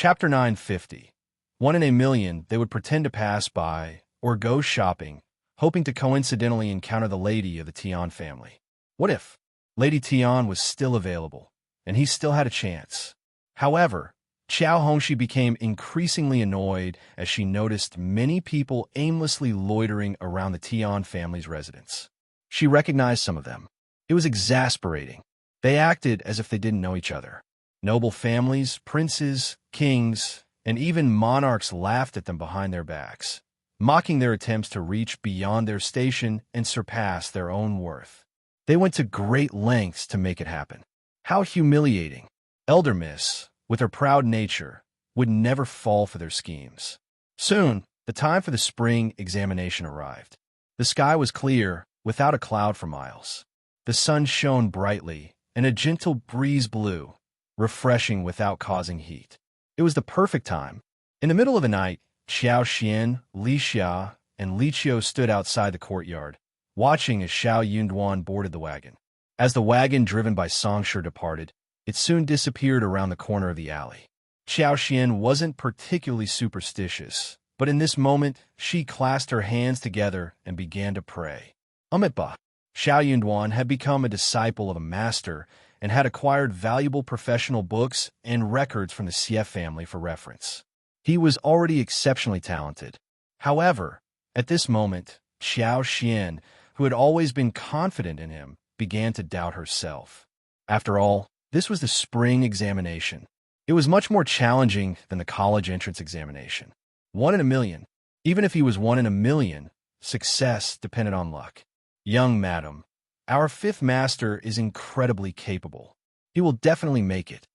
Chapter 950. 1 in a million, they would pretend to pass by or go shopping, hoping to coincidentally encounter the lady of the Tian family. What if Lady Tian was still available, and he still had a chance? However, Hongxi became increasingly annoyed as she noticed many people aimlessly loitering around the Tian family's residence. She recognized some of them. It was exasperating. They acted as if they didn't know each other. Noble families, princes, kings, and even monarchs laughed at them behind their backs, mocking their attempts to reach beyond their station and surpass their own worth. They went to great lengths to make it happen. How humiliating! Elder Miss, with her proud nature, would never fall for their schemes. Soon, the time for the spring examination arrived. The sky was clear, without a cloud for miles. The sun shone brightly, and a gentle breeze blew, refreshing without causing heat. It was the perfect time. In the middle of the night, Qiao, Li Xia, and Li Qiao stood outside the courtyard, watching as Xiao Yunduan boarded the wagon. As the wagon driven by Songsher departed, it soon disappeared around the corner of the alley. Qiao wasn't particularly superstitious, but in this moment, she clasped her hands together and began to pray. Xiao Yunduan had become a disciple of a master and had acquired valuable professional books and records from the Xie family for reference. He was already exceptionally talented. However, at this moment, Qiao, who had always been confident in him, began to doubt herself. After all, this was the spring examination. It was much more challenging than the college entrance examination. 1 in a million. Even if he was 1 in a million, success depended on luck. Young madam, our fifth master is incredibly capable. He will definitely make it.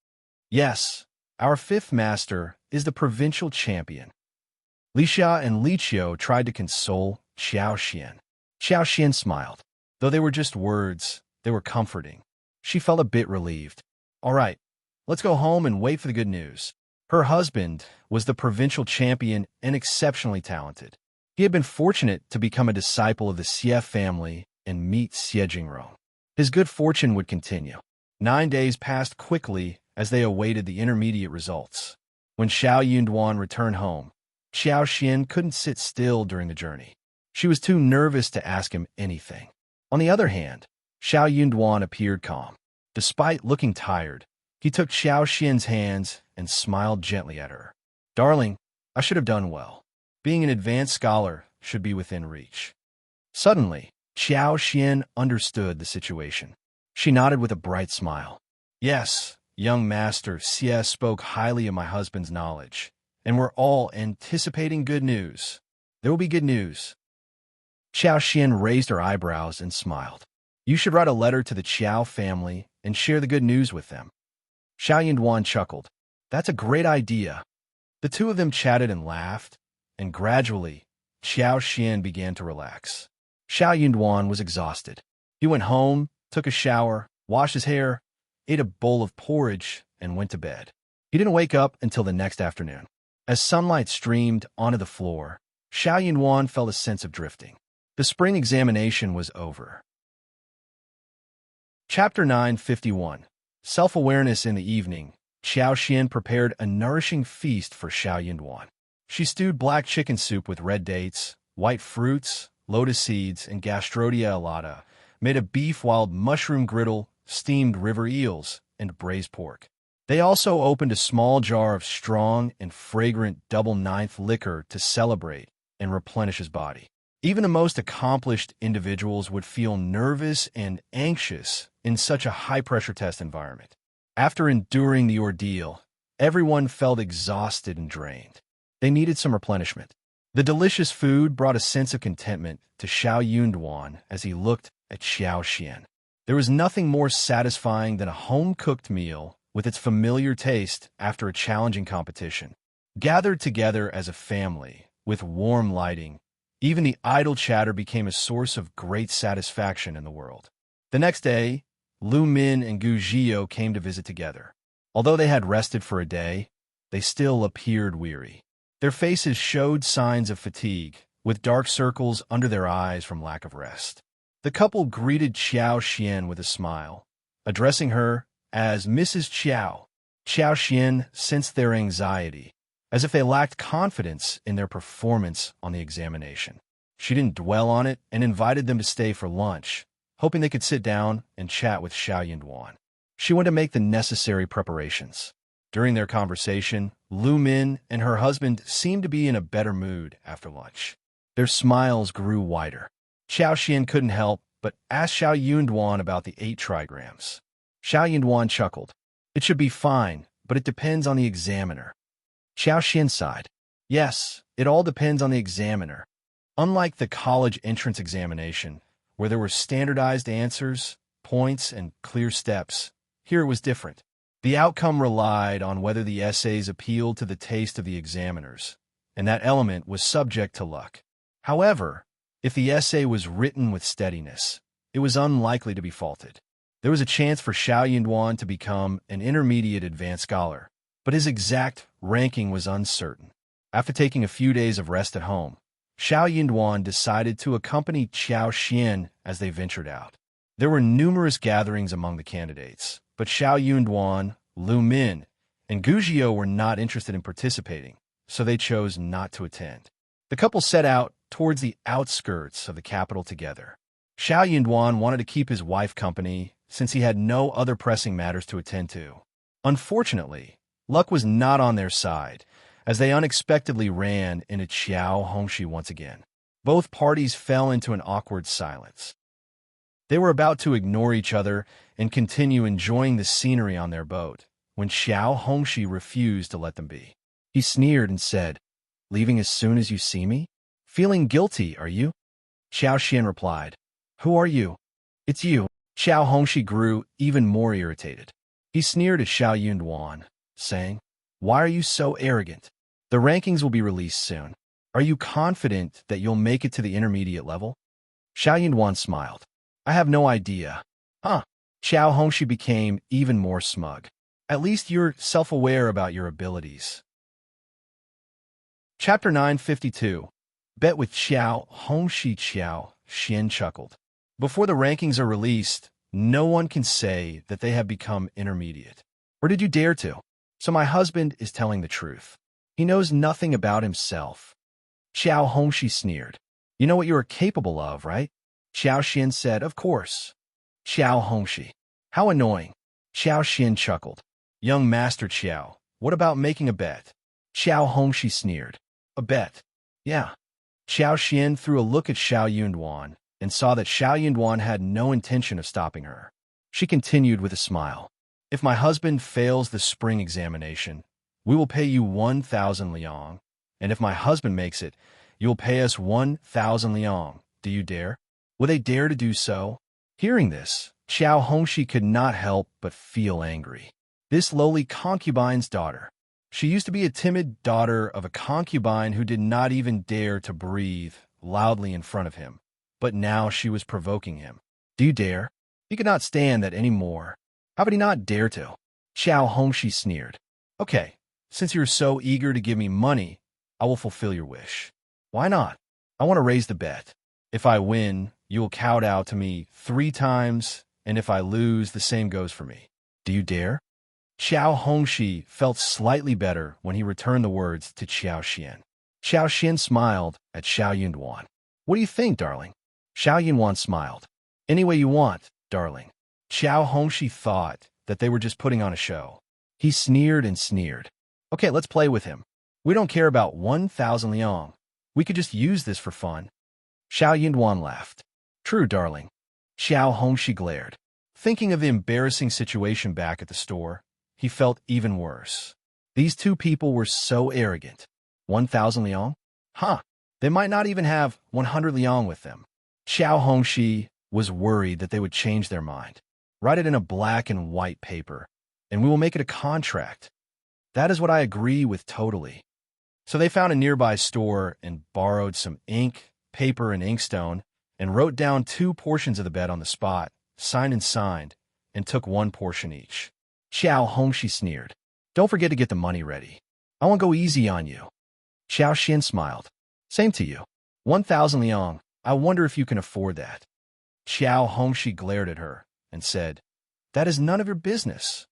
Yes, our fifth master is the provincial champion. Li Xia and Li Qiao tried to console Qiao. Qiao smiled. Though they were just words, they were comforting. She felt a bit relieved. All right, let's go home and wait for the good news. Her husband was the provincial champion and exceptionally talented. He had been fortunate to become a disciple of the Xie family and meet Xie Jingrong. His good fortune would continue. 9 days passed quickly as they awaited the intermediate results. When Xiao Yunduan returned home, Qiao couldn't sit still during the journey. She was too nervous to ask him anything. On the other hand, Xiao Yunduan appeared calm. Despite looking tired, he took Qiao's hands and smiled gently at her. Darling, I should have done well. Being an advanced scholar should be within reach. Suddenly, Qiao understood the situation. She nodded with a bright smile. Yes, young master, Xie spoke highly of my husband's knowledge, and we're all anticipating good news. There will be good news. Qiao raised her eyebrows and smiled. You should write a letter to the Qiao family and share the good news with them. Xiao Yunduan chuckled. That's a great idea. The two of them chatted and laughed, and gradually, Qiao began to relax. Xiao Yunduan was exhausted. He went home, took a shower, washed his hair, ate a bowl of porridge, and went to bed. He didn't wake up until the next afternoon. As sunlight streamed onto the floor, Xiao Yunduan felt a sense of drifting. The spring examination was over. Chapter 951. Self-awareness. In the evening, Qiao prepared a nourishing feast for Xiao Yunduan. She stewed black chicken soup with red dates, white fruits, lotus seeds, and gastrodia alata, made a beef wild mushroom griddle, steamed river eels, and braised pork. They also opened a small jar of strong and fragrant double-ninth liquor to celebrate and replenish his body. Even the most accomplished individuals would feel nervous and anxious in such a high-pressure test environment. After enduring the ordeal, everyone felt exhausted and drained. They needed some replenishment. The delicious food brought a sense of contentment to Xiao Yunduan as he looked at Qiao. There was nothing more satisfying than a home-cooked meal with its familiar taste after a challenging competition. Gathered together as a family, with warm lighting, even the idle chatter became a source of great satisfaction in the world. The next day, Lu Min and Gu Zhio came to visit together. Although they had rested for a day, they still appeared weary. Their faces showed signs of fatigue, with dark circles under their eyes from lack of rest. The couple greeted Qiao with a smile, addressing her as Mrs. Qiao. Qiao Xian sensed their anxiety, as if they lacked confidence in their performance on the examination. She didn't dwell on it and invited them to stay for lunch, hoping they could sit down and chat with Xiao Yunduan. She went to make the necessary preparations. During their conversation, Lu Min and her husband seemed to be in a better mood after lunch. Their smiles grew wider. Qiao Xian couldn't help but ask Xiao Yunduan about the 8 trigrams. Xiao Yunduan chuckled. It should be fine, but it depends on the examiner. Qiao Xian sighed. Yes, it all depends on the examiner. Unlike the college entrance examination, where there were standardized answers, points, and clear steps, here it was different. The outcome relied on whether the essays appealed to the taste of the examiners, and that element was subject to luck. However, if the essay was written with steadiness, it was unlikely to be faulted. There was a chance for Xiao Yunduan to become an intermediate advanced scholar, but his exact ranking was uncertain. After taking a few days of rest at home, Xiao Yunduan decided to accompany Qiao Xian as they ventured out. There were numerous gatherings among the candidates, but Xiao Yunduan, Lu Min, and Gujiao were not interested in participating, so they chose not to attend. The couple set out towards the outskirts of the capital together. Xiao Yunduan wanted to keep his wife company since he had no other pressing matters to attend to. Unfortunately, luck was not on their side, as they unexpectedly ran into Qiao Hongxi once again. Both parties fell into an awkward silence. They were about to ignore each other and continue enjoying the scenery on their boat, when Qiao Hongxi refused to let them be. He sneered and said, "Leaving as soon as you see me? Feeling guilty, are you?" Qiao Xian replied, "Who are you?" "It's you." Qiao Hongxi grew even more irritated. He sneered at Xiao Yunduan, saying, "Why are you so arrogant? The rankings will be released soon. Are you confident that you'll make it to the intermediate level?" Xiao Yunduan smiled. "I have no idea." "Huh." Qiao Hongxi became even more smug. "At least you're self-aware about your abilities." Chapter 952. Bet with Qiao Hongxi. Qiao Xian chuckled. Before the rankings are released, no one can say that they have become intermediate. Or did you dare to? So my husband is telling the truth. He knows nothing about himself. Qiao Hongxi sneered. "You know what you are capable of, right?" Qiao Xian said, "Of course." Qiao Hongxi. "How annoying." Qiao Xian chuckled. "Young Master Qiao, what about making a bet?" Qiao Hongxi sneered. "A bet?" "Yeah." Qiao Xian threw a look at Xiao Yunduan and saw that Xiao Yunduan had no intention of stopping her. She continued with a smile. "If my husband fails the spring examination, we will pay you 1,000 liang, and if my husband makes it, you will pay us 1,000 liang. Do you dare?" Will they dare to do so? Hearing this, Qiao Hongxi could not help but feel angry. This lowly concubine's daughter. She used to be a timid daughter of a concubine who did not even dare to breathe loudly in front of him. But now she was provoking him. "Do you dare?" He could not stand that any more. How would he not dare to? Qiao Hongxi sneered. "Okay, since you're so eager to give me money, I will fulfill your wish." "Why not?" "I want to raise the bet. If I win, you will kowtow to me 3 times, and if I lose, the same goes for me. Do you dare?" Qiao Hongxi felt slightly better when he returned the words to Qiao Xian. Qiao Xian smiled at Xiao Yunduan. "What do you think, darling?" Xiao Yunduan smiled. "Any way you want, darling." Qiao Hongxi thought that they were just putting on a show. He sneered and sneered. "Okay, let's play with him. We don't care about 1,000 liang. We could just use this for fun." Xiao Yunduan laughed. "True, darling." Qiao Hongxi glared. Thinking of the embarrassing situation back at the store, he felt even worse. These two people were so arrogant. 1,000 liang? Huh. They might not even have 100 liang with them. Qiao Hongxi was worried that they would change their mind. "Write it in a black and white paper, and we will make it a contract." "That is what I agree with totally." So they found a nearby store and borrowed some ink, paper, and inkstone, and wrote down 2 portions of the bet on the spot, signed, and took 1 portion each. Qiao Hongxi sneered. "Don't forget to get the money ready. I won't go easy on you." Qiao Xian smiled. "Same to you. 1,000 liang. I wonder if you can afford that." Qiao Hongxi glared at her and said, "That is none of your business."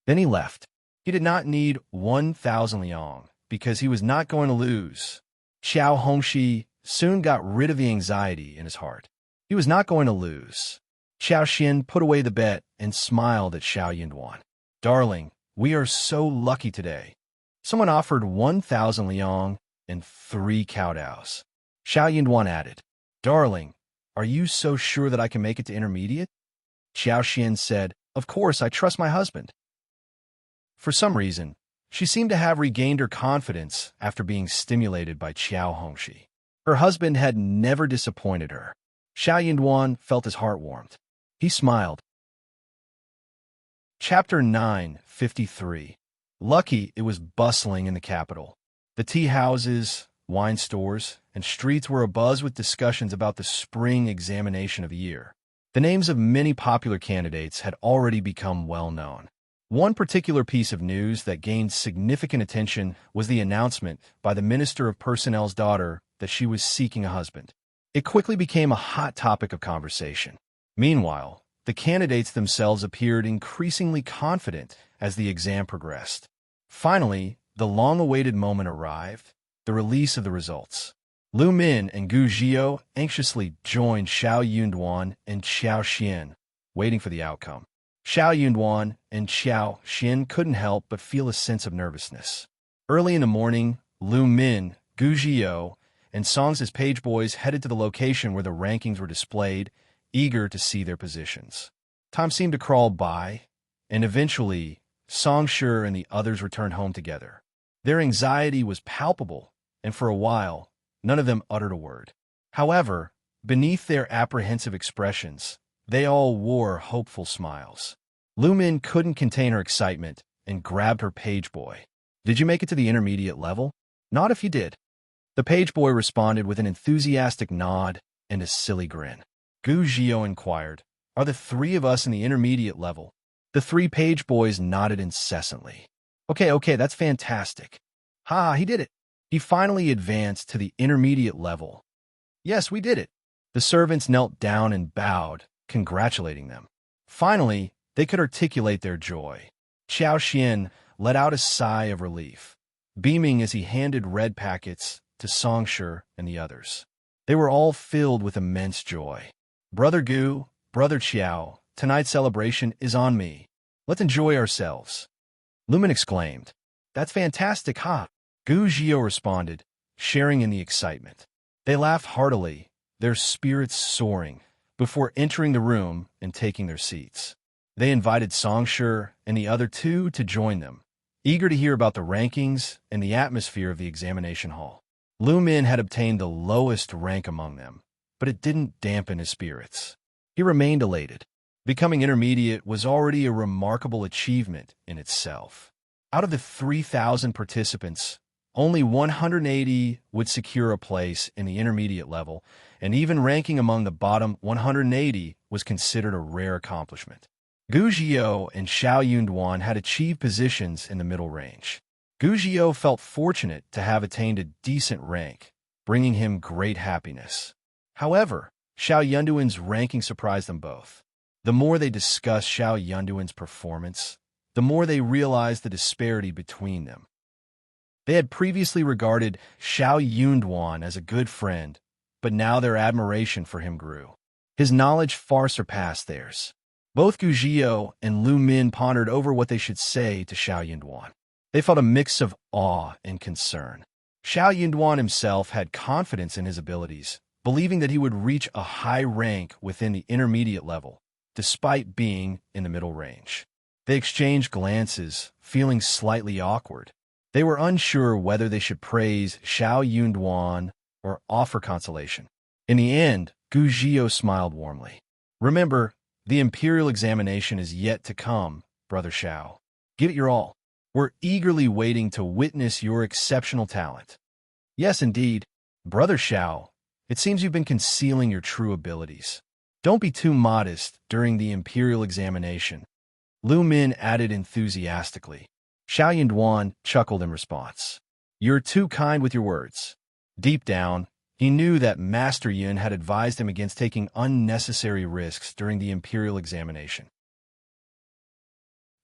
Then he left. He did not need 1,000 liang because he was not going to lose. Qiao Hongxi soon got rid of the anxiety in his heart. He was not going to lose. Xiao Xian put away the bet and smiled at Xiao Yunduan. Darling, we are so lucky today. Someone offered 1,000 liang and 3 kowtows. Xiao Yunduan added, Darling, are you so sure that I can make it to intermediate? Xiao Xian said, Of course, I trust my husband. For some reason, she seemed to have regained her confidence after being stimulated by Qiao Hongxi. Her husband had never disappointed her. Xiao Yunduan felt his heart warmed. He smiled. Chapter 9:53. Lucky it was bustling in the capital. The tea houses, wine stores, and streets were abuzz with discussions about the spring examination of the year. The names of many popular candidates had already become well known. One particular piece of news that gained significant attention was the announcement by the Minister of Personnel's daughter that she was seeking a husband. It quickly became a hot topic of conversation. Meanwhile, the candidates themselves appeared increasingly confident as the exam progressed. Finally, the long-awaited moment arrived, the release of the results. Lu Min and Gu Zhio anxiously joined Xiao Yunduan and Xiao Xian, waiting for the outcome. Xiao Yunduan and Xiao Xian couldn't help but feel a sense of nervousness. Early in the morning, Lu Min, Gu Zhio, and Song's page boys headed to the location where the rankings were displayed, eager to see their positions. Time seemed to crawl by, and eventually, Songshi and the others returned home together. Their anxiety was palpable, and for a while, none of them uttered a word. However, beneath their apprehensive expressions, they all wore hopeful smiles. Lu Min couldn't contain her excitement and grabbed her page boy. Did you make it to the intermediate level? Not if you did. The page boy responded with an enthusiastic nod and a silly grin. Gu Zhio inquired, Are the 3 of us in the intermediate level? The 3 page boys nodded incessantly. Okay, that's fantastic. Ha, he did it. He finally advanced to the intermediate level. Yes, we did it. The servants knelt down and bowed, congratulating them. Finally, they could articulate their joy. Xiao Xian let out a sigh of relief, beaming as he handed red packets to Songshi and the others. They were all filled with immense joy. Brother Gu, Brother Qiao, tonight's celebration is on me. Let's enjoy ourselves. Lu Min exclaimed. That's fantastic, ha! Gu Zhio responded, sharing in the excitement. They laughed heartily, their spirits soaring, before entering the room and taking their seats. They invited Songshi and the other 2 to join them, eager to hear about the rankings and the atmosphere of the examination hall. Lu Min had obtained the lowest rank among them, but it didn't dampen his spirits. He remained elated. Becoming intermediate was already a remarkable achievement in itself. Out of the 3,000 participants, only 180 would secure a place in the intermediate level, and even ranking among the bottom 180 was considered a rare accomplishment. Gu Zhio and Xiao Yunduan had achieved positions in the middle range. Gu Zhio felt fortunate to have attained a decent rank, bringing him great happiness. However, Xiao Yunduan's ranking surprised them both. The more they discussed Xiao Yunduan's performance, the more they realized the disparity between them. They had previously regarded Xiao Yunduan as a good friend, but now their admiration for him grew. His knowledge far surpassed theirs. Both Gu Zhio and Lu Min pondered over what they should say to Xiao Yunduan. They felt a mix of awe and concern. Xiao Yunduan himself had confidence in his abilities, believing that he would reach a high rank within the intermediate level, despite being in the middle range. They exchanged glances, feeling slightly awkward. They were unsure whether they should praise Xiao Yunduan or offer consolation. In the end, Gu Zhio smiled warmly. Remember, the imperial examination is yet to come, Brother Xiao. Give it your all. We're eagerly waiting to witness your exceptional talent. Yes, indeed, Brother Xiao, it seems you've been concealing your true abilities. Don't be too modest during the imperial examination. Lu Min added enthusiastically. Xiao Yunduan chuckled in response. You're too kind with your words. Deep down, he knew that Master Yun had advised him against taking unnecessary risks during the imperial examination.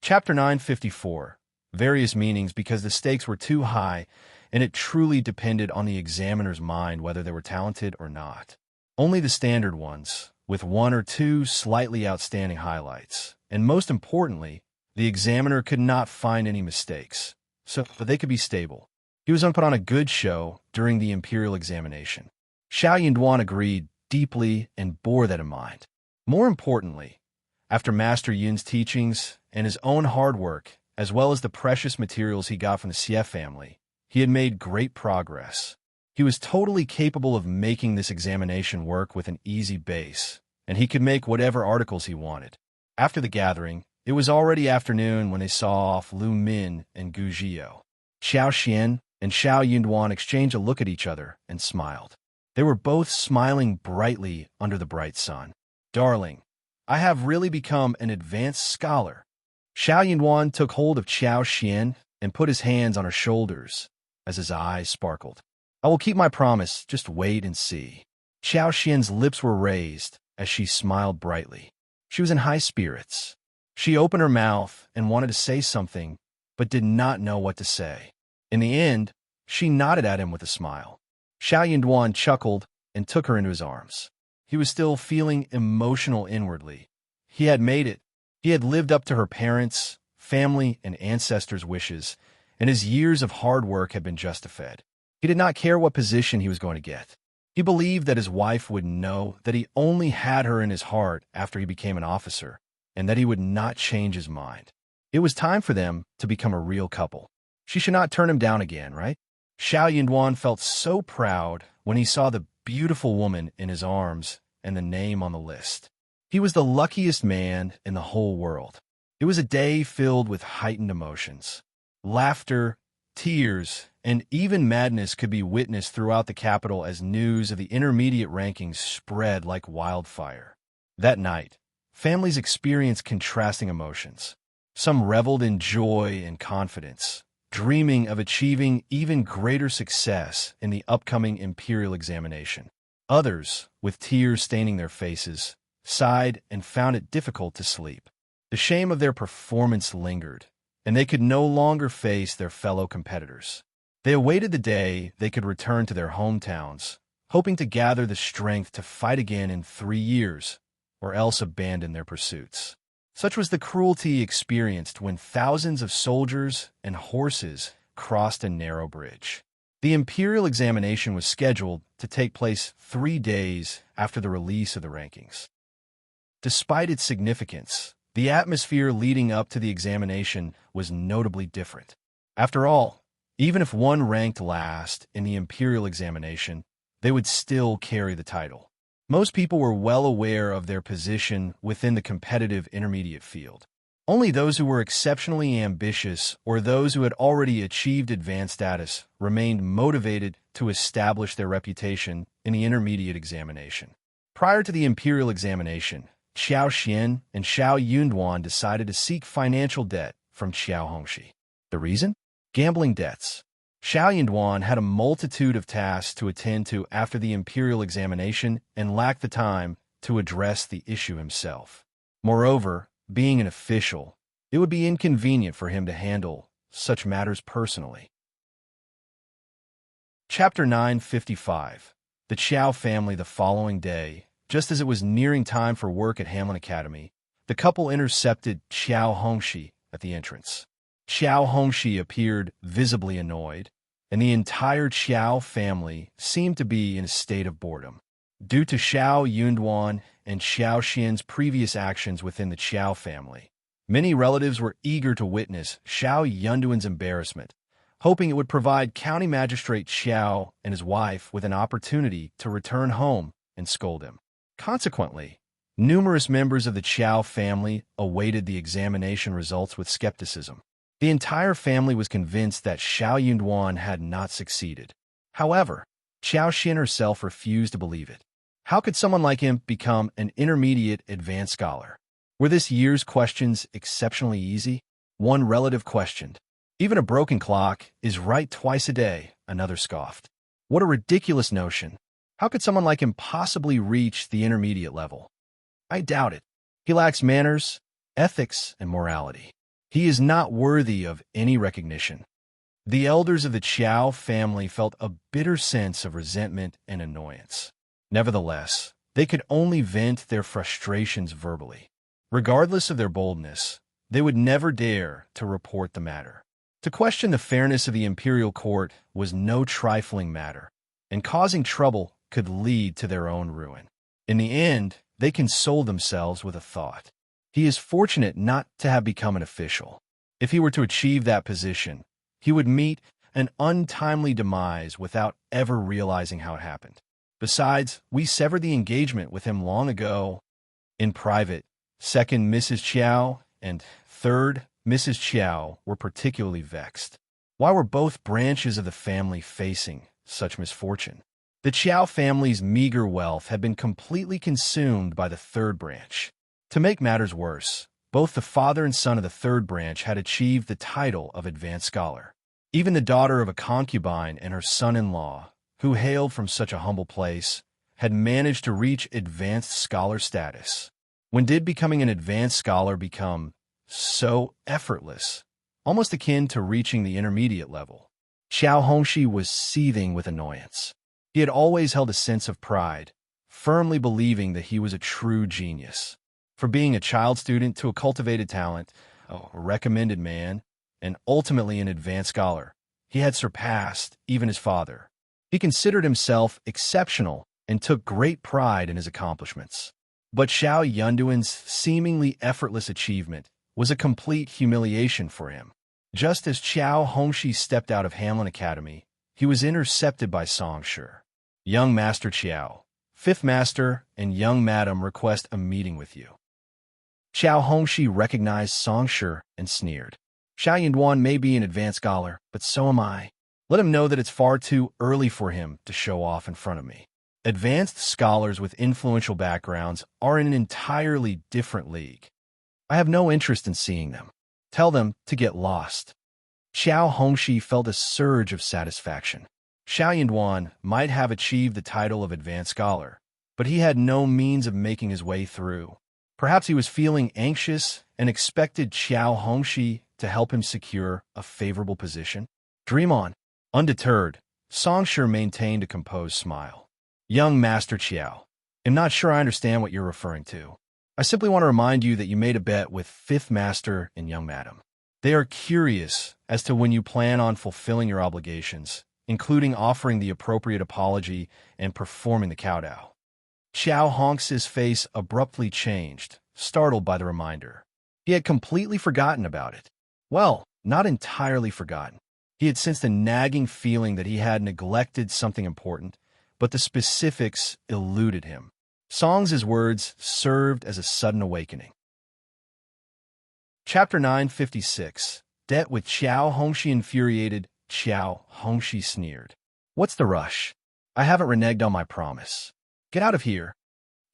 Chapter 9:54. various meanings because the stakes were too high, and it truly depended on the examiner's mind whether they were talented or not. Only the standard ones, with one or two slightly outstanding highlights. And most importantly, the examiner could not find any mistakes, so they could be stable. He was going to put on a good show during the imperial examination. Xiao Yunduan agreed deeply and bore that in mind. More importantly, after Master Yun's teachings and his own hard work, as well as the precious materials he got from the Xie family, he had made great progress. He was totally capable of making this examination work with an easy base, and he could make whatever articles he wanted. After the gathering, it was already afternoon when they saw off Lu Min and Gu Zhio. Xiao Xian and Xiao Yunduan exchanged a look at each other and smiled. They were both smiling brightly under the bright sun. "Darling, I have really become an advanced scholar." Xiao Yunduan took hold of Xiao Xian and put his hands on her shoulders as his eyes sparkled. "I will keep my promise, just wait and see." Xiao Xian's lips were raised as she smiled brightly. She was in high spirits. She opened her mouth and wanted to say something, but did not know what to say. In the end, she nodded at him with a smile. Xiao Yunduan chuckled and took her into his arms. He was still feeling emotional inwardly. He had made it. He had lived up to her parents, family, and ancestors' wishes, and his years of hard work had been justified. He did not care what position he was going to get. He believed that his wife would know that he only had her in his heart after he became an officer, and that he would not change his mind. It was time for them to become a real couple. She should not turn him down again, right? Xiao Yunduan felt so proud when he saw the beautiful woman in his arms and the name on the list. He was the luckiest man in the whole world. It was a day filled with heightened emotions. Laughter, tears, and even madness could be witnessed throughout the capital as news of the intermediate rankings spread like wildfire. That night, families experienced contrasting emotions. Some reveled in joy and confidence, dreaming of achieving even greater success in the upcoming imperial examination. Others, with tears staining their faces, sighed and found it difficult to sleep. The shame of their performance lingered, and they could no longer face their fellow competitors. They awaited the day they could return to their hometowns, hoping to gather the strength to fight again in 3 years, or else abandon their pursuits. Such was the cruelty experienced when thousands of soldiers and horses crossed a narrow bridge. The imperial examination was scheduled to take place 3 days after the release of the rankings. Despite its significance, the atmosphere leading up to the examination was notably different. After all, even if one ranked last in the imperial examination, they would still carry the title. Most people were well aware of their position within the competitive intermediate field. Only those who were exceptionally ambitious or those who had already achieved advanced status remained motivated to establish their reputation in the intermediate examination. Prior to the imperial examination, Xiao Xian and Xiao Yunduan decided to seek financial debt from Qiao Hongxi. The reason? Gambling debts. Xiao Yunduan had a multitude of tasks to attend to after the imperial examination and lacked the time to address the issue himself. Moreover, being an official, it would be inconvenient for him to handle such matters personally. Chapter 955. The Qiao family. The following day, just as it was nearing time for work at Hanlin Academy, the couple intercepted Qiao Hongxi at the entrance. Qiao Hongxi appeared visibly annoyed, and the entire Qiao family seemed to be in a state of boredom. Due to Xiao Yunduan and Xiao Xian's previous actions within the Qiao family, many relatives were eager to witness Xiao Yunduan's embarrassment, hoping it would provide County Magistrate Qiao and his wife with an opportunity to return home and scold him. Consequently, numerous members of the Qiao family awaited the examination results with skepticism. The entire family was convinced that Xiao Yunduan had not succeeded. However, Xiao Xian herself refused to believe it. How could someone like him become an intermediate advanced scholar? Were this year's questions exceptionally easy? One relative questioned. Even a broken clock is right twice a day, another scoffed. What a ridiculous notion. How could someone like him possibly reach the intermediate level? I doubt it. He lacks manners, ethics, and morality. He is not worthy of any recognition. The elders of the Qiao family felt a bitter sense of resentment and annoyance. Nevertheless, they could only vent their frustrations verbally. Regardless of their boldness, they would never dare to report the matter. To question the fairness of the imperial court was no trifling matter, and causing trouble could lead to their own ruin. In the end, they consoled themselves with a thought. He is fortunate not to have become an official. If he were to achieve that position, he would meet an untimely demise without ever realizing how it happened. Besides, we severed the engagement with him long ago. In private, second Mrs. Qiao and third Mrs. Qiao were particularly vexed. Why were both branches of the family facing such misfortune? The Qiao family's meager wealth had been completely consumed by the third branch. To make matters worse, both the father and son of the third branch had achieved the title of advanced scholar. Even the daughter of a concubine and her son-in-law, who hailed from such a humble place, had managed to reach advanced scholar status. When did becoming an advanced scholar become so effortless, almost akin to reaching the intermediate level? Hongxi was seething with annoyance. He had always held a sense of pride, firmly believing that he was a true genius. From being a child student to a cultivated talent, a recommended man, and ultimately an advanced scholar, he had surpassed even his father. He considered himself exceptional and took great pride in his accomplishments. But Xiao Yunduan's seemingly effortless achievement was a complete humiliation for him. Just as Hongxi stepped out of Hanlin Academy, he was intercepted by Shi. Young Master Qiao, Fifth Master, and young Madam request a meeting with you. Hongxi recognized Shi and sneered. Xiao Yunduan may be an advanced scholar, but so am I. Let him know that it's far too early for him to show off in front of me. Advanced scholars with influential backgrounds are in an entirely different league. I have no interest in seeing them. Tell them to get lost. Hongxi felt a surge of satisfaction. Xiao Yunduan might have achieved the title of advanced scholar, but he had no means of making his way through. Perhaps he was feeling anxious and expected Hongxi to help him secure a favorable position. Dream on. Undeterred, Shi maintained a composed smile. Young Master Qiao, I'm not sure I understand what you're referring to. I simply want to remind you that you made a bet with Fifth Master and young Madam. They are curious as to when you plan on fulfilling your obligations, including offering the appropriate apology and performing the kowtow. Hongxi's face abruptly changed, startled by the reminder. He had completely forgotten about it. Well, not entirely forgotten. He had sensed a nagging feeling that he had neglected something important, but the specifics eluded him. Song's words served as a sudden awakening. Chapter 956. Debt with Hongxi infuriated. Hongxi sneered. What's the rush? I haven't reneged on my promise. Get out of here.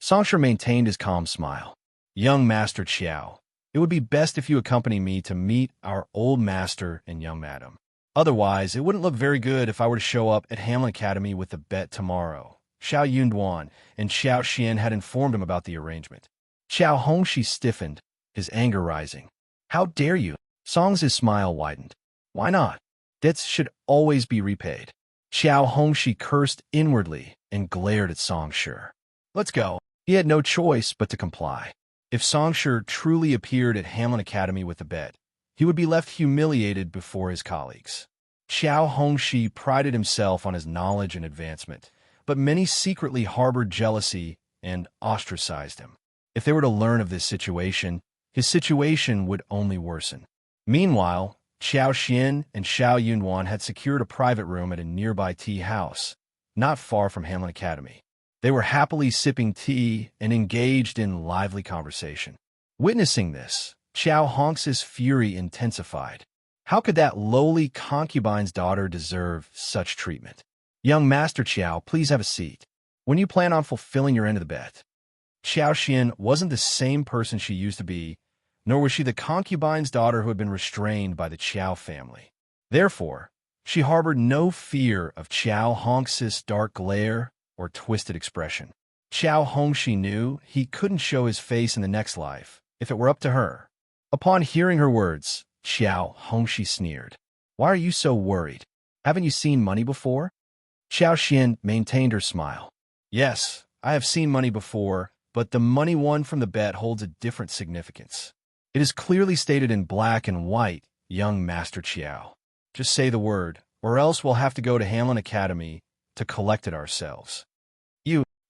Shi maintained his calm smile. Young Master Qiao, it would be best if you accompany me to meet our old master and young madam. Otherwise, it wouldn't look very good if I were to show up at Hanlin Academy with the bet tomorrow. Xiao Yunduan and Xiao Xian had informed him about the arrangement. Hongxi stiffened, his anger rising. How dare you? His smile widened. Why not? Debts should always be repaid. Hongxi cursed inwardly and glared at Shi. Let's go. He had no choice but to comply. If Shi truly appeared at Hanlin Academy with the bet, he would be left humiliated before his colleagues. Hongxi prided himself on his knowledge and advancement, but many secretly harbored jealousy and ostracized him. If they were to learn of this situation, his situation would only worsen. Meanwhile, Xiao Xian and Xiao Yunduan had secured a private room at a nearby tea house, not far from Hanlin Academy. They were happily sipping tea and engaged in lively conversation. Witnessing this, Hongxi's fury intensified. How could that lowly concubine's daughter deserve such treatment? Young Master Qiao, please have a seat. When you plan on fulfilling your end of the bet? Xiao Xian wasn't the same person she used to be, nor was she the concubine's daughter who had been restrained by the Qiao family. Therefore, she harbored no fear of Hongxi's dark glare or twisted expression. Hongxi knew he couldn't show his face in the next life if it were up to her. Upon hearing her words, Qiao Hongxi sneered. Why are you so worried? Haven't you seen money before? Qiao Xian maintained her smile. Yes, I have seen money before, but the money won from the bet holds a different significance. It is clearly stated in black and white, young Master Qiao. Just say the word, or else we'll have to go to Hanlin Academy to collect it ourselves.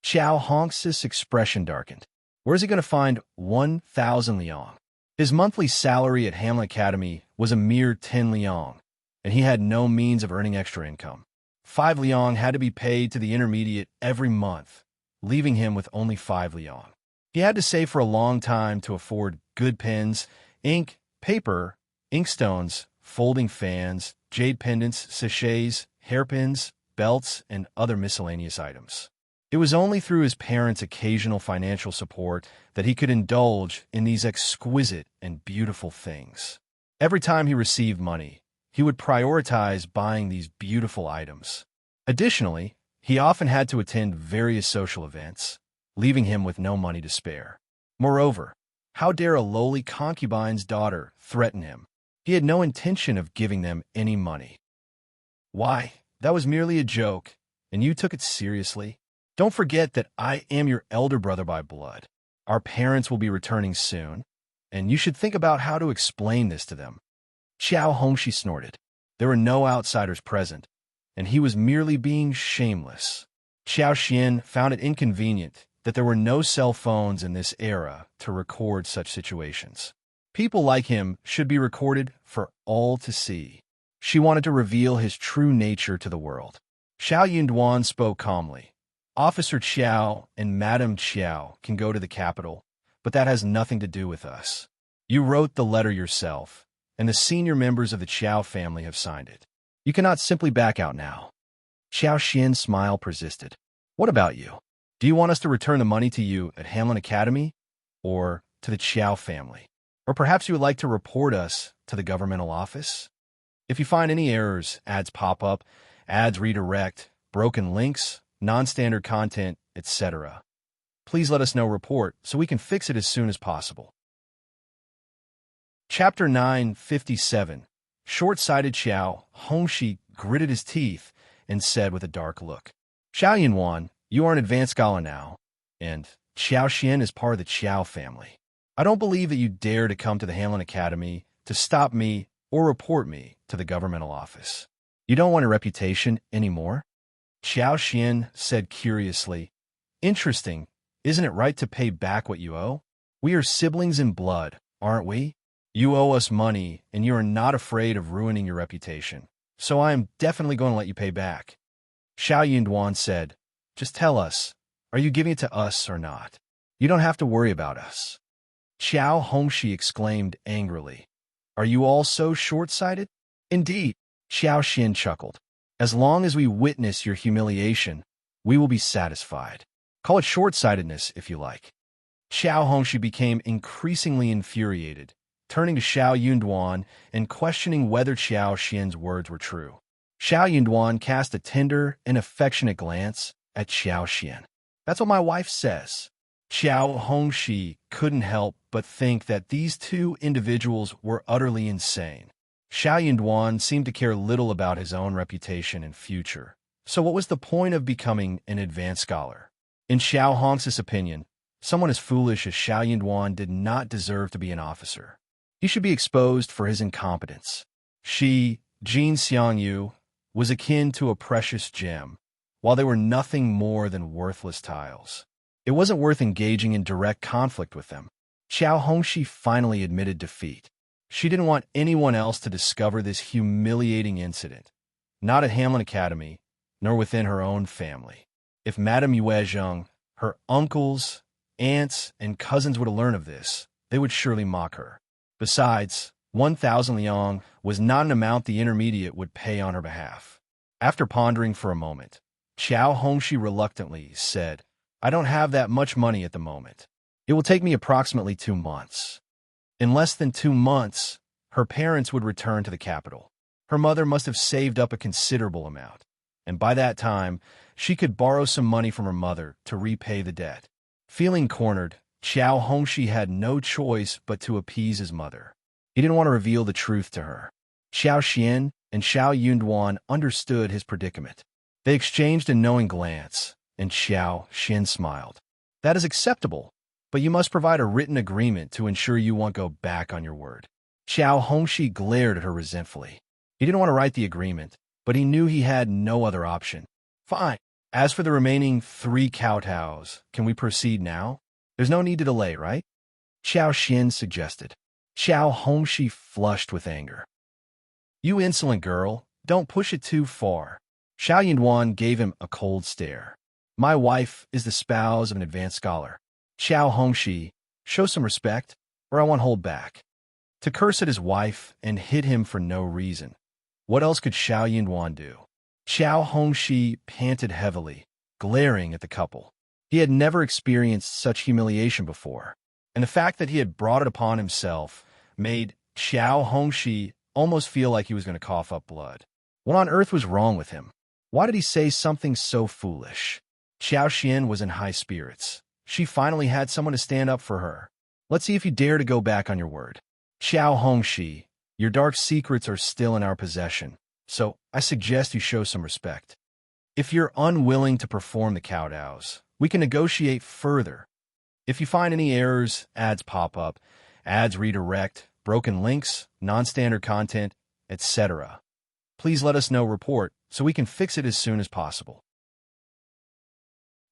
Qiao Hongxi's expression darkened. Where's he going to find 1,000 liang? His monthly salary at Hanlin Academy was a mere 10 liang, and he had no means of earning extra income. 5 liang had to be paid to the intermediate every month, leaving him with only 5 liang. He had to save for a long time to afford good pens, ink, paper, inkstones, folding fans, jade pendants, sachets, hairpins, belts, and other miscellaneous items. It was only through his parents' occasional financial support that he could indulge in these exquisite and beautiful things. Every time he received money, he would prioritize buying these beautiful items. Additionally, he often had to attend various social events, leaving him with no money to spare. Moreover, how dare a lowly concubine's daughter threaten him? He had no intention of giving them any money. Why, that was merely a joke, and you took it seriously? Don't forget that I am your elder brother by blood. Our parents will be returning soon, and you should think about how to explain this to them. Qiao Hongxi snorted. There were no outsiders present, and he was merely being shameless. Qiao Xian found it inconvenient that there were no cell phones in this era to record such situations. People like him should be recorded for all to see. She wanted to reveal his true nature to the world. Xiao Yunduan spoke calmly. Officer Qiao and Madam Qiao can go to the capital, but that has nothing to do with us. You wrote the letter yourself, and the senior members of the Qiao family have signed it. You cannot simply back out now. Qiao Xian's smile persisted. What about you? Do you want us to return the money to you at Hanlin Academy, or to the Qiao family? Or perhaps you would like to report us to the governmental office? If you find any errors, ads pop up, ads redirect, broken links, non-standard content, etc., please let us know report so we can fix it as soon as possible. Chapter 957. Short-sighted Qiao Hongxi gritted his teeth and said with a dark look, Xiao Yunwan, you are an advanced scholar now, and Qiao Xian is part of the Qiao family. I don't believe that you dare to come to the Hanlin Academy to stop me or report me to the governmental office. You don't want a reputation anymore? Qiao Xian said curiously, Interesting, isn't it right to pay back what you owe? We are siblings in blood, aren't we? You owe us money, and you are not afraid of ruining your reputation, so I am definitely going to let you pay back. Xiao Yunduan said, Just tell us, are you giving it to us or not? You don't have to worry about us. Qiao Hongxi exclaimed angrily, Are you all so short-sighted? Indeed, Qiao Xian chuckled. As long as we witness your humiliation, we will be satisfied. Call it short-sightedness if you like. Qiao Hongxi became increasingly infuriated, turning to Xiao Yunduan and questioning whether Qiao Xian's words were true. Xiao Yunduan cast a tender and affectionate glance at Qiao Xian. That's what my wife says. Qiao Hongxi couldn't help but think that these two individuals were utterly insane. Xiao Yunduan seemed to care little about his own reputation and future, so what was the point of becoming an advanced scholar? In Xiao Hongxi's opinion, someone as foolish as Xiao Yunduan did not deserve to be an officer. He should be exposed for his incompetence. She, Jin Xiangyu, was akin to a precious gem, while they were nothing more than worthless tiles. It wasn't worth engaging in direct conflict with them. Qiao Hongxi finally admitted defeat. She didn't want anyone else to discover this humiliating incident, not at Hanlin Academy, nor within her own family. If Madame Yuezheng, her uncles, aunts, and cousins would learn of this, they would surely mock her. Besides, 1,000 liang was not an amount the intermediate would pay on her behalf. After pondering for a moment, Qiao Hongxi reluctantly said, I don't have that much money at the moment. It will take me approximately 2 months. In less than 2 months, her parents would return to the capital. Her mother must have saved up a considerable amount, and by that time, she could borrow some money from her mother to repay the debt. Feeling cornered, Qiao Hongxi had no choice but to appease his mother. He He didn't want to reveal the truth to her. Xiao Xian and Xiao Yunduan understood his predicament. They exchanged a knowing glance, and Xiao Xian smiled. That is acceptable, but you must provide a written agreement to ensure you won't go back on your word. Qiao Hongxi glared at her resentfully. He didn't want to write the agreement, but he knew he had no other option. Fine. As for the remaining 3 kowtows, can we proceed now? There's no need to delay, right? Xiao Xian suggested. Qiao Hongxi flushed with anger. You insolent girl, don't push it too far. Xiao Yunduan gave him a cold stare. My wife is the spouse of an advanced scholar. Qiao Hongxi, show some respect, or I won't hold back. To curse at his wife and hit him for no reason. What else could Xiao Yunduan do? Qiao Hongxi panted heavily, glaring at the couple. He had never experienced such humiliation before, and the fact that he had brought it upon himself made Qiao Hongxi almost feel like he was going to cough up blood. What on earth was wrong with him? Why did he say something so foolish? Xiao Xian was in high spirits. She finally had someone to stand up for her. Let's see if you dare to go back on your word. Qiao Hongxi, your dark secrets are still in our possession, so I suggest you show some respect. If you're unwilling to perform the kowtows, we can negotiate further. If you find any errors, ads pop up, ads redirect, broken links, non-standard content, etc., please let us know report so we can fix it as soon as possible.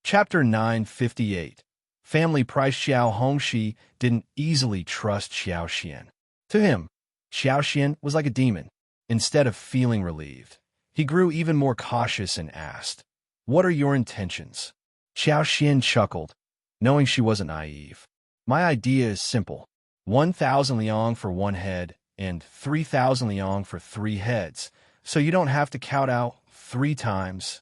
Chapter 958. Family Price. Xiao Hongxi didn't easily trust Xiao Xian. To him, Xiao Xian was like a demon. Instead of feeling relieved, he grew even more cautious and asked, "What are your intentions?" Xiao Xian chuckled, knowing she wasn't naive. My idea is simple. 1,000 liang for 1 head and 3,000 liang for 3 heads, so you don't have to kowtow 3 times.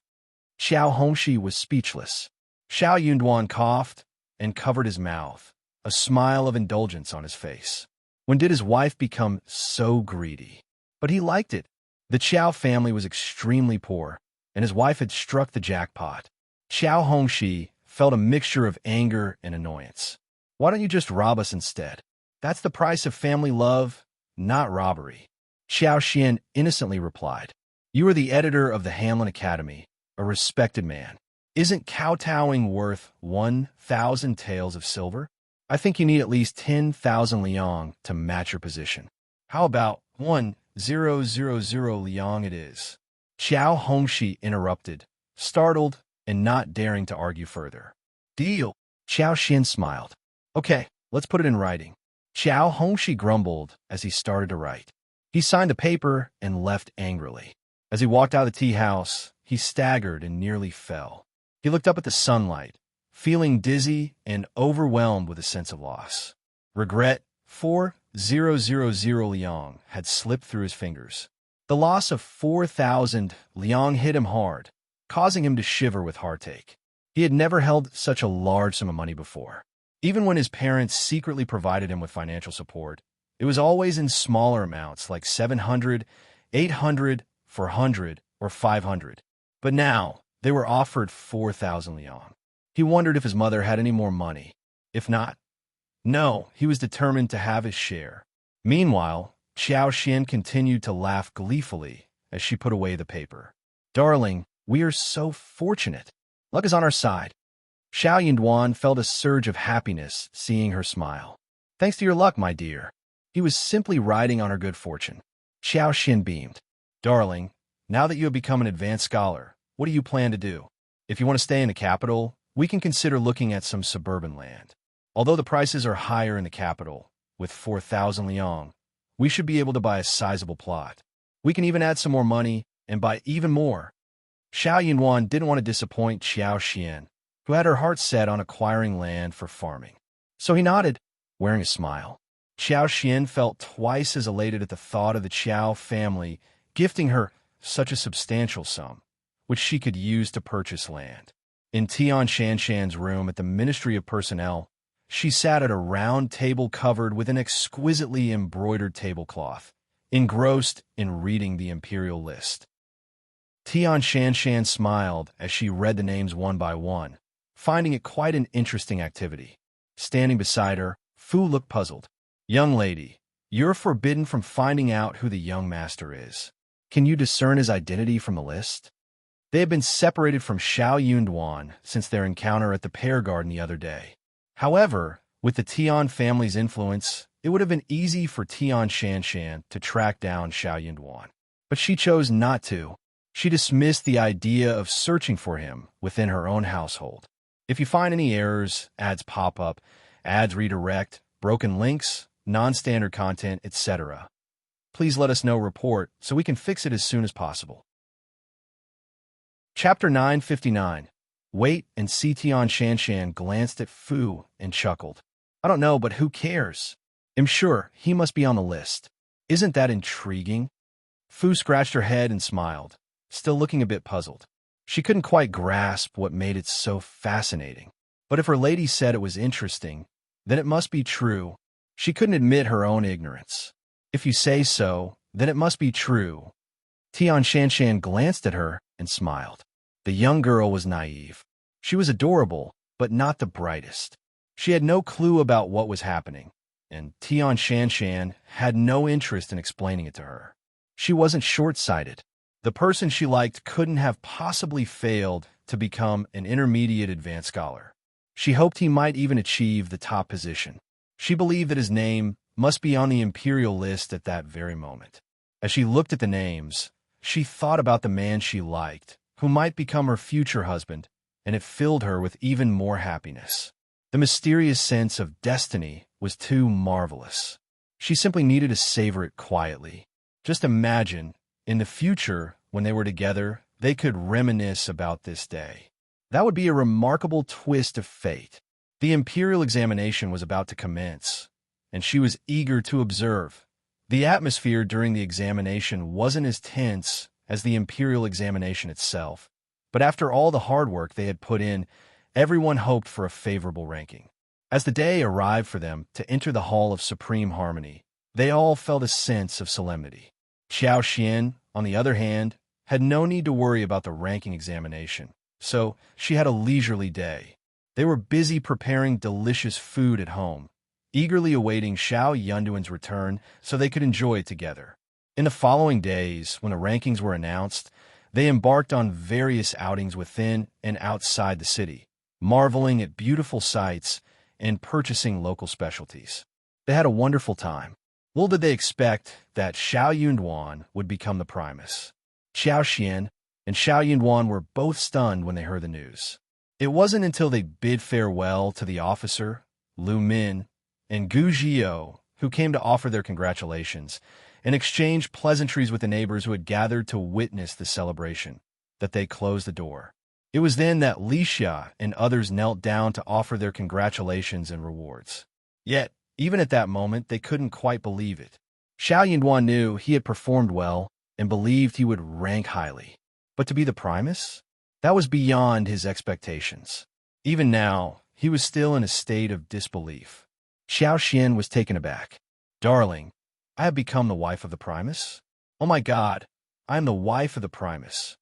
Xiao Hongxi was speechless. Xiao Yunduan coughed and covered his mouth, a smile of indulgence on his face. When did his wife become so greedy? But he liked it. The Qiao family was extremely poor, and his wife had struck the jackpot. Xiao Hongxi felt a mixture of anger and annoyance. Why don't you just rob us instead? That's the price of family love, not robbery. Xiao Xian innocently replied. You are the editor of the Hanlin Academy, a respected man. Isn't kowtowing worth 1,000 taels of silver? I think you need at least 10,000 liang to match your position. How about 1,000 liang it is? Xiao Hongxi interrupted, startled and not daring to argue further. Deal. Xiao Xian smiled. Okay, let's put it in writing. Xiao Hongxi grumbled as he started to write. He signed the paper and left angrily. As he walked out of the tea house, he staggered and nearly fell. He looked up at the sunlight, feeling dizzy and overwhelmed with a sense of loss. Regret, 4,000 liang had slipped through his fingers. The loss of 4,000 liang hit him hard, causing him to shiver with heartache. He had never held such a large sum of money before. Even when his parents secretly provided him with financial support, it was always in smaller amounts like 700, 800, 400, or 500. But now, they were offered 4,000 liang. He wondered if his mother had any more money. If not, no, he was determined to have his share. Meanwhile, Xiao Xian continued to laugh gleefully as she put away the paper. Darling, we are so fortunate. Luck is on our side. Xiao Yunduan felt a surge of happiness seeing her smile. Thanks to your luck, my dear. He was simply riding on her good fortune. Xiao Xian beamed. Darling, now that you have become an advanced scholar, what do you plan to do? If you want to stay in the capital, we can consider looking at some suburban land. Although the prices are higher in the capital, with 4,000 liang, we should be able to buy a sizable plot. We can even add some more money and buy even more. Xiao Yunduan didn't want to disappoint Xiao Xian, who had her heart set on acquiring land for farming. So he nodded, wearing a smile. Xiao Xian felt twice as elated at the thought of the Qiao family gifting her such a substantial sum, which she could use to purchase land. In Tian Shanshan's room at the Ministry of Personnel, she sat at a round table covered with an exquisitely embroidered tablecloth, engrossed in reading the imperial list. Tian Shanshan smiled as she read the names one by one, finding it quite an interesting activity. Standing beside her, Fu looked puzzled. Young lady, You're forbidden from finding out who the young master is. Can you discern his identity from the list? They had been separated from Xiao Yunduan since their encounter at the pear garden the other day. However, with the Tian family's influence, it would have been easy for Tian Shanshan to track down Xiao Yunduan. But she chose not to. She dismissed the idea of searching for him within her own household. If you find any errors, ads pop up, ads redirect, broken links, non-standard content, etc., please let us know report so we can fix it as soon as possible. Chapter 959. Wait and see. Tian Shanshan glanced at Fu and chuckled. I don't know, but who cares? I'm sure he must be on the list. Isn't that intriguing? Fu scratched her head and smiled, still looking a bit puzzled. She couldn't quite grasp what made it so fascinating. But if her lady said it was interesting, then it must be true. She couldn't admit her own ignorance. If you say so, then it must be true. Tian Shanshan glanced at her and smiled. The young girl was naive. She was adorable, but not the brightest. She had no clue about what was happening, and Tian Shanshan had no interest in explaining it to her. She wasn't short-sighted. The person she liked couldn't have possibly failed to become an intermediate advanced scholar. She hoped he might even achieve the top position. She believed that his name must be on the imperial list at that very moment. As she looked at the names, she thought about the man she liked, who might become her future husband, and it filled her with even more happiness. The mysterious sense of destiny was too marvelous. She simply needed to savor it quietly. Just imagine, in the future, when they were together, they could reminisce about this day. That would be a remarkable twist of fate. The imperial examination was about to commence, and she was eager to observe. The atmosphere during the examination wasn't as tense as the imperial examination itself, but after all the hard work they had put in, everyone hoped for a favorable ranking. As the day arrived for them to enter the Hall of Supreme Harmony, they all felt a sense of solemnity. Xiao Xian, on the other hand, had no need to worry about the ranking examination, so she had a leisurely day. They were busy preparing delicious food at home, eagerly awaiting Xiao Yunduan's return so they could enjoy it together. In the following days, when the rankings were announced, they embarked on various outings within and outside the city, marveling at beautiful sights and purchasing local specialties. They had a wonderful time. Little did they expect that Xiao Yunduan would become the Primus. Xiao Xian and Xiao Yunduan were both stunned when they heard the news. It wasn't until they bid farewell to the officer, Lu Min, and Gu Zhio, who came to offer their congratulations, and exchanged pleasantries with the neighbors who had gathered to witness the celebration, that they closed the door. It was then that Li Xia and others knelt down to offer their congratulations and rewards. Yet, even at that moment, they couldn't quite believe it. Xiao Yunduan knew he had performed well and believed he would rank highly. But to be the Primus? That was beyond his expectations. Even now, he was still in a state of disbelief. Xiao Xian was taken aback. Darling, I have become the wife of the Primus? Oh my God, I am the wife of the Primus.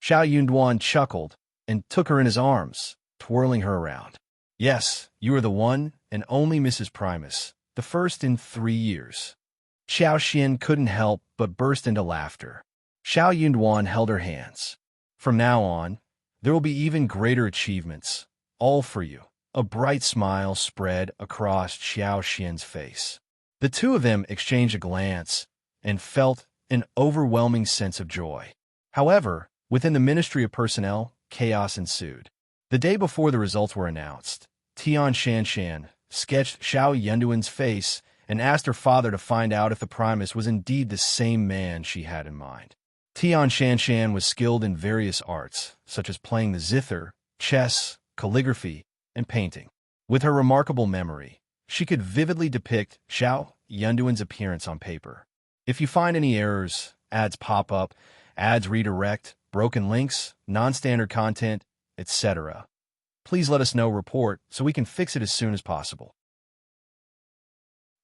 Xiao Yunduan chuckled and took her in his arms, twirling her around. Yes, you are the one and only Mrs. Primus, the first in 3 years. Xiao Xian couldn't help but burst into laughter. Xiao Yunduan held her hands. From now on, there will be even greater achievements, all for you. A bright smile spread across Xiao Xian's face. The two of them exchanged a glance and felt an overwhelming sense of joy. However, within the Ministry of Personnel, chaos ensued. The day before the results were announced, Tian Shanshan sketched Xiao Yunduan's face and asked her father to find out if the Primus was indeed the same man she had in mind. Tian Shanshan was skilled in various arts, such as playing the zither, chess, calligraphy, and painting. With her remarkable memory, she could vividly depict Xiao Yunduan's appearance on paper. If you find any errors, ads pop up, ads redirect, broken links, non-standard content, etc., please let us know report so we can fix it as soon as possible.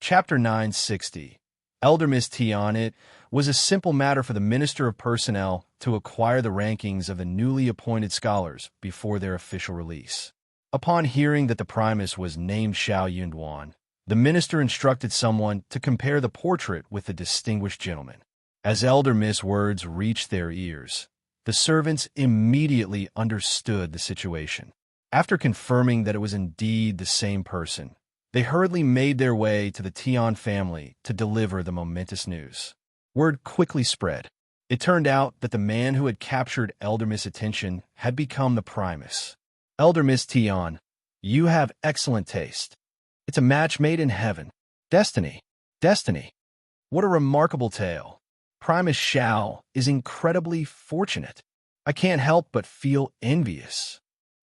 Chapter 960. Elder Miss Tian. It was a simple matter for the Minister of Personnel to acquire the rankings of the newly appointed scholars before their official release. Upon hearing that the Primus was named Xiao Yunduan, The minister instructed someone to compare the portrait with the distinguished gentleman. As Elder Miss words reached their ears, the servants immediately understood the situation. After confirming that it was indeed the same person, they hurriedly made their way to the Tian family to deliver the momentous news. Word quickly spread. It turned out that the man who had captured Elder Miss' attention had become the Primus. Elder Miss Tian, you have excellent taste. It's a match made in heaven. Destiny. Destiny. What a remarkable tale. Primus Qiao is incredibly fortunate. I can't help but feel envious.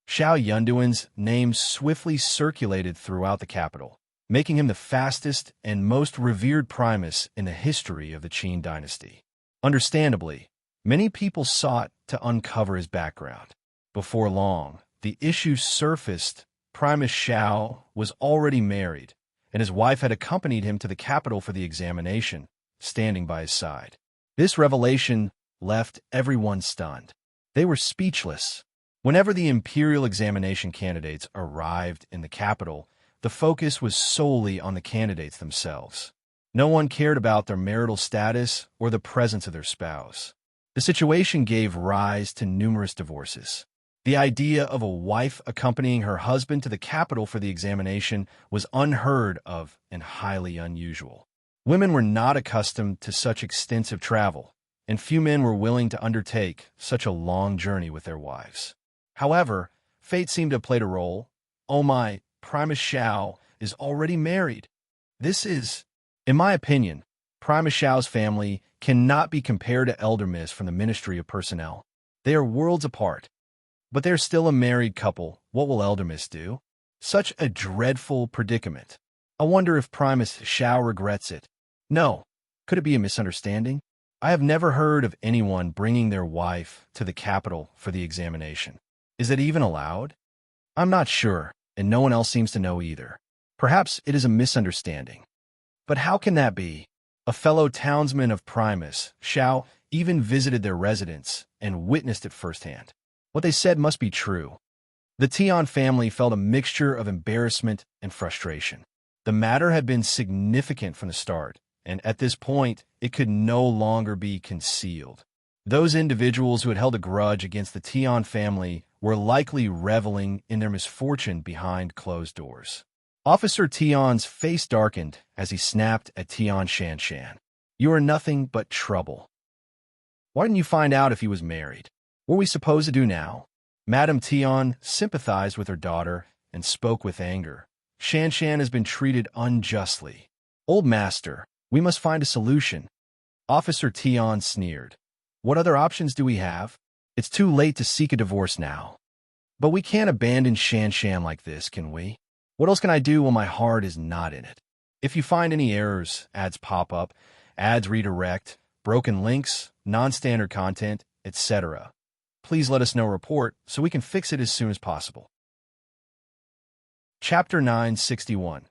Xiao Yunduan's name swiftly circulated throughout the capital, making him the fastest and most revered Primus in the history of the Qin dynasty. Understandably, many people sought to uncover his background. Before long, the issue surfaced. Primus Qiao was already married, and his wife had accompanied him to the capital for the examination, standing by his side. This revelation left everyone stunned. They were speechless. Whenever the imperial examination candidates arrived in the capital, the focus was solely on the candidates themselves. No one cared about their marital status or the presence of their spouse. The situation gave rise to numerous divorces. The idea of a wife accompanying her husband to the capital for the examination was unheard of and highly unusual. Women were not accustomed to such extensive travel, and few men were willing to undertake such a long journey with their wives. However, fate seemed to have played a role. Oh my, Primus Qiao is already married. This is, in my opinion, Primus Qiao's family cannot be compared to Elder Miss from the Ministry of Personnel. They are worlds apart. But they're still a married couple. What will Elder Miss do? Such a dreadful predicament. I wonder if Primus Qiao regrets it. No. Could it be a misunderstanding? I have never heard of anyone bringing their wife to the capital for the examination. Is it even allowed? I'm not sure, and no one else seems to know either. Perhaps it is a misunderstanding. But how can that be? A fellow townsman of Primus Qiao even visited their residence and witnessed it firsthand. What they said must be true. The Tian family felt a mixture of embarrassment and frustration. The matter had been significant from the start, and at this point, it could no longer be concealed. Those individuals who had held a grudge against the Tian family were likely reveling in their misfortune behind closed doors. Officer Tian's face darkened as he snapped at Tian Shanshan. You are nothing but trouble. Why didn't you find out if he was married? What are we supposed to do now? Madame Tian sympathized with her daughter and spoke with anger. Shanshan has been treated unjustly. Old master, we must find a solution. Officer Tian sneered. What other options do we have? It's too late to seek a divorce now. But we can't abandon Shanshan like this, can we? What else can I do when my heart is not in it? If you find any errors, ads pop up, ads redirect, broken links, non-standard content, etc., please let us know report so we can fix it as soon as possible. Chapter 961.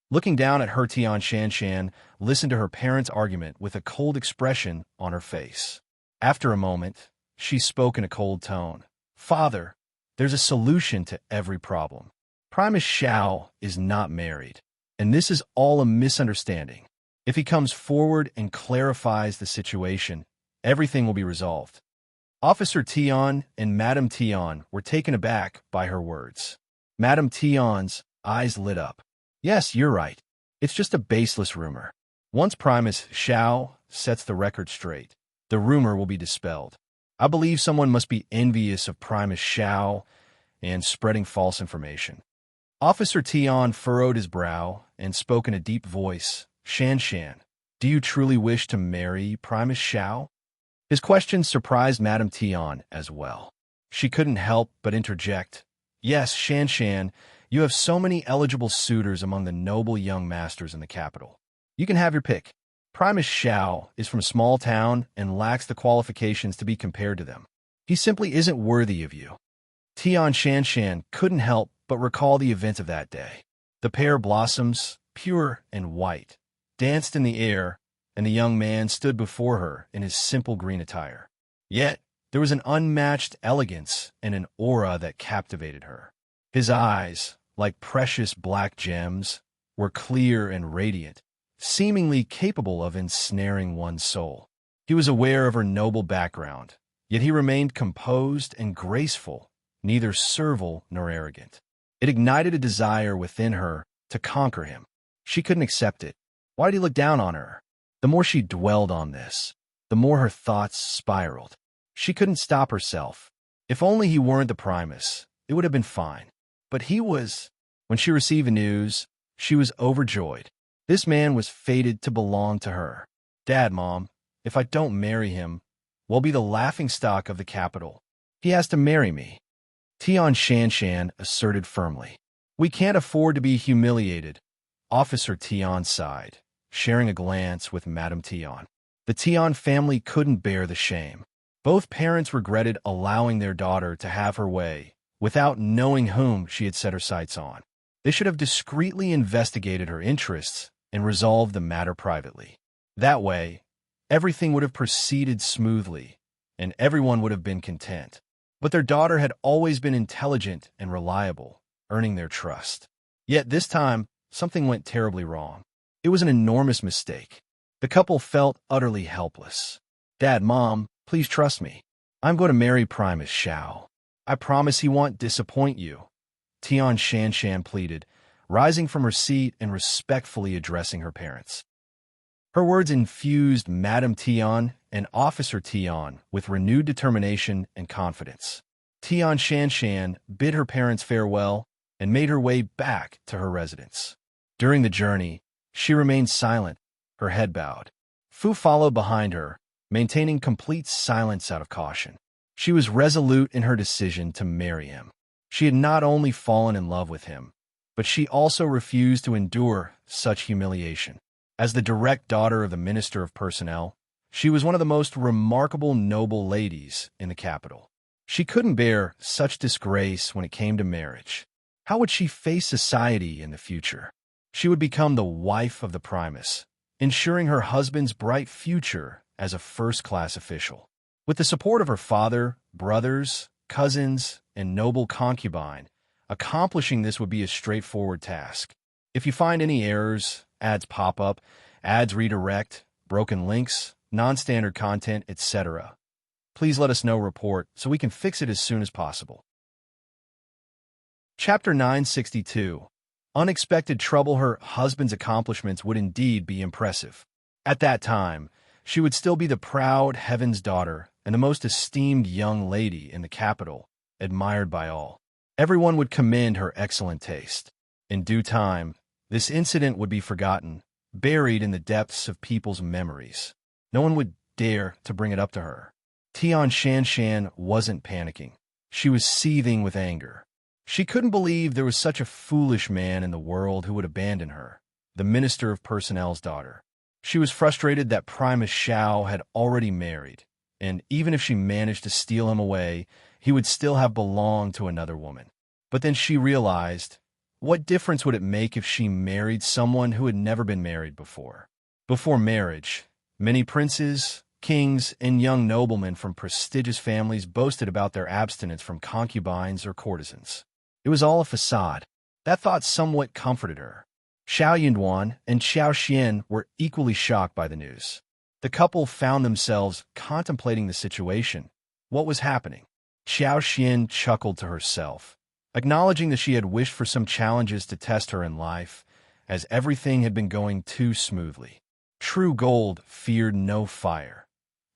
Looking down at her, Tian Shanshan listened to her parents' argument with a cold expression on her face. After a moment, she spoke in a cold tone. Father, there's a solution to every problem. Primus Qiao is not married, and this is all a misunderstanding. If he comes forward and clarifies the situation, everything will be resolved. Officer Tian and Madame Tian were taken aback by her words. Madame Tian's eyes lit up. Yes, you're right. It's just a baseless rumor. Once Primus Qiao sets the record straight, the rumor will be dispelled. I believe someone must be envious of Primus Qiao and spreading false information. Officer Tian furrowed his brow and spoke in a deep voice. Shanshan, do you truly wish to marry Primus Qiao? His question surprised Madame Tian as well. She couldn't help but interject. Yes, Shanshan, you have so many eligible suitors among the noble young masters in the capital. You can have your pick. Primus Qiao is from a small town and lacks the qualifications to be compared to them. He simply isn't worthy of you. Tian Shanshan couldn't help but recall the events of that day. The pear blossoms, pure and white, danced in the air, and the young man stood before her in his simple green attire. Yet, there was an unmatched elegance and an aura that captivated her. His eyes, like precious black gems, were clear and radiant, seemingly capable of ensnaring one's soul. He was aware of her noble background, yet he remained composed and graceful, neither servile nor arrogant. It ignited a desire within her to conquer him. She couldn't accept it. Why did he look down on her? The more she dwelled on this, the more her thoughts spiraled. She couldn't stop herself. If only he weren't the Primus, it would have been fine. But he was. When she received the news, she was overjoyed. This man was fated to belong to her. Dad, Mom, if I don't marry him, we'll be the laughingstock of the capital. He has to marry me. Tian Shanshan asserted firmly. We can't afford to be humiliated. Officer Tian sighed, sharing a glance with Madame Tian. The Tian family couldn't bear the shame. Both parents regretted allowing their daughter to have her way without knowing whom she had set her sights on. They should have discreetly investigated her interests and resolved the matter privately. That way, everything would have proceeded smoothly, and everyone would have been content. But their daughter had always been intelligent and reliable, earning their trust. Yet this time, something went terribly wrong. It was an enormous mistake. The couple felt utterly helpless. Dad, Mom, please trust me. I'm going to marry Primus Qiao. I promise he won't disappoint you. Tian Shanshan pleaded, rising from her seat and respectfully addressing her parents. Her words infused Madame Tian and Officer Tian with renewed determination and confidence. Tian Shanshan bid her parents farewell and made her way back to her residence. During the journey, she remained silent, her head bowed. Fu followed behind her, maintaining complete silence out of caution. She was resolute in her decision to marry him. She had not only fallen in love with him, but she also refused to endure such humiliation. As the direct daughter of the Minister of Personnel, she was one of the most remarkable noble ladies in the capital. She couldn't bear such disgrace when it came to marriage. How would she face society in the future? She would become the wife of the Primus, ensuring her husband's bright future as a first-class official. With the support of her father, brothers, cousins, and noble concubine, accomplishing this would be a straightforward task. If you find any errors, ads pop up, ads redirect, broken links, non-standard content, etc., please let us know report so we can fix it as soon as possible. Chapter 962. Unexpected trouble. Her husband's accomplishments would indeed be impressive. At that time, she would still be the proud heaven's daughter and the most esteemed young lady in the capital, admired by all. Everyone would commend her excellent taste. In due time, this incident would be forgotten, buried in the depths of people's memories. No one would dare to bring it up to her. Tian Shanshan wasn't panicking. She was seething with anger. She couldn't believe there was such a foolish man in the world who would abandon her, the Minister of Personnel's daughter. She was frustrated that Primus Qiao had already married, and even if she managed to steal him away, he would still have belonged to another woman. But then she realized, what difference would it make if she married someone who had never been married before? Before marriage, many princes, kings, and young noblemen from prestigious families boasted about their abstinence from concubines or courtesans. It was all a facade. That thought somewhat comforted her. Xiao Yinduan and Xiao Xian were equally shocked by the news. The couple found themselves contemplating the situation. What was happening? Xiao Xian chuckled to herself, acknowledging that she had wished for some challenges to test her in life, as everything had been going too smoothly. True gold feared no fire.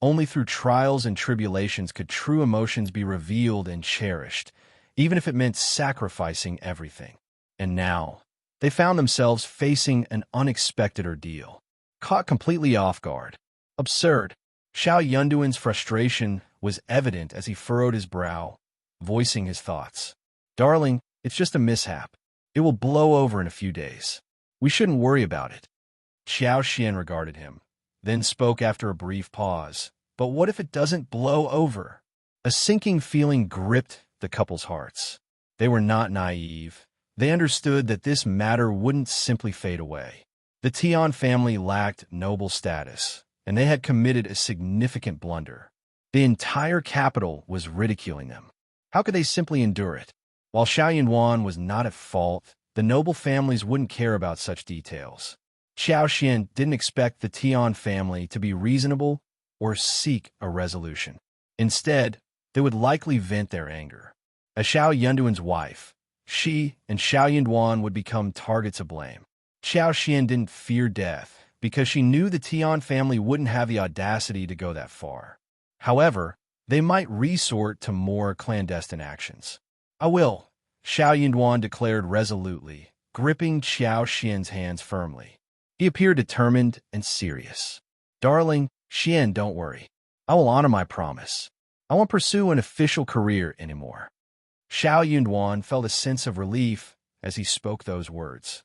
Only through trials and tribulations could true emotions be revealed and cherished, even if it meant sacrificing everything. And now, they found themselves facing an unexpected ordeal. Caught completely off guard. Absurd. Xiao Yunduan's frustration was evident as he furrowed his brow, voicing his thoughts. Darling, it's just a mishap. It will blow over in a few days. We shouldn't worry about it. Xiao Xian regarded him, then spoke after a brief pause. But what if it doesn't blow over? A sinking feeling gripped the couple's hearts. They were not naive. They understood that this matter wouldn't simply fade away. The Tian family lacked noble status, and they had committed a significant blunder. The entire capital was ridiculing them. How could they simply endure it? While Xiao Yinduan was not at fault, The noble families wouldn't care about such details. Xian didn't expect the Tian family to be reasonable or seek a resolution. Instead, they would likely vent their anger. As Xiao Yunduan's wife, she and Xiao Yunduan would become targets of blame. Xian didn't fear death because she knew the Tian family wouldn't have the audacity to go that far. However, they might resort to more clandestine actions. "I will," Xiao Yunduan declared resolutely, gripping Xian's hands firmly. He appeared determined and serious. "Darling, Xian, don't worry. I will honor my promise. I won't pursue an official career anymore." Xiao Yunduan felt a sense of relief as he spoke those words.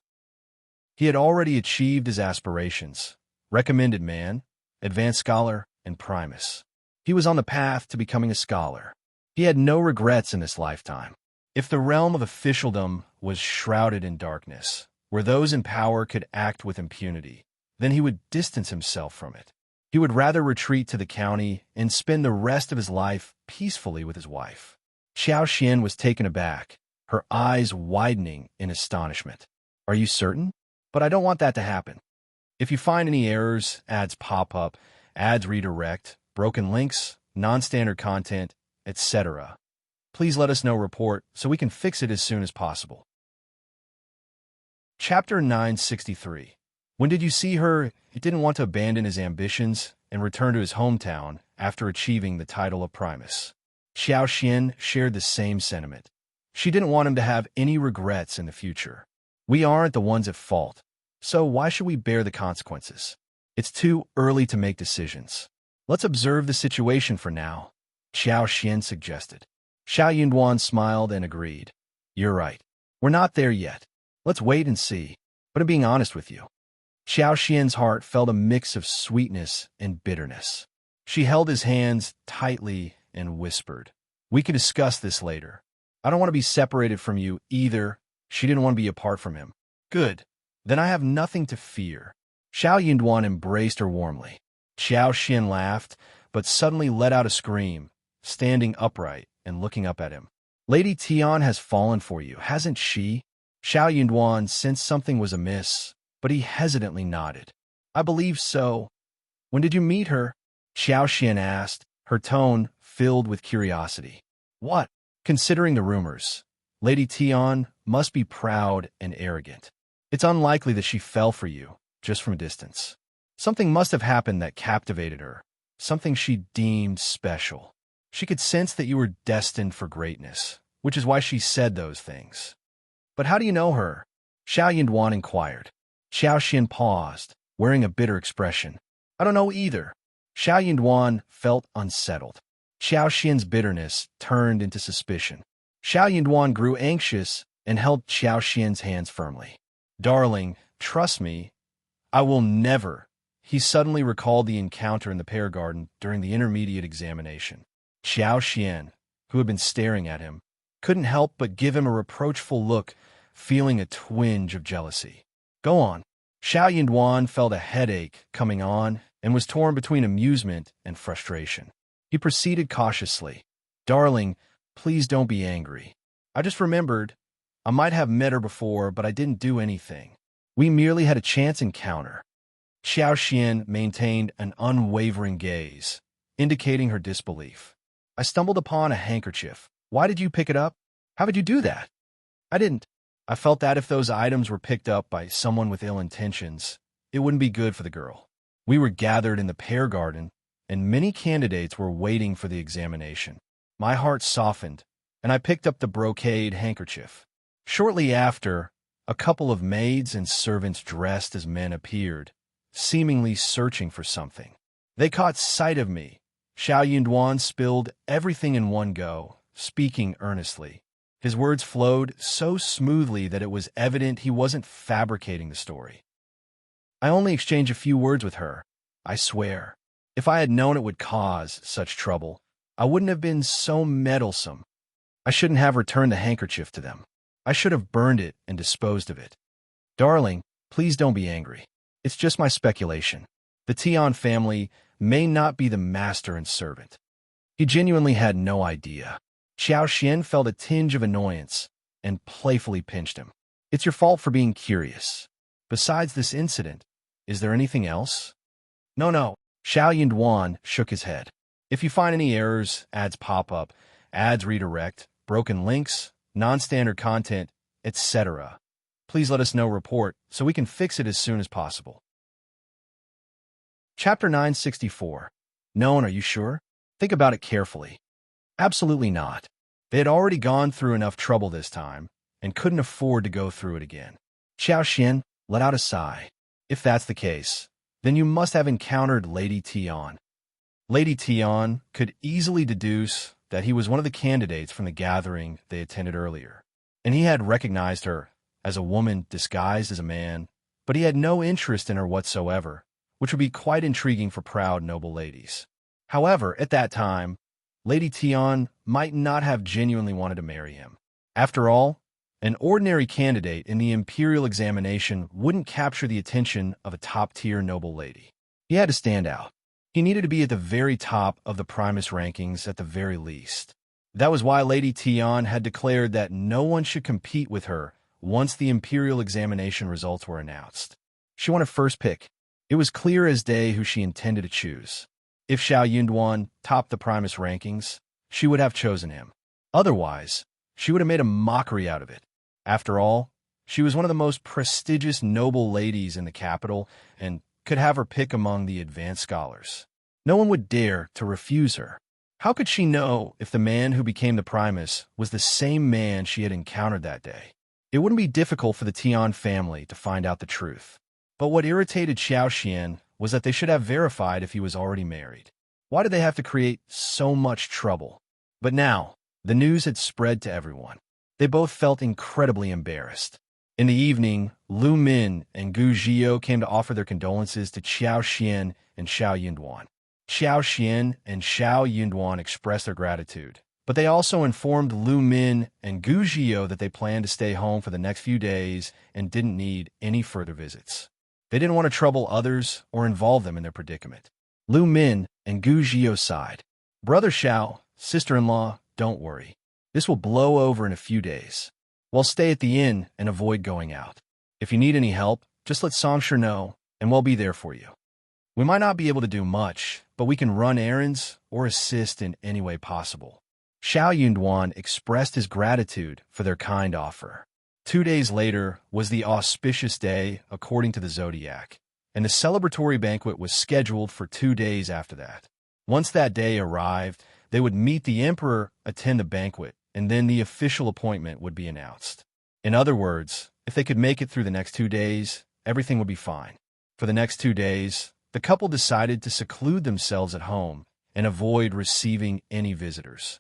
He had already achieved his aspirations: recommended man, advanced scholar, and Primus. He was on the path to becoming a scholar. He had no regrets in this lifetime. If the realm of officialdom was shrouded in darkness, where those in power could act with impunity, then he would distance himself from it. He would rather retreat to the county and spend the rest of his life peacefully with his wife. Xian was taken aback, her eyes widening in astonishment. "Are you certain? But I don't want that to happen. If you find any errors, ads pop up, ads redirect, broken links, non-standard content, etc., please let us know report so we can fix it as soon as possible." Chapter 963. When did you see her? He didn't want to abandon his ambitions and return to his hometown after achieving the title of Primus. Xian shared the same sentiment. She didn't want him to have any regrets in the future. "We aren't the ones at fault, so why should we bear the consequences? It's too early to make decisions. Let's observe the situation for now," Xian suggested. Xiao Yunduan smiled and agreed. "You're right. We're not there yet. Let's wait and see. But I'm being honest with you." Xian's heart felt a mix of sweetness and bitterness. She held his hands tightly and whispered, "We can discuss this later. I don't want to be separated from you either." She didn't want to be apart from him. "Good. Then I have nothing to fear." Xiao Yunduan embraced her warmly. Xian laughed, but suddenly let out a scream, standing upright and looking up at him. "Lady Tian has fallen for you, hasn't she?" Xiao Yunduan sensed something was amiss, but he hesitantly nodded. "I believe so." "When did you meet her?" Xian asked, her tone filled with curiosity. "What?" "Considering the rumors, Lady Tian must be proud and arrogant. It's unlikely that she fell for you, just from a distance. Something must have happened that captivated her, something she deemed special. She could sense that you were destined for greatness, which is why she said those things." "But how do you know her?" Xiao Yunduan inquired. Xian paused, wearing a bitter expression. "I don't know either." Xiao Yunduan felt unsettled. Xian's bitterness turned into suspicion. Xiao Yunduan grew anxious and held Xian's hands firmly. "Darling, trust me, I will never." He suddenly recalled the encounter in the pear garden during the intermediate examination. Xian, who had been staring at him, couldn't help but give him a reproachful look, feeling a twinge of jealousy. "Go on." Xiao Yunduan felt a headache coming on and was torn between amusement and frustration. He proceeded cautiously. "Darling, please don't be angry. I just remembered. I might have met her before, but I didn't do anything. We merely had a chance encounter." Xian maintained an unwavering gaze, indicating her disbelief. "I stumbled upon a handkerchief. Why did you pick it up? How did you do that?" "I didn't. I felt that if those items were picked up by someone with ill intentions, it wouldn't be good for the girl. We were gathered in the pear garden, and many candidates were waiting for the examination. My heart softened, and I picked up the brocade handkerchief. Shortly after, a couple of maids and servants dressed as men appeared, seemingly searching for something. They caught sight of me." Xiao Yunduan spilled everything in one go, speaking earnestly. His words flowed so smoothly that it was evident he wasn't fabricating the story. "I only exchanged a few words with her, I swear. If I had known it would cause such trouble, I wouldn't have been so meddlesome. I shouldn't have returned the handkerchief to them. I should have burned it and disposed of it. Darling, please don't be angry. It's just my speculation. The Tian family may not be the master and servant." He genuinely had no idea. Xian felt a tinge of annoyance and playfully pinched him. It's your fault for being curious. Besides this incident, is there anything else? No. Xiao Yunduan shook his head. If you find any errors, ads pop up, ads redirect, broken links, non-standard content, etc., please let us know report so we can fix it as soon as possible. Chapter 964. No, are you sure? Think about it carefully. Absolutely not. They had already gone through enough trouble this time and couldn't afford to go through it again. Xiao Xian let out a sigh. If that's the case, then you must have encountered Lady Tian. Lady Tian could easily deduce that he was one of the candidates from the gathering they attended earlier, and he had recognized her as a woman disguised as a man, but he had no interest in her whatsoever, which would be quite intriguing for proud, noble ladies. However, at that time, Lady Tian might not have genuinely wanted to marry him. After all, an ordinary candidate in the imperial examination wouldn't capture the attention of a top-tier noble lady. He had to stand out. He needed to be at the very top of the Primus rankings at the very least. That was why Lady Tian had declared that no one should compete with her once the imperial examination results were announced. She wanted first pick. It was clear as day who she intended to choose. If Xiao Yunduan topped the Primus rankings, she would have chosen him. Otherwise, she would have made a mockery out of it. After all, she was one of the most prestigious noble ladies in the capital and could have her pick among the advanced scholars. No one would dare to refuse her. How could she know if the man who became the Primus was the same man she had encountered that day? It wouldn't be difficult for the Tian family to find out the truth. But what irritated Xiao Xian was that they should have verified if he was already married. Why did they have to create so much trouble? But now, the news had spread to everyone. They both felt incredibly embarrassed. In the evening, Lu Min and Gu Zhio came to offer their condolences to Xiao Xian and Xiao Yunduan. Xiao Xian and Xiao Yunduan expressed their gratitude, but they also informed Lu Min and Gu Zhio that they planned to stay home for the next few days and didn't need any further visits. They didn't want to trouble others or involve them in their predicament. Lu Min and Gu Zhio sighed. Brother Xiao, sister-in-law, don't worry. This will blow over in a few days. We'll stay at the inn and avoid going out. If you need any help, just let Songsher know, and we'll be there for you. We might not be able to do much, but we can run errands or assist in any way possible. Xiao Yunduan expressed his gratitude for their kind offer. 2 days later was the auspicious day according to the zodiac, and the celebratory banquet was scheduled for 2 days after that. Once that day arrived, they would meet the emperor, attend the banquet, and then the official appointment would be announced. In other words, if they could make it through the next 2 days, everything would be fine. For the next 2 days, the couple decided to seclude themselves at home and avoid receiving any visitors.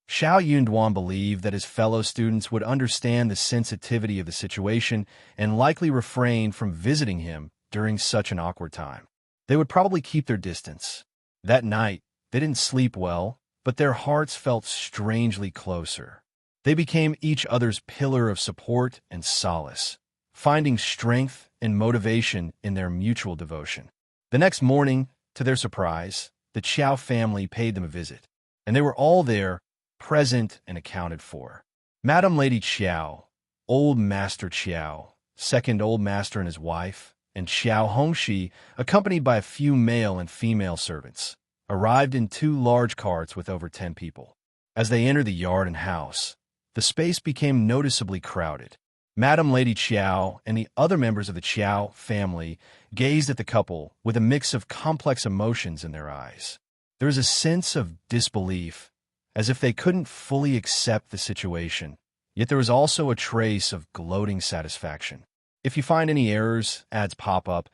Xiao Yunduan believed that his fellow students would understand the sensitivity of the situation and likely refrain from visiting him during such an awkward time. They would probably keep their distance. That night, they didn't sleep well, but their hearts felt strangely closer. They became each other's pillar of support and solace, finding strength and motivation in their mutual devotion. The next morning, to their surprise, the Qiao family paid them a visit, and they were all there, present and accounted for. Madam Lady Qiao, Old Master Qiao, Second Old Master and his wife, and Qiao Hongxi, accompanied by a few male and female servants, arrived in 2 large carts with over 10 people. As they entered the yard and house, the space became noticeably crowded. Madam Lady Qiao and the other members of the Qiao family gazed at the couple with a mix of complex emotions in their eyes. There was a sense of disbelief, as if they couldn't fully accept the situation, yet there was also a trace of gloating satisfaction. If you find any errors, ads pop up,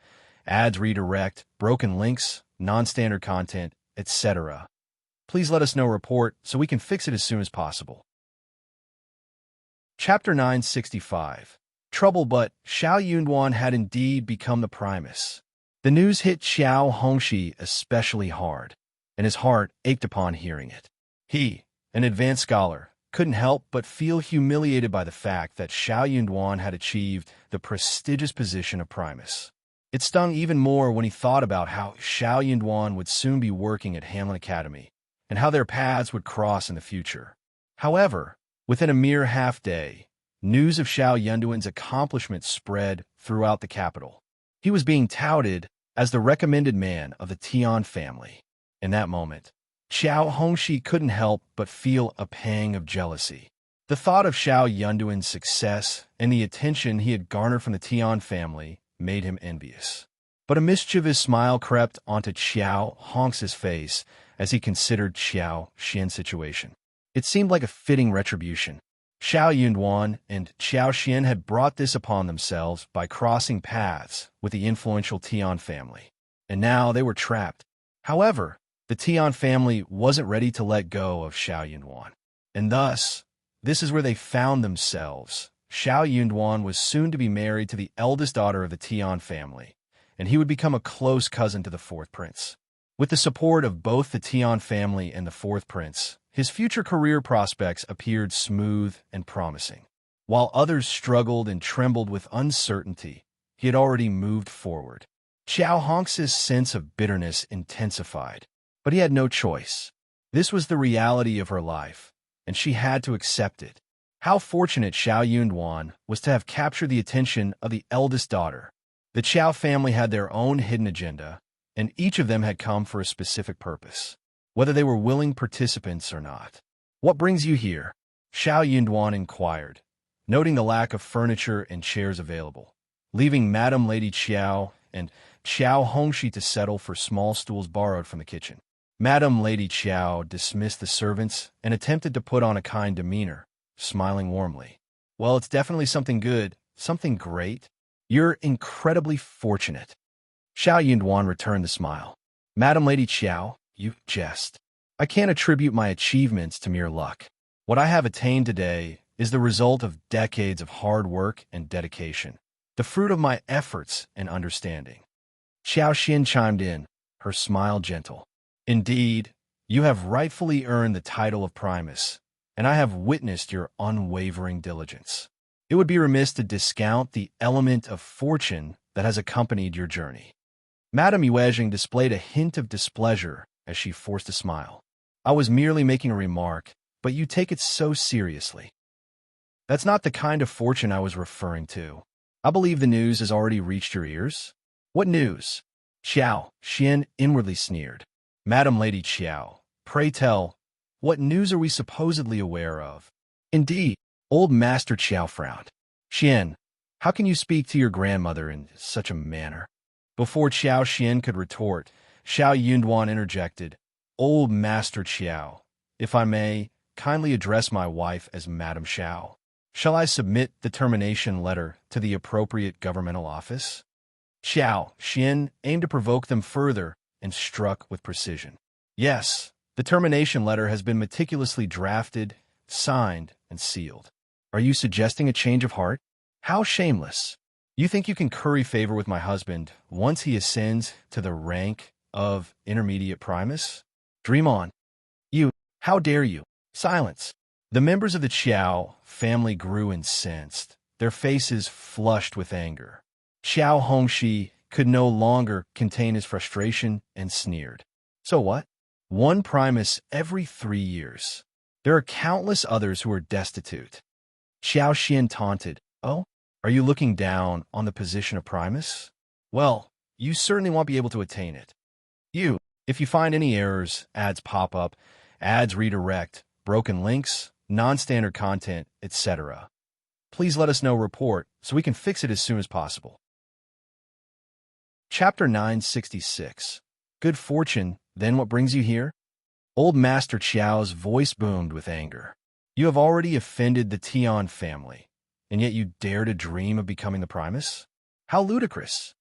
ads redirect, broken links, non-standard content, etc., please let us know report so we can fix it as soon as possible. Chapter 965. Trouble, but Xiao Yunduan had indeed become the Primus. The news hit Xiao Hongxi especially hard, and his heart ached upon hearing it. He, an advanced scholar, couldn't help but feel humiliated by the fact that Xiao Yunduan had achieved the prestigious position of Primus. It stung even more when he thought about how Xiao Yunduan would soon be working at Hanlin Academy, and how their paths would cross in the future. However, within a mere half day, news of Xiao Yunduan's accomplishments spread throughout the capital. He was being touted as the recommended man of the Tian family. In that moment, Hongxi couldn't help but feel a pang of jealousy. The thought of Xiao Yunduan's success and the attention he had garnered from the Tian family made him envious. But a mischievous smile crept onto Qiao Hongxi's face as he considered Xiao Xian's situation. It seemed like a fitting retribution. Xiao Yunduan and Xiao Xian had brought this upon themselves by crossing paths with the influential Tian family, and now they were trapped. However, the Tian family wasn't ready to let go of Xiao Yunduan, and thus, this is where they found themselves. Xiao Yunduan was soon to be married to the eldest daughter of the Tian family, and he would become a close cousin to the fourth prince. With the support of both the Tian family and the fourth prince, his future career prospects appeared smooth and promising. While others struggled and trembled with uncertainty, he had already moved forward. Qiao Hongxi's sense of bitterness intensified, but he had no choice. This was the reality of her life, and she had to accept it. How fortunate Xiao Yunduan was to have captured the attention of the eldest daughter. The Qiao family had their own hidden agenda, and each of them had come for a specific purpose, whether they were willing participants or not. "What brings you here?" Xiao Yunduan inquired, noting the lack of furniture and chairs available, leaving Madame Lady Qiao and Qiao Hongxi to settle for small stools borrowed from the kitchen. Madame Lady Qiao dismissed the servants and attempted to put on a kind demeanor, smiling warmly. "Well, it's definitely something good, something great. You're incredibly fortunate." Xiao Yunduan returned the smile. "Madame Lady Qiao, you jest. I can't attribute my achievements to mere luck. What I have attained today is the result of decades of hard work and dedication, the fruit of my efforts and understanding." Xiao Xian chimed in, her smile gentle. "Indeed, you have rightfully earned the title of Primus, and I have witnessed your unwavering diligence. It would be remiss to discount the element of fortune that has accompanied your journey." Madame Yuezhing displayed a hint of displeasure as she forced a smile. "I was merely making a remark, but you take it so seriously." "That's not the kind of fortune I was referring to. I believe the news has already reached your ears." "What news?" Xiao Xian inwardly sneered. "Madame Lady Qiao, pray tell, what news are we supposedly aware of?" "Indeed," old Master Qiao frowned. "Xian, how can you speak to your grandmother in such a manner?" Before Xiao Xian could retort, Xiao Yunduan interjected, "Old Master Qiao, if I may, kindly address my wife as Madame Xiao. Shall I submit the termination letter to the appropriate governmental office?" Xiao Xian aimed to provoke them further and struck with precision. "Yes, the termination letter has been meticulously drafted, signed, and sealed. Are you suggesting a change of heart? How shameless! You think you can curry favor with my husband once he ascends to the rank of intermediate Primus? Dream on. How dare you? Silence." The members of the Qiao family grew incensed, their faces flushed with anger. Qiao Hongxi could no longer contain his frustration and sneered. "So what? One Primus every 3 years. There are countless others who are destitute." Xiao Xian taunted, "Oh? Are you looking down on the position of Primus? Well, you certainly won't be able to attain it. If you find any errors, ads pop up, ads redirect, broken links, non-standard content, etc., please let us know report so we can fix it as soon as possible." Chapter 966. Good fortune, then what brings you here? Old Master Qiao's voice boomed with anger. "You have already offended the Tian family, and yet you dare to dream of becoming the Primus? How ludicrous!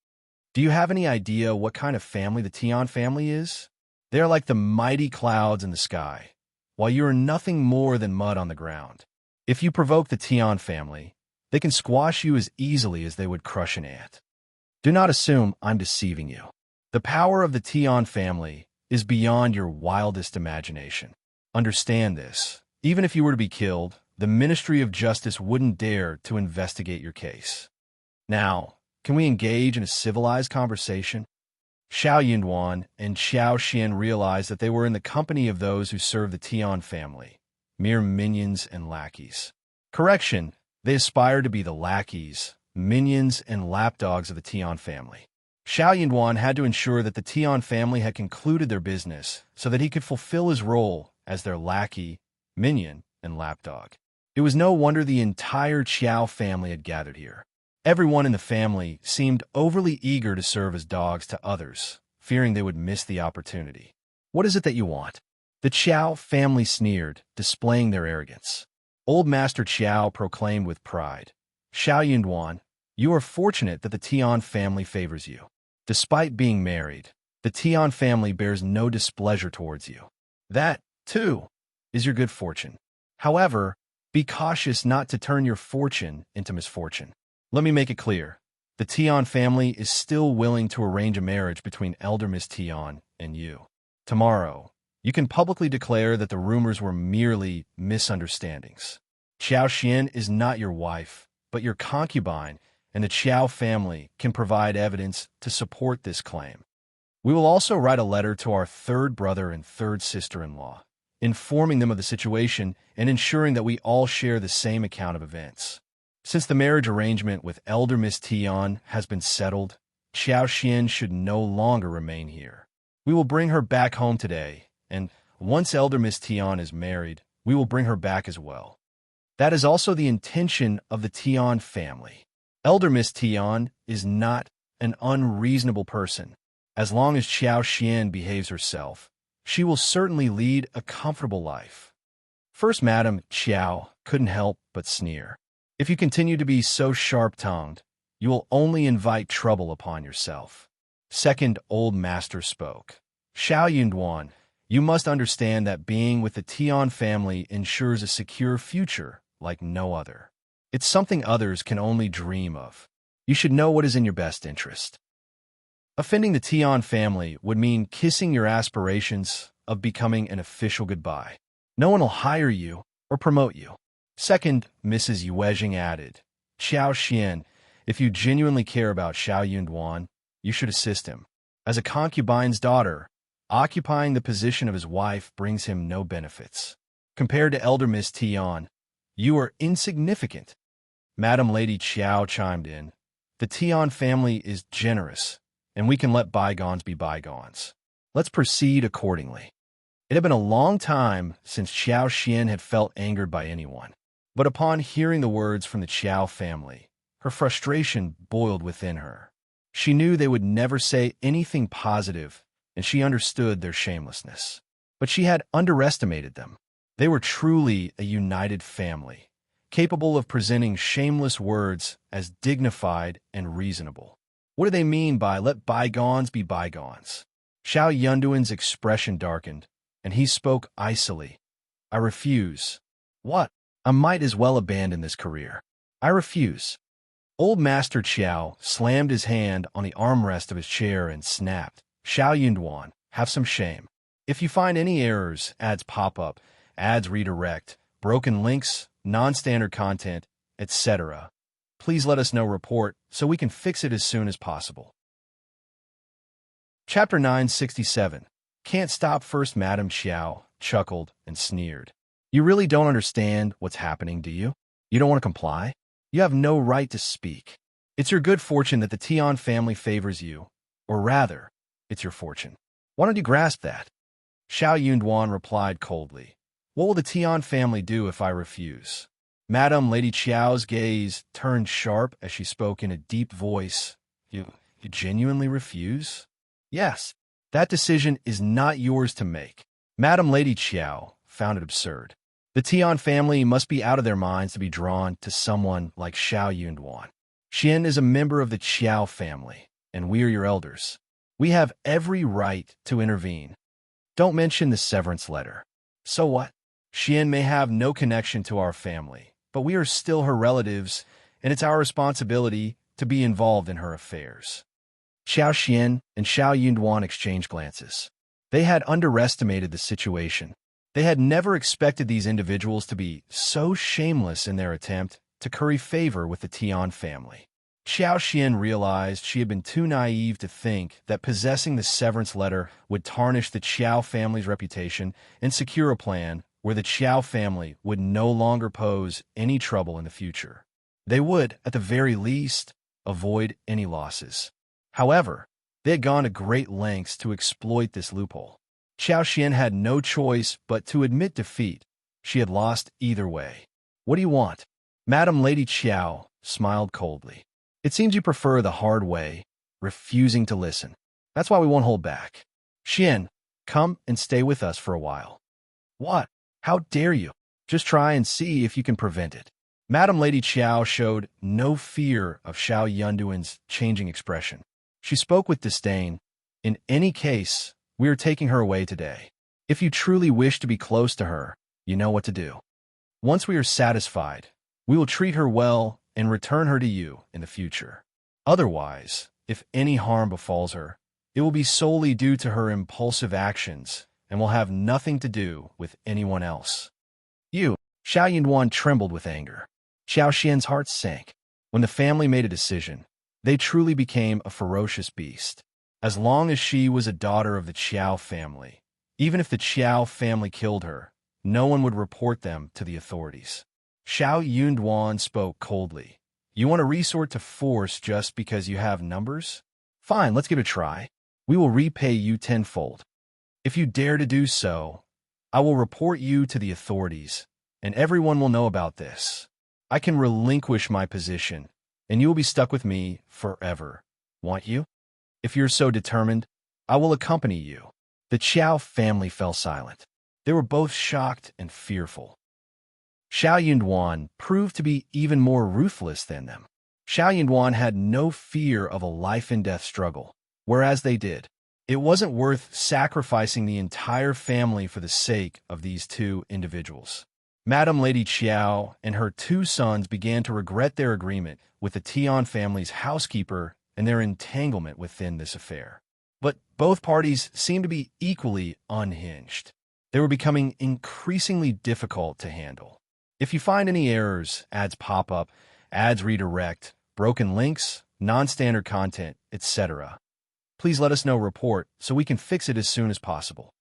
Do you have any idea what kind of family the Tian family is? They are like the mighty clouds in the sky, while you are nothing more than mud on the ground. If you provoke the Tian family, they can squash you as easily as they would crush an ant. Do not assume I'm deceiving you. The power of the Tian family is beyond your wildest imagination. Understand this. Even if you were to be killed, the Ministry of Justice wouldn't dare to investigate your case. Now, can we engage in a civilized conversation?" Xiao Yunduan and Xiao Xian realized that they were in the company of those who serve the Tian family, mere minions and lackeys. Correction, They aspired to be the lackeys, minions, and lapdogs of the Tian family. Xiao Yunduan had to ensure that the Tian family had concluded their business so that he could fulfill his role as their lackey, minion, and lapdog. It was no wonder the entire Qiao family had gathered here. Everyone in the family seemed overly eager to serve as dogs to others, fearing they would miss the opportunity. "What is it that you want?" The Qiao family sneered, displaying their arrogance. Old Master Qiao proclaimed with pride, "Xiao Yunduan, you are fortunate that the Tian family favors you. Despite being married, the Tian family bears no displeasure towards you. That, too, is your good fortune. However, be cautious not to turn your fortune into misfortune. Let me make it clear. The Tian family is still willing to arrange a marriage between Elder Miss Tian and you. Tomorrow, you can publicly declare that the rumors were merely misunderstandings. Qiao Xian is not your wife, but your concubine, and the Qiao family can provide evidence to support this claim. We will also write a letter to our third brother and third sister-in-law, informing them of the situation and ensuring that we all share the same account of events. Since the marriage arrangement with Elder Miss Tian has been settled, Qiao Xian should no longer remain here. We will bring her back home today, and once Elder Miss Tian is married, we will bring her back as well. That is also the intention of the Tian family. Elder Miss Tian is not an unreasonable person. As long as Qiao Xian behaves herself, she will certainly lead a comfortable life." First Madam Qiao couldn't help but sneer. "If you continue to be so sharp-tongued, you will only invite trouble upon yourself." Second Old Master spoke. "Xiao Yunduan, you must understand that being with the Tian family ensures a secure future like no other. It's something others can only dream of. You should know what is in your best interest. Offending the Tian family would mean kissing your aspirations of becoming an official goodbye. No one will hire you or promote you." Second Mrs. Yuezhing added, "Qiao Xian, if you genuinely care about Xiao Yunduan, you should assist him. As a concubine's daughter, occupying the position of his wife brings him no benefits. Compared to Elder Miss Tian, you are insignificant." Madam Lady Qiao chimed in, "The Tian family is generous, and we can let bygones be bygones. Let's proceed accordingly." It had been a long time since Qiao Xian had felt angered by anyone, but upon hearing the words from the Qiao family, her frustration boiled within her. She knew they would never say anything positive, and she understood their shamelessness. But she had underestimated them. They were truly a united family, capable of presenting shameless words as dignified and reasonable. What do they mean by "let bygones be bygones"? Xiao Yunduan's expression darkened, and he spoke icily. "I refuse." "What? I might as well abandon this career." "I refuse." Old Master Qiao slammed his hand on the armrest of his chair and snapped, "Xiao Yunduan, have some shame. If you find any errors, ads pop up, ads redirect, broken links, non-standard content, etc., please let us know report so we can fix it as soon as possible." Chapter 967. Can't stop. First Madam Qiao chuckled and sneered. "You really don't understand what's happening, do you? You don't want to comply? You have no right to speak. It's your good fortune that the Tian family favors you, or rather, it's your fortune. Why don't you grasp that?" Xiao Yunduan replied coldly, "What will the Tian family do if I refuse?" Madam Lady Qiao's gaze turned sharp as she spoke in a deep voice. You genuinely refuse?" "Yes. That decision is not yours to make." Madam Lady Qiao found it absurd. The Tian family must be out of their minds to be drawn to someone like Xiao Yunduan. Xian is a member of the Qiao family, and we are your elders. We have every right to intervene. Don't mention the severance letter. So what? Xian may have no connection to our family, but we are still her relatives, and it's our responsibility to be involved in her affairs. Xiao Xian and Xiao Yunduan exchanged glances. They had underestimated the situation. They had never expected these individuals to be so shameless in their attempt to curry favor with the Tian family. Xiao Xian realized she had been too naive to think that possessing the severance letter would tarnish the Qiao family's reputation and secure a plan where the Qiao family would no longer pose any trouble in the future. They would, at the very least, avoid any losses. However, they had gone to great lengths to exploit this loophole. Qiao Xian had no choice but to admit defeat. She had lost either way. What do you want? Madam Lady Qiao smiled coldly. It seems you prefer the hard way, refusing to listen. That's why we won't hold back. Xian, come and stay with us for a while. What? How dare you? Just try and see if you can prevent it. Madam Lady Qiao showed no fear of Xiao Yunduan's changing expression. She spoke with disdain. In any case, we are taking her away today. If you truly wish to be close to her, you know what to do. Once we are satisfied, we will treat her well and return her to you in the future. Otherwise, if any harm befalls her, it will be solely due to her impulsive actions and will have nothing to do with anyone else. You, Xiao Yunduan trembled with anger. Qiao Xian's heart sank. When the family made a decision, they truly became a ferocious beast. As long as she was a daughter of the Qiao family, even if the Qiao family killed her, no one would report them to the authorities. Xiao Yunduan spoke coldly. You want to resort to force just because you have numbers? Fine, let's give it a try. We will repay you tenfold. If you dare to do so, I will report you to the authorities, and everyone will know about this. I can relinquish my position, and you will be stuck with me forever. Want you? If you're so determined, I will accompany you. The Qiao family fell silent. They were both shocked and fearful. Xiao Yunduan proved to be even more ruthless than them. Xiao Yunduan had no fear of a life-and-death struggle, whereas they did. It wasn't worth sacrificing the entire family for the sake of these two individuals. Madam Lady Qiao and her two sons began to regret their agreement with the Tian family's housekeeper and their entanglement within this affair. But both parties seemed to be equally unhinged. They were becoming increasingly difficult to handle. If you find any errors, ads pop up, ads redirect, broken links, non-standard content, etc., please let us know report so we can fix it as soon as possible.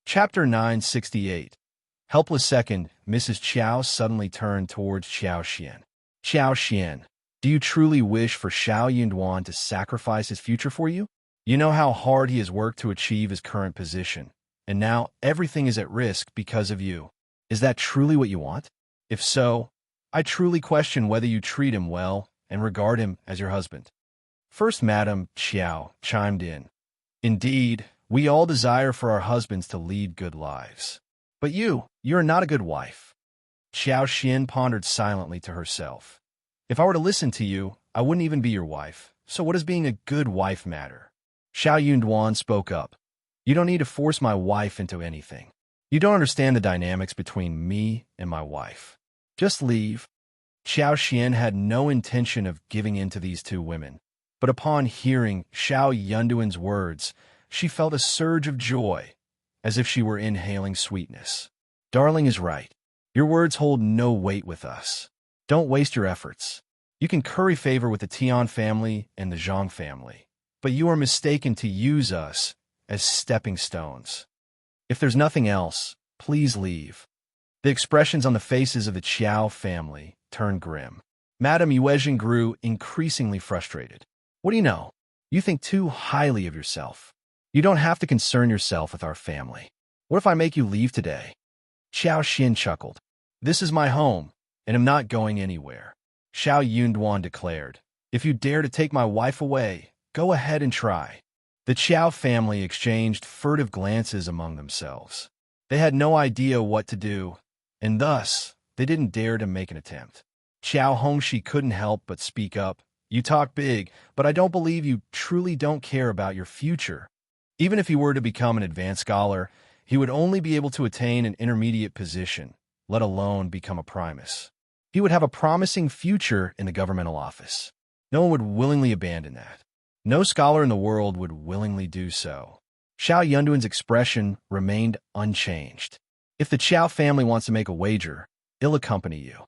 Chapter 968. Helpless. Second, Mrs. Qiao suddenly turned towards Qiao Xian. Qiao Xian, do you truly wish for Xiao Yunduan to sacrifice his future for you? You know how hard he has worked to achieve his current position, and now everything is at risk because of you. Is that truly what you want? If so, I truly question whether you treat him well and regard him as your husband. First, Madam Qiao chimed in. Indeed, we all desire for our husbands to lead good lives. But you are not a good wife. Qiao Xian pondered silently to herself. If I were to listen to you, I wouldn't even be your wife. So what does being a good wife matter? Xiao Yunduan spoke up. You don't need to force my wife into anything. You don't understand the dynamics between me and my wife. Just leave. Qiao Xian had no intention of giving in to these two women. But upon hearing Xiao Yunduan's words, she felt a surge of joy, as if she were inhaling sweetness. Darling is right. Your words hold no weight with us. Don't waste your efforts. You can curry favor with the Tian family and the Zhang family, but you are mistaken to use us as stepping stones. If there's nothing else, please leave. The expressions on the faces of the Qiao family turned grim. Madame Yuezhen grew increasingly frustrated. What do you know? You think too highly of yourself. You don't have to concern yourself with our family. What if I make you leave today? Qiao Xian chuckled. This is my home, and I'm not going anywhere. Xiao Yunduan declared. If you dare to take my wife away, go ahead and try. The Qiao family exchanged furtive glances among themselves. They had no idea what to do, and thus, they didn't dare to make an attempt. Qiao Hongxi couldn't help but speak up. You talk big, but I don't believe you truly don't care about your future. Even if he were to become an advanced scholar, he would only be able to attain an intermediate position, let alone become a Primus. He would have a promising future in the governmental office. No one would willingly abandon that. No scholar in the world would willingly do so. Xiao Yunduan's expression remained unchanged. If the Qiao family wants to make a wager, it'll accompany you.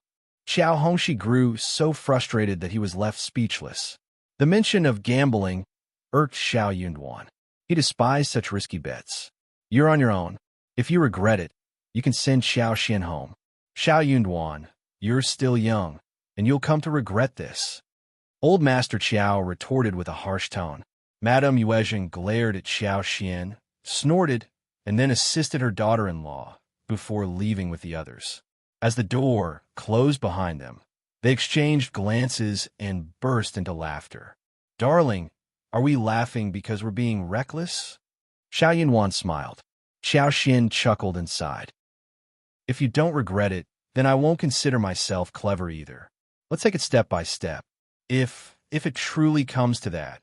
Qiao Hongxi grew so frustrated that he was left speechless. The mention of gambling irked Xiao Yunduan. He despised such risky bets. You're on your own. If you regret it, you can send Xiao Xian home. Xiao Yunduan, You're still young, and you'll come to regret this. Old Master Qiao retorted with a harsh tone. Madame Yuezhen glared at Xiao Xian, snorted, and then assisted her daughter-in-law before leaving with the others. As the door closed behind them, they exchanged glances and burst into laughter. Darling, are we laughing because we're being reckless? Xiao Yunwan smiled. Xiao Xian chuckled and sighed. If you don't regret it, then I won't consider myself clever either. Let's take it step by step. If it truly comes to that,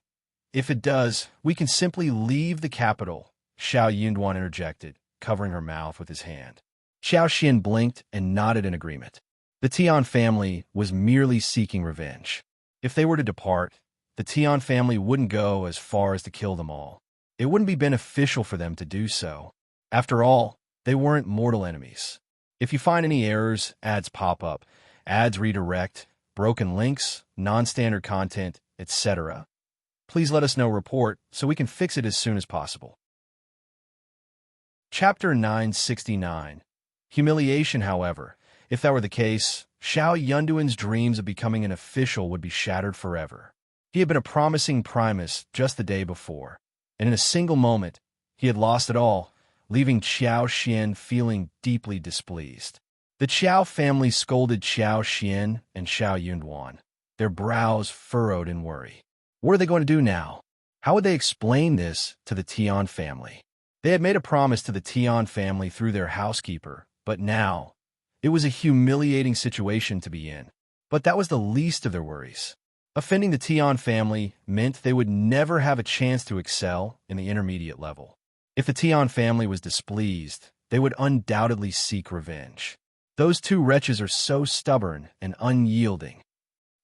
if it does, we can simply leave the capital, Xiao Yunwan interjected, covering her mouth with his hand. Xiao Xian blinked and nodded in agreement. The Tian family was merely seeking revenge. If they were to depart, the Tian family wouldn't go as far as to kill them all. It wouldn't be beneficial for them to do so. After all, they weren't mortal enemies. If you find any errors, ads pop up, ads redirect, broken links, non-standard content, etc., please let us know report so we can fix it as soon as possible. Chapter 969. Humiliation, however. If that were the case, Xiao Yunduan's dreams of becoming an official would be shattered forever. He had been a promising Primus just the day before, and in a single moment, he had lost it all, leaving Qiao Xian feeling deeply displeased. The Qiao family scolded Qiao Xian and Xiao Yunduan, their brows furrowed in worry. What are they going to do now? How would they explain this to the Tian family? They had made a promise to the Tian family through their housekeeper, but now, it was a humiliating situation to be in. But that was the least of their worries. Offending the Tian family meant they would never have a chance to excel in the intermediate level. If the Tian family was displeased, they would undoubtedly seek revenge. Those two wretches are so stubborn and unyielding.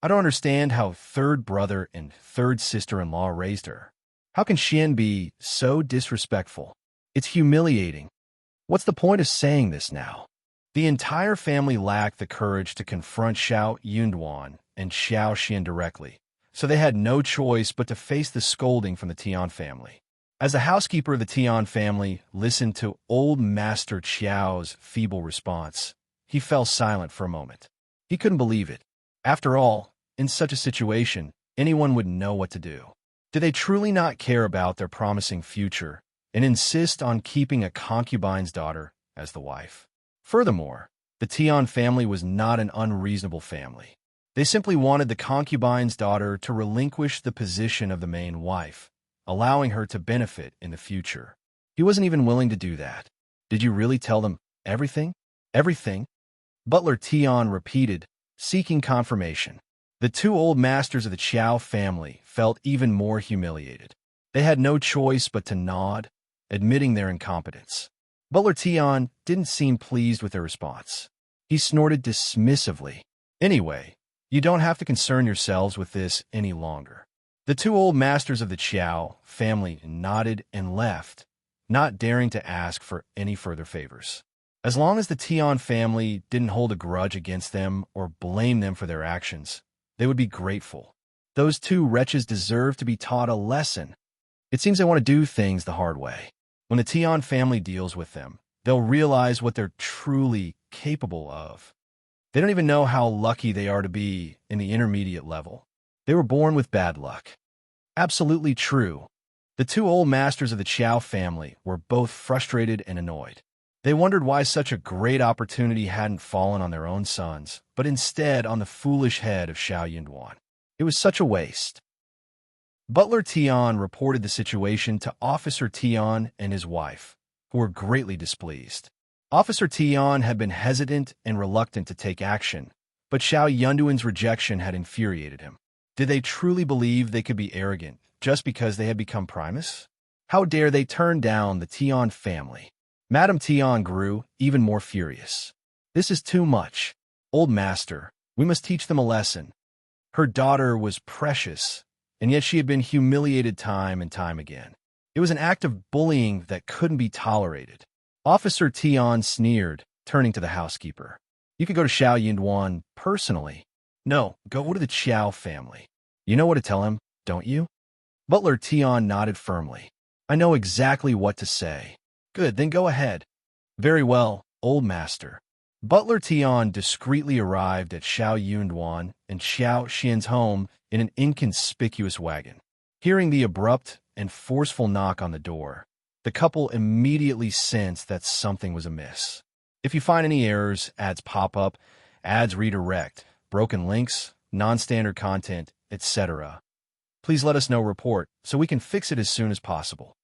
I don't understand how third brother and third sister-in-law raised her. How can Xian be so disrespectful? It's humiliating. What's the point of saying this now? The entire family lacked the courage to confront Xiao Yunduan and Xiao Xian directly, so they had no choice but to face the scolding from the Tian family. As the housekeeper of the Tian family listened to old Master Qiao's feeble response, he fell silent for a moment. He couldn't believe it. After all, in such a situation, anyone would know what to do. Did they truly not care about their promising future and insist on keeping a concubine's daughter as the wife? Furthermore, the Tian family was not an unreasonable family. They simply wanted the concubine's daughter to relinquish the position of the main wife, allowing her to benefit in the future. He wasn't even willing to do that. Did you really tell them everything? Everything? Butler Tian repeated, seeking confirmation. The two old masters of the Qiao family felt even more humiliated. They had no choice but to nod, admitting their incompetence. Butler Tian didn't seem pleased with their response. He snorted dismissively. Anyway, you don't have to concern yourselves with this any longer. The two old masters of the Qiao family nodded and left, not daring to ask for any further favors. As long as the Tian family didn't hold a grudge against them or blame them for their actions, they would be grateful. Those two wretches deserve to be taught a lesson. It seems they want to do things the hard way. When the Tian family deals with them, they'll realize what they're truly capable of. They don't even know how lucky they are to be in the intermediate level. They were born with bad luck. Absolutely true. The two old masters of the Qiao family were both frustrated and annoyed. They wondered why such a great opportunity hadn't fallen on their own sons, but instead on the foolish head of Xiao Yunduan. It was such a waste. Butler Tian reported the situation to Officer Tian and his wife, who were greatly displeased. Officer Tian had been hesitant and reluctant to take action, but Xiao Yunduan's rejection had infuriated him. Did they truly believe they could be arrogant just because they had become Primus? How dare they turn down the Tian family? Madame Tian grew even more furious. This is too much. Old master, we must teach them a lesson. Her daughter was precious, and yet she had been humiliated time and time again. It was an act of bullying that couldn't be tolerated. Officer Tian sneered, turning to the housekeeper. You could go to Xiao Yunduan personally. No, go to the Qiao family. You know what to tell him, don't you? Butler Tian nodded firmly. I know exactly what to say. Good, then go ahead. Very well, old master. Butler Tian discreetly arrived at Xiao Yunduan and Xiao Xian's home in an inconspicuous wagon. Hearing the abrupt and forceful knock on the door, the couple immediately sensed that something was amiss. If you find any errors, ads pop up, ads redirect, broken links, non-standard content, etc., please let us know report so we can fix it as soon as possible.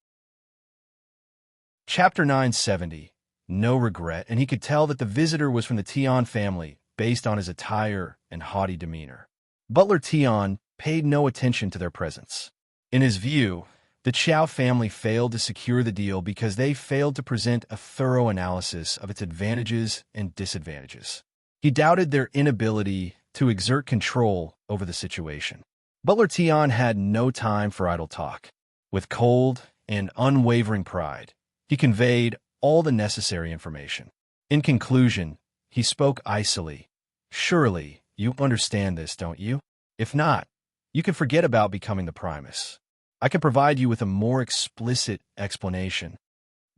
Chapter 970. No regret, and he could tell that the visitor was from the Tian family based on his attire and haughty demeanor. Butler Tian paid no attention to their presence. In his view, the Qiao family failed to secure the deal because they failed to present a thorough analysis of its advantages and disadvantages. He doubted their inability to exert control over the situation. Butler Tian had no time for idle talk. With cold and unwavering pride, he conveyed all the necessary information. In conclusion, he spoke icily. Surely, you understand this, don't you? If not, you can forget about becoming the Primus. I can provide you with a more explicit explanation.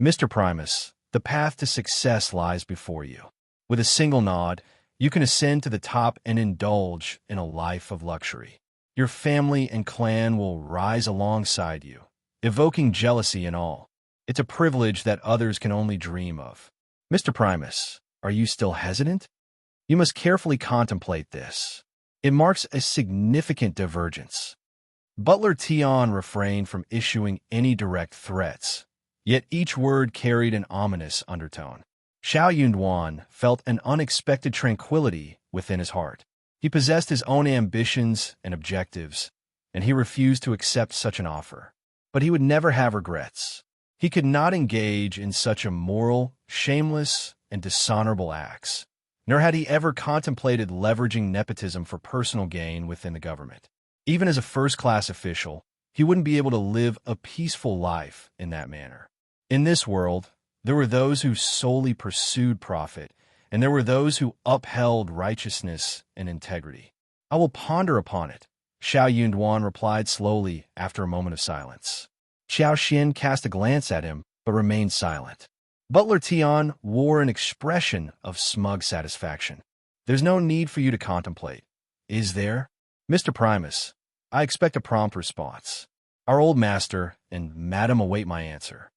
Mr. Primus, the path to success lies before you. With a single nod, you can ascend to the top and indulge in a life of luxury. Your family and clan will rise alongside you, evoking jealousy and all. It's a privilege that others can only dream of. Mr. Primus, are you still hesitant? You must carefully contemplate this. It marks a significant divergence. Butler Tian refrained from issuing any direct threats, yet each word carried an ominous undertone. Xiao Yunduan felt an unexpected tranquility within his heart. He possessed his own ambitions and objectives, and he refused to accept such an offer. But he would never have regrets. He could not engage in such immoral, shameless, and dishonorable acts, nor had he ever contemplated leveraging nepotism for personal gain within the government. Even as a first-class official, he wouldn't be able to live a peaceful life in that manner. In this world, there were those who solely pursued profit, and there were those who upheld righteousness and integrity. I will ponder upon it, Xiao Yunduan replied slowly after a moment of silence. Xiao Xian cast a glance at him, but remained silent. Butler Tian wore an expression of smug satisfaction. There's no need for you to contemplate, is there? Mr. Primus, I expect a prompt response. Our old master and madam await my answer.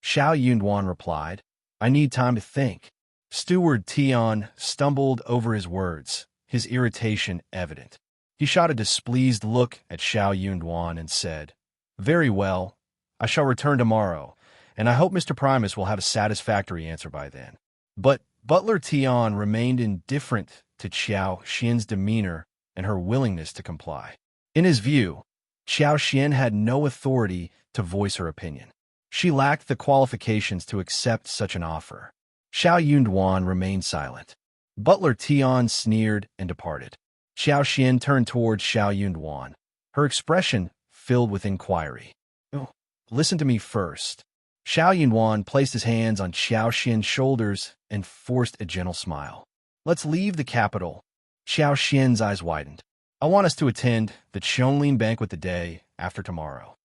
Xiao Yunduan replied, I need time to think. Steward Tian stumbled over his words, his irritation evident. He shot a displeased look at Xiao Yunduan and said, Very well, I shall return tomorrow, and I hope Mr. Primus will have a satisfactory answer by then. But Butler Tian remained indifferent to Xiao Xian's demeanor and her willingness to comply. In his view, Xiao Xian had no authority to voice her opinion. She lacked the qualifications to accept such an offer. Xiao Yunduan remained silent. Butler Tian sneered and departed. Xiao Xian turned towards Xiao Yunduan, her expression filled with inquiry. Oh, listen to me first. Xiao Yunduan placed his hands on Xiao Xian's shoulders and forced a gentle smile. Let's leave the capital. Xiao Xian's eyes widened. I want us to attend the Hanlin banquet the day after tomorrow.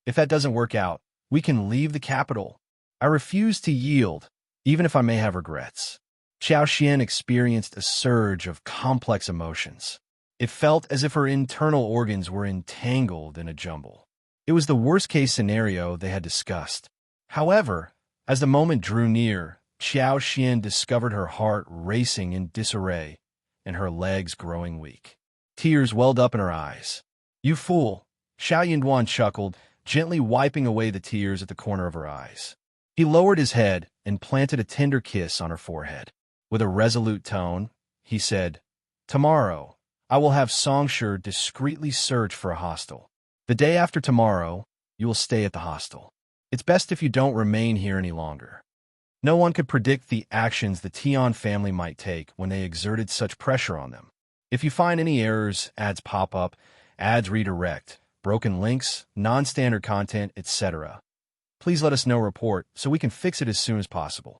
If that doesn't work out, we can leave the capital. I refuse to yield, even if I may have regrets. Xiao Xian experienced a surge of complex emotions. It felt as if her internal organs were entangled in a jumble. It was the worst-case scenario they had discussed. However, as the moment drew near, Xiao Xian discovered her heart racing in disarray and her legs growing weak. Tears welled up in her eyes. You fool, Xiao Yunduan chuckled, gently wiping away the tears at the corner of her eyes. He lowered his head and planted a tender kiss on her forehead. With a resolute tone, he said, Tomorrow, I will have Songsher discreetly search for a hostel. The day after tomorrow, you will stay at the hostel. It's best if you don't remain here any longer. No one could predict the actions the Tian family might take when they exerted such pressure on them. If you find any errors, ads pop up, ads redirect, broken links, non-standard content, etc., please let us know report so we can fix it as soon as possible.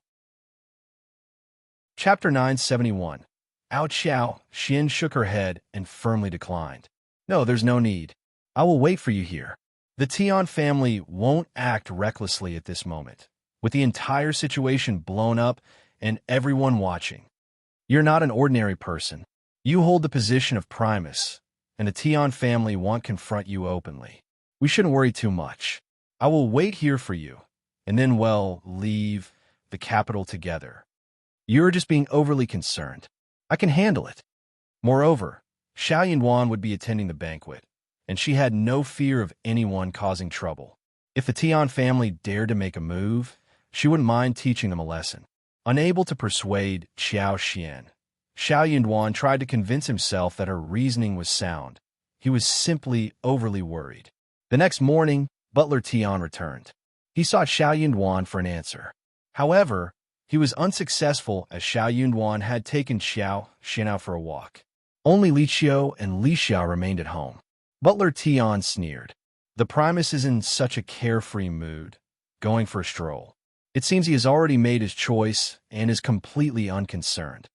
Chapter 971. Out Xiao Xian shook her head and firmly declined. No, there's no need. I will wait for you here. The Tian family won't act recklessly at this moment. With the entire situation blown up and everyone watching. You're not an ordinary person. You hold the position of Primus, and the Tian family won't confront you openly. We shouldn't worry too much. I will wait here for you, and then, well, leave the capital together. You're just being overly concerned. I can handle it. Moreover, Xiao would be attending the banquet, and she had no fear of anyone causing trouble. If the Tian family dared to make a move, she wouldn't mind teaching them a lesson. Unable to persuade Xiao tried to convince himself that her reasoning was sound. He was simply overly worried. The next morning, Butler Tian returned. He sought Xiao for an answer. However, he was unsuccessful as Xiao had taken Xiao out for a walk. Only Li Qiao and Li Xiao remained at home. Butler Tian sneered. The Primus is in such a carefree mood, going for a stroll. It seems he has already made his choice and is completely unconcerned.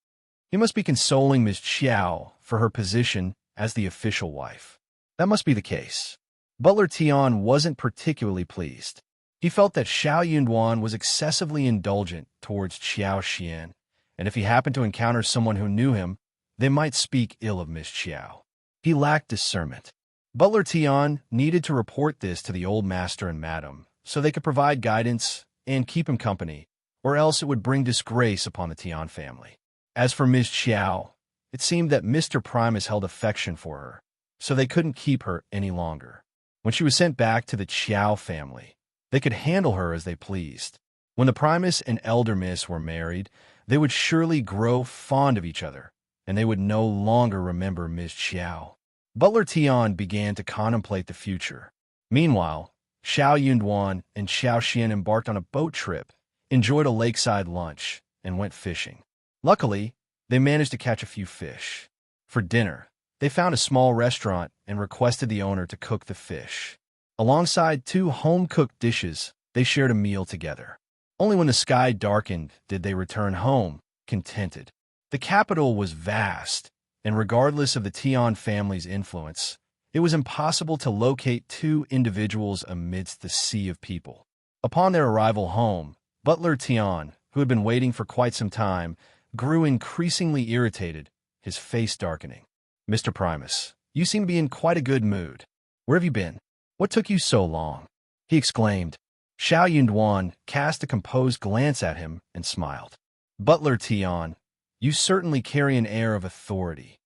He must be consoling Ms. Qiao for her position as the official wife. That must be the case. Butler Tian wasn't particularly pleased. He felt that Xiao was excessively indulgent towards Qiao, and if he happened to encounter someone who knew him, they might speak ill of Ms. Qiao. He lacked discernment. Butler Tian needed to report this to the old master and madam, so they could provide guidance and keep him company, or else it would bring disgrace upon the Tian family. As for Ms. Qiao, it seemed that Mr. Primus held affection for her, so they couldn't keep her any longer. When she was sent back to the Qiao family, they could handle her as they pleased. When the Primus and Elder Miss were married, they would surely grow fond of each other, and they would no longer remember Ms. Qiao. Butler Tian began to contemplate the future. Meanwhile, Xiao and Xiao embarked on a boat trip, enjoyed a lakeside lunch, and went fishing. Luckily, they managed to catch a few fish. For dinner, they found a small restaurant and requested the owner to cook the fish. Alongside 2 home-cooked dishes, they shared a meal together. Only when the sky darkened did they return home, contented. The capital was vast, and regardless of the Tian family's influence, it was impossible to locate 2 individuals amidst the sea of people. Upon their arrival home, Butler Tian, who had been waiting for quite some time, grew increasingly irritated, his face darkening. "Mr. Primus, you seem to be in quite a good mood. Where have you been? What took you so long?" he exclaimed. Xiao cast a composed glance at him and smiled. "Butler Tian, you certainly carry an air of authority."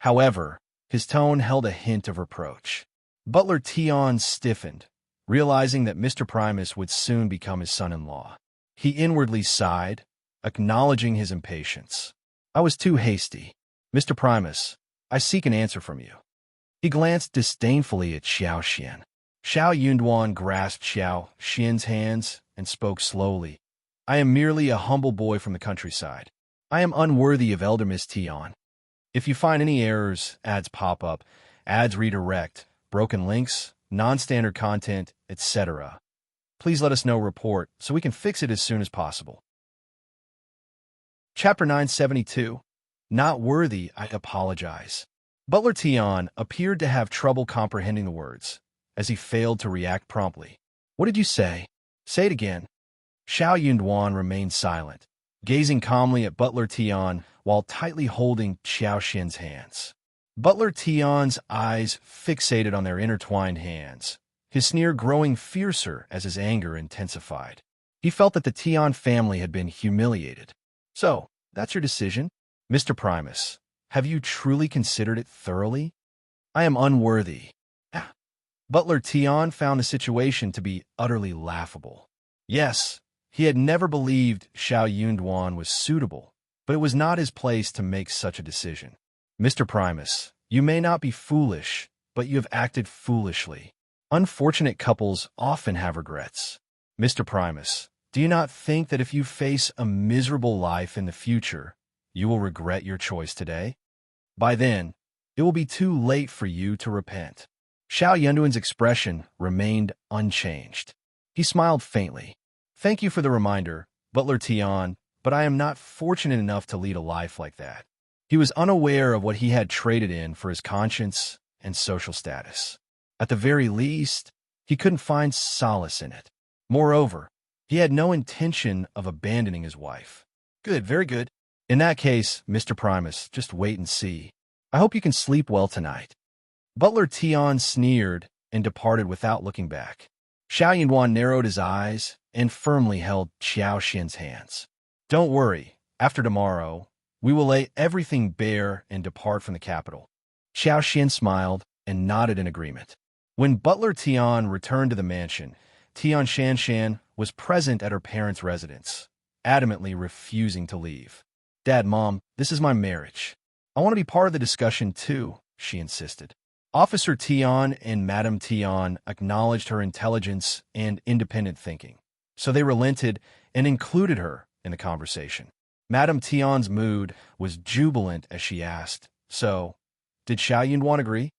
However, his tone held a hint of reproach. Butler Tian stiffened, realizing that Mr. Primus would soon become his son-in-law. He inwardly sighed, acknowledging his impatience. "I was too hasty. Mr. Primus, I seek an answer from you." He glanced disdainfully at Xiao. Xiao grasped Xiao's hands and spoke slowly. "I am merely a humble boy from the countryside. I am unworthy of Elder Miss Tian. If you find any errors, ads pop up, ads redirect, broken links, non-standard content, etc., please let us know report so we can fix it as soon as possible." Chapter 972. Not worthy, I apologize. Butler Tian appeared to have trouble comprehending the words, as he failed to react promptly. "What did you say? Say it again." Xiao remained silent, gazing calmly at Butler Tian while tightly holding Xiao's hands. Butler Tian's eyes fixated on their intertwined hands, his sneer growing fiercer as his anger intensified. He felt that the Tian family had been humiliated. "So, that's your decision? Mr. Primus, have you truly considered it thoroughly?" "I am unworthy." Butler Tian found the situation to be utterly laughable. Yes, he had never believed Xiao was suitable, but it was not his place to make such a decision. "Mr. Primus, you may not be foolish, but you have acted foolishly. Unfortunate couples often have regrets. Mr. Primus, do you not think that if you face a miserable life in the future, you will regret your choice today? By then, it will be too late for you to repent." Xiao expression remained unchanged. He smiled faintly. "Thank you for the reminder, Butler Tian, but I am not fortunate enough to lead a life like that." He was unaware of what he had traded in for his conscience and social status. At the very least, he couldn't find solace in it. Moreover, He had no intention of abandoning his wife. Good, very good. In that case, Mr. Primus, just wait and see. I hope you can sleep well tonight. Butler Tian sneered and departed without looking back. Xiao Yinduan narrowed his eyes and firmly held Qiao Xian's hands. Don't worry, after tomorrow, we will lay everything bare and depart from the capital. Qiao Xian smiled and nodded in agreement. When Butler Tian returned to the mansion, Tian Shanshan was present at her parents' residence, adamantly refusing to leave. Dad, Mom, this is my marriage. I want to be part of the discussion too, she insisted. Officer Tian and Madame Tian acknowledged her intelligence and independent thinking, so they relented and included her in the conversation. Madame Tian's mood was jubilant as she asked, So, did Xiao Yunduan agree?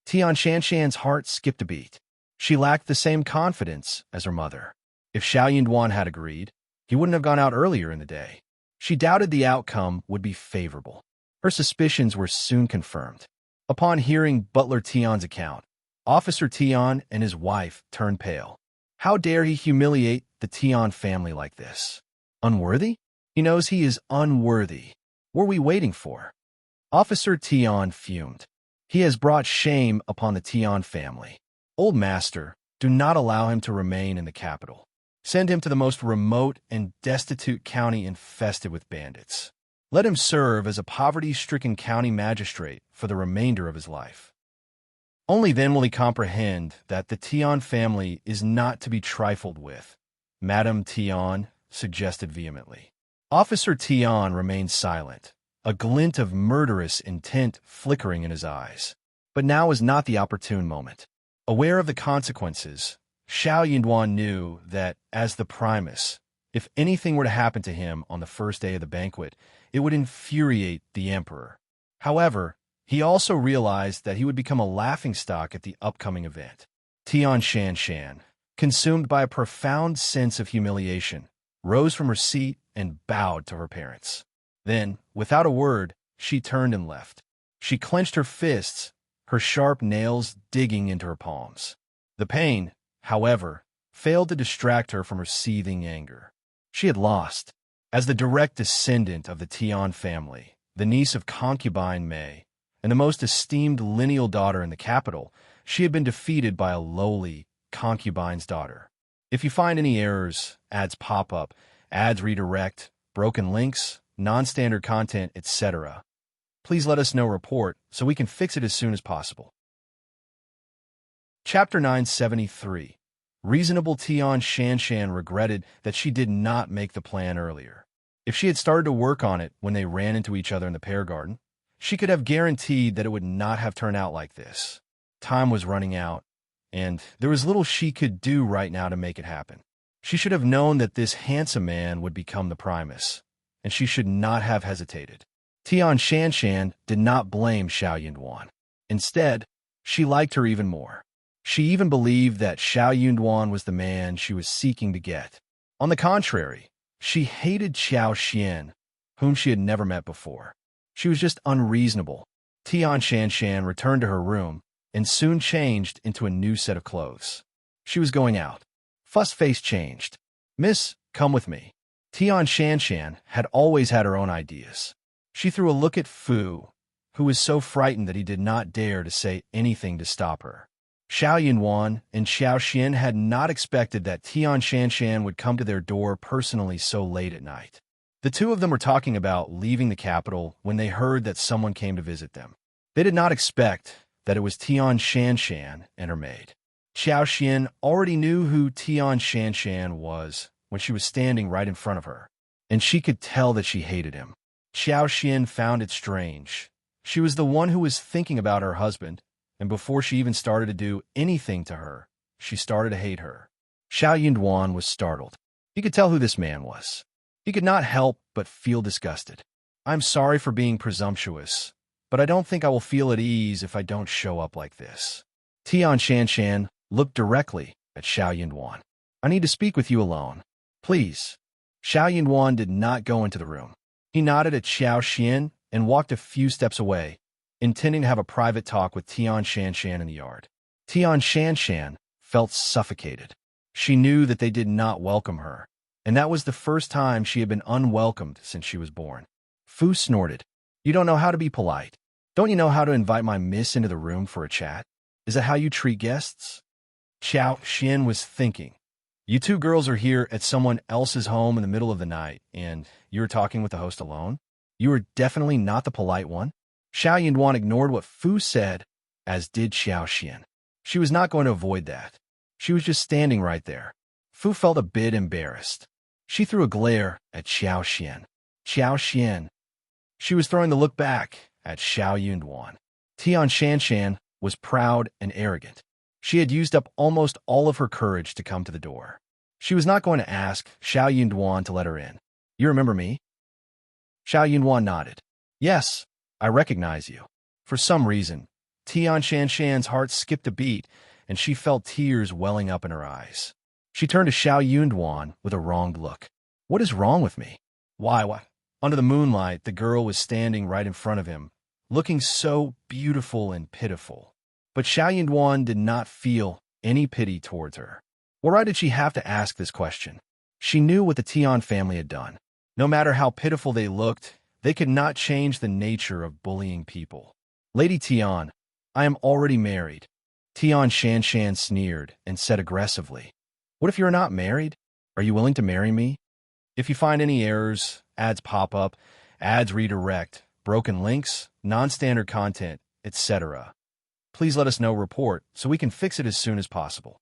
Tian Shanshan's heart skipped a beat. She lacked the same confidence as her mother. If Xiao Yunduan had agreed, he wouldn't have gone out earlier in the day. She doubted the outcome would be favorable. Her suspicions were soon confirmed. Upon hearing Butler Tian's account, Officer Tian and his wife turned pale. How dare he humiliate the Tian family like this? Unworthy? He knows he is unworthy. What are we waiting for? Officer Tian fumed. He has brought shame upon the Tian family. Old master, do not allow him to remain in the capital. Send him to the most remote and destitute county infested with bandits. Let him serve as a poverty-stricken county magistrate for the remainder of his life. Only then will he comprehend that the Tian family is not to be trifled with, Madame Tian suggested vehemently. Officer Tian remained silent, a glint of murderous intent flickering in his eyes. But now was not the opportune moment. Aware of the consequences, Xiao Yunduan knew that, as the Primus, if anything were to happen to him on the first day of the banquet, it would infuriate the emperor. However, he also realized that he would become a laughingstock at the upcoming event. Tian Shanshan, consumed by a profound sense of humiliation, rose from her seat and bowed to her parents. Then, without a word, she turned and left. She clenched her fists, her sharp nails digging into her palms. The pain, however, failed to distract her from her seething anger. She had lost. As the direct descendant of the Tian family, the niece of concubine Mei, and the most esteemed lineal daughter in the capital, she had been defeated by a lowly concubine's daughter. If you find any errors, ads pop up, ads redirect, broken links, non-standard content, etc., please let us know report so we can fix it as soon as possible. Chapter 973. Reasonable Tian Shanshan regretted that she did not make the plan earlier. If she had started to work on it when they ran into each other in the pear garden, she could have guaranteed that it would not have turned out like this. Time was running out, and there was little she could do right now to make it happen. She should have known that this handsome man would become the Primus, and she should not have hesitated. Tian Shanshan did not blame Xiao Yunduan. Instead, she liked her even more. She even believed that Xiao Yunduan was the man she was seeking to get. On the contrary, she hated Qiao Xian, whom she had never met before. She was just unreasonable. Tian Shanshan returned to her room and soon changed into a new set of clothes. She was going out. Fuss face changed. Miss, come with me. Tian Shanshan had always had her own ideas. She threw a look at Fu, who was so frightened that he did not dare to say anything to stop her. Xiao Yunduan and Xiao Xian had not expected that Tian Shanshan would come to their door personally so late at night. The two of them were talking about leaving the capital when they heard that someone came to visit them. They did not expect that it was Tian Shanshan and her maid. Xiao Xian already knew who Tian Shanshan was when she was standing right in front of her, and she could tell that she hated him. Xiao Xian found it strange. She was the one who was thinking about her husband, and before she even started to do anything to her, she started to hate her. Xiao Yunduan was startled. He could tell who this man was. He could not help but feel disgusted. I'm sorry for being presumptuous, but I don't think I will feel at ease if I don't show up like this. Tian Shanshan looked directly at Xiao Yunduan. I need to speak with you alone. Please. Xiao Yunduan did not go into the room. He nodded at Xiao Xian and walked a few steps away, intending to have a private talk with Tian Shanshan in the yard. Tian Shanshan felt suffocated. She knew that they did not welcome her, and that was the first time she had been unwelcomed since she was born. Fu snorted. You don't know how to be polite. Don't you know how to invite my miss into the room for a chat? Is that how you treat guests? Xian was thinking. You two girls are here at someone else's home in the middle of the night, and you're talking with the host alone? You are definitely not the polite one. Xiao Yunduan ignored what Fu said, as did Xian. She was not going to avoid that. She was just standing right there. Fu felt a bit embarrassed. She threw a glare at Xian. She was throwing the look back at Xiao Yunduan. Tian Shanshan was proud and arrogant. She had used up almost all of her courage to come to the door. She was not going to ask Xiao Yunduan to let her in. You remember me? Xiao Yunduan nodded. Yes, I recognize you. For some reason, Tian Shanshan's heart skipped a beat, and she felt tears welling up in her eyes. She turned to Xiao Yunduan with a wronged look. What is wrong with me? Why? Under the moonlight, the girl was standing right in front of him, looking so beautiful and pitiful. But Xiao Yunduan did not feel any pity towards her. Why did she have to ask this question? She knew what the Tian family had done. No matter how pitiful they looked, they could not change the nature of bullying people. Lady Tian, I am already married. Tian Shanshan sneered and said aggressively, What if you're not married? Are you willing to marry me? If you find any errors, ads pop up, ads redirect, broken links, non-standard content, etc., please let us know report so we can fix it as soon as possible.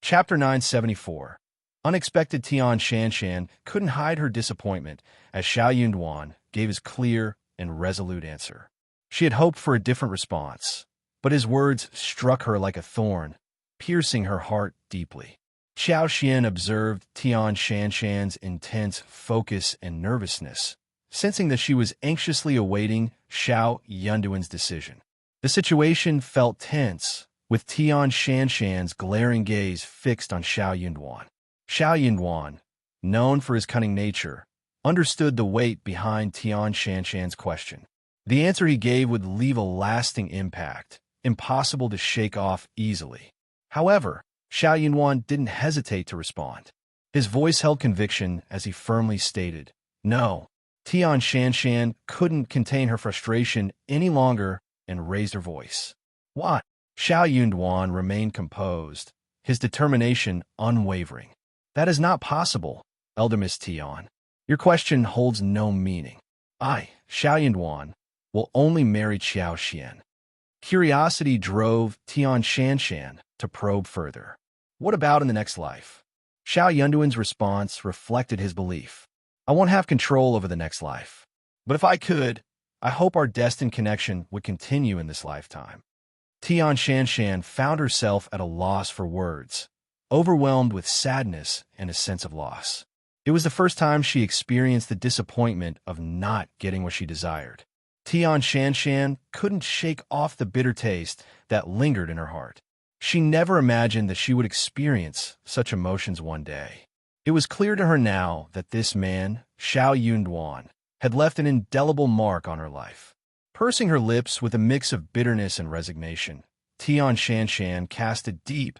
Chapter 974. Unexpected. Tian Shanshan couldn't hide her disappointment as Xiao Yunduan gave his clear and resolute answer. She had hoped for a different response, but his words struck her like a thorn, piercing her heart deeply. Xiao Xian observed Tian Shanshan's intense focus and nervousness, sensing that she was anxiously awaiting Xiao Yunduan's decision. The situation felt tense, with Tian Shanshan's glaring gaze fixed on Xiao Yunduan. Xiao Yunduan, known for his cunning nature, understood the weight behind Tian Shanshan's question. The answer he gave would leave a lasting impact, impossible to shake off easily. However, Xiao Yunduan didn't hesitate to respond. His voice held conviction as he firmly stated, No. Tian Shanshan couldn't contain her frustration any longer and raised her voice. What? Xiao Yunduan remained composed, his determination unwavering. That is not possible, Elder Miss Tian. Your question holds no meaning. I, Xiao Yunduan, will only marry Xiao Xian. Curiosity drove Tian Shanshan to probe further. What about in the next life? Xiao Yunduan's response reflected his belief. I won't have control over the next life. But if I could, I hope our destined connection would continue in this lifetime. Tian Shanshan found herself at a loss for words, overwhelmed with sadness and a sense of loss. It was the first time she experienced the disappointment of not getting what she desired. Tian Shanshan couldn't shake off the bitter taste that lingered in her heart. She never imagined that she would experience such emotions one day. It was clear to her now that this man, Xiao Yunduan, had left an indelible mark on her life. Pursing her lips with a mix of bitterness and resignation, Tian Shanshan cast a deep,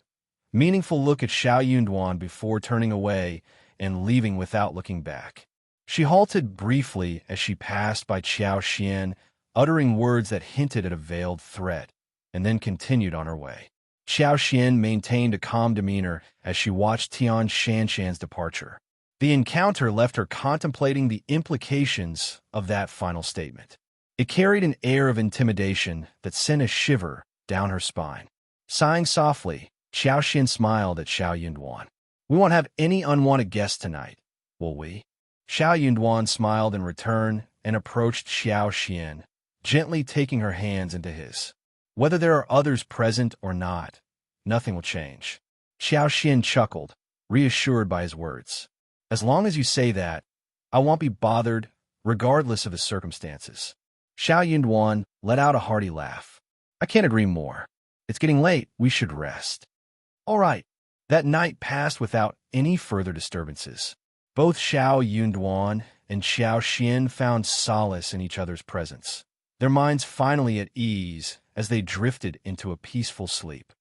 meaningful look at Xiao Yunduan before turning away and leaving without looking back. She halted briefly as she passed by Xiao Xian, uttering words that hinted at a veiled threat, and then continued on her way. Xiao Xian maintained a calm demeanor as she watched Tian Shanshan's departure. The encounter left her contemplating the implications of that final statement. It carried an air of intimidation that sent a shiver down her spine. Sighing softly, Xiao Xian smiled at Xiao Yunduan. We won't have any unwanted guests tonight, will we? Xiao Yunduan smiled in return and approached Xiao Xian, gently taking her hands into his. Whether there are others present or not, nothing will change. Xiao Xian chuckled, reassured by his words. As long as you say that, I won't be bothered, regardless of the circumstances. Xiao Yunduan let out a hearty laugh. I can't agree more. It's getting late. We should rest. All right. That night passed without any further disturbances. Both Xiao Yunduan and Xiao Xian found solace in each other's presence, their minds finally at ease as they drifted into a peaceful sleep.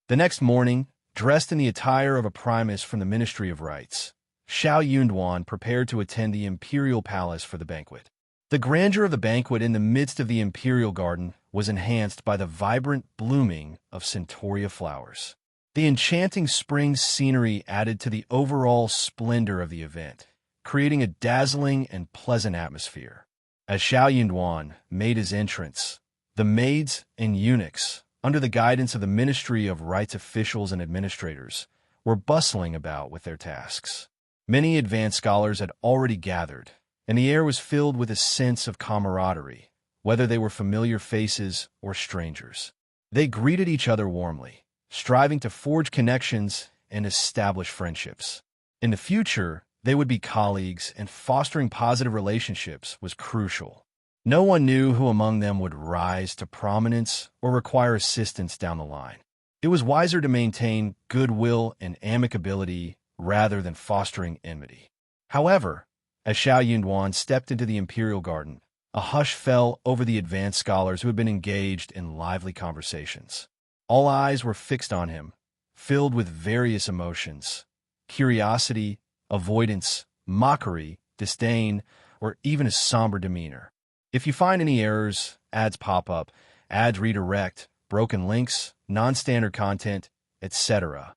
The next morning, dressed in the attire of a Primus from the Ministry of Rites, Xuan prepared to attend the imperial palace for the banquet. The grandeur of the banquet in the midst of the imperial garden was enhanced by the vibrant blooming of centaurea flowers. The enchanting spring scenery added to the overall splendor of the event, creating a dazzling and pleasant atmosphere. As Xuan made his entrance, the maids and eunuchs, under the guidance of the Ministry of Rites officials and administrators, were bustling about with their tasks. Many advanced scholars had already gathered, and the air was filled with a sense of camaraderie, whether they were familiar faces or strangers. They greeted each other warmly, striving to forge connections and establish friendships. In the future, they would be colleagues, and fostering positive relationships was crucial. No one knew who among them would rise to prominence or require assistance down the line. It was wiser to maintain goodwill and amicability rather than fostering enmity. However, as Xuan stepped into the imperial garden, a hush fell over the advanced scholars who had been engaged in lively conversations. All eyes were fixed on him, filled with various emotions: curiosity, avoidance, mockery, disdain, or even a somber demeanor. If you find any errors, ads pop up, ads redirect, broken links, non-standard content, etc.,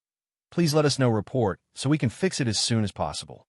please let us know. Report so we can fix it as soon as possible.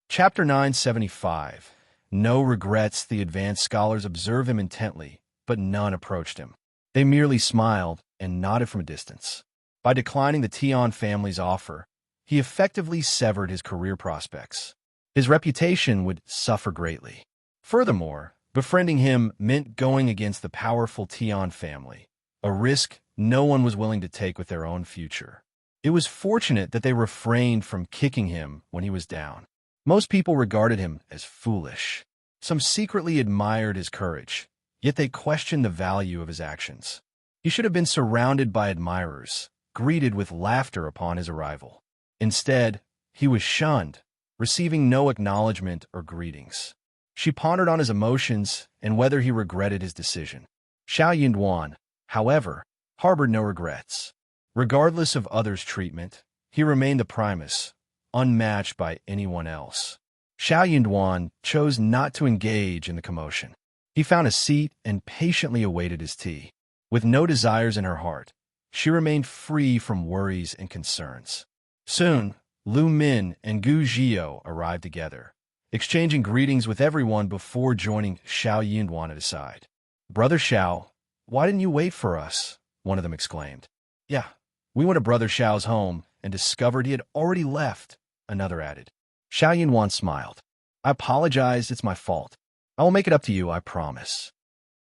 Chapter 975. No regrets. The advanced scholars observed him intently, but none approached him. They merely smiled and nodded from a distance. By declining the Tian family's offer, he effectively severed his career prospects. His reputation would suffer greatly. Furthermore, befriending him meant going against the powerful Tian family, a risk no one was willing to take with their own future. It was fortunate that they refrained from kicking him when he was down. Most people regarded him as foolish. Some secretly admired his courage, yet they questioned the value of his actions. He should have been surrounded by admirers, greeted with laughter upon his arrival. Instead, he was shunned, receiving no acknowledgement or greetings. She pondered on his emotions and whether he regretted his decision. Xuan, however, harbored no regrets. Regardless of others' treatment, he remained the Primus, unmatched by anyone else. Xuan chose not to engage in the commotion. He found a seat and patiently awaited his tea. With no desires in her heart, she remained free from worries and concerns. Soon, Lu Min and Gu Qiao arrived together, exchanging greetings with everyone before joining Xuan at his side. "Brother Xiao, why didn't you wait for us?" one of them exclaimed. "Yeah, we went to Brother Xiao's home and discovered he had already left," another added. Xuan smiled. "I apologize, it's my fault. I will make it up to you, I promise."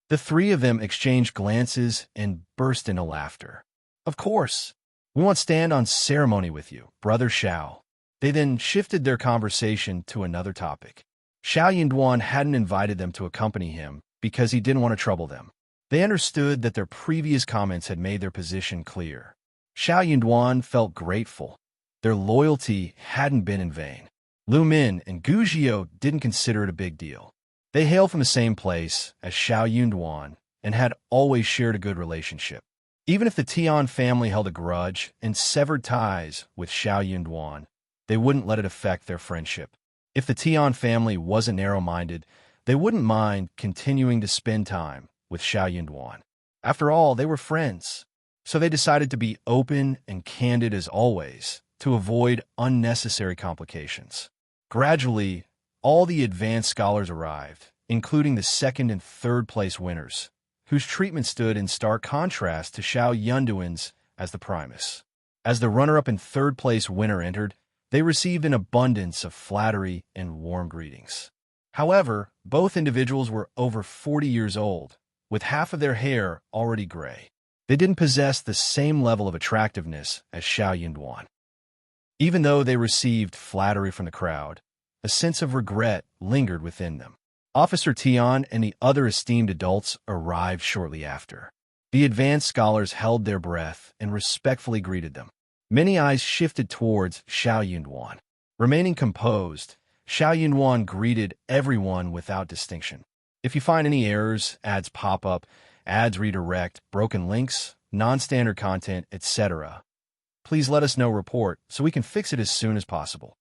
The three of them exchanged glances and burst into laughter. "Of course. We won't stand on ceremony with you, Brother Xiao." They then shifted their conversation to another topic. Xuan hadn't invited them to accompany him because he didn't want to trouble them. They understood that their previous comments had made their position clear. Xuan felt grateful. Their loyalty hadn't been in vain. Lu Min and Gu Qiao didn't consider it a big deal. They hailed from the same place as Xuan and had always shared a good relationship. Even if the Tian family held a grudge and severed ties with Xuan, they wouldn't let it affect their friendship. If the Tian family wasn't narrow-minded, they wouldn't mind continuing to spend time with Xuan. After all, they were friends. So they decided to be open and candid as always to avoid unnecessary complications. Gradually, all the advanced scholars arrived, including the second and third place winners, whose treatment stood in stark contrast to Xuan's as the Primus. As the runner-up and third place winner entered, they received an abundance of flattery and warm greetings. However, both individuals were over 40 years old, with half of their hair already gray. They didn't possess the same level of attractiveness as Xuan. Even though they received flattery from the crowd, a sense of regret lingered within them. Officer Tian and the other esteemed adults arrived shortly after. The advanced scholars held their breath and respectfully greeted them. Many eyes shifted towards Xuan. Remaining composed, Xuan greeted everyone without distinction. If you find any errors, ads pop up, ads redirect, broken links, non-standard content, etc. Please let us know report so we can fix it as soon as possible.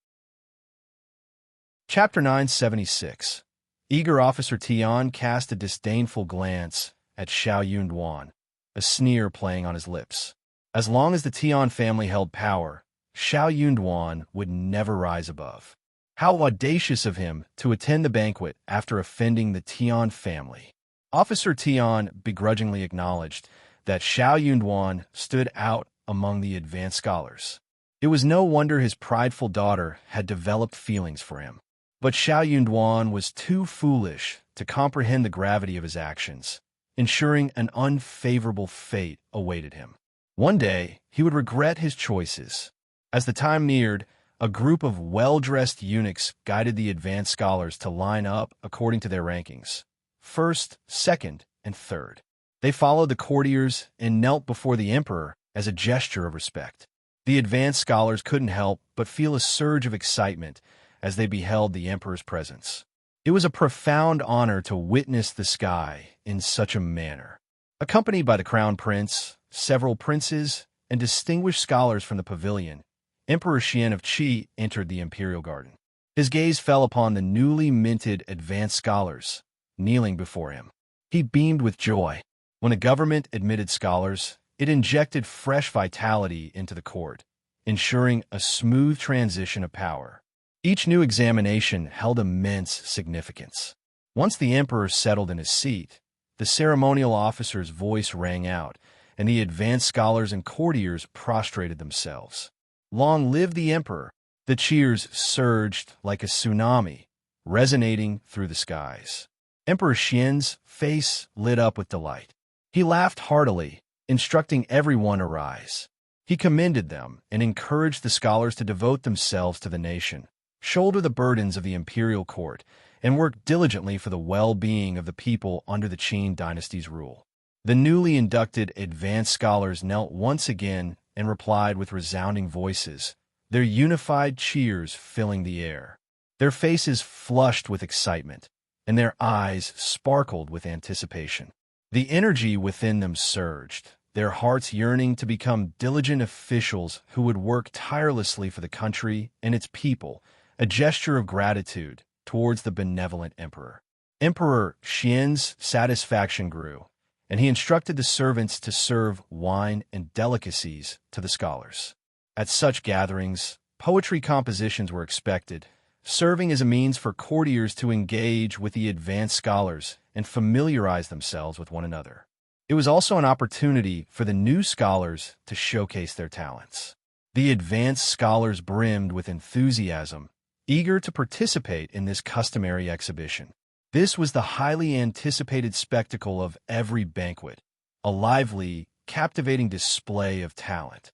Chapter 976. Eager Officer Tian cast a disdainful glance at Xiao Yunduan, a sneer playing on his lips. As long as the Tian family held power, Xiao Yunduan would never rise above. How audacious of him to attend the banquet after offending the Tian family. Officer Tian begrudgingly acknowledged that Xiao Yunduan stood out among the advanced scholars. It was no wonder his prideful daughter had developed feelings for him. But Xiao Yunduan was too foolish to comprehend the gravity of his actions, ensuring an unfavorable fate awaited him. One day, he would regret his choices. As the time neared, a group of well-dressed eunuchs guided the advanced scholars to line up according to their rankings, first, second, and third. They followed the courtiers and knelt before the emperor as a gesture of respect. The advanced scholars couldn't help but feel a surge of excitement as they beheld the emperor's presence. It was a profound honor to witness the sky in such a manner. Accompanied by the crown prince, several princes, and distinguished scholars from the pavilion, Emperor Qian of Qi entered the imperial garden. His gaze fell upon the newly minted advanced scholars, kneeling before him. He beamed with joy. When a government admitted scholars, it injected fresh vitality into the court, ensuring a smooth transition of power. Each new examination held immense significance. Once the emperor settled in his seat, the ceremonial officer's voice rang out, and the advanced scholars and courtiers prostrated themselves. Long live the emperor! The cheers surged like a tsunami, resonating through the skies. Emperor Qian's face lit up with delight. He laughed heartily, instructing everyone to rise. He commended them and encouraged the scholars to devote themselves to the nation, shoulder the burdens of the imperial court, and work diligently for the well-being of the people under the Qin dynasty's rule. The newly inducted advanced scholars knelt once again and replied with resounding voices, their unified cheers filling the air. Their faces flushed with excitement, and their eyes sparkled with anticipation. The energy within them surged, their hearts yearning to become diligent officials who would work tirelessly for the country and its people, a gesture of gratitude towards the benevolent emperor. Emperor Qian's satisfaction grew, and he instructed the servants to serve wine and delicacies to the scholars. At such gatherings, poetry compositions were expected, serving as a means for courtiers to engage with the advanced scholars and familiarize themselves with one another. It was also an opportunity for the new scholars to showcase their talents. The advanced scholars brimmed with enthusiasm, eager to participate in this customary exhibition. This was the highly anticipated spectacle of every banquet, a lively, captivating display of talent.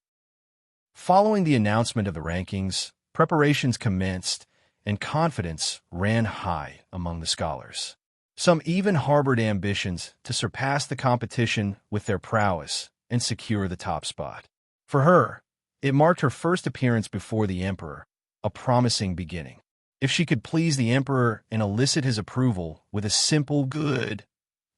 Following the announcement of the rankings, preparations commenced, and confidence ran high among the scholars. Some even harbored ambitions to surpass the competition with their prowess and secure the top spot. For her, it marked her first appearance before the emperor, a promising beginning. If she could please the emperor and elicit his approval with a simple good,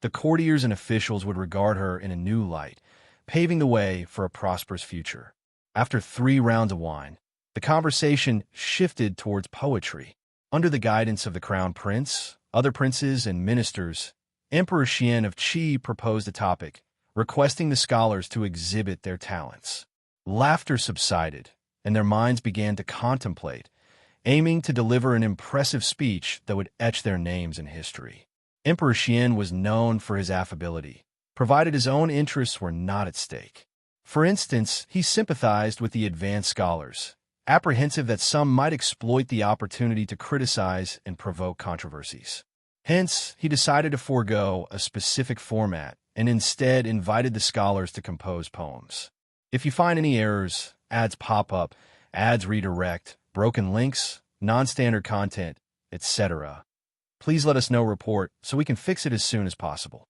the courtiers and officials would regard her in a new light, paving the way for a prosperous future. After 3 rounds of wine, the conversation shifted towards poetry. Under the guidance of the crown prince, other princes, and ministers, Emperor Qian of Qi proposed a topic, requesting the scholars to exhibit their talents. Laughter subsided, and their minds began to contemplate, aiming to deliver an impressive speech that would etch their names in history. Emperor Qian was known for his affability, provided his own interests were not at stake. For instance, he sympathized with the advanced scholars, apprehensive that some might exploit the opportunity to criticize and provoke controversies. Hence, he decided to forego a specific format and instead invited the scholars to compose poems. If you find any errors, ads pop up, ads redirect, broken links, non-standard content, etc., please let us know report so we can fix it as soon as possible.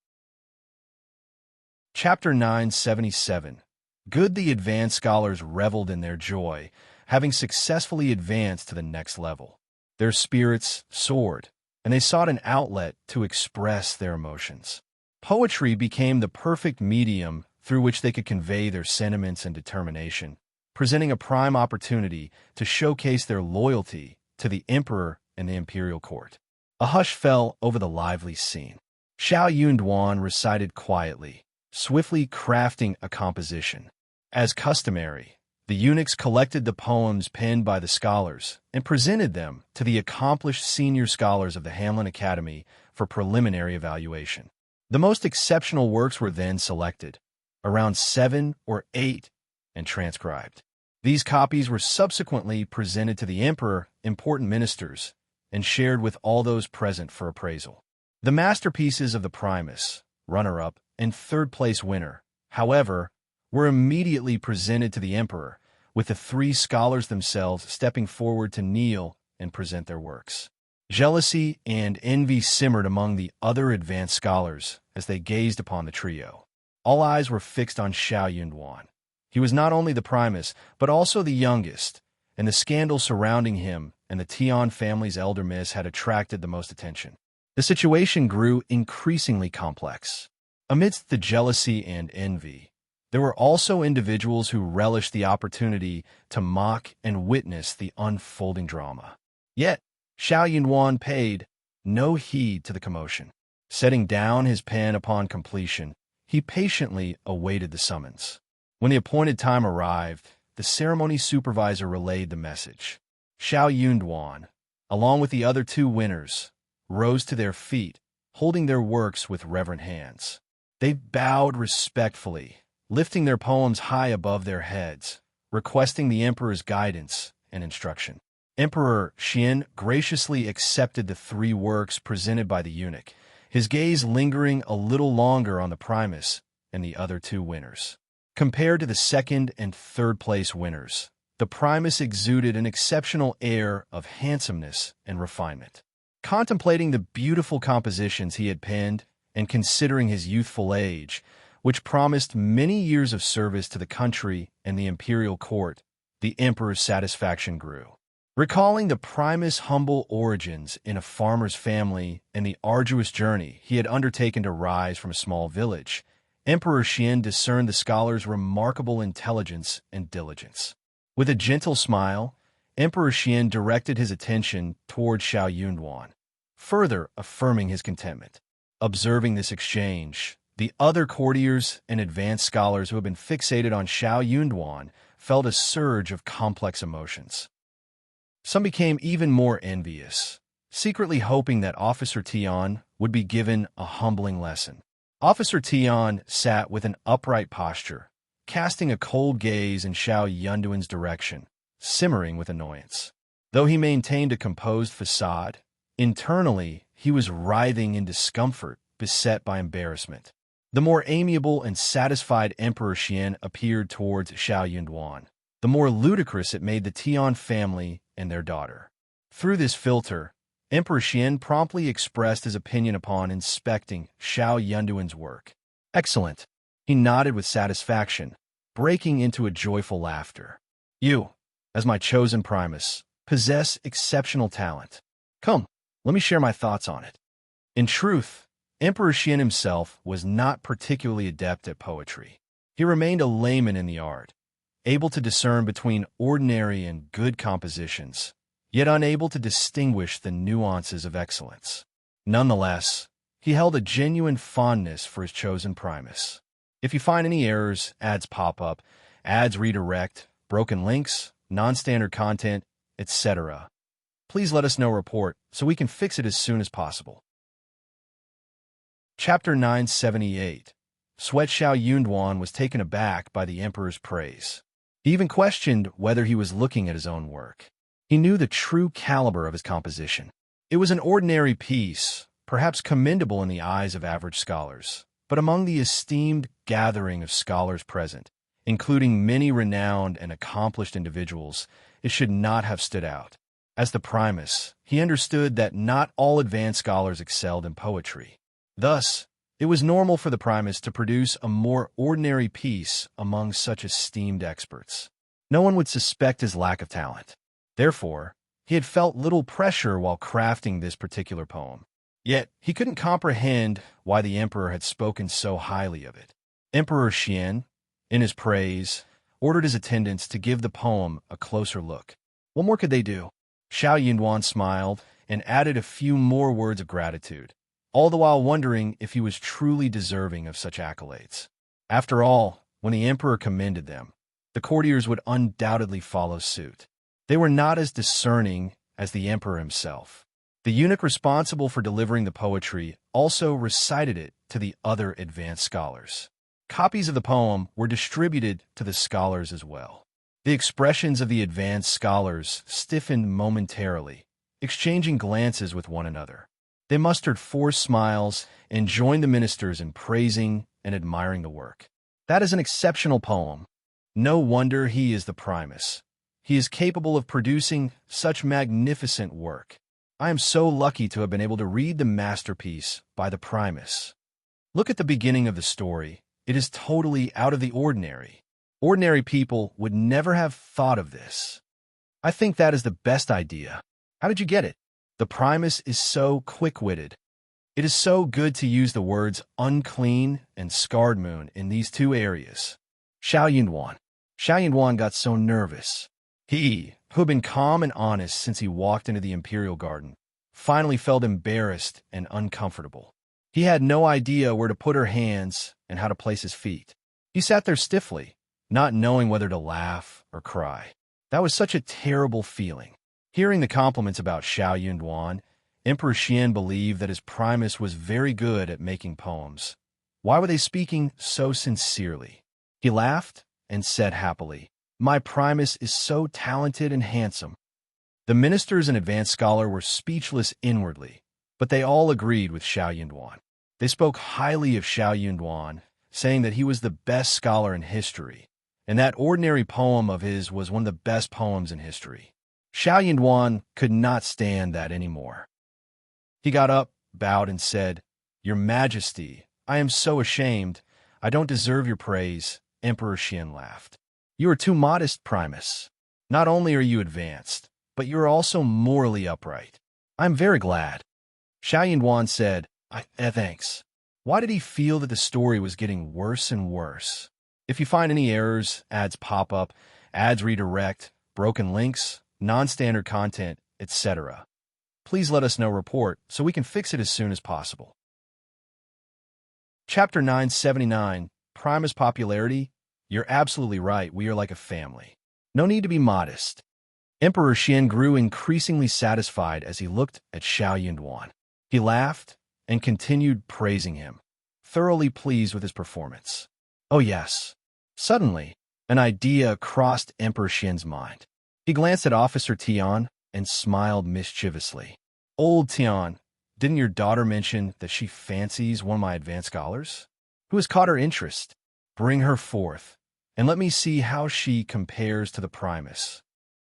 Chapter 977. Good. The advanced scholars reveled in their joy, having successfully advanced to the next level. Their spirits soared, and they sought an outlet to express their emotions. Poetry became the perfect medium through which they could convey their sentiments and determination, presenting a prime opportunity to showcase their loyalty to the emperor and the imperial court. A hush fell over the lively scene. Xiao Yunduan recited quietly, swiftly crafting a composition. As customary, the eunuchs collected the poems penned by the scholars and presented them to the accomplished senior scholars of the Hanlin Academy for preliminary evaluation. The most exceptional works were then selected, around 7 or 8, and transcribed. These copies were subsequently presented to the emperor, important ministers, and shared with all those present for appraisal. The masterpieces of the Primus, runner-up, and third-place winner, however, were immediately presented to the emperor, with the 3 scholars themselves stepping forward to kneel and present their works. Jealousy and envy simmered among the other advanced scholars as they gazed upon the trio. All eyes were fixed on Xiao Yunduan. He was not only the Primus, but also the youngest, and the scandal surrounding him and the Tian family's elder miss had attracted the most attention. The situation grew increasingly complex. Amidst the jealousy and envy, there were also individuals who relished the opportunity to mock and witness the unfolding drama. Yet, Xiao Yunduan paid no heed to the commotion. Setting down his pen upon completion, he patiently awaited the summons. When the appointed time arrived, the ceremony supervisor relayed the message. Xiao Yunduan, along with the other 2 winners, rose to their feet, holding their works with reverent hands. They bowed respectfully, lifting their poems high above their heads, requesting the emperor's guidance and instruction. Emperor Qian graciously accepted the 3 works presented by the eunuch, his gaze lingering a little longer on the Primus and the other 2 winners. Compared to the 2nd and 3rd place winners, the Primus exuded an exceptional air of handsomeness and refinement. Contemplating the beautiful compositions he had penned and considering his youthful age, which promised many years of service to the country and the imperial court, the emperor's satisfaction grew. Recalling the Primus' humble origins in a farmer's family and the arduous journey he had undertaken to rise from a small village, Emperor Qian discerned the scholar's remarkable intelligence and diligence. With a gentle smile, Emperor Qian directed his attention toward Xiao Yunduan, further affirming his contentment. Observing this exchange, the other courtiers and advanced scholars who had been fixated on Xiao Yunduan felt a surge of complex emotions. Some became even more envious, secretly hoping that Officer Tian would be given a humbling lesson. Officer Tian sat with an upright posture, casting a cold gaze in Xiao Yunduan's direction, simmering with annoyance. Though he maintained a composed facade, internally he was writhing in discomfort, beset by embarrassment. The more amiable and satisfied Emperor Qian appeared towards Xiao Yunduan, the more ludicrous it made the Tian family and their daughter. Through this filter, Emperor Qian promptly expressed his opinion upon inspecting Xiao Yunduan's work. Excellent. He nodded with satisfaction, breaking into a joyful laughter. You, as my chosen Primus, possess exceptional talent. Come, let me share my thoughts on it. In truth, Emperor Qian himself was not particularly adept at poetry. He remained a layman in the art, able to discern between ordinary and good compositions, yet unable to distinguish the nuances of excellence. Nonetheless, he held a genuine fondness for his chosen Primus. If you find any errors, ads pop up, ads redirect, broken links, non-standard content, etc., please let us know report so we can fix it as soon as possible. Chapter 978. Sweat Xiao Yunduan was taken aback by the emperor's praise. He even questioned whether he was looking at his own work. He knew the true caliber of his composition. It was an ordinary piece, perhaps commendable in the eyes of average scholars, but among the esteemed gathering of scholars present, including many renowned and accomplished individuals, it should not have stood out. As the Primus, he understood that not all advanced scholars excelled in poetry. Thus, it was normal for the Primus to produce a more ordinary piece among such esteemed experts. No one would suspect his lack of talent. Therefore, he had felt little pressure while crafting this particular poem. Yet, he couldn't comprehend why the emperor had spoken so highly of it. Emperor Qian, in his praise, ordered his attendants to give the poem a closer look. What more could they do? Xiao smiled and added a few more words of gratitude, all the while wondering if he was truly deserving of such accolades. After all, when the emperor commended them, the courtiers would undoubtedly follow suit. They were not as discerning as the emperor himself. The eunuch responsible for delivering the poetry also recited it to the other advanced scholars. Copies of the poem were distributed to the scholars as well. The expressions of the advanced scholars stiffened momentarily, exchanging glances with one another. They mustered forced smiles and joined the ministers in praising and admiring the work. That is an exceptional poem. No wonder he is the Primus. He is capable of producing such magnificent work. I am so lucky to have been able to read the masterpiece by the Primus. Look at the beginning of the story. It is totally out of the ordinary. Ordinary people would never have thought of this. I think that is the best idea. How did you get it? The Primus is so quick-witted. It is so good to use the words unclean and scarred moon in these two areas. Xiao Yunwan got so nervous. He, who had been calm and honest since he walked into the imperial garden, finally felt embarrassed and uncomfortable. He had no idea where to put her hands and how to place his feet. He sat there stiffly, not knowing whether to laugh or cry. That was such a terrible feeling. Hearing the compliments about Xiao Yunwan, Emperor Qian believed that his Primus was very good at making poems. Why were they speaking so sincerely? He laughed and said happily, "My Primus is so talented and handsome." The ministers and advanced scholar were speechless inwardly, but they all agreed with Xiao Yunwan. They spoke highly of Xiao Yunwan, saying that he was the best scholar in history, and that ordinary poem of his was one of the best poems in history. Xiao Yunwan could not stand that anymore. He got up, bowed, and said, "Your Majesty, I am so ashamed. I don't deserve your praise." Emperor Qian laughed. "You are too modest, Primus. Not only are you advanced, but you are also morally upright. I am very glad." Xiao Yunwan said, Thanks." Why did he feel that the story was getting worse and worse? If you find any errors, ads pop up, ads redirect, broken links, non-standard content, etc., please let us know report so we can fix it as soon as possible. Chapter 979, Primus Popularity. You're absolutely right, we are like a family. No need to be modest. Emperor Qian grew increasingly satisfied as he looked at Xiao Yunwan. He laughed and continued praising him, thoroughly pleased with his performance. Oh yes. Suddenly, an idea crossed Emperor Qian's mind. He glanced at Officer Tian and smiled mischievously. "Old Tian, didn't your daughter mention that she fancies one of my advanced scholars? Who has caught her interest? Bring her forth, and let me see how she compares to the Primus."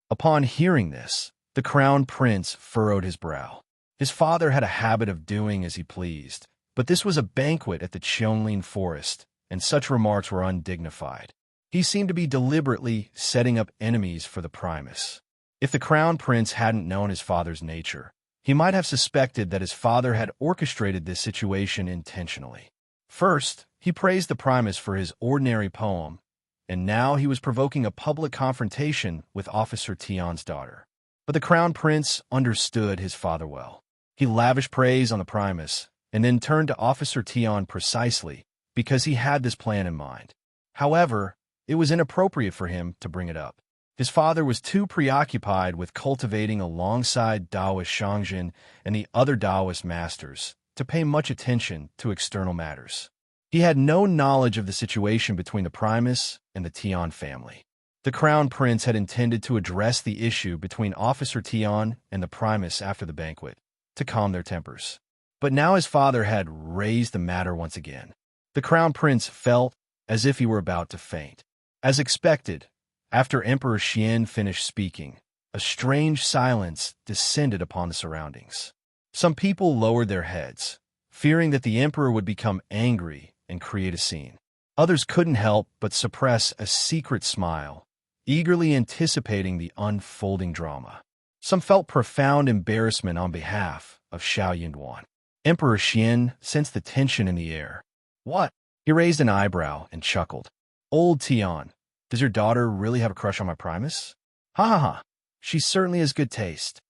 Upon hearing this, the crown prince furrowed his brow. His father had a habit of doing as he pleased, but this was a banquet at the Qianlin forest, and such remarks were undignified. He seemed to be deliberately setting up enemies for the Primus. If the crown prince hadn't known his father's nature, he might have suspected that his father had orchestrated this situation intentionally. First, he praised the Primus for his ordinary poem, and now he was provoking a public confrontation with Officer Tian's daughter. But the crown prince understood his father well. He lavished praise on the Primus, and then turned to Officer Tian precisely because he had this plan in mind. However, it was inappropriate for him to bring it up. His father was too preoccupied with cultivating alongside Taoist Shangzhen and the other Taoist masters to pay much attention to external matters. He had no knowledge of the situation between the Primus and the Tian family. The crown prince had intended to address the issue between Officer Tian and the Primus after the banquet, to calm their tempers. But now his father had raised the matter once again. The crown prince felt as if he were about to faint. As expected, after Emperor Qian finished speaking, a strange silence descended upon the surroundings. Some people lowered their heads, fearing that the emperor would become angry and create a scene. Others couldn't help but suppress a secret smile, eagerly anticipating the unfolding drama. Some felt profound embarrassment on behalf of Xiao Yunwan. Emperor Qian sensed the tension in the air. What? He raised an eyebrow and chuckled. Old Tian, does your daughter really have a crush on my Primus? Ha ha ha. She certainly has good taste.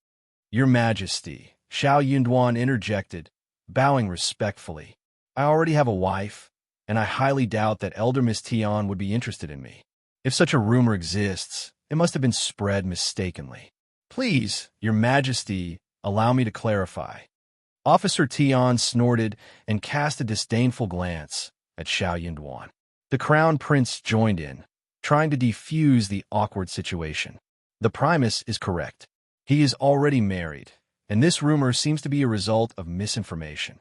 Your Majesty, Xiao interjected, bowing respectfully. I already have a wife, and I highly doubt that Elder Miss Tian would be interested in me. If such a rumor exists, it must have been spread mistakenly. Please, Your Majesty, allow me to clarify. Officer Tian snorted and cast a disdainful glance at Xiao. The Crown Prince joined in, trying to defuse the awkward situation. The Primus is correct. He is already married, and this rumor seems to be a result of misinformation.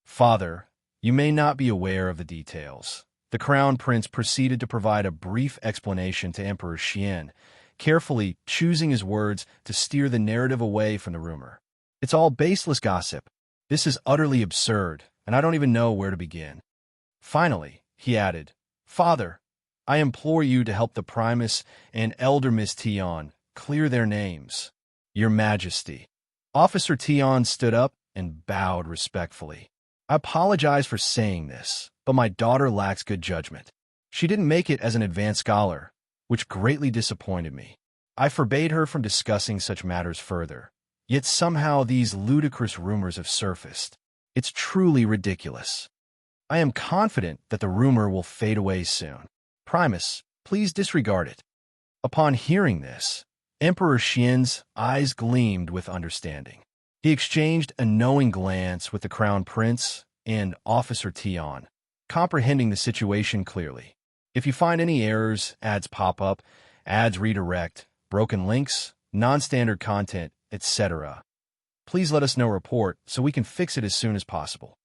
Father, you may not be aware of the details. The Crown Prince proceeded to provide a brief explanation to Emperor Qian, carefully choosing his words to steer the narrative away from the rumor. It's all baseless gossip. This is utterly absurd, and I don't even know where to begin. Finally, he added, Father, I implore you to help the Primus and Elder Miss Tian clear their names. Your Majesty. Officer Tian stood up and bowed respectfully. I apologize for saying this, but my daughter lacks good judgment. She didn't make it as an advanced scholar, which greatly disappointed me. I forbade her from discussing such matters further, yet somehow these ludicrous rumors have surfaced. It's truly ridiculous. I am confident that the rumor will fade away soon. Primus, please disregard it. Upon hearing this, Emperor Qian's eyes gleamed with understanding. He exchanged a knowing glance with the Crown Prince and Officer Tian, comprehending the situation clearly. If you find any errors, ads pop up, ads redirect, broken links, non-standard content, etc., please let us know report so we can fix it as soon as possible.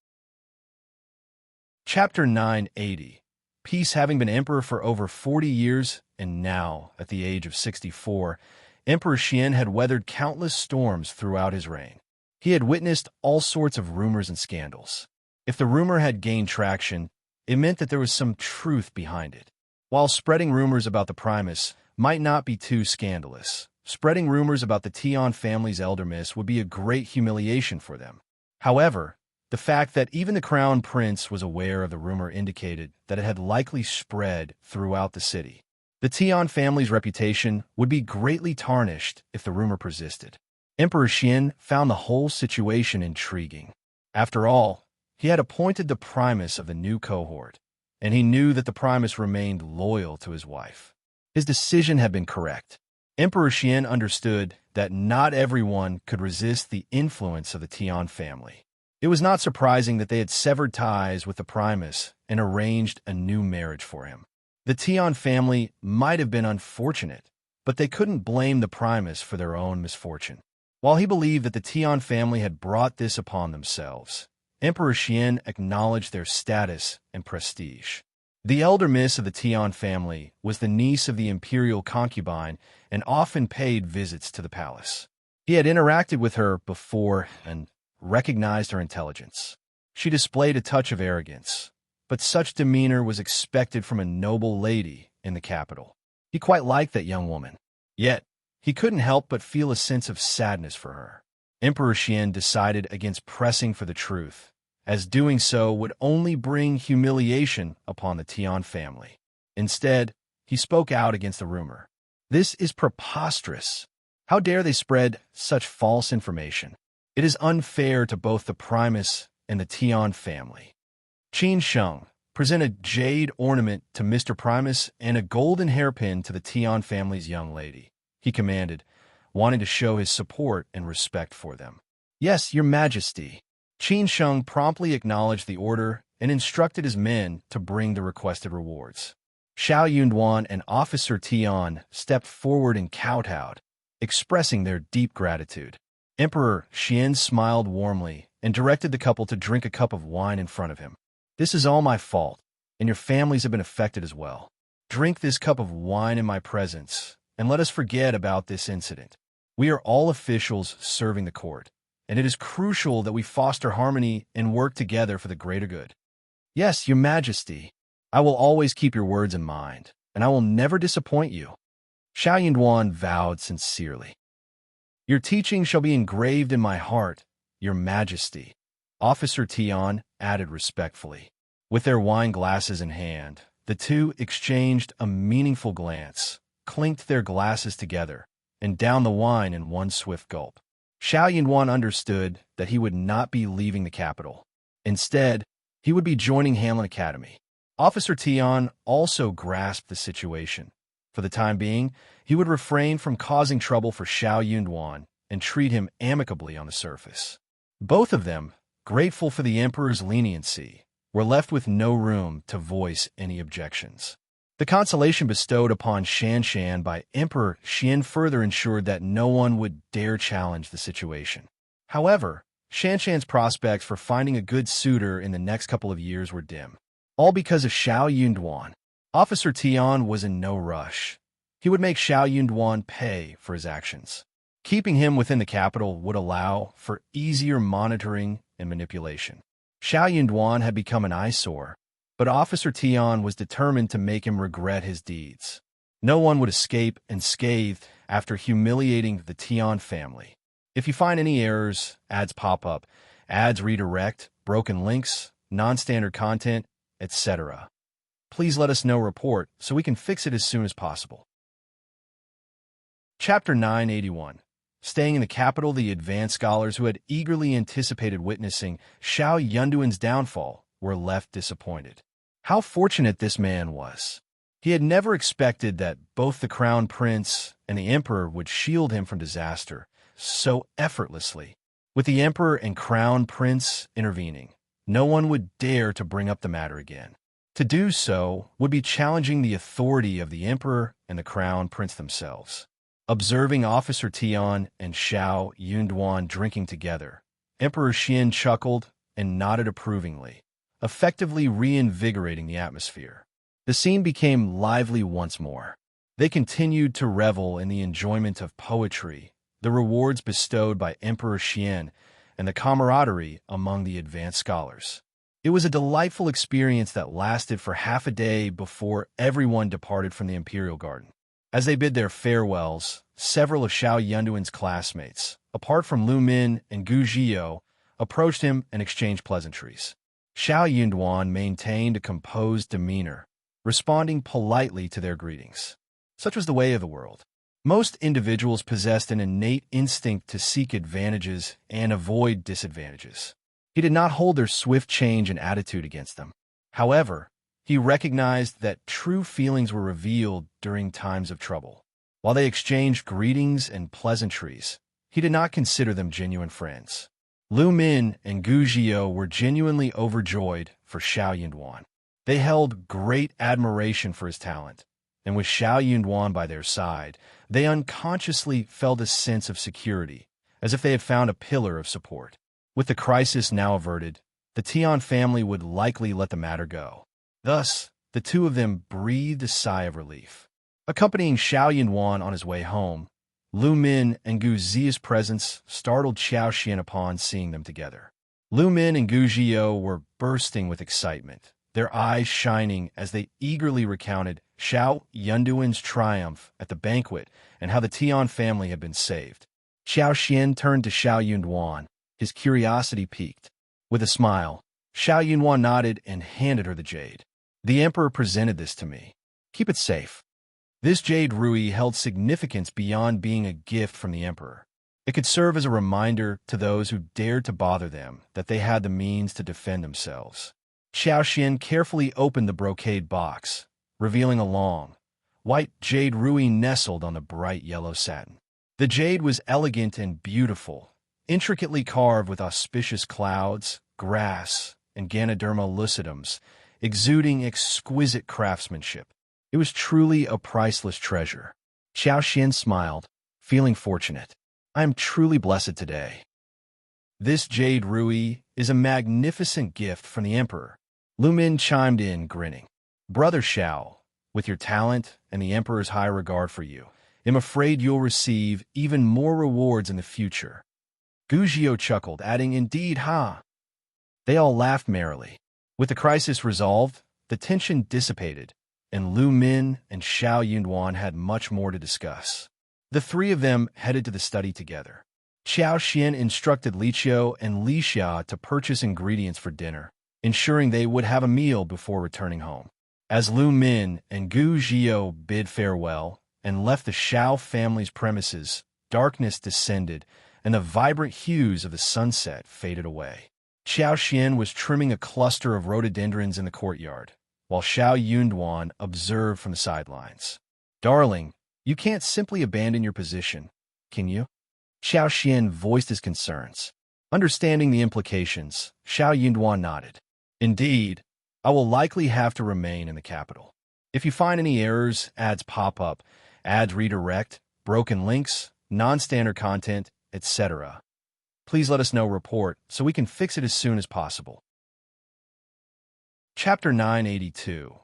Chapter 980. Peace. Having been emperor for over 40 years, and now, at the age of 64, Emperor Qian had weathered countless storms throughout his reign. He had witnessed all sorts of rumors and scandals. If the rumor had gained traction, it meant that there was some truth behind it. While spreading rumors about the Primus might not be too scandalous, spreading rumors about the Tian family's elder miss would be a great humiliation for them. However, the fact that even the Crown Prince was aware of the rumor indicated that it had likely spread throughout the city. The Tian family's reputation would be greatly tarnished if the rumor persisted. Emperor Qian found the whole situation intriguing. After all, he had appointed the Primus of the new cohort, and he knew that the Primus remained loyal to his wife. His decision had been correct. Emperor Qian understood that not everyone could resist the influence of the Tian family. It was not surprising that they had severed ties with the Primus and arranged a new marriage for him. The Tian family might have been unfortunate, but they couldn't blame the Primus for their own misfortune. While he believed that the Tian family had brought this upon themselves, Emperor Qian acknowledged their status and prestige. The elder miss of the Tian family was the niece of the imperial concubine and often paid visits to the palace. He had interacted with her before and recognized her intelligence. She displayed a touch of arrogance, but such demeanor was expected from a noble lady in the capital. He quite liked that young woman. Yet, he couldn't help but feel a sense of sadness for her. Emperor Qian decided against pressing for the truth, as doing so would only bring humiliation upon the Tian family. Instead, he spoke out against the rumor. This is preposterous. How dare they spread such false information? It is unfair to both the Primus and the Tian family. Ginseng, present a jade ornament to Mr. Primus and a golden hairpin to the Tian family's young lady, he commanded, wanting to show his support and respect for them. Yes, Your Majesty. Ginseng promptly acknowledged the order and instructed his men to bring the requested rewards. Xiao and Officer Tian stepped forward and kowtowed, expressing their deep gratitude. Emperor Qian smiled warmly and directed the couple to drink a cup of wine in front of him. This is all my fault, and your families have been affected as well. Drink this cup of wine in my presence, and let us forget about this incident. We are all officials serving the court, and it is crucial that we foster harmony and work together for the greater good. Yes, Your Majesty, I will always keep your words in mind, and I will never disappoint you. Xiao vowed sincerely. Your teaching shall be engraved in my heart, Your Majesty, Officer Tian added respectfully. With their wine glasses in hand, the two exchanged a meaningful glance, clinked their glasses together, and downed the wine in one swift gulp. Xiao Yunduan understood that he would not be leaving the capital. Instead, he would be joining Hanlin Academy. Officer Tian also grasped the situation. For the time being, he would refrain from causing trouble for Xiao Yunduan and treat him amicably on the surface. Both of them, grateful for the emperor's leniency, were left with no room to voice any objections. The consolation bestowed upon Shanshan by Emperor Xian further ensured that no one would dare challenge the situation. However, Shanshan's prospects for finding a good suitor in the next couple of years were dim. All because of Xiao Yunduan. Officer Tian was in no rush. He would make Xiao Yunduan pay for his actions. Keeping him within the capital would allow for easier monitoring and manipulation. Xiao Yunduan had become an eyesore, but Officer Tian was determined to make him regret his deeds. No one would escape unscathed after humiliating the Tian family. If you find any errors, ads pop up, ads redirect, broken links, non-standard content, etc., please let us know report so we can fix it as soon as possible. Chapter 981. Staying in the capital, the advanced scholars who had eagerly anticipated witnessing Xiao Yunduan's downfall were left disappointed. How fortunate this man was. He had never expected that both the Crown Prince and the Emperor would shield him from disaster so effortlessly. With the Emperor and Crown Prince intervening, no one would dare to bring up the matter again. To do so would be challenging the authority of the Emperor and the Crown Prince themselves. Observing Officer Tian and Xiao Yunduan drinking together, Emperor Xian chuckled and nodded approvingly, effectively reinvigorating the atmosphere. The scene became lively once more. They continued to revel in the enjoyment of poetry, the rewards bestowed by Emperor Xian, and the camaraderie among the advanced scholars. It was a delightful experience that lasted for half a day before everyone departed from the Imperial Garden. As they bid their farewells, several of Xiao Yunduan's classmates, apart from Lu Min and Gu Zhiyou, approached him and exchanged pleasantries. Xiao Yunduan maintained a composed demeanor, responding politely to their greetings. Such was the way of the world. Most individuals possessed an innate instinct to seek advantages and avoid disadvantages. He did not hold their swift change in attitude against them. However, he recognized that true feelings were revealed during times of trouble. While they exchanged greetings and pleasantries, he did not consider them genuine friends. Lu Min and Gu Zhiyou were genuinely overjoyed for Xiao Yunduan. They held great admiration for his talent, and with Xiao Yunduan by their side, they unconsciously felt a sense of security, as if they had found a pillar of support. With the crisis now averted, the Tian family would likely let the matter go. Thus, the two of them breathed a sigh of relief. Accompanying Xiao Yunduan on his way home, Lu Min and Gu Zhiyou's presence startled Xiao Xian upon seeing them together. Lu Min and Gu Zhiyou were bursting with excitement, their eyes shining as they eagerly recounted Xiao Yunduan's triumph at the banquet and how the Tian family had been saved. Xiao Xian turned to Xiao Yunduan, his curiosity piqued. With a smile, Xiao Yunduan nodded and handed her the jade. The Emperor presented this to me. Keep it safe. This jade ruby held significance beyond being a gift from the Emperor. It could serve as a reminder to those who dared to bother them that they had the means to defend themselves. Xiao Xian carefully opened the brocade box, revealing a long, white jade ruby nestled on the bright yellow satin. The jade was elegant and beautiful, intricately carved with auspicious clouds, grass, and Ganoderma lucidums, exuding exquisite craftsmanship. It was truly a priceless treasure. Xiao Xian smiled, feeling fortunate. I am truly blessed today. This jade ruby is a magnificent gift from the Emperor. Lu Min chimed in, grinning. Brother Xiao, with your talent and the Emperor's high regard for you, I'm afraid you'll receive even more rewards in the future. Gu Zhiyou chuckled, adding, Indeed, ha! They all laughed merrily. With the crisis resolved, the tension dissipated, and Lu Min and Xiao Yunduan had much more to discuss. The three of them headed to the study together. Xiao Xian instructed Li Qiao and Li Xia to purchase ingredients for dinner, ensuring they would have a meal before returning home. As Lu Min and Gu Zhio bid farewell and left the Qiao family's premises, darkness descended, and the vibrant hues of the sunset faded away. Qiao Xian was trimming a cluster of rhododendrons in the courtyard, while Xiao Yunduan observed from the sidelines. "Darling, you can't simply abandon your position, can you?" Xiao Xian voiced his concerns. Understanding the implications, Xiao Yunduan nodded. "Indeed, I will likely have to remain in the capital. If you find any errors, ads pop up, ads redirect, broken links, non-standard content, etc., please let us know report so we can fix it as soon as possible." Chapter 982.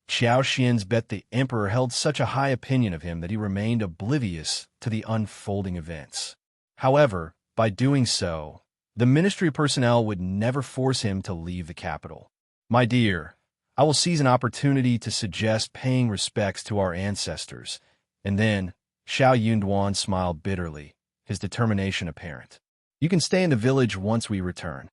Qiao Xian's bet the emperor held such a high opinion of him that he remained oblivious to the unfolding events. However, by doing so, the ministry personnel would never force him to leave the capital. "My dear, I will seize an opportunity to suggest paying respects to our ancestors." And then, Xiao Yunduan smiled bitterly, his determination apparent. "You can stay in the village once we return."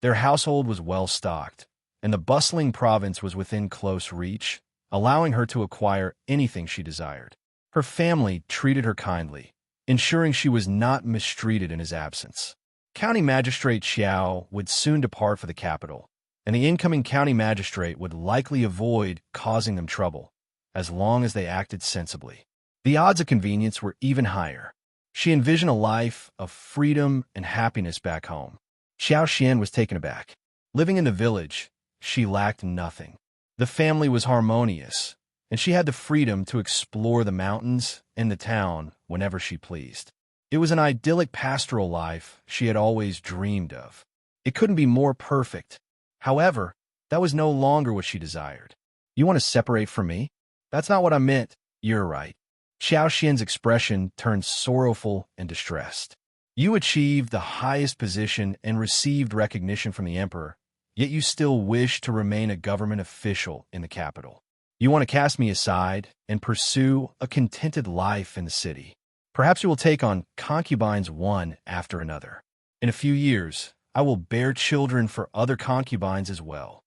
Their household was well stocked, and the bustling province was within close reach, allowing her to acquire anything she desired. Her family treated her kindly, ensuring she was not mistreated in his absence. County Magistrate Qiao would soon depart for the capital, and the incoming county magistrate would likely avoid causing them trouble, as long as they acted sensibly. The odds of convenience were even higher. She envisioned a life of freedom and happiness back home. Xiao Xian was taken aback. Living in the village, she lacked nothing. The family was harmonious, and she had the freedom to explore the mountains and the town whenever she pleased. It was an idyllic pastoral life she had always dreamed of. It couldn't be more perfect. However, that was no longer what she desired. "You want to separate from me? That's not what I meant." "You're right." Xiao Xian's expression turned sorrowful and distressed. "You achieved the highest position and received recognition from the emperor, yet you still wish to remain a government official in the capital. You want to cast me aside and pursue a contented life in the city. Perhaps you will take on concubines one after another. In a few years, I will bear children for other concubines as well."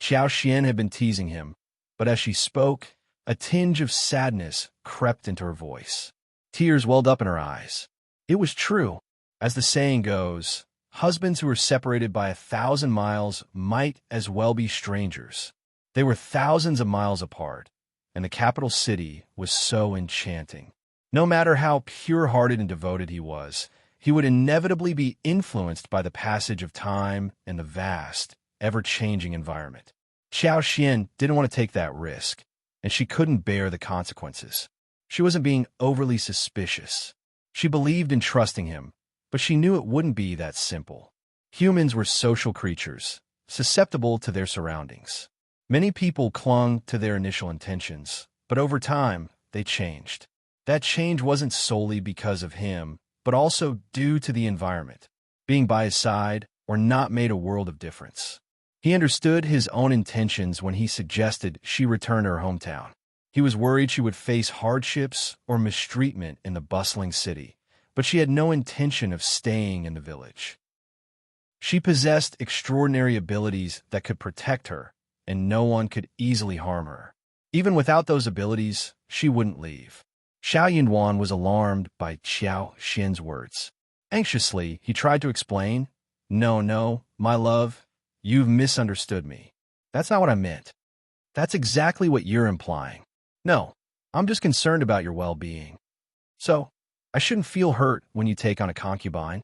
Xiao Xian had been teasing him, but as she spoke, a tinge of sadness crept into her voice. Tears welled up in her eyes. It was true. As the saying goes, husbands who are separated by 1,000 miles might as well be strangers. They were thousands of miles apart, and the capital city was so enchanting. No matter how pure-hearted and devoted he would inevitably be influenced by the passage of time and the vast, ever-changing environment. Xiao Xian didn't want to take that risk, and she couldn't bear the consequences. She wasn't being overly suspicious. She believed in trusting him, but she knew it wouldn't be that simple. Humans were social creatures, susceptible to their surroundings. Many people clung to their initial intentions, but over time, they changed. That change wasn't solely because of him, but also due to the environment. Being by his side or not made a world of difference. He understood his own intentions when he suggested she return to her hometown. He was worried she would face hardships or mistreatment in the bustling city, but she had no intention of staying in the village. She possessed extraordinary abilities that could protect her, and no one could easily harm her. Even without those abilities, she wouldn't leave. Xiao Yunduan was alarmed by Qiao Xian's words. Anxiously, he tried to explain, No, my love, you've misunderstood me. That's not what I meant. That's exactly what you're implying. No, I'm just concerned about your well-being. So, I shouldn't feel hurt when you take on a concubine.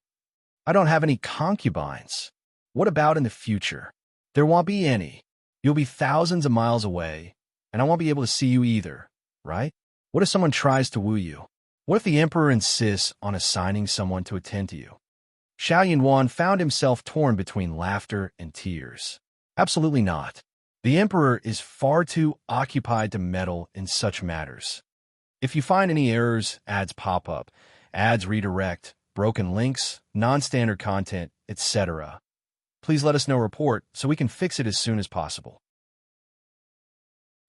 I don't have any concubines. What about in the future? There won't be any. You'll be thousands of miles away, and I won't be able to see you either, right? What if someone tries to woo you? What if the emperor insists on assigning someone to attend to you? Xiao Yunduan found himself torn between laughter and tears. Absolutely not. The emperor is far too occupied to meddle in such matters. If you find any errors, ads pop up, ads redirect, broken links, non-standard content, etc., please let us know report so we can fix it as soon as possible.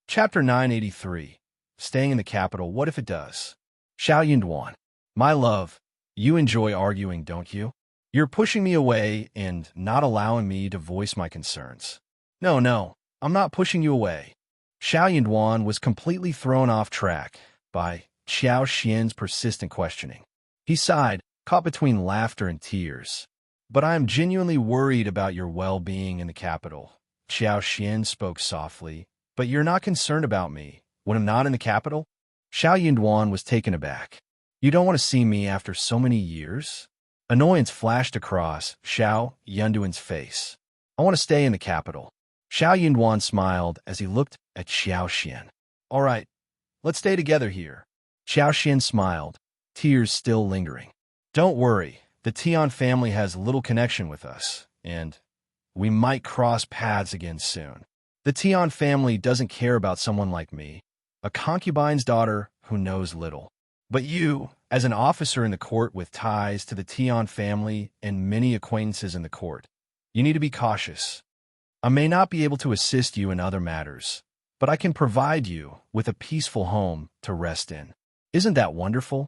Chapter 983. Staying in the capital, what if it does? Xiao Yunduan. My love, you enjoy arguing, don't you? You're pushing me away and not allowing me to voice my concerns. No, I'm not pushing you away. Xiao Yunduan was completely thrown off track by Qiao Xian's persistent questioning. He sighed, caught between laughter and tears. But I am genuinely worried about your well-being in the capital. Qiao Xian spoke softly. But you're not concerned about me when I'm not in the capital? Xiao Yunduan was taken aback. You don't want to see me after so many years? Annoyance flashed across Xiao Yunduan's face. I want to stay in the capital. Xiao Yunduan smiled as he looked at Xiao Xian. All right, let's stay together here. Xiao Xian smiled, tears still lingering. Don't worry, the Tian family has little connection with us, and we might cross paths again soon. The Tian family doesn't care about someone like me, a concubine's daughter who knows little. But you, as an officer in the court with ties to the Tian family and many acquaintances in the court, you need to be cautious. I may not be able to assist you in other matters, but I can provide you with a peaceful home to rest in. Isn't that wonderful?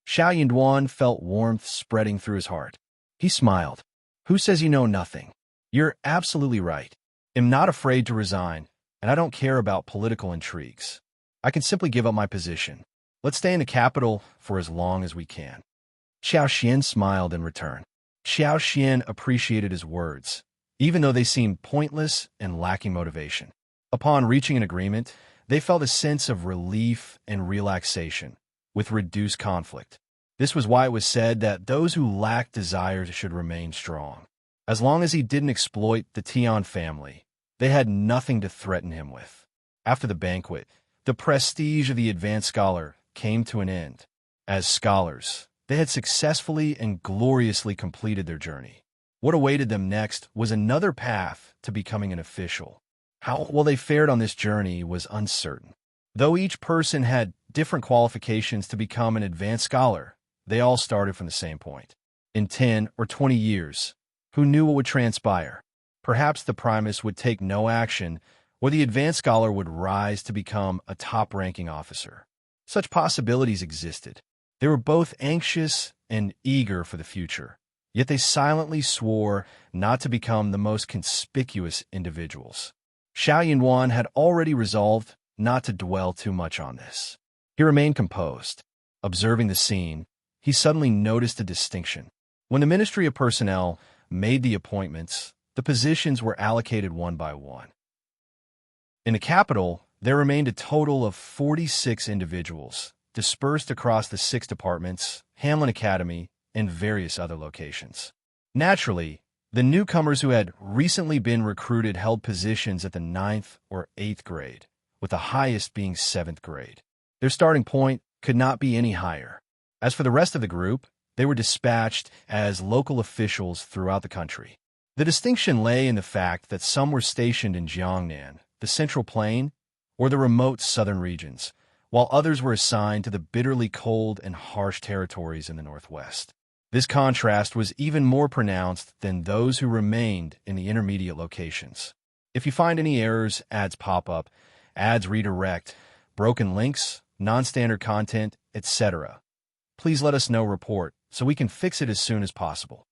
Xiao Yunduan felt warmth spreading through his heart. He smiled. Who says you know nothing? You're absolutely right. I'm not afraid to resign, and I don't care about political intrigues. I can simply give up my position. Let's stay in the capital for as long as we can. Xiao Xian smiled in return. Xiao Xian appreciated his words, even though they seemed pointless and lacking motivation. Upon reaching an agreement, they felt a sense of relief and relaxation, with reduced conflict. This was why it was said that those who lack desires should remain strong. As long as he didn't exploit the Tian family, they had nothing to threaten him with. After the banquet, the prestige of the advanced scholar came to an end. As scholars, they had successfully and gloriously completed their journey. What awaited them next was another path to becoming an official. How well they fared on this journey was uncertain. Though each person had different qualifications to become an advanced scholar, they all started from the same point. In 10 or 20 years, who knew what would transpire? Perhaps the Primus would take no action, or the advanced scholar would rise to become a top-ranking officer. Such possibilities existed. They were both anxious and eager for the future, yet they silently swore not to become the most conspicuous individuals. Xiao Yunduan had already resolved not to dwell too much on this. He remained composed. Observing the scene, he suddenly noticed a distinction. When the Ministry of Personnel made the appointments, the positions were allocated one by one. In the capital, there remained a total of 46 individuals, dispersed across the 6 departments, Hanlin Academy, and various other locations. Naturally, the newcomers who had recently been recruited held positions at the 9th or 8th grade, with the highest being 7th grade. Their starting point could not be any higher. As for the rest of the group, they were dispatched as local officials throughout the country. The distinction lay in the fact that some were stationed in Jiangnan, the Central Plain, or the remote southern regions, while others were assigned to the bitterly cold and harsh territories in the northwest. This contrast was even more pronounced than those who remained in the intermediate locations. If you find any errors, ads pop up, ads redirect, broken links, non-standard content, etc., please let us know report so we can fix it as soon as possible.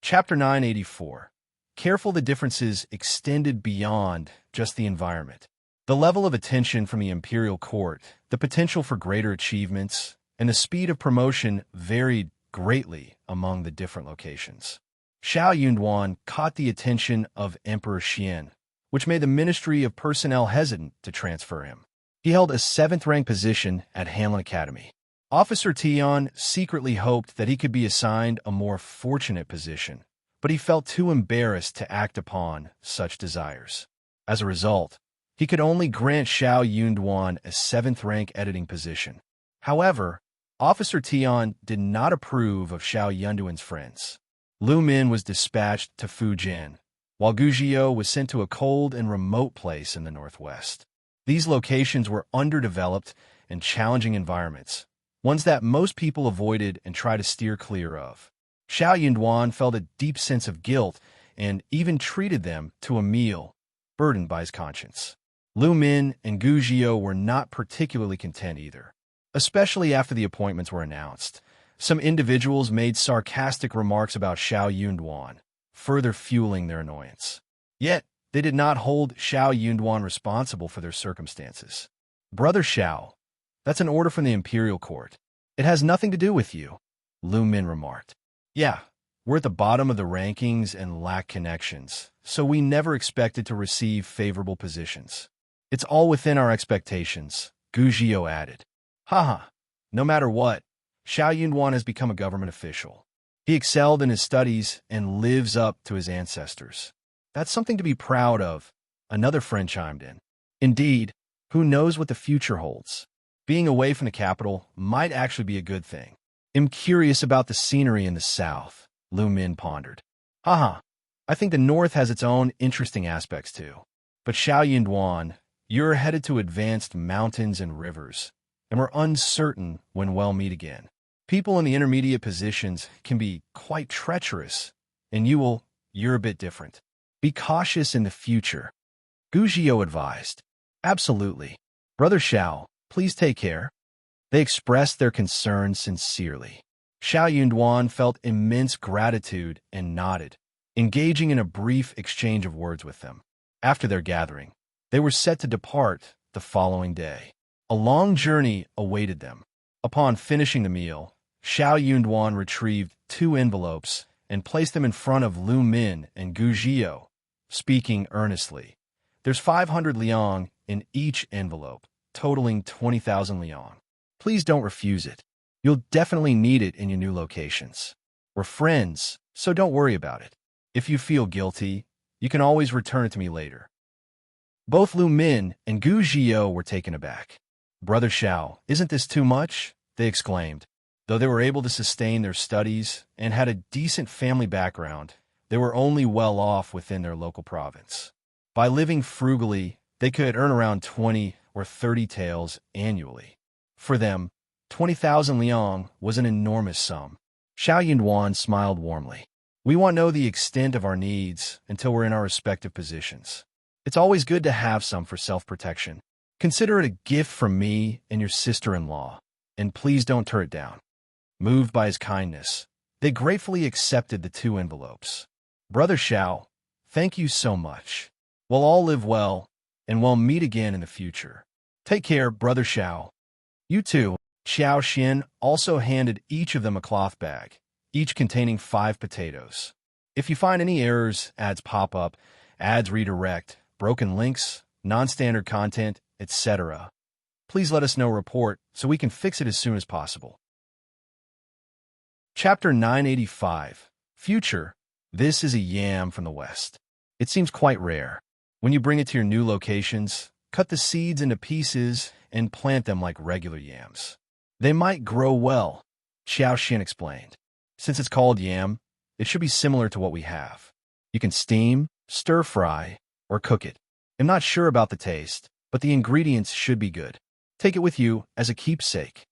Chapter 984. Careful the differences extended beyond just the environment. The level of attention from the imperial court, the potential for greater achievements, and the speed of promotion varied greatly among the different locations. Xiao Yunduan caught the attention of Emperor Qian, which made the Ministry of Personnel hesitant to transfer him. He held a 7th-rank position at Hanlin Academy. Officer Tian secretly hoped that he could be assigned a more fortunate position, but he felt too embarrassed to act upon such desires. As a result, he could only grant Xiao Yunduan a 7th-rank editing position. However, Officer Tian did not approve of Xiao Yunduan's friends. Lu Min was dispatched to Fujian, while Qiao was sent to a cold and remote place in the northwest. These locations were underdeveloped and challenging environments, ones that most people avoided and tried to steer clear of. Xiao Yunduan felt a deep sense of guilt and even treated them to a meal, burdened by his conscience. Lu Min and Qiao were not particularly content either, especially after the appointments were announced. Some individuals made sarcastic remarks about Xiao Yunduan, further fueling their annoyance. Yet, they did not hold Xiao Yunduan responsible for their circumstances. "Brother Xiao, that's an order from the imperial court. It has nothing to do with you," Lu Min remarked. "Yeah, we're at the bottom of the rankings and lack connections, so we never expected to receive favorable positions. It's all within our expectations," Gu Zhio added. "Haha, no matter what, Xiao Yunduan has become a government official. He excelled in his studies and lives up to his ancestors. That's something to be proud of," another friend chimed in. "Indeed, who knows what the future holds? Being away from the capital might actually be a good thing. I'm curious about the scenery in the south," Lu Min pondered. "Haha, I think the north has its own interesting aspects too. But Xiao Yunduan, you're headed to advanced mountains and rivers, and we're uncertain when we'll meet again. People in the intermediate positions can be quite treacherous, and you're a bit different. Be cautious in the future," Gu Zhio advised. "Absolutely. Brother Xiao, please take care." They expressed their concern sincerely. Xiao Yunduan felt immense gratitude and nodded, engaging in a brief exchange of words with them. After their gathering, they were set to depart the following day. A long journey awaited them. Upon finishing the meal, Xiao Yunduan retrieved 2 envelopes and placed them in front of Lu Min and Gu Zhio, speaking earnestly. "There's 500 liang in each envelope, totaling 20,000 liang. Please don't refuse it. You'll definitely need it in your new locations. We're friends, so don't worry about it. If you feel guilty, you can always return it to me later." Both Lu Min and Gu Zhio were taken aback. "Brother Xiao, isn't this too much?" they exclaimed. Though they were able to sustain their studies and had a decent family background, they were only well off within their local province. By living frugally, they could earn around 20 or 30 taels annually. For them, 20,000 liang was an enormous sum. Xiao Yunduan smiled warmly. "We won't know the extent of our needs until we're in our respective positions. It's always good to have some for self-protection. Consider it a gift from me and your sister-in-law, and please don't turn it down." Moved by his kindness, they gratefully accepted the 2 envelopes. "Brother Xiao, thank you so much. We'll all live well, and we'll meet again in the future. Take care, Brother Xiao." "You too." Xiao Xian also handed each of them a cloth bag, each containing 5 potatoes. "If you find any errors, ads pop up, ads redirect, broken links, non-standard content, etc., please let us know report so we can fix it as soon as possible." Chapter 985. Future. This is a yam from the west. It seems quite rare. When you bring it to your new locations, cut the seeds into pieces and plant them like regular yams. They might grow well, Xiao Xin explained. Since it's called yam, it should be similar to what we have. You can steam, stir-fry, or cook it. I'm not sure about the taste, but the ingredients should be good. Take it with you as a keepsake,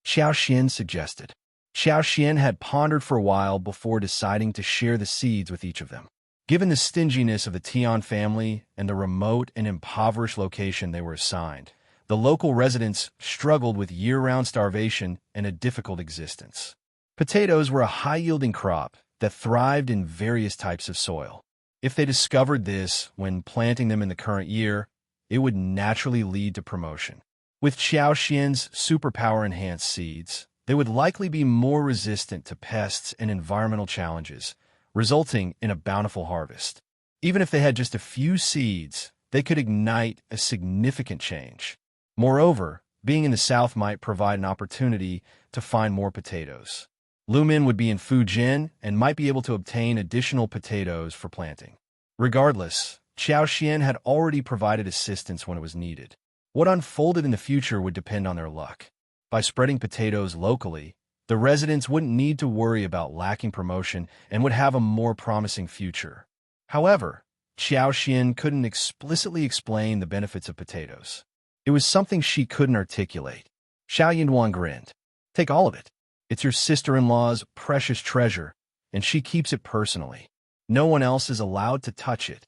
Xiao Xin suggested. Xiao Xian had pondered for a while before deciding to share the seeds with each of them. Given the stinginess of the Tian family and the remote and impoverished location they were assigned, the local residents struggled with year-round starvation and a difficult existence. Potatoes were a high-yielding crop that thrived in various types of soil. If they discovered this when planting them in the current year, it would naturally lead to promotion. With Xiao Xian's superpower-enhanced seeds, they would likely be more resistant to pests and environmental challenges, resulting in a bountiful harvest. Even if they had just a few seeds, they could ignite a significant change. Moreover, being in the south might provide an opportunity to find more potatoes. Lu Min would be in Fujian and might be able to obtain additional potatoes for planting. Regardless, Xiao Xian had already provided assistance when it was needed. What unfolded in the future would depend on their luck. By spreading potatoes locally, the residents wouldn't need to worry about lacking promotion and would have a more promising future. However, Xiao Xian couldn't explicitly explain the benefits of potatoes. It was something she couldn't articulate. Xiao Yunduan grinned. "Take all of it. It's your sister-in-law's precious treasure, and she keeps it personally. No one else is allowed to touch it."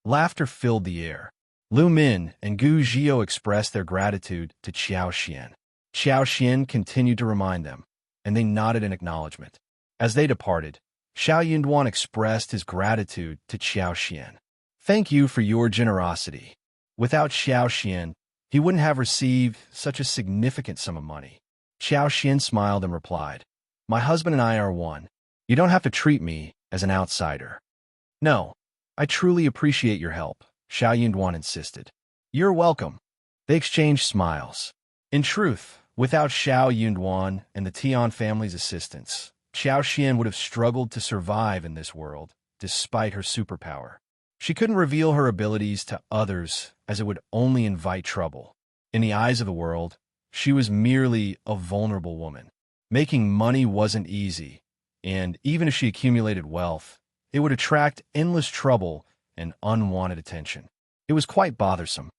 Laughter filled the air. Lu Min and Gu Zhio expressed their gratitude to Xiao Xian. Xiao Xian continued to remind them, and they nodded in acknowledgement. As they departed, Xiao Yunduan expressed his gratitude to Qiao Xian. "Thank you for your generosity. Without Xiao Xian, he wouldn't have received such a significant sum of money." Qiao Xian smiled and replied, "My husband and I are one. You don't have to treat me as an outsider." "No, I truly appreciate your help," Xiao Yunduan insisted. "You're welcome." They exchanged smiles. In truth, without Xiao Yunduan and the Tian family's assistance, Qiao Xian would have struggled to survive in this world, despite her superpower. She couldn't reveal her abilities to others, as it would only invite trouble. In the eyes of the world, she was merely a vulnerable woman. Making money wasn't easy, and even if she accumulated wealth, it would attract endless trouble and unwanted attention. It was quite bothersome.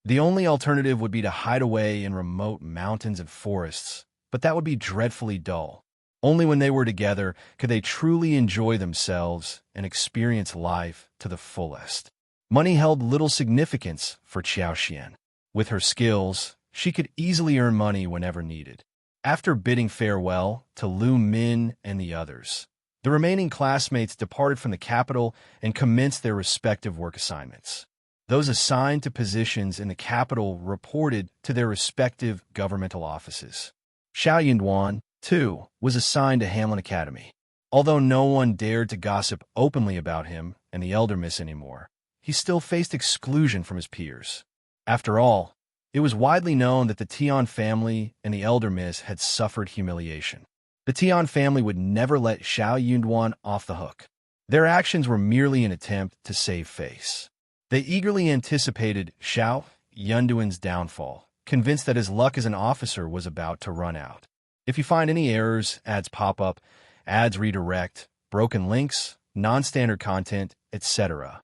The only alternative would be to hide away in remote mountains and forests, but that would be dreadfully dull. Only when they were together could they truly enjoy themselves and experience life to the fullest. Money held little significance for Qiao Xian. With her skills, she could easily earn money whenever needed. After bidding farewell to Lu Min and the others, the remaining classmates departed from the capital and commenced their respective work assignments. Those assigned to positions in the capital reported to their respective governmental offices. Xiao Yunduan, too, was assigned to Hanlin Academy. Although no one dared to gossip openly about him and the elder miss anymore, he still faced exclusion from his peers. After all, it was widely known that the Tian family and the elder miss had suffered humiliation. The Tian family would never let Xiao Yunduan off the hook. Their actions were merely an attempt to save face. They eagerly anticipated Xiao Yunduan's downfall, convinced that his luck as an officer was about to run out. If you find any errors, ads pop up, ads redirect, broken links, non-standard content, etc.,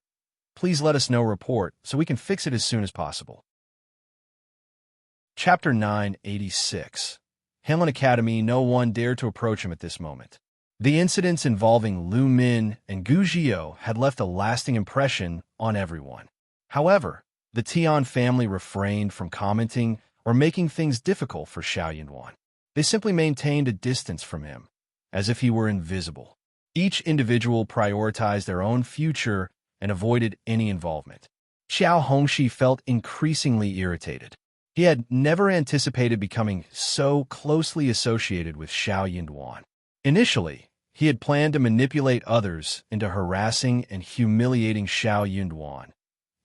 please let us know report so we can fix it as soon as possible. Chapter 986. Hanlin Academy. No one dared to approach him at this moment. The incidents involving Lu Min and Gu Zhio had left a lasting impression on everyone. However, the Tian family refrained from commenting or making things difficult for Xiao Yunduan. They simply maintained a distance from him, as if he were invisible. Each individual prioritized their own future and avoided any involvement. Qiao Hongxi felt increasingly irritated. He had never anticipated becoming so closely associated with Xiao Yunduan. Initially, he had planned to manipulate others into harassing and humiliating Xiao Yunduan,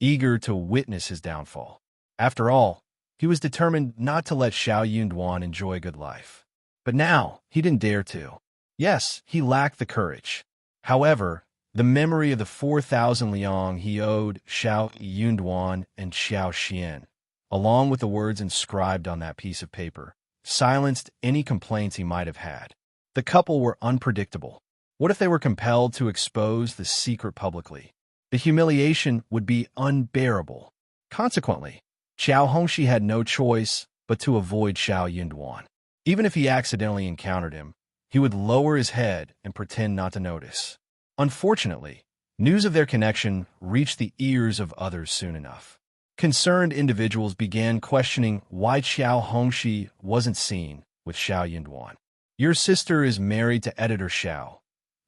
eager to witness his downfall. After all, he was determined not to let Xiao Yunduan enjoy a good life. But now, he didn't dare to. Yes, he lacked the courage. However, the memory of the 4,000 liang he owed Xiao Yunduan and Qiao Xian, along with the words inscribed on that piece of paper, silenced any complaints he might have had. The couple were unpredictable. What if they were compelled to expose the secret publicly? The humiliation would be unbearable. Consequently, Qiao Hongxi had no choice but to avoid Xiao Yunduan. Even if he accidentally encountered him, he would lower his head and pretend not to notice. Unfortunately, news of their connection reached the ears of others soon enough. Concerned individuals began questioning why Qiao Hongxi wasn't seen with Xiao Yunduan. "Your sister is married to Editor Xiao,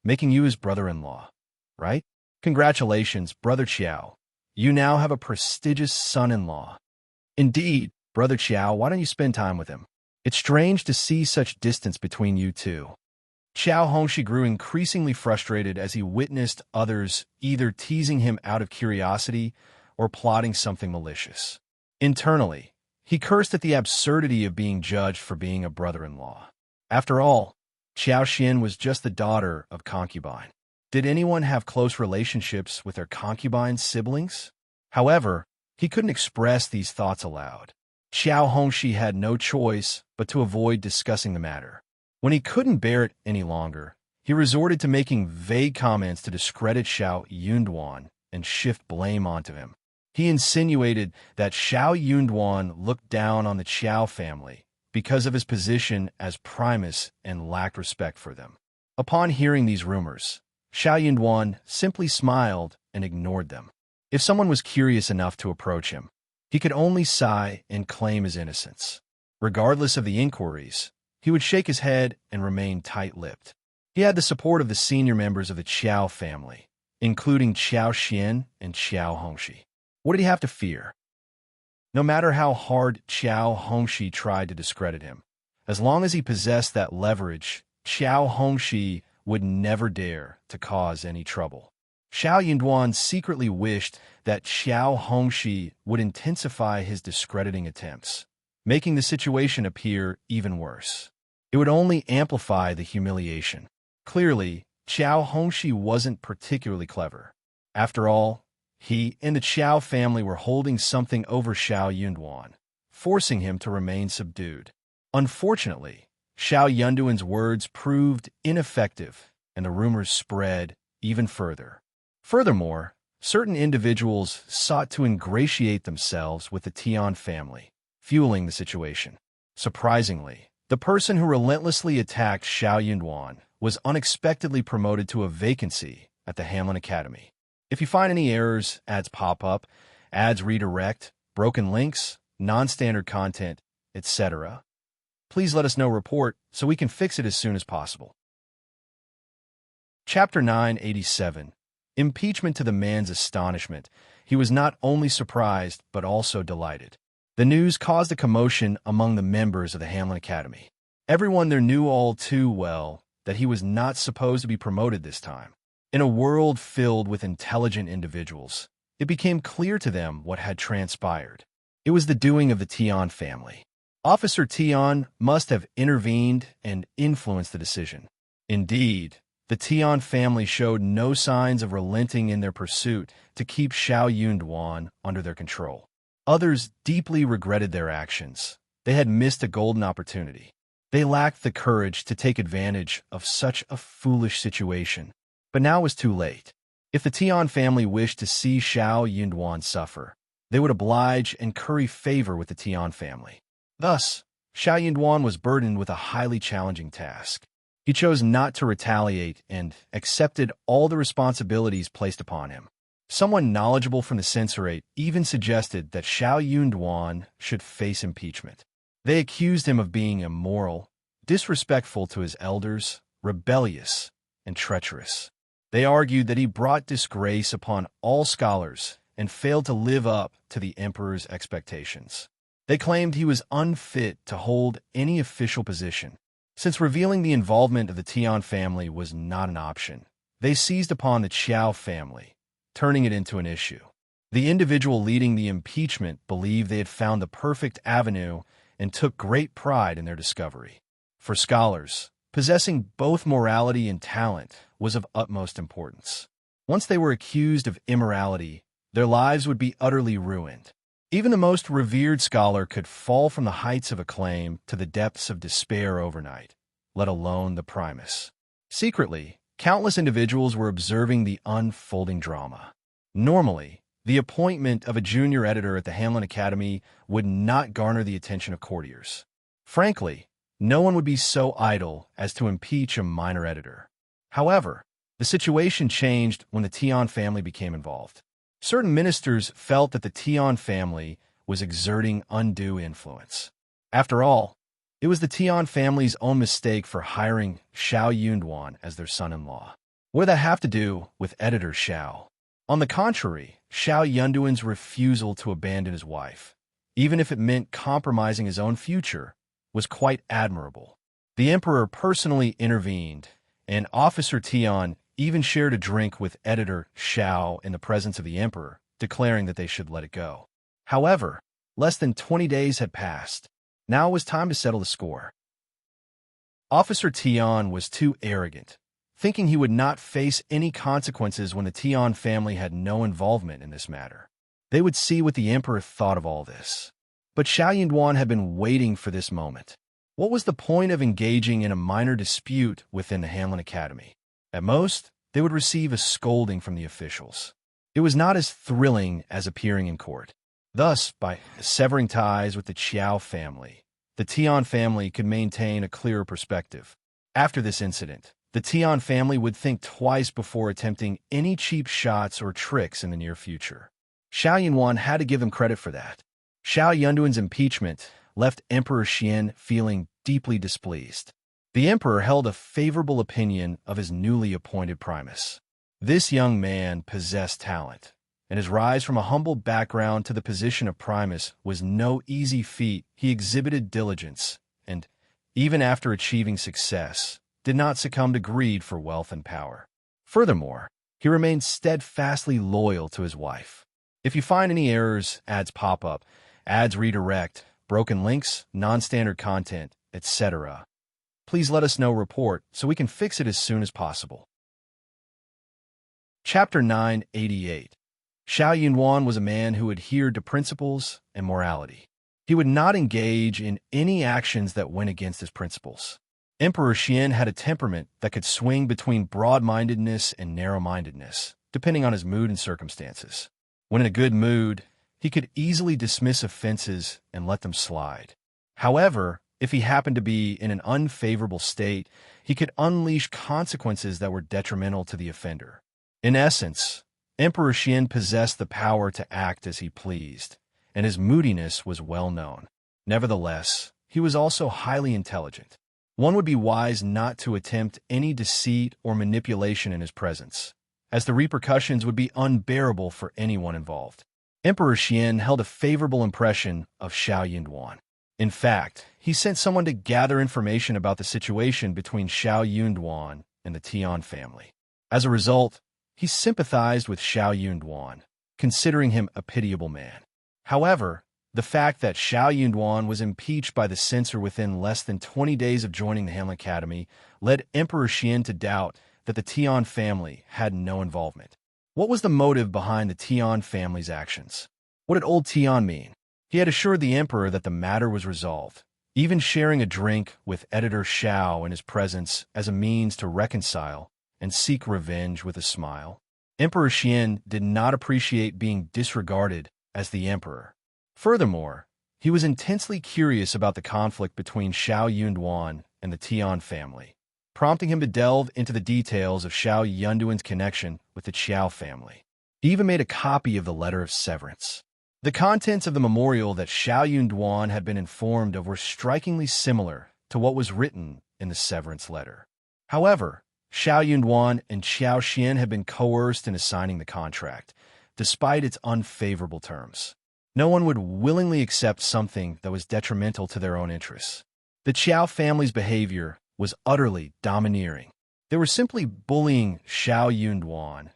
making you his brother-in-law, right? Congratulations, Brother Qiao. You now have a prestigious son-in-law." "Indeed, Brother Qiao, why don't you spend time with him? It's strange to see such distance between you two." Qiao Hongxi grew increasingly frustrated as he witnessed others either teasing him out of curiosity or plotting something malicious. Internally, he cursed at the absurdity of being judged for being a brother-in-law. After all, Qiao Xian was just the daughter of concubine. Did anyone have close relationships with their concubine siblings? However, he couldn't express these thoughts aloud. Qiao Hongxi had no choice but to avoid discussing the matter. When he couldn't bear it any longer, he resorted to making vague comments to discredit Xiao Yunduan and shift blame onto him. He insinuated that Xiao Yunduan looked down on the Qiao family because of his position as Primus and lacked respect for them. Upon hearing these rumors, Xiao Yunduan simply smiled and ignored them. If someone was curious enough to approach him, he could only sigh and claim his innocence. Regardless of the inquiries, he would shake his head and remain tight-lipped. He had the support of the senior members of the Qiao family, including Qiao Xian and Qiao Hongxi. What did he have to fear? No matter how hard Qiao Hongxi tried to discredit him, as long as he possessed that leverage, Qiao Hongxi would never dare to cause any trouble. Xiao Yunduan secretly wished that Qiao Hongxi would intensify his discrediting attempts, making the situation appear even worse. It would only amplify the humiliation. Clearly, Qiao Hongxi wasn't particularly clever. After all, he and the Qiao family were holding something over Xiao Yunduan, forcing him to remain subdued. Unfortunately, Xiao Yunduan's words proved ineffective, and the rumors spread even further. Furthermore, certain individuals sought to ingratiate themselves with the Tian family, fueling the situation. Surprisingly, the person who relentlessly attacked Xiao Yunduan was unexpectedly promoted to a vacancy at the Hanlin Academy. If you find any errors, ads pop up, ads redirect, broken links, non-standard content, etc., please let us know report so we can fix it as soon as possible. Chapter 987. Impeachment. To the man's astonishment, he was not only surprised but also delighted. The news caused a commotion among the members of the Hanlin Academy. Everyone there knew all too well that he was not supposed to be promoted this time. In a world filled with intelligent individuals, it became clear to them what had transpired. It was the doing of the Tian family. Officer Tian must have intervened and influenced the decision. Indeed, the Tian family showed no signs of relenting in their pursuit to keep Xiao Yunduan under their control. Others deeply regretted their actions. They had missed a golden opportunity. They lacked the courage to take advantage of such a foolish situation. But now it was too late. If the Tian family wished to see Xiao Yunduan suffer, they would oblige and curry favor with the Tian family. Thus, Xiao Yunduan was burdened with a highly challenging task. He chose not to retaliate and accepted all the responsibilities placed upon him. Someone knowledgeable from the censorate even suggested that Xiao Yunduan should face impeachment. They accused him of being immoral, disrespectful to his elders, rebellious, and treacherous. They argued that he brought disgrace upon all scholars and failed to live up to the emperor's expectations. They claimed he was unfit to hold any official position. Since revealing the involvement of the Tian family was not an option, they seized upon the Qiao family, turning it into an issue. The individual leading the impeachment believed they had found the perfect avenue and took great pride in their discovery. For scholars, possessing both morality and talent was of utmost importance. Once they were accused of immorality, their lives would be utterly ruined. Even the most revered scholar could fall from the heights of acclaim to the depths of despair overnight, let alone the Primus. Secretly, countless individuals were observing the unfolding drama. Normally, the appointment of a junior editor at the Hanlin Academy would not garner the attention of courtiers. Frankly, no one would be so idle as to impeach a minor editor. However, the situation changed when the Tian family became involved. Certain ministers felt that the Tian family was exerting undue influence. After all, it was the Tian family's own mistake for hiring Xiao Yunduan as their son-in-law. What did that have to do with editor Xiao? On the contrary, Xiao Yunduan's refusal to abandon his wife, even if it meant compromising his own future, was quite admirable. The emperor personally intervened, and Officer Tian even shared a drink with editor Xiao in the presence of the emperor, declaring that they should let it go. However, less than 20 days had passed. Now it was time to settle the score. Officer Tian was too arrogant, thinking he would not face any consequences when the Tian family had no involvement in this matter. They would see what the emperor thought of all this. But Xiao Yunduan had been waiting for this moment. What was the point of engaging in a minor dispute within the Hanlin Academy? At most, they would receive a scolding from the officials. It was not as thrilling as appearing in court. Thus, by severing ties with the Qiao family, the Tian family could maintain a clearer perspective. After this incident, the Tian family would think twice before attempting any cheap shots or tricks in the near future. Xiao Yunduan had to give them credit for that. Xiao Yunduan's impeachment left Emperor Xian feeling deeply displeased. The emperor held a favorable opinion of his newly appointed Primus. This young man possessed talent, and his rise from a humble background to the position of Primus was no easy feat. He exhibited diligence, and, even after achieving success, did not succumb to greed for wealth and power. Furthermore, he remained steadfastly loyal to his wife. If you find any errors, ads pop up, ads redirect, broken links, non-standard content, etc., please let us know. Report so we can fix it as soon as possible. Chapter 988. Xiao Yunwan was a man who adhered to principles and morality. He would not engage in any actions that went against his principles. Emperor Qian had a temperament that could swing between broad-mindedness and narrow-mindedness, depending on his mood and circumstances. When in a good mood, he could easily dismiss offenses and let them slide. However, if he happened to be in an unfavorable state, he could unleash consequences that were detrimental to the offender. In essence, Emperor Qian possessed the power to act as he pleased, and his moodiness was well known. Nevertheless, he was also highly intelligent. One would be wise not to attempt any deceit or manipulation in his presence, as the repercussions would be unbearable for anyone involved. Emperor Qian held a favorable impression of Xiao Yunwan. In fact, he sent someone to gather information about the situation between Xiao Yunwan and the Tian family. As a result, he sympathized with Xiao Yunwan, considering him a pitiable man. However, the fact that Xiao Yunwan was impeached by the censor within less than 20 days of joining the Hanlin Academy led Emperor Qian to doubt that the Tian family had no involvement. What was the motive behind the Tian family's actions? What did old Tian mean? He had assured the emperor that the matter was resolved, even sharing a drink with editor Xiao in his presence as a means to reconcile and seek revenge with a smile. Emperor Qian did not appreciate being disregarded as the emperor. Furthermore, he was intensely curious about the conflict between Xiao Yunwan and the Tian family, prompting him to delve into the details of Xiao Yunduan's connection with the Qiao family. He even made a copy of the letter of severance. The contents of the memorial that Xiao Yunduan had been informed of were strikingly similar to what was written in the severance letter. However, Xiao Yunduan and Qiao Xian had been coerced into signing the contract, despite its unfavorable terms. No one would willingly accept something that was detrimental to their own interests. The Qiao family's behavior was utterly domineering. They were simply bullying Xiao Yunduan,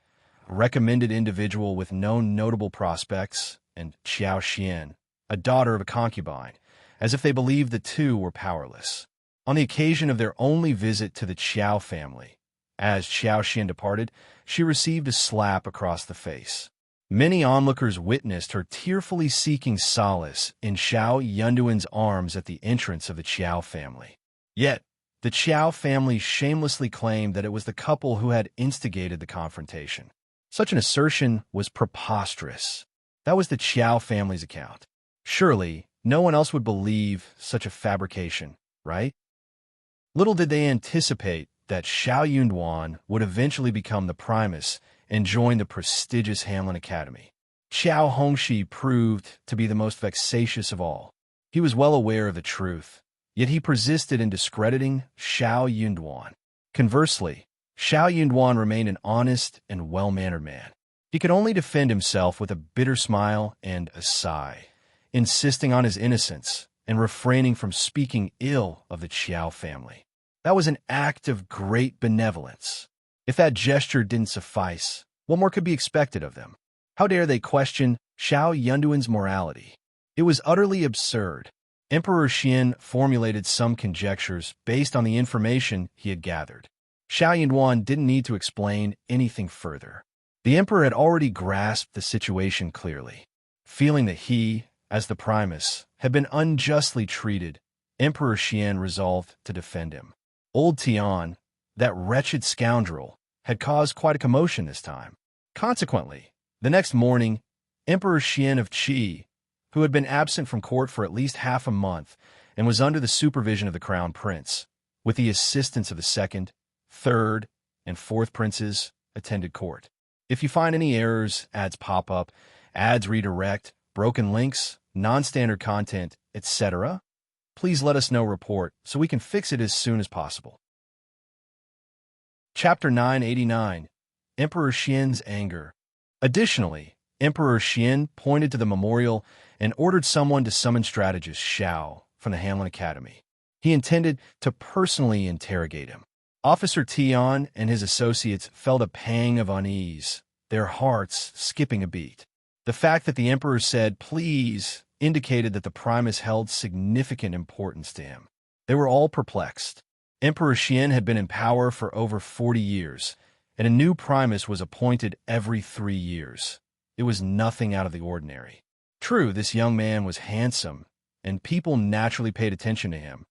a recommended individual with no notable prospects, and Qiao Xian, a daughter of a concubine, as if they believed the two were powerless. On the occasion of their only visit to the Qiao family, as Qiao Xian departed, she received a slap across the face. Many onlookers witnessed her tearfully seeking solace in Xiao Yunduan's arms at the entrance of the Qiao family. Yet, the Qiao family shamelessly claimed that it was the couple who had instigated the confrontation. Such an assertion was preposterous. That was the Qiao family's account. Surely, no one else would believe such a fabrication, right? Little did they anticipate that Xiao Yunduan would eventually become the Primus and join the prestigious Hanlin Academy. Qiao Hongxi proved to be the most vexatious of all. He was well aware of the truth, yet he persisted in discrediting Xiao Yunduan. Conversely, Xiao Yunduan remained an honest and well-mannered man. He could only defend himself with a bitter smile and a sigh, insisting on his innocence and refraining from speaking ill of the Qiao family. That was an act of great benevolence. If that gesture didn't suffice, what more could be expected of them? How dare they question Xiao Yunduan's morality? It was utterly absurd. Emperor Qian formulated some conjectures based on the information he had gathered. Xiao Yunduan didn't need to explain anything further. The emperor had already grasped the situation clearly. Feeling that he, as the Primus, had been unjustly treated, Emperor Qian resolved to defend him. Old Tian, that wretched scoundrel, had caused quite a commotion this time. Consequently, the next morning, Emperor Qian of Qi, who had been absent from court for at least half a month and was under the supervision of the crown prince, with the assistance of the second, third, and fourth princes, attended court. If you find any errors, ads pop up, ads redirect, broken links, non-standard content, etc., Please let us know report so we can fix it as soon as possible. Chapter 989. Emperor Xian's Anger. Additionally, Emperor Xian pointed to the memorial and ordered someone to summon strategist Qiao from the Hanlin Academy. He intended to personally interrogate him. Officer Tian and his associates felt a pang of unease, their hearts skipping a beat. The fact that the emperor said, "Please," indicated that the Primus held significant importance to him. They were all perplexed. Emperor Xian had been in power for over 40 years, and a new Primus was appointed every 3 years. It was nothing out of the ordinary. True, this young man was handsome, and people naturally paid attention to him.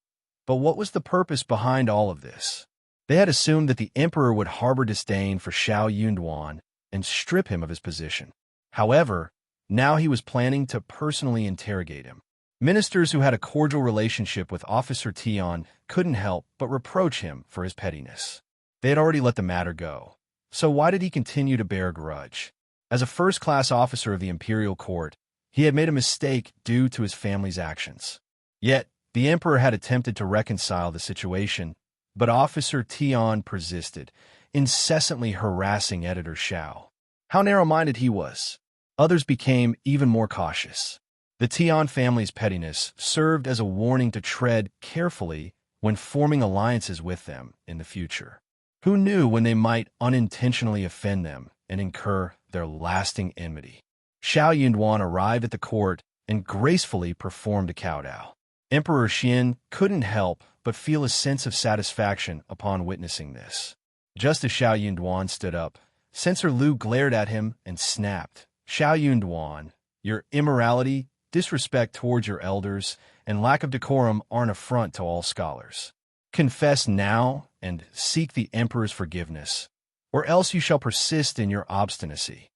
But what was the purpose behind all of this? They had assumed that the emperor would harbor disdain for Xiao Yunduan and strip him of his position. However, now he was planning to personally interrogate him. Ministers who had a cordial relationship with Officer Tian couldn't help but reproach him for his pettiness. They had already let the matter go, so why did he continue to bear a grudge? As a first-class officer of the imperial court, he had made a mistake due to his family's actions. Yet, the emperor had attempted to reconcile the situation, but Officer Tian persisted, incessantly harassing Editor Xiao. How narrow-minded he was. Others became even more cautious. The Tian family's pettiness served as a warning to tread carefully when forming alliances with them in the future. Who knew when they might unintentionally offend them and incur their lasting enmity? Xiao Yunduan arrived at the court and gracefully performed a kowtow. Emperor Xian couldn't help but feel a sense of satisfaction upon witnessing this. Just as Xiao Yunduan stood up, Censor Liu glared at him and snapped, "Xiao Yunduan, your immorality, disrespect towards your elders, and lack of decorum are an affront to all scholars. Confess now and seek the emperor's forgiveness, or else you shall persist in your obstinacy."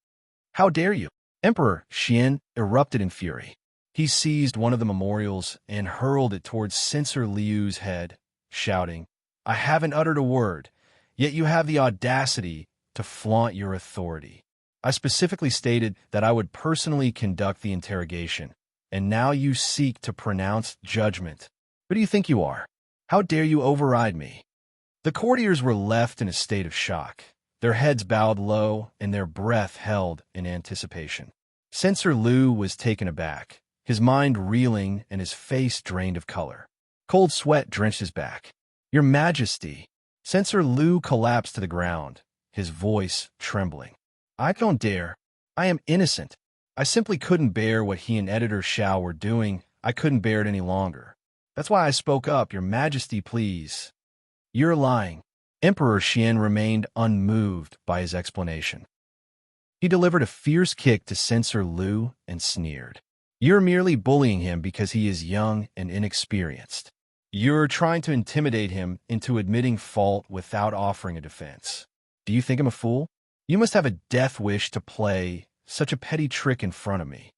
"How dare you?" Emperor Xian erupted in fury. He seized one of the memorials and hurled it towards Censor Liu's head, shouting, "I haven't uttered a word, yet you have the audacity to flaunt your authority. I specifically stated that I would personally conduct the interrogation, and now you seek to pronounce judgment. Who do you think you are? How dare you override me?" The courtiers were left in a state of shock, their heads bowed low and their breath held in anticipation. Censor Liu was taken aback, his mind reeling and his face drained of color. Cold sweat drenched his back. "Your Majesty!" Censor Liu collapsed to the ground, his voice trembling. "I don't dare. I am innocent. I simply couldn't bear what he and Editor Xiao were doing. I couldn't bear it any longer. That's why I spoke up, Your Majesty, please." "You're lying." Emperor Xian remained unmoved by his explanation. He delivered a fierce kick to Censor Liu and sneered. "You're merely bullying him because he is young and inexperienced. You're trying to intimidate him into admitting fault without offering a defense. Do you think I'm a fool? You must have a death wish to play such a petty trick in front of me."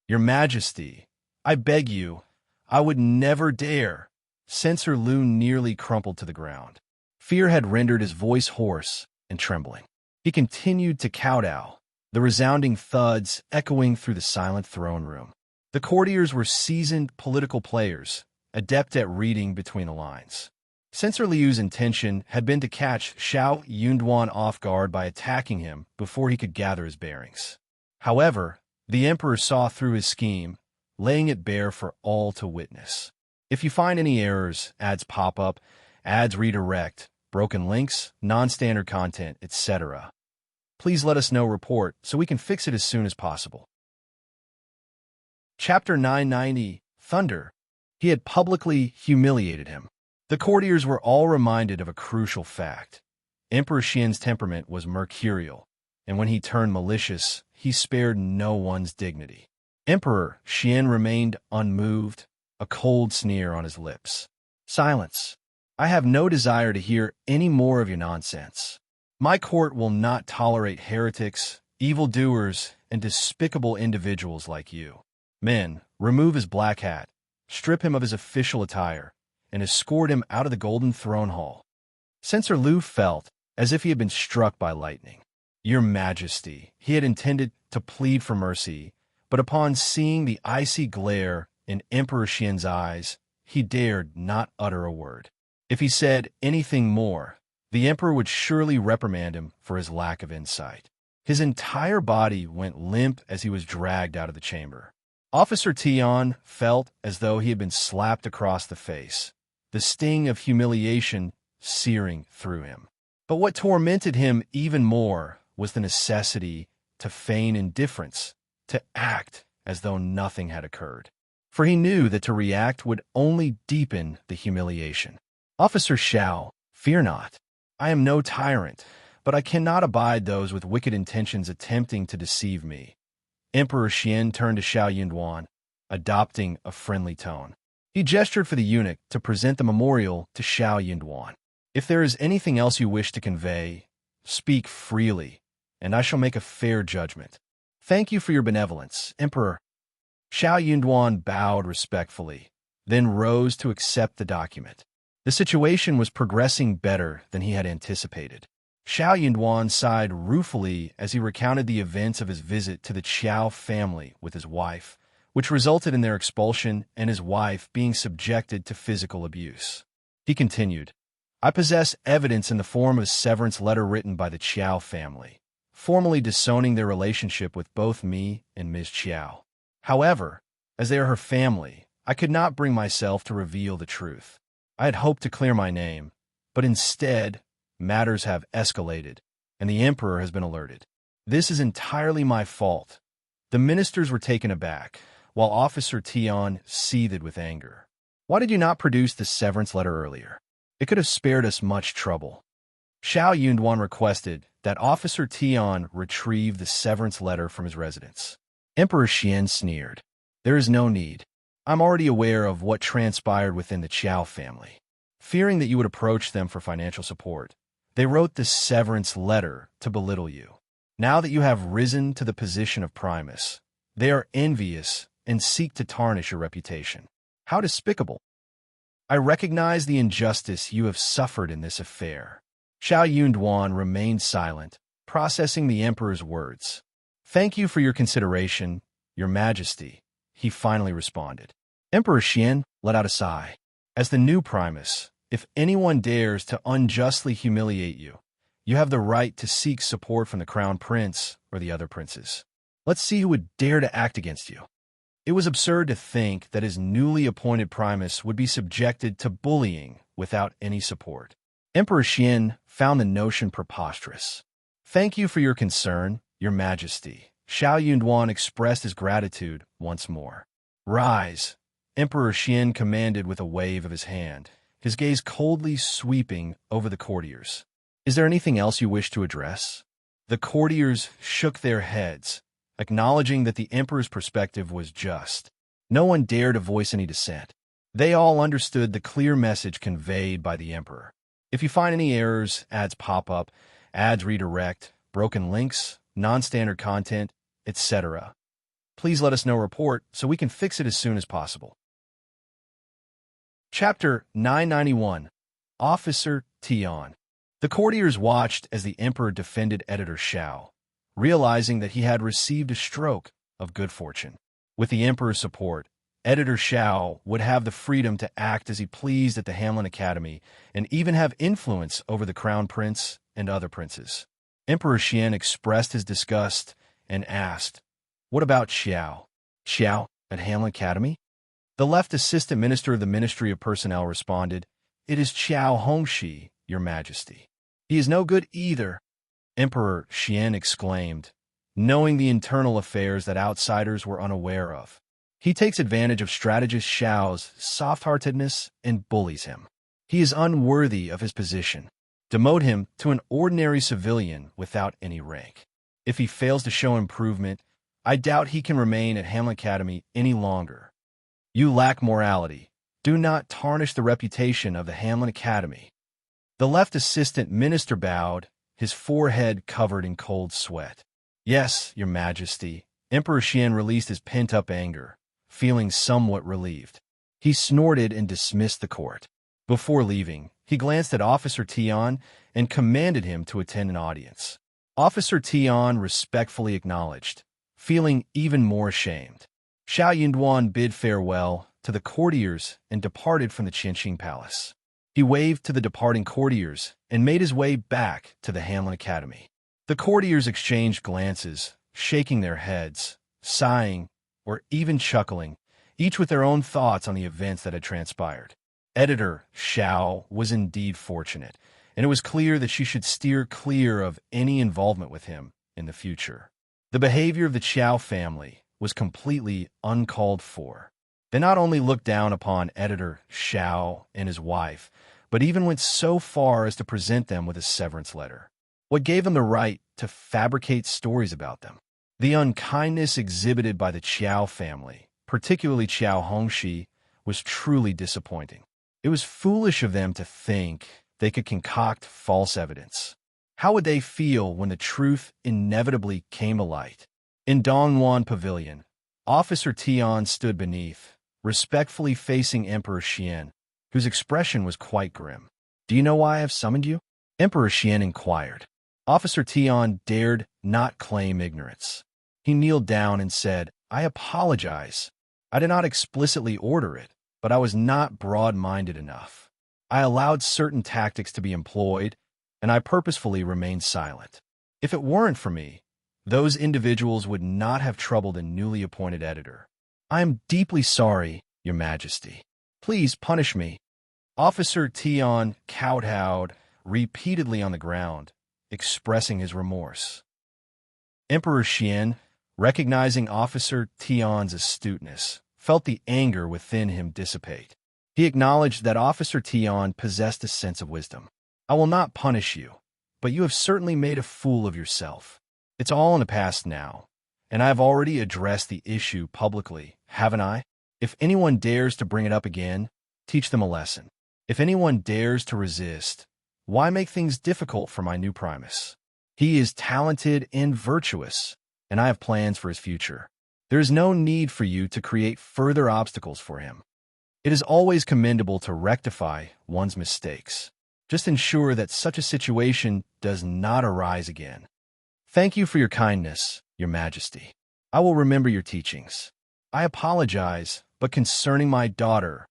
"Your Majesty, I beg you, I would never dare." Censor Liu nearly crumpled to the ground. Fear had rendered his voice hoarse and trembling. He continued to kowtow, the resounding thuds echoing through the silent throne room. The courtiers were seasoned political players, adept at reading between the lines. Censor Liu's intention had been to catch Xiao Yunduan off guard by attacking him before he could gather his bearings. However, the emperor saw through his scheme, laying it bare for all to witness. If you find any errors, ads pop up, ads redirect, broken links, non-standard content, etc., please let us know report so we can fix it as soon as possible. Chapter 990. Thunder. He had publicly humiliated him. The courtiers were all reminded of a crucial fact. Emperor Xian's temperament was mercurial, and when he turned malicious, he spared no one's dignity. Emperor Xian remained unmoved, a cold sneer on his lips. "Silence. I have no desire to hear any more of your nonsense. My court will not tolerate heretics, evildoers, and despicable individuals like you. Men, remove his black hat, strip him of his official attire, and escort him out of the Golden Throne Hall." Censor Liu felt as if he had been struck by lightning. "Your Majesty," he had intended to plead for mercy, but upon seeing the icy glare in Emperor Xian's eyes, he dared not utter a word. If he said anything more, the emperor would surely reprimand him for his lack of insight. His entire body went limp as he was dragged out of the chamber. Officer Tian felt as though he had been slapped across the face, the sting of humiliation searing through him. But what tormented him even more was the necessity to feign indifference, to act as though nothing had occurred. For he knew that to react would only deepen the humiliation. Officer Qiao, fear not. I am no tyrant, but I cannot abide those with wicked intentions attempting to deceive me. Emperor Qian turned to Xiao Yunduan, adopting a friendly tone. He gestured for the eunuch to present the memorial to Xiao Yunduan. If there is anything else you wish to convey, speak freely, and I shall make a fair judgment. Thank you for your benevolence, Emperor. Xiao Yunduan bowed respectfully, then rose to accept the document. The situation was progressing better than he had anticipated. Xiao Yunduan sighed ruefully as he recounted the events of his visit to the Qiao family with his wife, which resulted in their expulsion and his wife being subjected to physical abuse. He continued, I possess evidence in the form of a severance letter written by the Qiao family, formally disowning their relationship with both me and Ms. Qiao. However, as they are her family, I could not bring myself to reveal the truth. I had hoped to clear my name, but instead, matters have escalated, and the emperor has been alerted. This is entirely my fault. The ministers were taken aback, while Officer Tian seethed with anger. Why did you not produce the severance letter earlier? It could have spared us much trouble. Xiao Yunduan requested that Officer Tian retrieve the severance letter from his residence. Emperor Qian sneered. There is no need. I'm already aware of what transpired within the Qiao family. Fearing that you would approach them for financial support, they wrote this severance letter to belittle you. Now that you have risen to the position of Primus, they are envious and seek to tarnish your reputation. How despicable! I recognize the injustice you have suffered in this affair. Xiao Yunduan remained silent, processing the emperor's words. Thank you for your consideration, Your Majesty, he finally responded. Emperor Qian let out a sigh. As the new Primus, if anyone dares to unjustly humiliate you, you have the right to seek support from the Crown Prince or the other princes. Let's see who would dare to act against you. It was absurd to think that his newly appointed Primus would be subjected to bullying without any support. Emperor Qian found the notion preposterous. Thank you for your concern, Your Majesty. Xiao Yunduan expressed his gratitude once more. Rise, Emperor Qian commanded with a wave of his hand, his gaze coldly sweeping over the courtiers. Is there anything else you wish to address? The courtiers shook their heads, acknowledging that the emperor's perspective was just. No one dared to voice any dissent. They all understood the clear message conveyed by the emperor. If you find any errors, ads pop up, ads redirect, broken links, non-standard content, etc., please let us know report so we can fix it as soon as possible. Chapter 991. Officer Tian. The courtiers watched as the emperor defended Editor Xiao, realizing that he had received a stroke of good fortune. With the emperor's support, Editor Xiao would have the freedom to act as he pleased at the Hanlin Academy and even have influence over the Crown Prince and other princes. Emperor Qian expressed his disgust and asked, What about Qiao? Qiao at Hanlin Academy? The left assistant minister of the Ministry of Personnel responded, It is Qiao Hongxi, Your Majesty. He is no good either, Emperor Qian exclaimed, knowing the internal affairs that outsiders were unaware of. He takes advantage of strategist Xiao's soft-heartedness and bullies him. He is unworthy of his position. Demote him to an ordinary civilian without any rank. If he fails to show improvement, I doubt he can remain at Hanlin Academy any longer. You lack morality. Do not tarnish the reputation of the Hanlin Academy. The left assistant minister bowed, his forehead covered in cold sweat. Yes, Your Majesty. Emperor Qian released his pent-up anger, feeling somewhat relieved. He snorted and dismissed the court. Before leaving, he glanced at Officer Tian and commanded him to attend an audience. Officer Tian respectfully acknowledged, feeling even more ashamed. Xiao Yunduan bid farewell to the courtiers and departed from the Qianxing Palace. He waved to the departing courtiers and made his way back to the Hanlin Academy. The courtiers exchanged glances, shaking their heads, sighing, or even chuckling, each with their own thoughts on the events that had transpired. Editor Qiao was indeed fortunate, and it was clear that she should steer clear of any involvement with him in the future. The behavior of the Qiao family was completely uncalled for. They not only looked down upon Editor Qiao and his wife, but even went so far as to present them with a severance letter. What gave them the right to fabricate stories about them? The unkindness exhibited by the Qiao family, particularly Qiao Hongxi, was truly disappointing. It was foolish of them to think they could concoct false evidence. How would they feel when the truth inevitably came to light? In Dongguan Pavilion, Officer Tian stood beneath, respectfully facing Emperor Qian, whose expression was quite grim. "Do you know why I have summoned you?" Emperor Qian inquired. Officer Tian dared not claim ignorance. He kneeled down and said, "I apologize. I did not explicitly order it, but I was not broad-minded enough. I allowed certain tactics to be employed, and I purposefully remained silent. If it weren't for me, those individuals would not have troubled a newly appointed editor. I am deeply sorry, Your Majesty. Please punish me." Officer Tian kowtowed repeatedly on the ground, expressing his remorse. Emperor Qian, recognizing Officer Tian's astuteness, felt the anger within him dissipate. He acknowledged that Officer Tian possessed a sense of wisdom. "I will not punish you, but you have certainly made a fool of yourself. It's all in the past now, and I have already addressed the issue publicly, haven't I? If anyone dares to bring it up again, teach them a lesson. If anyone dares to resist, why make things difficult for my new Primus? He is talented and virtuous, and I have plans for his future. There is no need for you to create further obstacles for him. It is always commendable to rectify one's mistakes. Just ensure that such a situation does not arise again. Thank you for your kindness, Your Majesty. I will remember your teachings. I apologize, but concerning my daughter..."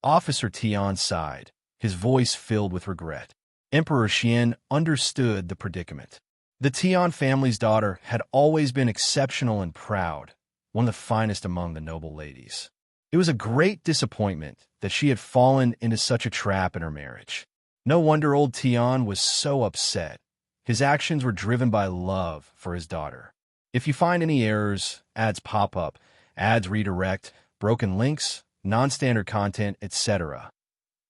Officer Tian sighed, his voice filled with regret. Emperor Qian understood the predicament. The Tian family's daughter had always been exceptional and proud, one of the finest among the noble ladies. It was a great disappointment that she had fallen into such a trap in her marriage. No wonder old Tian was so upset. His actions were driven by love for his daughter. If you find any errors, ads pop up, ads redirect, broken links, non-standard content, etc.,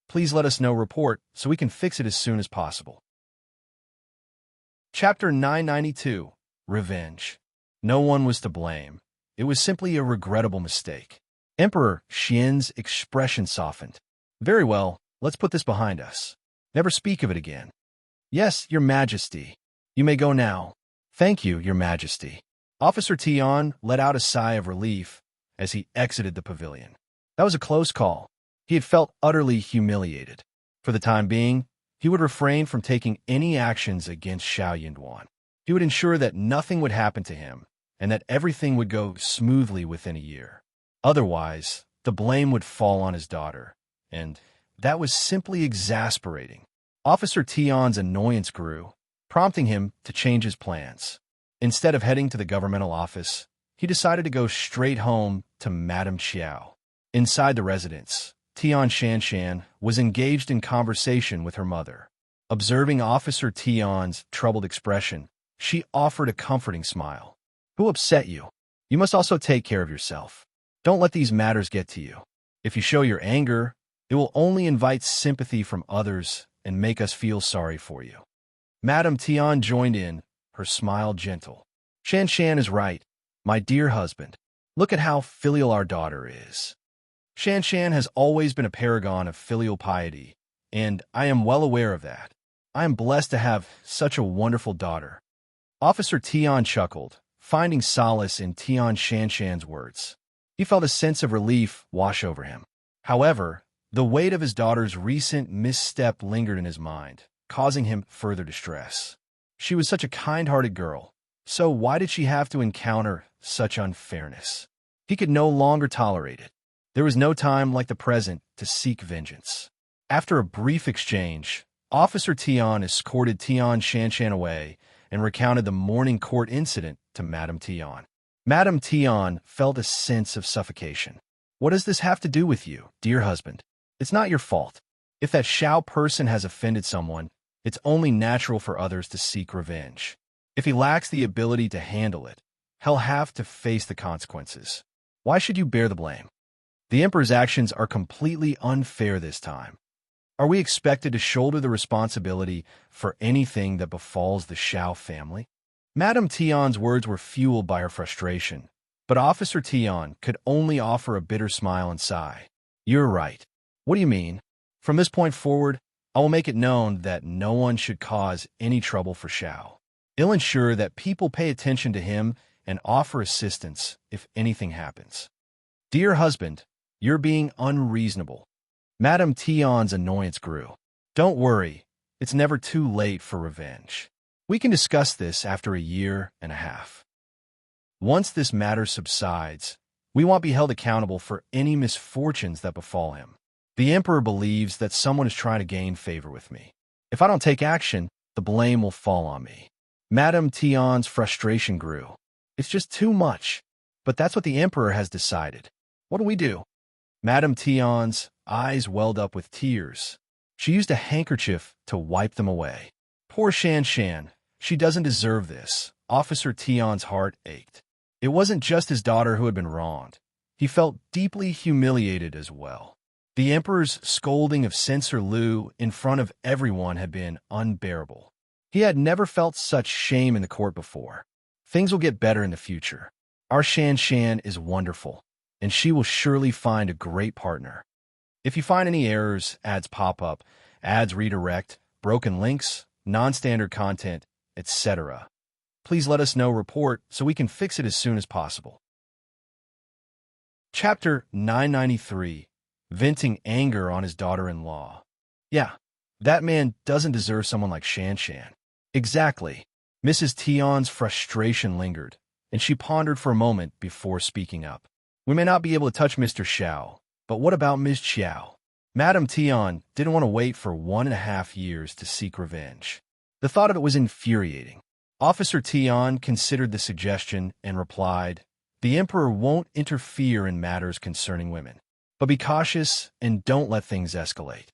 please let us know report so we can fix it as soon as possible. Chapter 992, Revenge. No one was to blame. It was simply a regrettable mistake. Emperor Qian's expression softened. "Very well, let's put this behind us. Never speak of it again." "Yes, Your Majesty. You may go now." "Thank you, Your Majesty." Officer Tian let out a sigh of relief as he exited the pavilion. That was a close call. He had felt utterly humiliated. For the time being, he would refrain from taking any actions against Xiao Yinduan. He would ensure that nothing would happen to him and that everything would go smoothly within a year. Otherwise, the blame would fall on his daughter, and that was simply exasperating. Officer Tian's annoyance grew, prompting him to change his plans. Instead of heading to the governmental office, he decided to go straight home to Madame Qiao. Inside the residence, Tian Shanshan was engaged in conversation with her mother. Observing Officer Tian's troubled expression, she offered a comforting smile. "Who upset you? You must also take care of yourself. Don't let these matters get to you. If you show your anger, it will only invite sympathy from others and make us feel sorry for you." Madame Tian joined in, her smile gentle. "Shanshan is right, my dear husband. Look at how filial our daughter is. Shanshan has always been a paragon of filial piety, and I am well aware of that. I am blessed to have such a wonderful daughter." Officer Tian chuckled, finding solace in Tian Shanshan's words. He felt a sense of relief wash over him. However, the weight of his daughter's recent misstep lingered in his mind, causing him further distress. She was such a kind-hearted girl, so why did she have to encounter such unfairness? He could no longer tolerate it. There was no time like the present to seek vengeance. After a brief exchange, Officer Tian escorted Tian Shanshan away and recounted the morning court incident to Madame Tian. Madame Tian felt a sense of suffocation. What does this have to do with you, dear husband? It's not your fault. If that Qiao person has offended someone, it's only natural for others to seek revenge. If he lacks the ability to handle it, he'll have to face the consequences. Why should you bear the blame? The Emperor's actions are completely unfair this time. Are we expected to shoulder the responsibility for anything that befalls the Qiao family? Madame Tian's words were fueled by her frustration, but Officer Tian could only offer a bitter smile and sigh. You're right. What do you mean? From this point forward, I will make it known that no one should cause any trouble for Qiao. He'll ensure that people pay attention to him and offer assistance if anything happens. Dear husband, you're being unreasonable. Madame Tian's annoyance grew. Don't worry, it's never too late for revenge. We can discuss this after a year and a half. Once this matter subsides, we won't be held accountable for any misfortunes that befall him. The Emperor believes that someone is trying to gain favor with me. If I don't take action, the blame will fall on me. Madame Tian's frustration grew. It's just too much. But that's what the Emperor has decided. What do we do? Madame Tian's eyes welled up with tears. She used a handkerchief to wipe them away. Poor Shanshan, she doesn't deserve this. Officer Tian's heart ached. It wasn't just his daughter who had been wronged. He felt deeply humiliated as well. The Emperor's scolding of Censor Liu in front of everyone had been unbearable. He had never felt such shame in the court before. Things will get better in the future. Our Shanshan is wonderful, and she will surely find a great partner. If you find any errors, ads pop up, ads redirect, broken links, non-standard content, etc., please let us know, report, so we can fix it as soon as possible. Chapter 993. Venting anger on his daughter-in-law. Yeah, that man doesn't deserve someone like Shanshan. Exactly. Mrs. Tian's frustration lingered, and she pondered for a moment before speaking up. We may not be able to touch Mr. Qiao, but what about Ms. Qiao? Madame Tian didn't want to wait for 1.5 years to seek revenge. The thought of it was infuriating. Officer Tian considered the suggestion and replied, "The Emperor won't interfere in matters concerning women. But be cautious and don't let things escalate."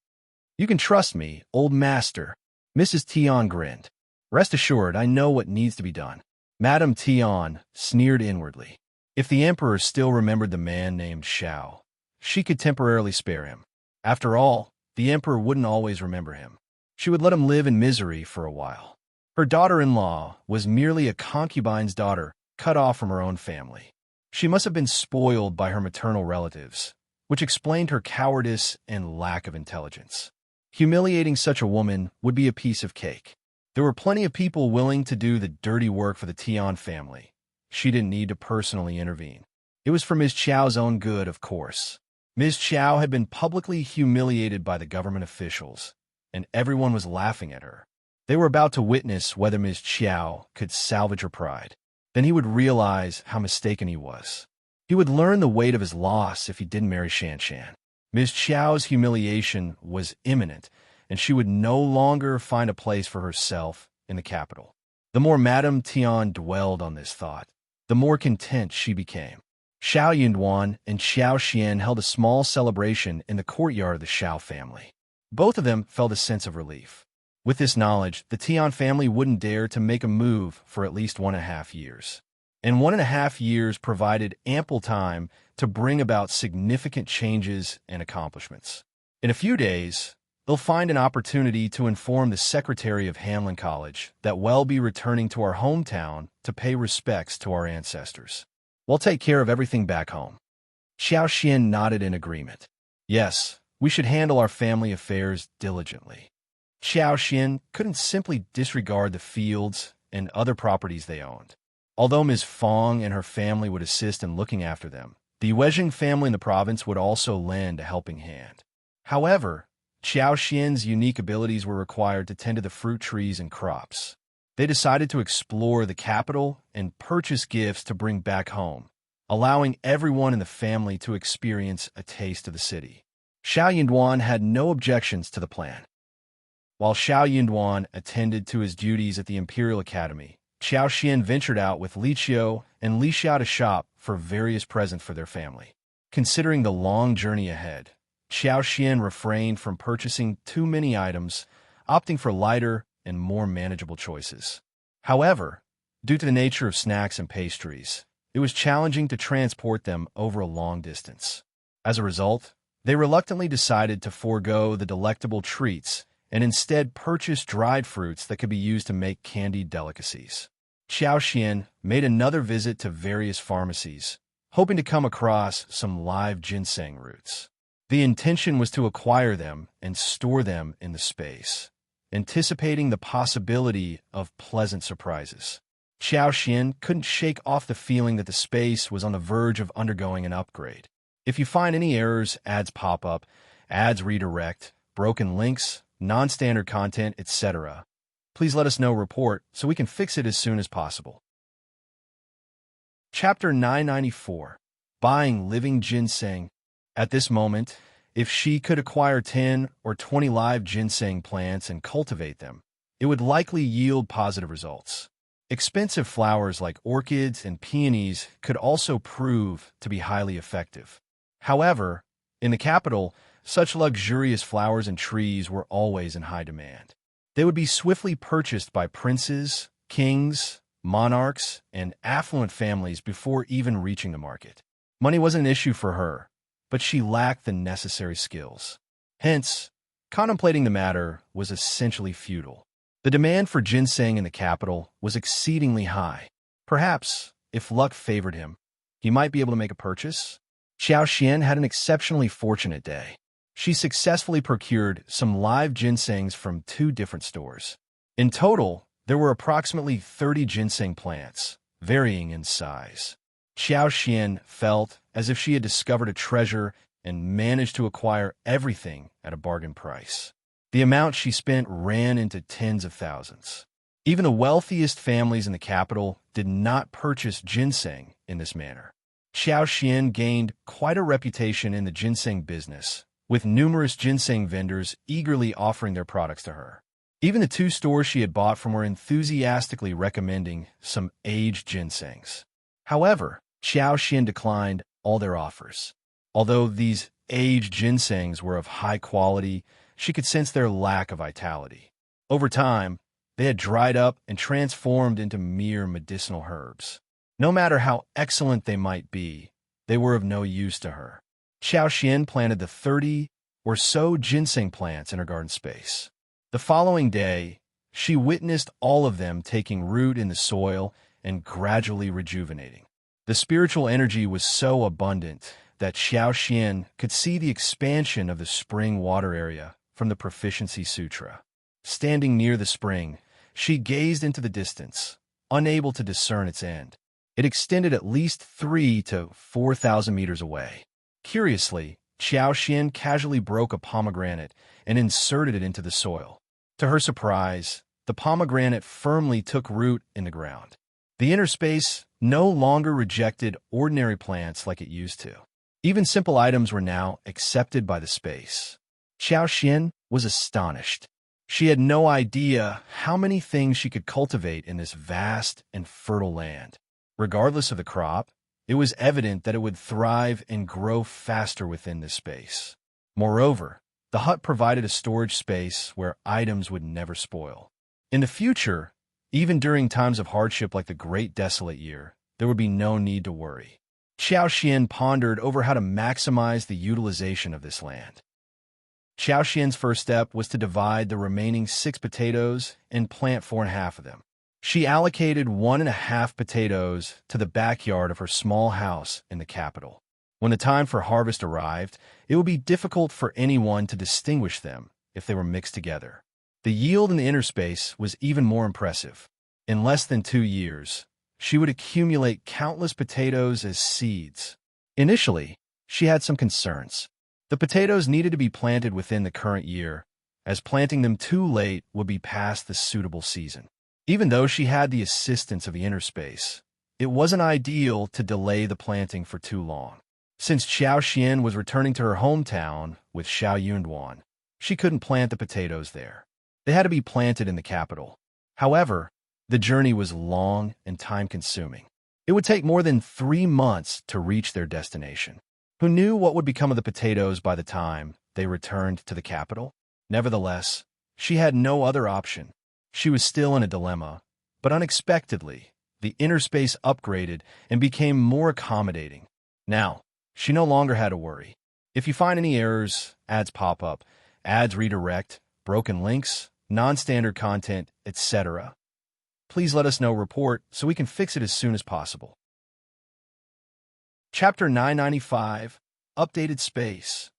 "You can trust me, old master." Mrs. Tian grinned. "Rest assured, I know what needs to be done." Madame Tian sneered inwardly. If the Emperor still remembered the man named Qiao, she could temporarily spare him. After all, the Emperor wouldn't always remember him. She would let him live in misery for a while. Her daughter-in-law was merely a concubine's daughter cut off from her own family. She must have been spoiled by her maternal relatives, which explained her cowardice and lack of intelligence. Humiliating such a woman would be a piece of cake. There were plenty of people willing to do the dirty work for the Tian family. She didn't need to personally intervene. It was for Ms. Qiao's own good, of course. Ms. Qiao had been publicly humiliated by the government officials, and everyone was laughing at her. They were about to witness whether Ms. Qiao could salvage her pride. Then he would realize how mistaken he was. He would learn the weight of his loss if he didn't marry Shanshan. Ms. Qiao's humiliation was imminent, and she would no longer find a place for herself in the capital. The more Madame Tian dwelled on this thought, the more content she became. Xiao Yunduan and Xiao Xian held a small celebration in the courtyard of the Qiao family. Both of them felt a sense of relief. With this knowledge, the Tian family wouldn't dare to make a move for at least 1.5 years. And 1.5 years provided ample time to bring about significant changes and accomplishments. In a few days, they'll find an opportunity to inform the secretary of Hanlin College that we'll be returning to our hometown to pay respects to our ancestors. We'll take care of everything back home. Xiao Xian nodded in agreement. Yes, we should handle our family affairs diligently. Xiao Xian couldn't simply disregard the fields and other properties they owned. Although Ms. Fong and her family would assist in looking after them, the Weijing family in the province would also lend a helping hand. However, Xiao Xian's unique abilities were required to tend to the fruit trees and crops. They decided to explore the capital and purchase gifts to bring back home, allowing everyone in the family to experience a taste of the city. Xiao Yinduan had no objections to the plan. While Xiao Yinduan attended to his duties at the Imperial Academy, Qiao Xian ventured out with Li Qiao and Li Xiao to shop for various presents for their family. Considering the long journey ahead, Qiao Xian refrained from purchasing too many items, opting for lighter and more manageable choices. However, due to the nature of snacks and pastries, it was challenging to transport them over a long distance. As a result, they reluctantly decided to forego the delectable treats and instead purchase dried fruits that could be used to make candied delicacies. Qiao Xian made another visit to various pharmacies, hoping to come across some live ginseng roots. The intention was to acquire them and store them in the space, anticipating the possibility of pleasant surprises. Qiao Xian couldn't shake off the feeling that the space was on the verge of undergoing an upgrade. If you find any errors, ads pop up, ads redirect, broken links, non-standard content, etc., please let us know report so we can fix it as soon as possible. Chapter 994. Buying Living Ginseng. At this moment, if she could acquire 10 or 20 live ginseng plants and cultivate them, it would likely yield positive results. Expensive flowers like orchids and peonies could also prove to be highly effective. However, in the capital, such luxurious flowers and trees were always in high demand. They would be swiftly purchased by princes, kings, monarchs, and affluent families before even reaching the market. Money wasn't an issue for her, but she lacked the necessary skills. Hence, contemplating the matter was essentially futile. The demand for ginseng in the capital was exceedingly high. Perhaps, if luck favored him, he might be able to make a purchase. Qiao Xian had an exceptionally fortunate day. She successfully procured some live ginsengs from 2 different stores. In total, there were approximately 30 ginseng plants, varying in size. Qiao Xian felt as if she had discovered a treasure and managed to acquire everything at a bargain price. The amount she spent ran into tens of thousands. Even the wealthiest families in the capital did not purchase ginseng in this manner. Qiao Xian gained quite a reputation in the ginseng business, with numerous ginseng vendors eagerly offering their products to her. Even the 2 stores she had bought from were enthusiastically recommending some aged ginsengs. However, Qiao Xian declined all their offers. Although these aged ginsengs were of high quality, she could sense their lack of vitality. Over time, they had dried up and transformed into mere medicinal herbs. No matter how excellent they might be, they were of no use to her. Qiao Xian planted the 30 or so ginseng plants in her garden space. The following day, she witnessed all of them taking root in the soil and gradually rejuvenating. The spiritual energy was so abundant that Qiao Xian could see the expansion of the spring water area from the Proficiency Sutra. Standing near the spring, she gazed into the distance, unable to discern its end. It extended at least 3,000 to 4,000 meters away. Curiously, Qiao Xian casually broke a pomegranate and inserted it into the soil. To her surprise, the pomegranate firmly took root in the ground. The inner space no longer rejected ordinary plants like it used to. Even simple items were now accepted by the space. Qiao Xian was astonished. She had no idea how many things she could cultivate in this vast and fertile land. Regardless of the crop, it was evident that it would thrive and grow faster within this space. Moreover, the hut provided a storage space where items would never spoil. In the future, even during times of hardship like the Great Desolate Year, there would be no need to worry. Qiao Xian pondered over how to maximize the utilization of this land. Qiao Xian's first step was to divide the remaining 6 potatoes and plant 4.5 of them. She allocated 1.5 potatoes to the backyard of her small house in the capital. When the time for harvest arrived, it would be difficult for anyone to distinguish them if they were mixed together. The yield in the inner space was even more impressive. In less than 2 years, she would accumulate countless potatoes as seeds. Initially, she had some concerns. The potatoes needed to be planted within the current year, as planting them too late would be past the suitable season. Even though she had the assistance of the inner space, it wasn't ideal to delay the planting for too long. Since Qiao was returning to her hometown with Xiao Yunduan, she couldn't plant the potatoes there. They had to be planted in the capital. However, the journey was long and time-consuming. It would take more than 3 months to reach their destination. Who knew what would become of the potatoes by the time they returned to the capital? Nevertheless, she had no other option. She was still in a dilemma, but unexpectedly, the inner space upgraded and became more accommodating. Now, she no longer had to worry. If you find any errors, ads pop up, ads redirect, broken links, non-standard content, etc., please let us know report so we can fix it as soon as possible. Chapter 995, Updated Space.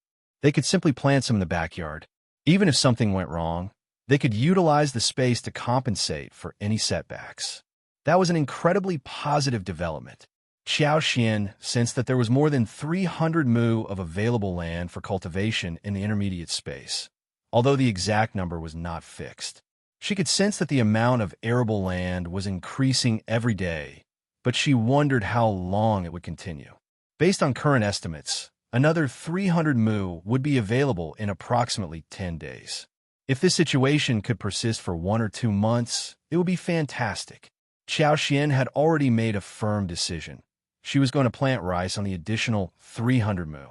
They could simply plant some in the backyard. Even if something went wrong, they could utilize the space to compensate for any setbacks. That was an incredibly positive development. Qiao sensed that there was more than 300 mu of available land for cultivation in the intermediate space, although the exact number was not fixed. She could sense that the amount of arable land was increasing every day, but she wondered how long it would continue. Based on current estimates, another 300 mu would be available in approximately 10 days. If this situation could persist for 1 or 2 months, it would be fantastic. Qiao had already made a firm decision. She was going to plant rice on the additional 300 mu.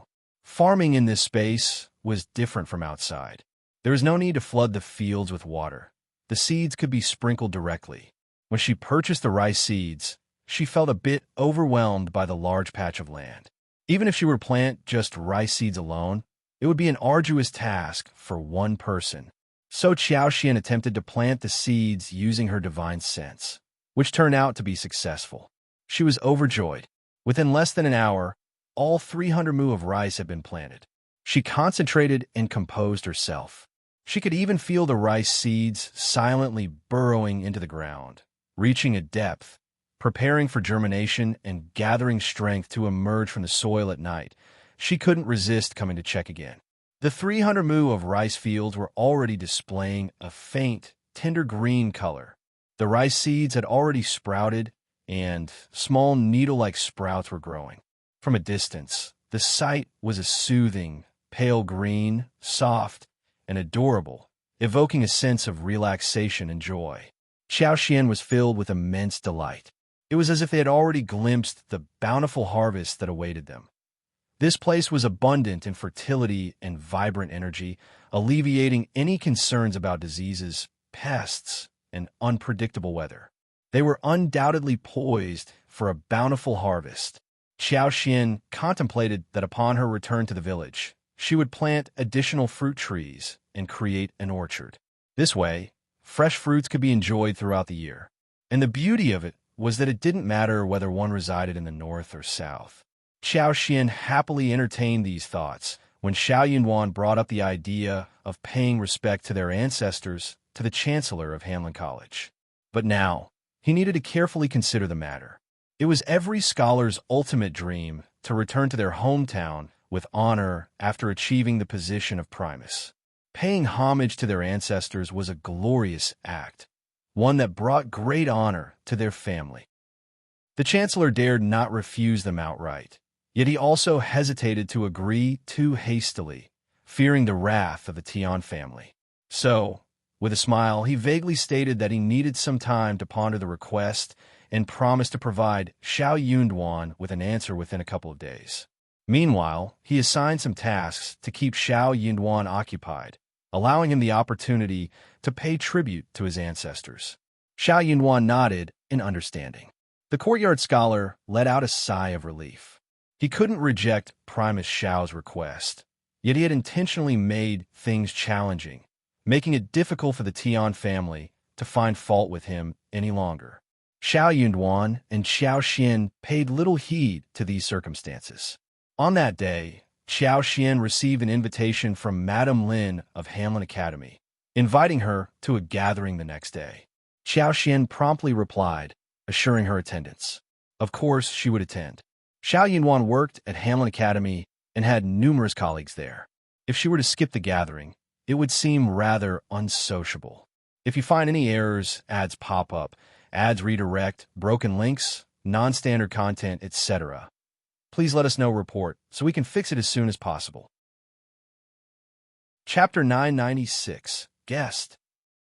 Farming in this space was different from outside. There was no need to flood the fields with water. The seeds could be sprinkled directly. When she purchased the rice seeds, she felt a bit overwhelmed by the large patch of land. Even if she were to plant just rice seeds alone, it would be an arduous task for one person. So Qiao attempted to plant the seeds using her divine sense, which turned out to be successful. She was overjoyed. Within less than an hour, all 300 mu of rice had been planted. She concentrated and composed herself. She could even feel the rice seeds silently burrowing into the ground, reaching a depth, preparing for germination and gathering strength to emerge from the soil at night. She couldn't resist coming to check again. The 300 mu of rice fields were already displaying a faint, tender green color. The rice seeds had already sprouted, and small needle-like sprouts were growing. From a distance, the sight was a soothing, pale green, soft, and adorable, evoking a sense of relaxation and joy. Qiao was filled with immense delight. It was as if they had already glimpsed the bountiful harvest that awaited them. This place was abundant in fertility and vibrant energy, alleviating any concerns about diseases, pests, and unpredictable weather. They were undoubtedly poised for a bountiful harvest. Qiao contemplated that upon her return to the village, she would plant additional fruit trees and create an orchard. This way, fresh fruits could be enjoyed throughout the year. And the beauty of it was that it didn't matter whether one resided in the north or south. Qiao happily entertained these thoughts when Xiao Yunduan brought up the idea of paying respect to their ancestors to the chancellor of Hanlin College. But now, he needed to carefully consider the matter. It was every scholar's ultimate dream to return to their hometown with honor after achieving the position of Primus. Paying homage to their ancestors was a glorious act, one that brought great honor to their family. The chancellor dared not refuse them outright, yet he also hesitated to agree too hastily, fearing the wrath of the Tian family. So, with a smile, he vaguely stated that he needed some time to ponder the request and promised to provide Xiao Yunduan with an answer within a couple of days. Meanwhile, he assigned some tasks to keep Xiao Yunduan occupied, allowing him the opportunity to pay tribute to his ancestors. Xiao Yunduan nodded in understanding. The courtyard scholar let out a sigh of relief. He couldn't reject Primus Xiao's request, yet he had intentionally made things challenging, making it difficult for the Tian family to find fault with him any longer. Xiao Yunduan and Qiao paid little heed to these circumstances. On that day, Qiao received an invitation from Madame Lin of Hanlin Academy, inviting her to a gathering the next day. Qiao promptly replied, assuring her attendance. Of course, she would attend. Xiao Yunduan worked at Hanlin Academy and had numerous colleagues there. If she were to skip the gathering, it would seem rather unsociable. If you find any errors, ads pop up, ads redirect, broken links, non-standard content, etc. Please let us know report so we can fix it as soon as possible. Chapter 996. Guest.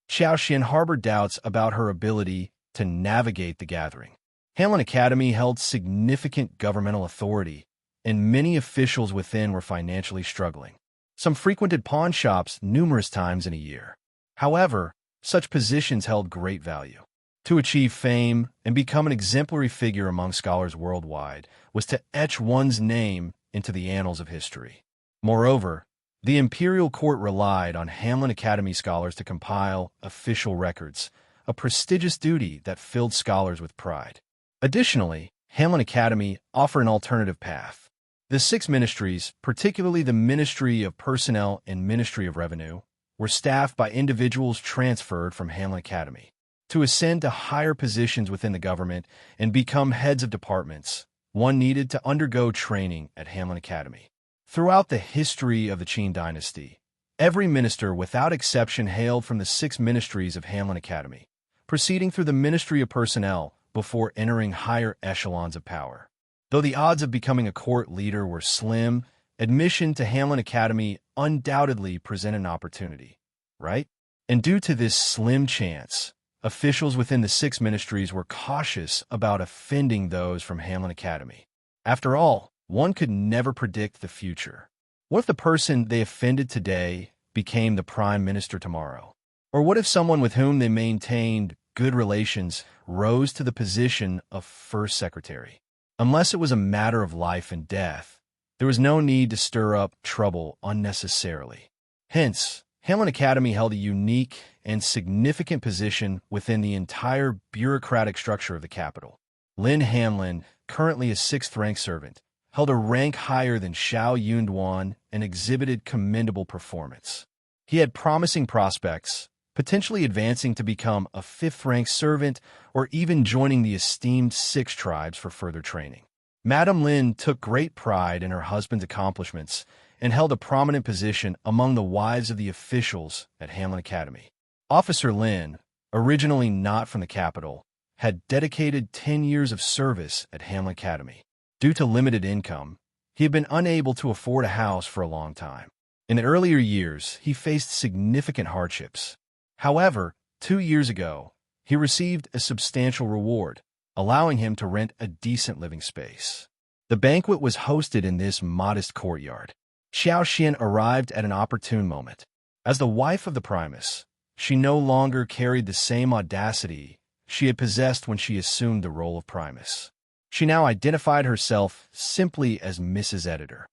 Xian harbored doubts about her ability to navigate the gathering. Hanlin Academy held significant governmental authority, and many officials within were financially struggling. Some frequented pawn shops numerous times in a year. However, such positions held great value. To achieve fame and become an exemplary figure among scholars worldwide was to etch one's name into the annals of history. Moreover, the imperial court relied on Hanlin Academy scholars to compile official records, a prestigious duty that filled scholars with pride. Additionally, Hanlin Academy offered an alternative path. The 6 ministries, particularly the Ministry of Personnel and Ministry of Revenue, were staffed by individuals transferred from Hanlin Academy. To ascend to higher positions within the government and become heads of departments, one needed to undergo training at Hanlin Academy. Throughout the history of the Qin dynasty, every minister without exception hailed from the 6 ministries of Hanlin Academy, proceeding through the Ministry of Personnel before entering higher echelons of power. Though the odds of becoming a court leader were slim, admission to Hanlin Academy undoubtedly presented an opportunity, right? And due to this slim chance, officials within the 6 ministries were cautious about offending those from Hanlin Academy. After all, one could never predict the future. What if the person they offended today became the prime minister tomorrow? Or what if someone with whom they maintained good relations rose to the position of first secretary? Unless it was a matter of life and death, there was no need to stir up trouble unnecessarily. Hence, Hanlin Academy held a unique and significant position within the entire bureaucratic structure of the capital. Lin Hanlin, currently a 6th-rank servant, held a rank higher than Xiao Yunduan and exhibited commendable performance. He had promising prospects, potentially advancing to become a 5th-rank servant or even joining the esteemed 6 tribes for further training. Madame Lin took great pride in her husband's accomplishments and held a prominent position among the wives of the officials at Hanlin Academy. Officer Lin, originally not from the capital, had dedicated 10 years of service at Hanlin Academy. Due to limited income, he had been unable to afford a house for a long time. In the earlier years, he faced significant hardships. However, 2 years ago, he received a substantial reward, allowing him to rent a decent living space. The banquet was hosted in this modest courtyard. Xian arrived at an opportune moment. As the wife of the Primus, she no longer carried the same audacity she had possessed when she assumed the role of Primus. She now identified herself simply as Mrs. Editor.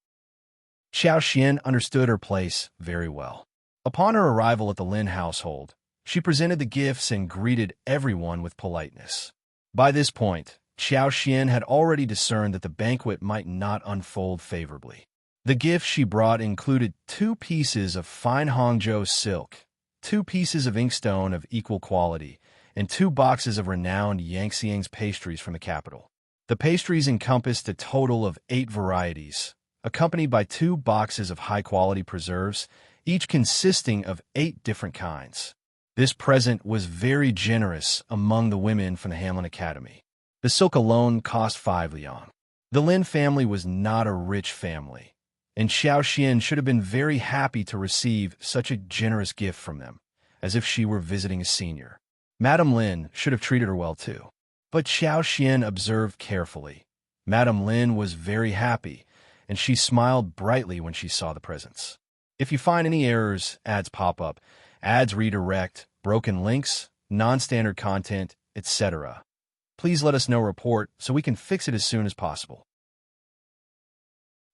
Xian understood her place very well. Upon her arrival at the Lin household, she presented the gifts and greeted everyone with politeness. By this point, Xian had already discerned that the banquet might not unfold favorably. The gifts she brought included 2 pieces of fine Hongzhou silk, 2 pieces of inkstone of equal quality, and 2 boxes of renowned Yangtze's pastries from the capital. The pastries encompassed a total of 8 varieties, accompanied by 2 boxes of high-quality preserves, each consisting of 8 different kinds. This present was very generous among the women from the Hanlin Academy. The silk alone cost 5 liang. The Lin family was not a rich family, and Xian should have been very happy to receive such a generous gift from them, as if she were visiting a senior. Madame Lin should have treated her well too. But Xian observed carefully. Madame Lin was very happy, and she smiled brightly when she saw the presents. If you find any errors, ads pop up, ads redirect, broken links, non-standard content, etc. Please let us know report so we can fix it as soon as possible.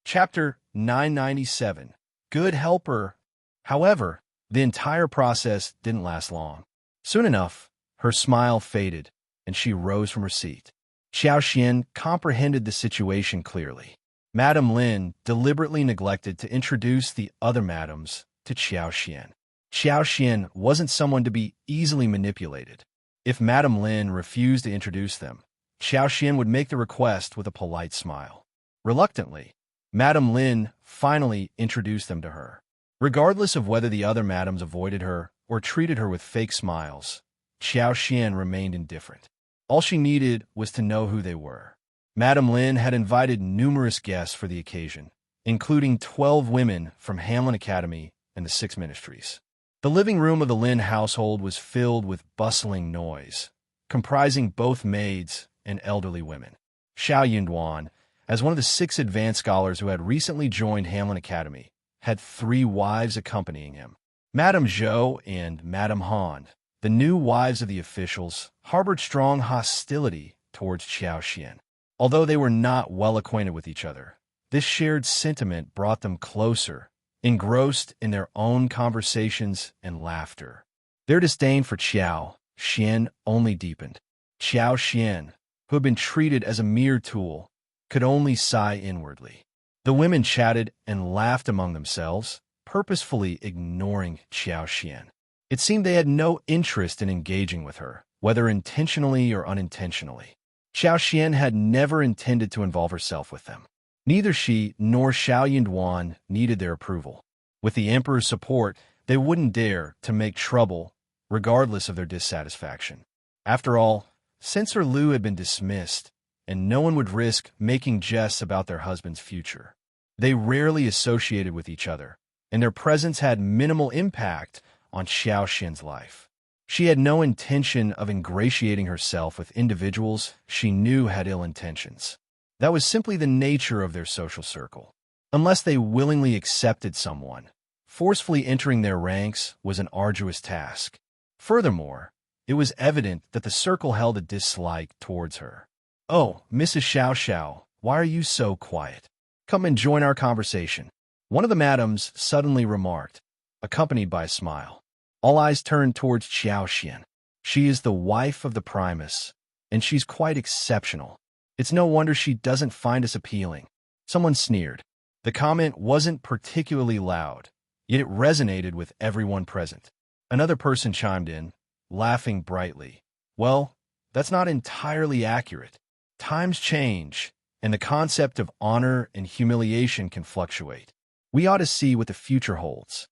Chapter 997. Good Helper. However, the entire process didn't last long. Soon enough, her smile faded, and she rose from her seat. Xian comprehended the situation clearly. Madame Lin deliberately neglected to introduce the other madams to Xian. Xian wasn't someone to be easily manipulated. If Madame Lin refused to introduce them, Xian would make the request with a polite smile. Reluctantly, Madame Lin finally introduced them to her. Regardless of whether the other madams avoided her or treated her with fake smiles, Xian remained indifferent. All she needed was to know who they were. Madame Lin had invited numerous guests for the occasion, including 12 women from Hanlin Academy and the Six Ministries. The living room of the Lin household was filled with bustling noise, comprising both maids and elderly women. Xiao Yunduan, as one of the 6 advanced scholars who had recently joined Hanlin Academy, had 3 wives accompanying him. Madame Zhou and Madame Han, the new wives of the officials, harbored strong hostility towards Qiao Xian. Although they were not well acquainted with each other, this shared sentiment brought them closer, engrossed in their own conversations and laughter. Their disdain for Qiao Xian only deepened. Qiao Xian, who had been treated as a mere tool, could only sigh inwardly. The women chatted and laughed among themselves, purposefully ignoring Qiao Xian. It seemed they had no interest in engaging with her, whether intentionally or unintentionally. Qiao Xian had never intended to involve herself with them. Neither she nor Xiao Yunduan needed their approval. With the emperor's support, they wouldn't dare to make trouble, regardless of their dissatisfaction. After all, Censor Liu had been dismissed, and no one would risk making jests about their husband's future. They rarely associated with each other, and their presence had minimal impact on Xiao Xian's life. She had no intention of ingratiating herself with individuals she knew had ill intentions. That was simply the nature of their social circle. Unless they willingly accepted someone, forcefully entering their ranks was an arduous task. Furthermore, it was evident that the circle held a dislike towards her. "Oh, Mrs. Xiao Xiao, why are you so quiet? Come and join our conversation," one of the madams suddenly remarked, accompanied by a smile. All eyes turned towards Qiao Xian. She is the wife of the Primus, and she's quite exceptional. It's no wonder she doesn't find us appealing. Someone sneered. The comment wasn't particularly loud, yet it resonated with everyone present. Another person chimed in, laughing brightly. "Well, that's not entirely accurate. Times change, and the concept of honor and humiliation can fluctuate. We ought to see what the future holds.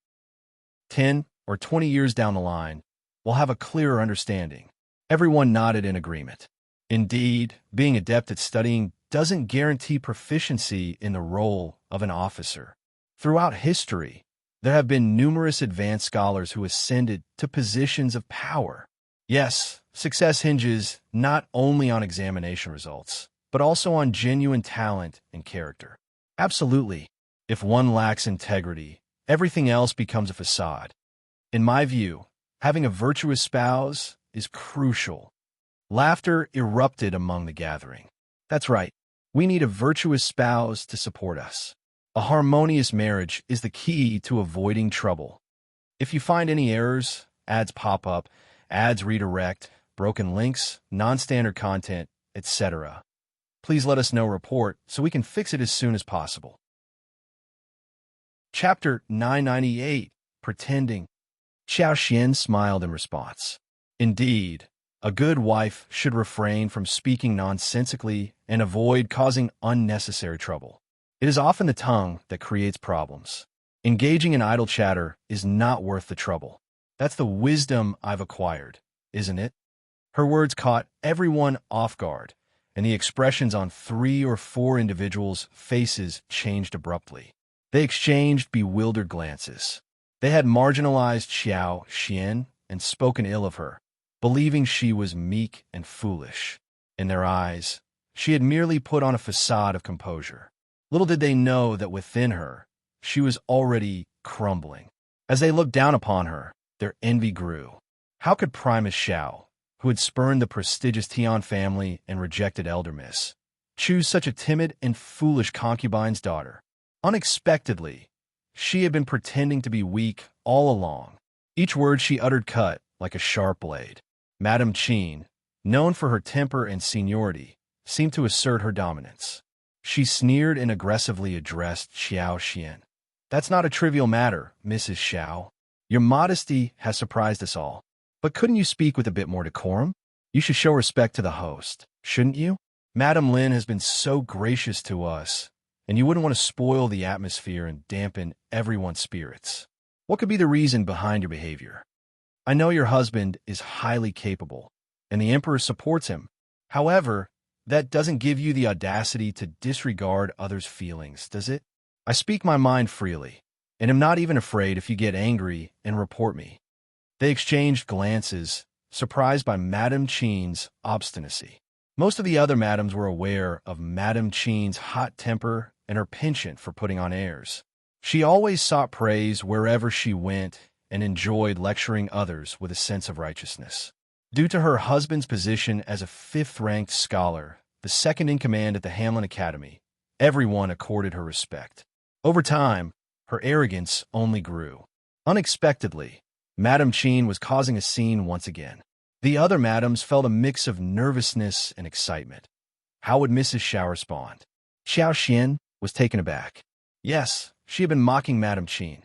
10 or 20 years down the line, we'll have a clearer understanding." Everyone nodded in agreement. Indeed, being adept at studying doesn't guarantee proficiency in the role of an officer. Throughout history, there have been numerous advanced scholars who ascended to positions of power. Yes, success hinges not only on examination results, but also on genuine talent and character. Absolutely. If one lacks integrity, everything else becomes a facade. In my view, having a virtuous spouse is crucial. Laughter erupted among the gathering. That's right. We need a virtuous spouse to support us. A harmonious marriage is the key to avoiding trouble. If you find any errors, ads pop up, ads redirect, broken links, non-standard content, etc., please let us know report so we can fix it as soon as possible. Chapter 998, Pretending. Qiao Xian smiled in response. Indeed, a good wife should refrain from speaking nonsensically and avoid causing unnecessary trouble. It is often the tongue that creates problems. Engaging in idle chatter is not worth the trouble. That's the wisdom I've acquired, isn't it? Her words caught everyone off guard, and the expressions on 3 or 4 individuals' faces changed abruptly. They exchanged bewildered glances. They had marginalized Qiao Xian and spoken ill of her, believing she was meek and foolish. In their eyes, she had merely put on a facade of composure. Little did they know that within her, she was already crumbling. As they looked down upon her, their envy grew. How could Primus Xiao, who had spurned the prestigious Tian family and rejected elder miss, choose such a timid and foolish concubine's daughter? Unexpectedly, she had been pretending to be weak all along. Each word she uttered cut like a sharp blade. Madame Qin, known for her temper and seniority, seemed to assert her dominance. She sneered and aggressively addressed Qiao Xian. "That's not a trivial matter, Mrs. Xiao. Your modesty has surprised us all. But couldn't you speak with a bit more decorum? You should show respect to the host, shouldn't you? Madame Lin has been so gracious to us, and you wouldn't want to spoil the atmosphere and dampen everyone's spirits. What could be the reason behind your behavior? I know your husband is highly capable, and the emperor supports him, However, that doesn't give you the audacity to disregard others' feelings, does it? I speak my mind freely, and am not even afraid if you get angry and report me. They exchanged glances, surprised by Madame Qian's obstinacy. Most of the other madams were aware of Madame Qian's hot temper and her penchant for putting on airs. She always sought praise wherever she went and enjoyed lecturing others with a sense of righteousness. Due to her husband's position as a fifth-ranked scholar, the second in command at the Hanlin Academy, everyone accorded her respect. Over time, her arrogance only grew. Unexpectedly, Madame Qian was causing a scene once again. The other madams felt a mix of nervousness and excitement. How would Mrs. Qiao respond? Xiao Xian was taken aback. Yes, she had been mocking Madame Qian.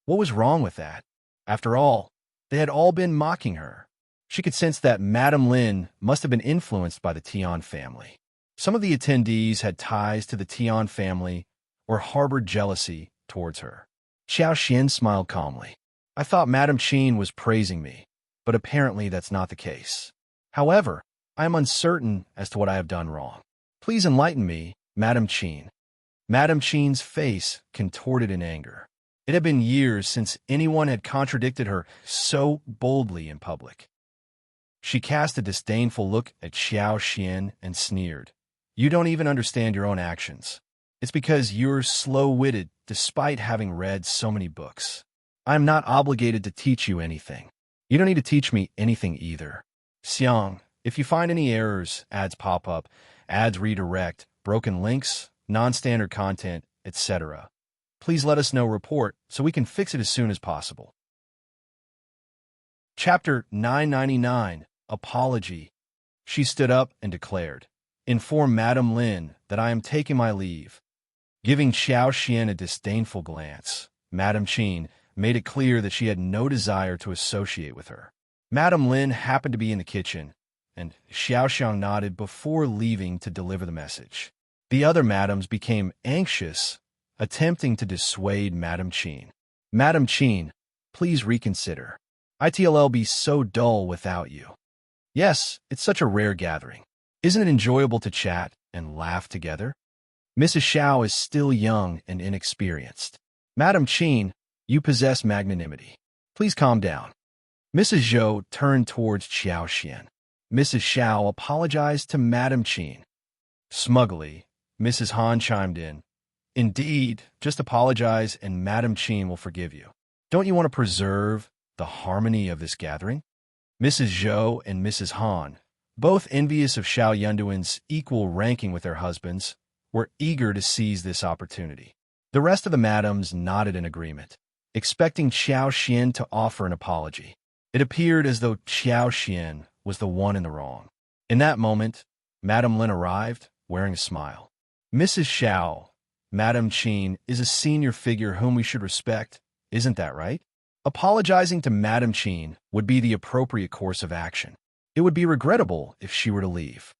What was wrong with that? After all, they had all been mocking her. She could sense that Madame Lin must have been influenced by the Tian family. Some of the attendees had ties to the Tian family or harbored jealousy towards her. Xiao Xian smiled calmly. I thought Madame Qian was praising me, but apparently that's not the case. However, I am uncertain as to what I have done wrong. Please enlighten me, Madame Qian. Madame Qian's face contorted in anger. It had been years since anyone had contradicted her so boldly in public. She cast a disdainful look at Xiao Xian and sneered. You don't even understand your own actions. It's because you're slow-witted despite having read so many books. I am not obligated to teach you anything. You don't need to teach me anything either. Xiang, if you find any errors, ads pop up, ads redirect, broken links, non-standard content, etc., please let us know report so we can fix it as soon as possible. Chapter 999, Apology. She stood up and declared, Inform Madame Lin that I am taking my leave. Giving Xiao Xian a disdainful glance, Madame Qian made it clear that she had no desire to associate with her. Madame Lin happened to be in the kitchen, and Xiao Xiang nodded before leaving to deliver the message. The other madams became anxious, attempting to dissuade Madame Qian. Madame Qian, please reconsider. It'll be so dull without you. Yes, it's such a rare gathering. Isn't it enjoyable to chat and laugh together? Mrs. Xiao is still young and inexperienced. Madame Qian, you possess magnanimity. Please calm down. Mrs. Zhou turned towards Xiao Xian. Mrs. Xiao apologized to Madame Qian. Smugly, Mrs. Han chimed in. Indeed, just apologize and Madame Qian will forgive you. Don't you want to preserve the harmony of this gathering? Mrs. Zhou and Mrs. Han, both envious of Xiao Yunduan's equal ranking with their husbands, were eager to seize this opportunity. The rest of the madams nodded in agreement, expecting Xiao Xian to offer an apology. It appeared as though Xiao Xian was the one in the wrong. In that moment, Madame Lin arrived, wearing a smile. Mrs. Xiao, Madame Qian is a senior figure whom we should respect, isn't that right? Apologizing to Madame Qian would be the appropriate course of action. It would be regrettable if she were to leave.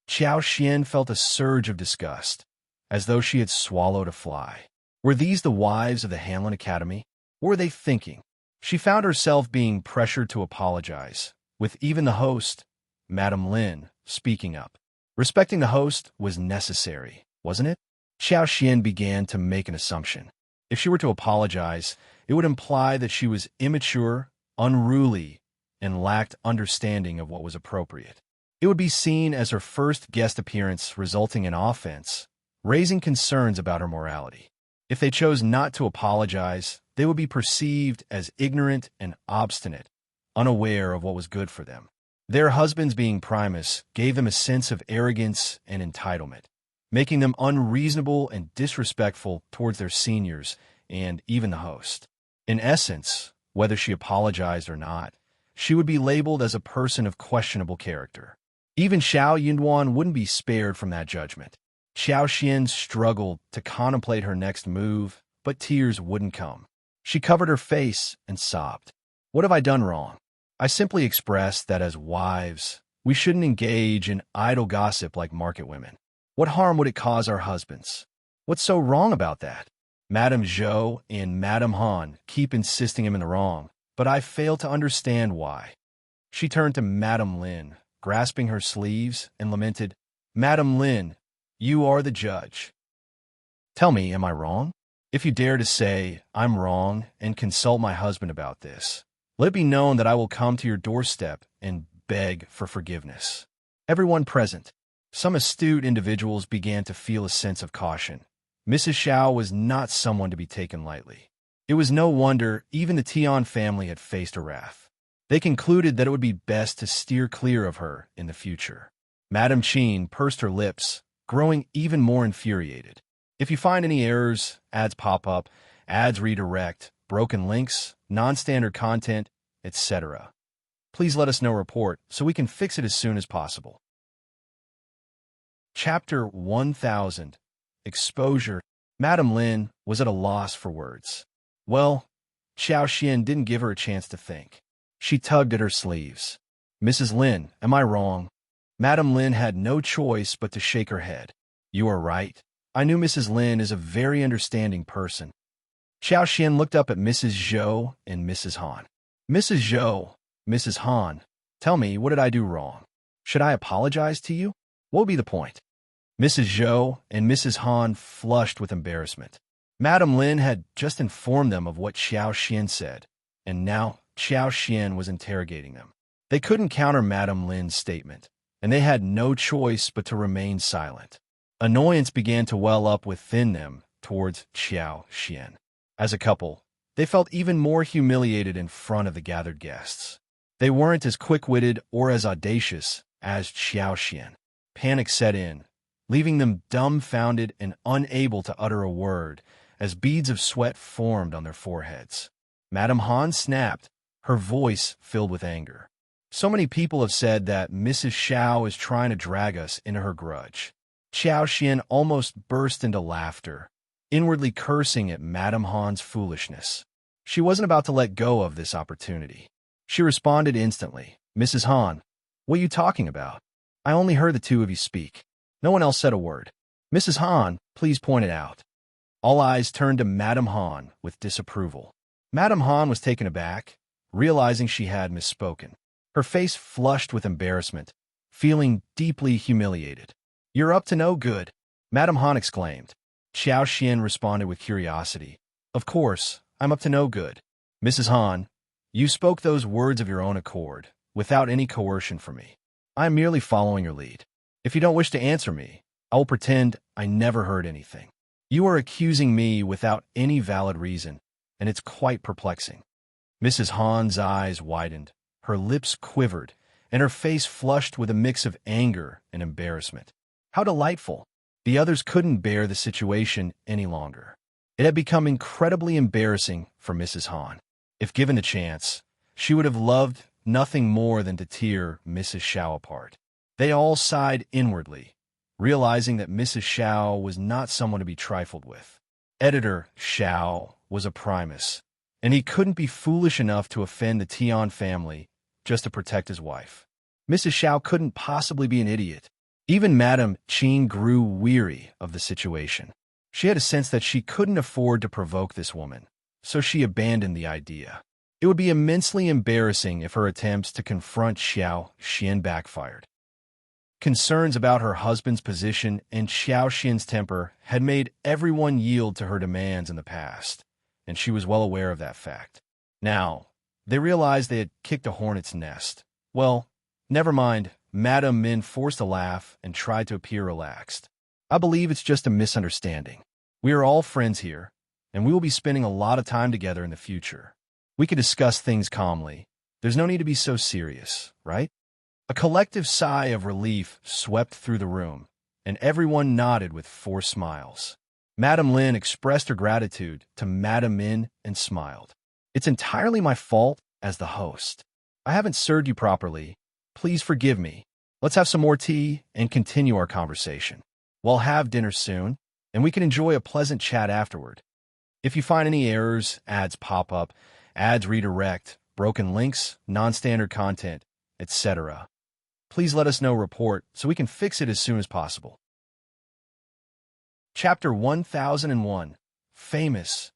Xiao Xian felt a surge of disgust, as though she had swallowed a fly. Were these the wives of the Hanlin Academy? What were they thinking? She found herself being pressured to apologize, with even the host, Madame Lin, speaking up. Respecting the host was necessary, wasn't it? Xiao Xian began to make an assumption. If she were to apologize, it would imply that she was immature, unruly, and lacked understanding of what was appropriate. It would be seen as her first guest appearance resulting in offense, raising concerns about her morality. If they chose not to apologize, they would be perceived as ignorant and obstinate, unaware of what was good for them. Their husbands being Primus gave them a sense of arrogance and entitlement, making them unreasonable and disrespectful towards their seniors and even the host. In essence, whether she apologized or not, she would be labeled as a person of questionable character. Even Xiao Yunduan wouldn't be spared from that judgment. Xiao Xian struggled to contemplate her next move, but tears wouldn't come. She covered her face and sobbed. What have I done wrong? I simply expressed that as wives, we shouldn't engage in idle gossip like market women. What harm would it cause our husbands? What's so wrong about that? Madame Zhou and Madame Han keep insisting I'm in the wrong, but I fail to understand why. She turned to Madame Lin, grasping her sleeves, and lamented, "Madam Lin, you are the judge. Tell me, am I wrong? If you dare to say I'm wrong and consult my husband about this, let it be known that I will come to your doorstep and beg for forgiveness." Everyone present, some astute individuals, began to feel a sense of caution. Mrs. Qiao was not someone to be taken lightly. It was no wonder even the Tian family had faced her wrath. They concluded that it would be best to steer clear of her in the future. Madame Qin pursed her lips, growing even more infuriated. "If you find any errors, ads pop up, ads redirect, broken links, non-standard content, etc., please let us know report so we can fix it as soon as possible." Chapter 1000. Exposure. Madame Lin was at a loss for words. Well, Qiao Xian didn't give her a chance to think. She tugged at her sleeves. "Mrs. Lin, am I wrong?" Madame Lin had no choice but to shake her head. "You are right. I knew Mrs. Lin is a very understanding person." Qiao Xian looked up at Mrs. Zhou and Mrs. Han. "Mrs. Zhou, Mrs. Han, tell me, what did I do wrong? Should I apologize to you? What would be the point?" Mrs. Zhou and Mrs. Han flushed with embarrassment. Madame Lin had just informed them of what Qiao Xian said, and now Qiao Xian was interrogating them. They couldn't counter Madame Lin's statement, and they had no choice but to remain silent. Annoyance began to well up within them towards Qiao Xian. As a couple, they felt even more humiliated in front of the gathered guests. They weren't as quick-witted or as audacious as Qiao Xian. Panic set in, leaving them dumbfounded and unable to utter a word as beads of sweat formed on their foreheads. Madame Han snapped, her voice filled with anger. "So many people have said that Mrs. Qiao is trying to drag us into her grudge." Qiao Xian almost burst into laughter, inwardly cursing at Madame Han's foolishness. She wasn't about to let go of this opportunity. She responded instantly, "Mrs. Han, what are you talking about? I only heard the two of you speak. No one else said a word. Mrs. Han, please point it out." All eyes turned to Madame Han with disapproval. Madame Han was taken aback, realizing she had misspoken. Her face flushed with embarrassment, feeling deeply humiliated. "You're up to no good," Madame Han exclaimed. Qiao Xian responded with curiosity. "Of course, I'm up to no good. Mrs. Han, you spoke those words of your own accord, without any coercion from me. I am merely following your lead. If you don't wish to answer me, I will pretend I never heard anything. You are accusing me without any valid reason, and it's quite perplexing." Mrs. Han's eyes widened, her lips quivered, and her face flushed with a mix of anger and embarrassment. How delightful! The others couldn't bear the situation any longer. It had become incredibly embarrassing for Mrs. Han. If given the chance, she would have loved nothing more than to tear Mrs. Qiao apart. They all sighed inwardly, realizing that Mrs. Qiao was not someone to be trifled with. Editor Qiao was a Primus, and he couldn't be foolish enough to offend the Tian family just to protect his wife. Mrs. Qiao couldn't possibly be an idiot. Even Madame Qin grew weary of the situation. She had a sense that she couldn't afford to provoke this woman, so she abandoned the idea. It would be immensely embarrassing if her attempts to confront Qiao Xian backfired. Concerns about her husband's position and Qiao Xian's temper had made everyone yield to her demands in the past, and she was well aware of that fact. Now, they realized they had kicked a hornet's nest. Well, never mind. Madame Min forced a laugh and tried to appear relaxed. "I believe it's just a misunderstanding. We are all friends here, and we will be spending a lot of time together in the future. We can discuss things calmly. There's no need to be so serious, right?" A collective sigh of relief swept through the room, and everyone nodded with forced smiles. Madame Lin expressed her gratitude to Madame Min and smiled. "It's entirely my fault as the host. I haven't served you properly. Please forgive me. Let's have some more tea and continue our conversation. We'll have dinner soon, and we can enjoy a pleasant chat afterward. If you find any errors, ads pop up, ads redirect, broken links, non-standard content, etc., please let us know report so we can fix it as soon as possible." Chapter 1001. Famous.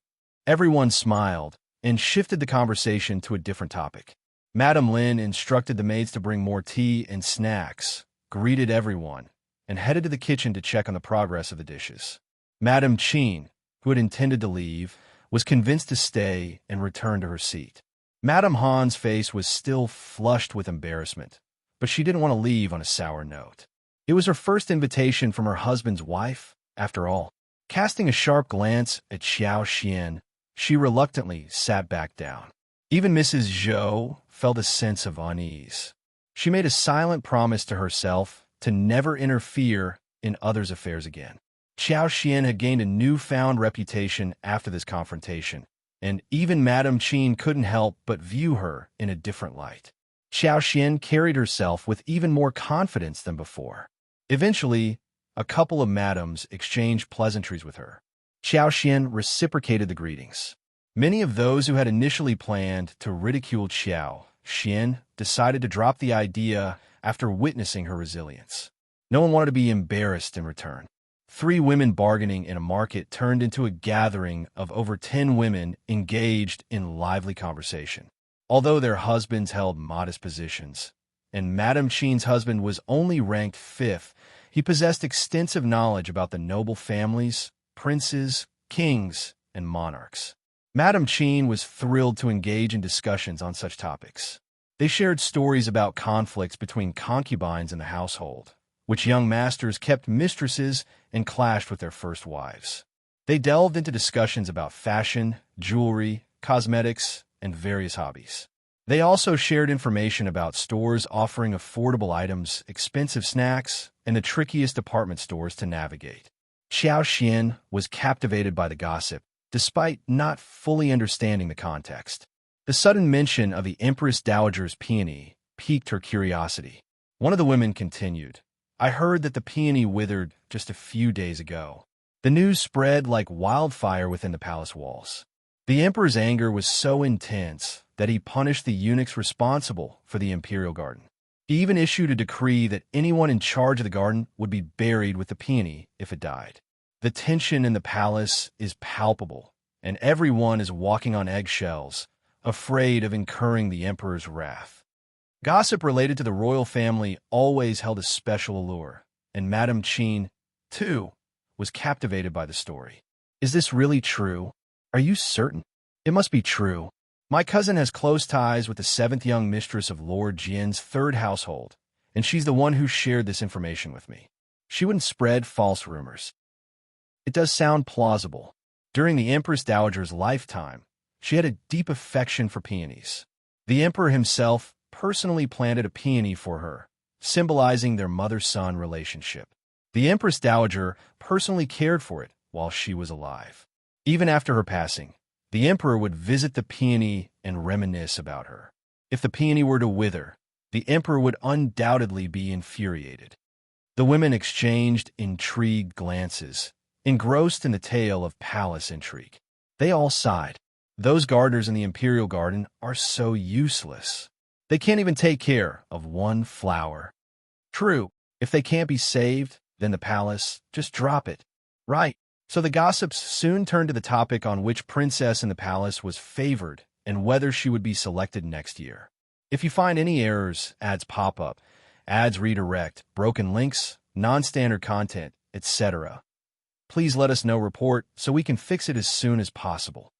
Everyone smiled and shifted the conversation to a different topic. Madame Lin instructed the maids to bring more tea and snacks, greeted everyone, and headed to the kitchen to check on the progress of the dishes. Madame Qin, who had intended to leave, was convinced to stay and return to her seat. Madame Han's face was still flushed with embarrassment, but she didn't want to leave on a sour note. It was her first invitation from her husband's wife, after all. Casting a sharp glance at Xiao Xian, she reluctantly sat back down. Even Mrs. Zhou felt a sense of unease. She made a silent promise to herself to never interfere in others' affairs again. Xiao Xian had gained a newfound reputation after this confrontation, and even Madame Qin couldn't help but view her in a different light. Xiao Xian carried herself with even more confidence than before. Eventually, a couple of madams exchanged pleasantries with her. Xiao Xian reciprocated the greetings. Many of those who had initially planned to ridicule Xiao Xian decided to drop the idea after witnessing her resilience. No one wanted to be embarrassed in return. 3 women bargaining in a market turned into a gathering of over 10 women engaged in lively conversation. Although their husbands held modest positions, and Madame Qin's husband was only ranked 5th, he possessed extensive knowledge about the noble families, princes, kings, and monarchs. Madame Qin was thrilled to engage in discussions on such topics. They shared stories about conflicts between concubines in the household, which young masters kept mistresses and clashed with their first wives. They delved into discussions about fashion, jewelry, cosmetics, and various hobbies. They also shared information about stores offering affordable items, expensive snacks, and the trickiest department stores to navigate. Xiao Xian was captivated by the gossip, despite not fully understanding the context. The sudden mention of the Empress Dowager's peony piqued her curiosity. One of the women continued, "I heard that the peony withered just a few days ago." The news spread like wildfire within the palace walls. The emperor's anger was so intense that he punished the eunuchs responsible for the imperial garden. He even issued a decree that anyone in charge of the garden would be buried with the peony if it died. The tension in the palace is palpable, and everyone is walking on eggshells, afraid of incurring the emperor's wrath. Gossip related to the royal family always held a special allure, and Madame Qin, too, was captivated by the story. "Is this really true? Are you certain?" "It must be true. My cousin has close ties with the 7th young mistress of Lord Jian's 3rd household, and she's the one who shared this information with me. She wouldn't spread false rumors." It does sound plausible. During the Empress Dowager's lifetime, she had a deep affection for peonies. The emperor himself personally planted a peony for her, symbolizing their mother-son relationship. The Empress Dowager personally cared for it while she was alive. Even after her passing, the emperor would visit the peony and reminisce about her. If the peony were to wither, the emperor would undoubtedly be infuriated. The women exchanged intrigued glances, engrossed in the tale of palace intrigue. They all sighed. Those gardeners in the imperial garden are so useless. They can't even take care of one flower. True, if they can't be saved, then the palace, just drop it. Right. So the gossips soon turned to the topic on which princess in the palace was favored and whether she would be selected next year. If you find any errors, ads pop up, ads redirect, broken links, non-standard content, etc., please let us know report so we can fix it as soon as possible.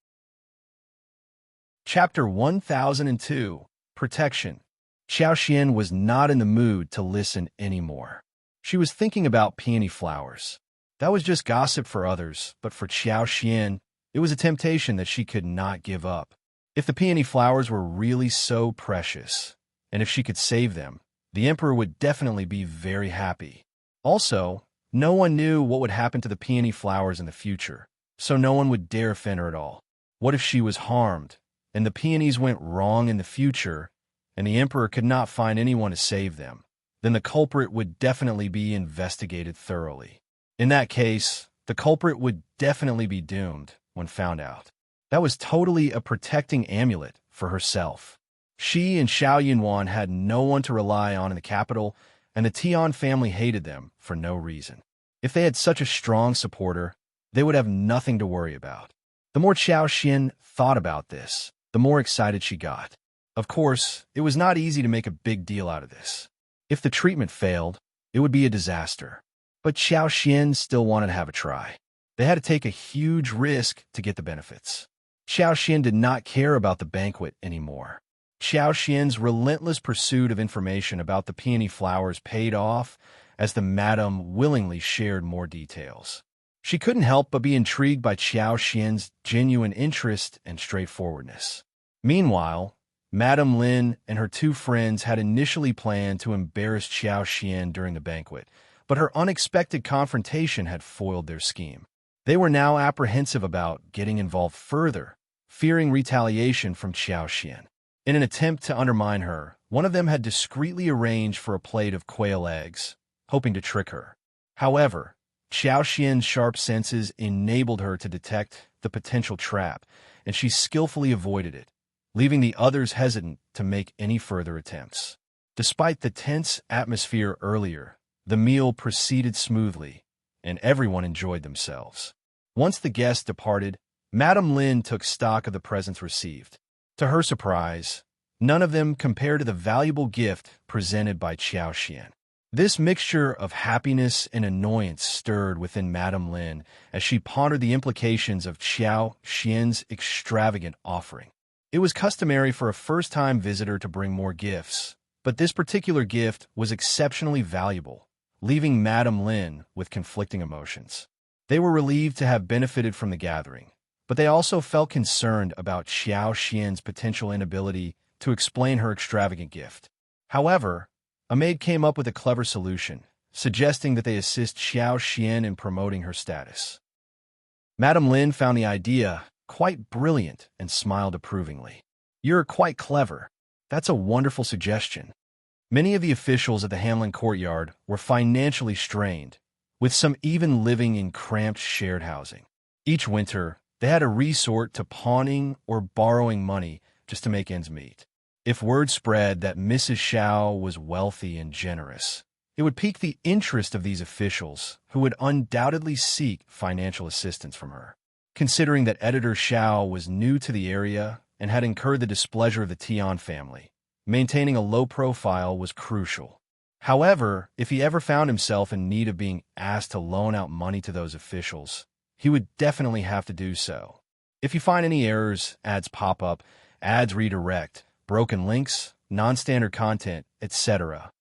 Chapter 1002, Protection. Xiao Xian was not in the mood to listen anymore. She was thinking about peony flowers. That was just gossip for others, but for Xiao Xian, it was a temptation that she could not give up. If the peony flowers were really so precious, and if she could save them, the emperor would definitely be very happy. Also, no one knew what would happen to the peony flowers in the future, so no one would dare offend her at all. What if she was harmed, and the peonies went wrong in the future, and the emperor could not find anyone to save them? Then the culprit would definitely be investigated thoroughly. In that case, the culprit would definitely be doomed when found out. That was totally a protecting amulet for herself. She and Xiao Yunwan had no one to rely on in the capital, and the Tian family hated them for no reason. If they had such a strong supporter, they would have nothing to worry about. The more Xiao Xian thought about this, the more excited she got. Of course, it was not easy to make a big deal out of this. If the treatment failed, it would be a disaster. But Xiao Xian still wanted to have a try. They had to take a huge risk to get the benefits. Xiao Xian did not care about the banquet anymore. Xiao Xian's relentless pursuit of information about the peony flowers paid off as the madam willingly shared more details. She couldn't help but be intrigued by Xiao Xian's genuine interest and straightforwardness. Meanwhile, Madame Lin and her two friends had initially planned to embarrass Xiao Xian during the banquet, but her unexpected confrontation had foiled their scheme. They were now apprehensive about getting involved further, fearing retaliation from Xiao Xian. In an attempt to undermine her, one of them had discreetly arranged for a plate of quail eggs, hoping to trick her. However, Xiao Xian's sharp senses enabled her to detect the potential trap, and she skillfully avoided it, leaving the others hesitant to make any further attempts. Despite the tense atmosphere earlier, the meal proceeded smoothly, and everyone enjoyed themselves. Once the guests departed, Madame Lin took stock of the presents received. To her surprise, none of them compared to the valuable gift presented by Xiao Xian. This mixture of happiness and annoyance stirred within Madame Lin as she pondered the implications of Xiao Xian's extravagant offering. It was customary for a first-time visitor to bring more gifts, but this particular gift was exceptionally valuable, leaving Madame Lin with conflicting emotions. They were relieved to have benefited from the gathering, but they also felt concerned about Xiao Xian's potential inability to explain her extravagant gift. However, a maid came up with a clever solution, suggesting that they assist Xiao Xian in promoting her status. Madame Lin found the idea quite brilliant and smiled approvingly. "You're quite clever. That's a wonderful suggestion." Many of the officials at the Hanlin courtyard were financially strained, with some even living in cramped shared housing. Each winter, they had to resort to pawning or borrowing money just to make ends meet. If word spread that Mrs. Xiao was wealthy and generous, it would pique the interest of these officials, who would undoubtedly seek financial assistance from her. Considering that Editor Xiao was new to the area and had incurred the displeasure of the Tian family, maintaining a low profile was crucial. However, if he ever found himself in need of being asked to loan out money to those officials, he would definitely have to do so. If you find any errors, ads pop up, ads redirect, broken links, non-standard content, etc.,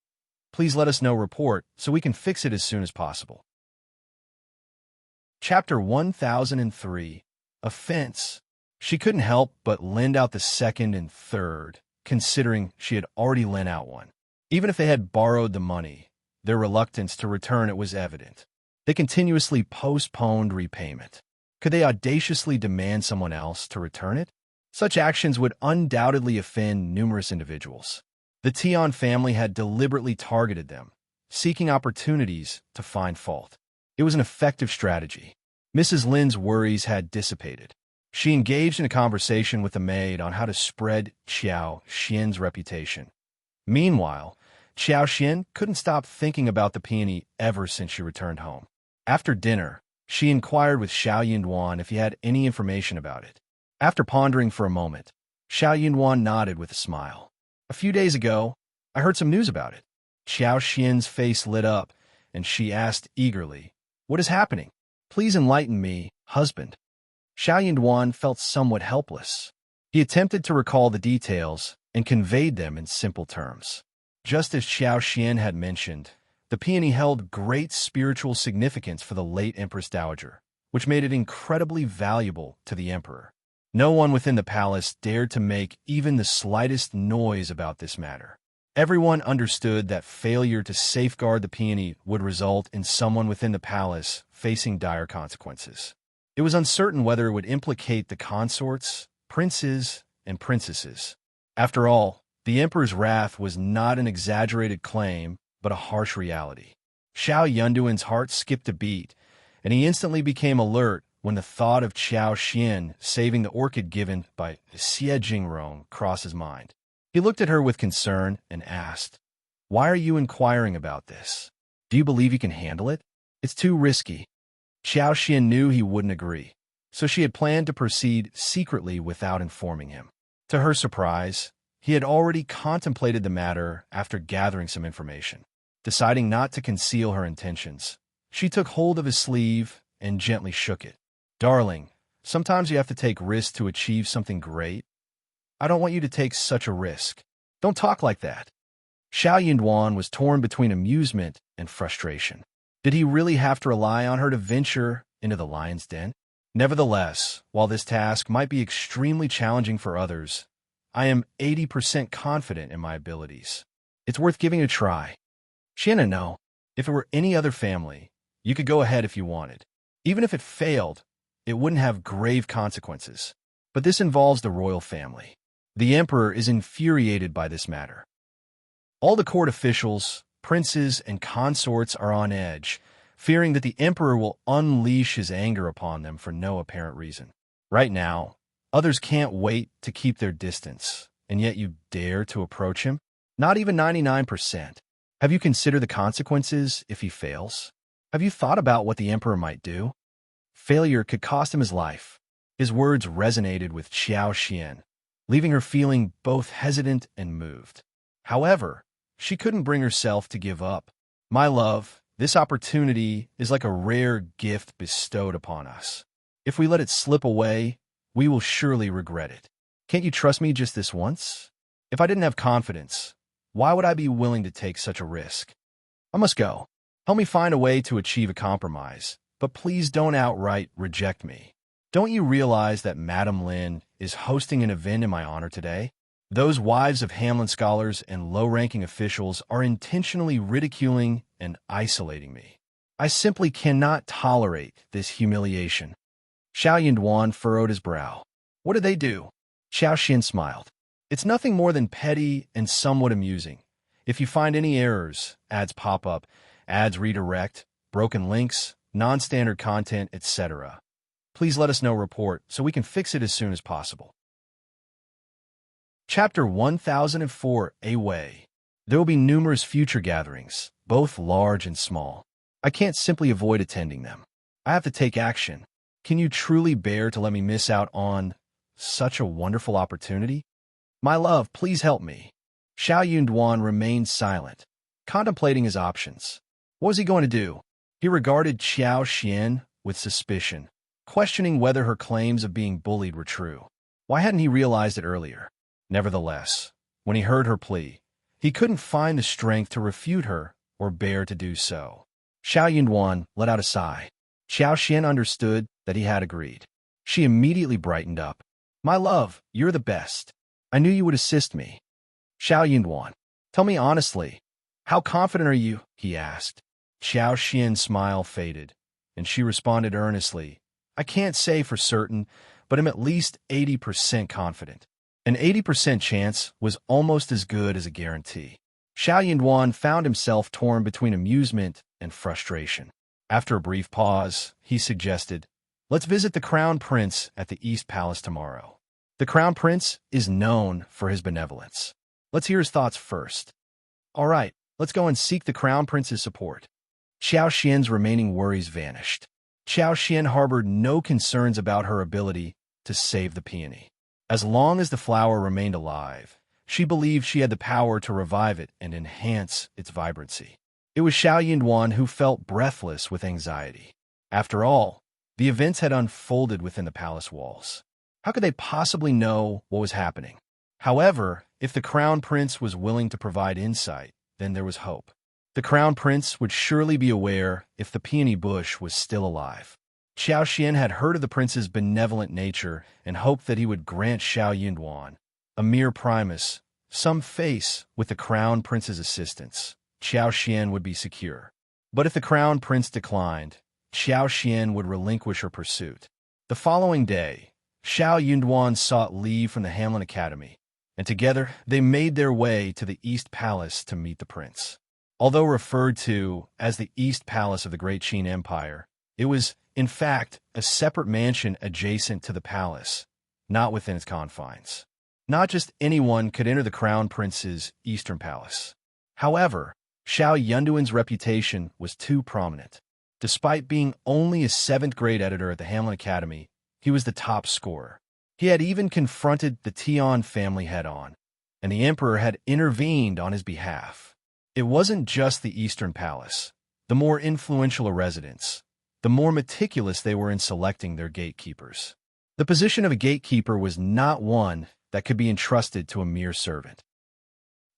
please let us know. Report so we can fix it as soon as possible. Chapter 1003, Offence. She couldn't help but lend out the second and third, considering she had already lent out one. Even if they had borrowed the money, their reluctance to return it was evident. They continuously postponed repayment. Could they audaciously demand someone else to return it? Such actions would undoubtedly offend numerous individuals. The Tian family had deliberately targeted them, seeking opportunities to find fault. It was an effective strategy. Mrs. Lin's worries had dissipated. She engaged in a conversation with the maid on how to spread Xiao Xian's reputation. Meanwhile, Xiao Xian couldn't stop thinking about the peony ever since she returned home. After dinner, she inquired with Xiao Yinduan if he had any information about it. After pondering for a moment, Xiao Yinduan nodded with a smile. "A few days ago, I heard some news about it." Xiao Xian's face lit up, and she asked eagerly, "What is happening? Please enlighten me, husband." Xiao Yinduan felt somewhat helpless. He attempted to recall the details and conveyed them in simple terms. Just as Xiao Xian had mentioned, the peony held great spiritual significance for the late Empress Dowager, which made it incredibly valuable to the emperor. No one within the palace dared to make even the slightest noise about this matter. Everyone understood that failure to safeguard the peony would result in someone within the palace facing dire consequences. It was uncertain whether it would implicate the consorts, princes, and princesses. After all, the emperor's wrath was not an exaggerated claim, but a harsh reality. Xiao Yunduan's heart skipped a beat, and he instantly became alert when the thought of Xiao Xian saving the orchid given by Xie Jingrong crossed his mind. He looked at her with concern and asked, "Why are you inquiring about this? Do you believe you can handle it? It's too risky." Xiao Xian knew he wouldn't agree, so she had planned to proceed secretly without informing him. To her surprise, He had already contemplated the matter after gathering some information. Deciding not to conceal her intentions, she took hold of his sleeve and gently shook it. "Darling, sometimes you have to take risks to achieve something great. I don't want you to take such a risk. Don't talk like that." Xiao Yunduan was torn between amusement and frustration. Did he really have to rely on her to venture into the lion's den? Nevertheless, while this task might be extremely challenging for others, I am 80% confident in my abilities. It's worth giving a try. Xian, no. If it were any other family, you could go ahead if you wanted. Even if it failed, it wouldn't have grave consequences. But this involves the royal family. The emperor is infuriated by this matter. All the court officials, princes, and consorts are on edge, fearing that the emperor will unleash his anger upon them for no apparent reason. Right now, others can't wait to keep their distance, and yet you dare to approach him? Not even 99%. Have you considered the consequences if he fails? Have you thought about what the emperor might do? Failure could cost him his life. His words resonated with Qiao Xian, leaving her feeling both hesitant and moved. However, she couldn't bring herself to give up. "My love, this opportunity is like a rare gift bestowed upon us. If we let it slip away, we will surely regret it. Can't you trust me just this once? If I didn't have confidence, why would I be willing to take such a risk? I must go. Help me find a way to achieve a compromise, but please don't outright reject me. Don't you realize that Madame Lin is hosting an event in my honor today? Those wives of Hanlin scholars and low-ranking officials are intentionally ridiculing and isolating me. I simply cannot tolerate this humiliation." Xiao Yunduan furrowed his brow. "What did they do?" Xiao Xian smiled. "It's nothing more than petty and somewhat amusing. If you find any errors, ads pop up, ads redirect, broken links, non-standard content, etc., please let us know report so we can fix it as soon as possible." Chapter 1004, A Way. There will be numerous future gatherings, both large and small. I can't simply avoid attending them. I have to take action. Can you truly bear to let me miss out on such a wonderful opportunity? My love, please help me. Xiao Yunduan remained silent, contemplating his options. What was he going to do? He regarded Qiao Xian with suspicion, questioning whether her claims of being bullied were true. Why hadn't he realized it earlier? Nevertheless, when he heard her plea, he couldn't find the strength to refute her or bear to do so. Xiao Yunduan let out a sigh. Xiao Xian understood that he had agreed. She immediately brightened up. My love, you're the best. I knew you would assist me. Xiao Yunduan, tell me honestly, how confident are you? He asked. Xiao Xian's smile faded, and she responded earnestly. I can't say for certain, but I'm at least 80% confident. An 80% chance was almost as good as a guarantee. Xiao Yunduan found himself torn between amusement and frustration. After a brief pause, he suggested, let's visit the Crown Prince at the East Palace tomorrow. The Crown Prince is known for his benevolence. Let's hear his thoughts first. All right, let's go and seek the Crown Prince's support. Xiao Xian's remaining worries vanished. Xiao Xian harbored no concerns about her ability to save the peony. As long as the flower remained alive, she believed she had the power to revive it and enhance its vibrancy. It was Xiao Yunduan who felt breathless with anxiety. After all, the events had unfolded within the palace walls. How could they possibly know what was happening? However, if the Crown Prince was willing to provide insight, then there was hope. The Crown Prince would surely be aware if the peony bush was still alive. Xiao Xian had heard of the prince's benevolent nature and hoped that he would grant Xiao Yunduan, a mere Primus, some face with the Crown Prince's assistance. Xiao Xian would be secure. But if the Crown Prince declined, Xiao Xian would relinquish her pursuit. The following day, Xiao Yunduan sought leave from the Hanlin Academy, and together they made their way to the East Palace to meet the prince. Although referred to as the East Palace of the Great Qin Empire, it was, in fact, a separate mansion adjacent to the palace, not within its confines. Not just anyone could enter the Crown Prince's Eastern Palace. However, Xiao Yunduan's reputation was too prominent. Despite being only a 7th-grade editor at the Hanlin Academy, he was the top scorer. He had even confronted the Tian family head-on, and the emperor had intervened on his behalf. It wasn't just the Eastern Palace. The more influential a residence, the more meticulous they were in selecting their gatekeepers. The position of a gatekeeper was not one that could be entrusted to a mere servant.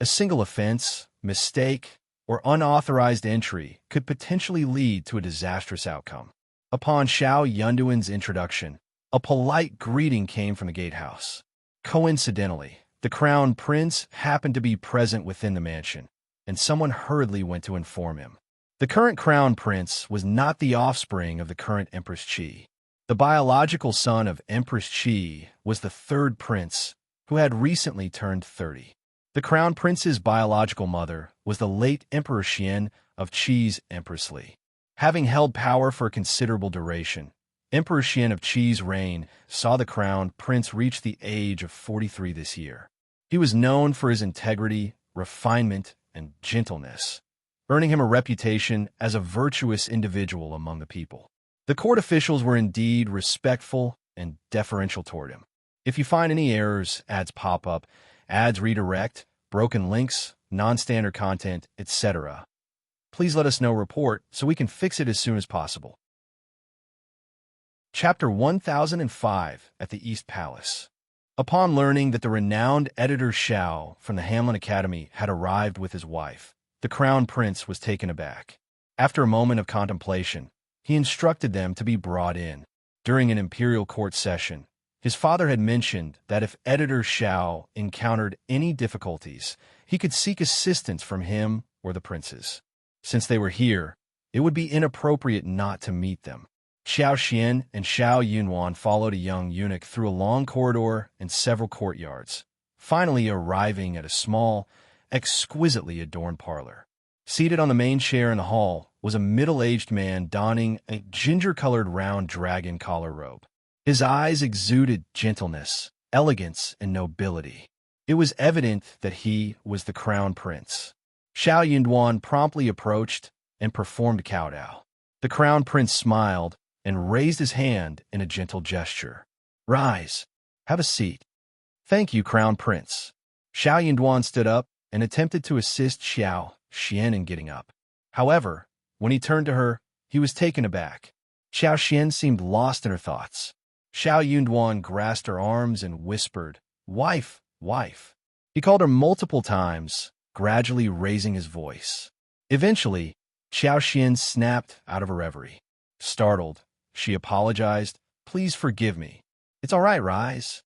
A single offense, mistake, or unauthorized entry could potentially lead to a disastrous outcome. Upon Xiao Yunduan's introduction, a polite greeting came from the gatehouse. Coincidentally, the crown prince happened to be present within the mansion, and someone hurriedly went to inform him. The current crown prince was not the offspring of the current Empress Qi. The biological son of Empress Qi was the third prince, who had recently turned 30. The crown prince's biological mother was the late Emperor Qian of Qi's Empress Li. Having held power for a considerable duration, Emperor Qian of Qi's reign saw the crown prince reach the age of 43 this year. He was known for his integrity, refinement, and gentleness, earning him a reputation as a virtuous individual among the people. The court officials were indeed respectful and deferential toward him. If you find any errors, ads pop up, ads redirect, broken links, non-standard content, etc., please let us know. Report so we can fix it as soon as possible. Chapter 1005 at the East Palace. Upon learning that the renowned editor Qiao from the Hanlin Academy had arrived with his wife, the crown prince was taken aback. After a moment of contemplation, he instructed them to be brought in. During an imperial court session, his father had mentioned that if editor Qiao encountered any difficulties, he could seek assistance from him or the princes. Since they were here, it would be inappropriate not to meet them. Xiao Xian and Xiao Yunwan followed a young eunuch through a long corridor and several courtyards, finally arriving at a small, exquisitely adorned parlor. Seated on the main chair in the hall was a middle-aged man donning a ginger-colored round dragon collar robe. His eyes exuded gentleness, elegance, and nobility. It was evident that he was the crown prince. Xiao Yunwan promptly approached and performed a kowtow. The crown prince smiled and raised his hand in a gentle gesture. "Rise. Have a seat." "Thank you, crown prince." Xiao Yunduan stood up and attempted to assist Xiao Xian in getting up. However, when he turned to her, he was taken aback. Xiao Xian seemed lost in her thoughts. Xiao Yunduan grasped her arms and whispered, "Wife, wife." He called her multiple times, gradually raising his voice. Eventually, Xiao Xian snapped out of a reverie. Startled, she apologized. "Please forgive me." "It's all right, rise."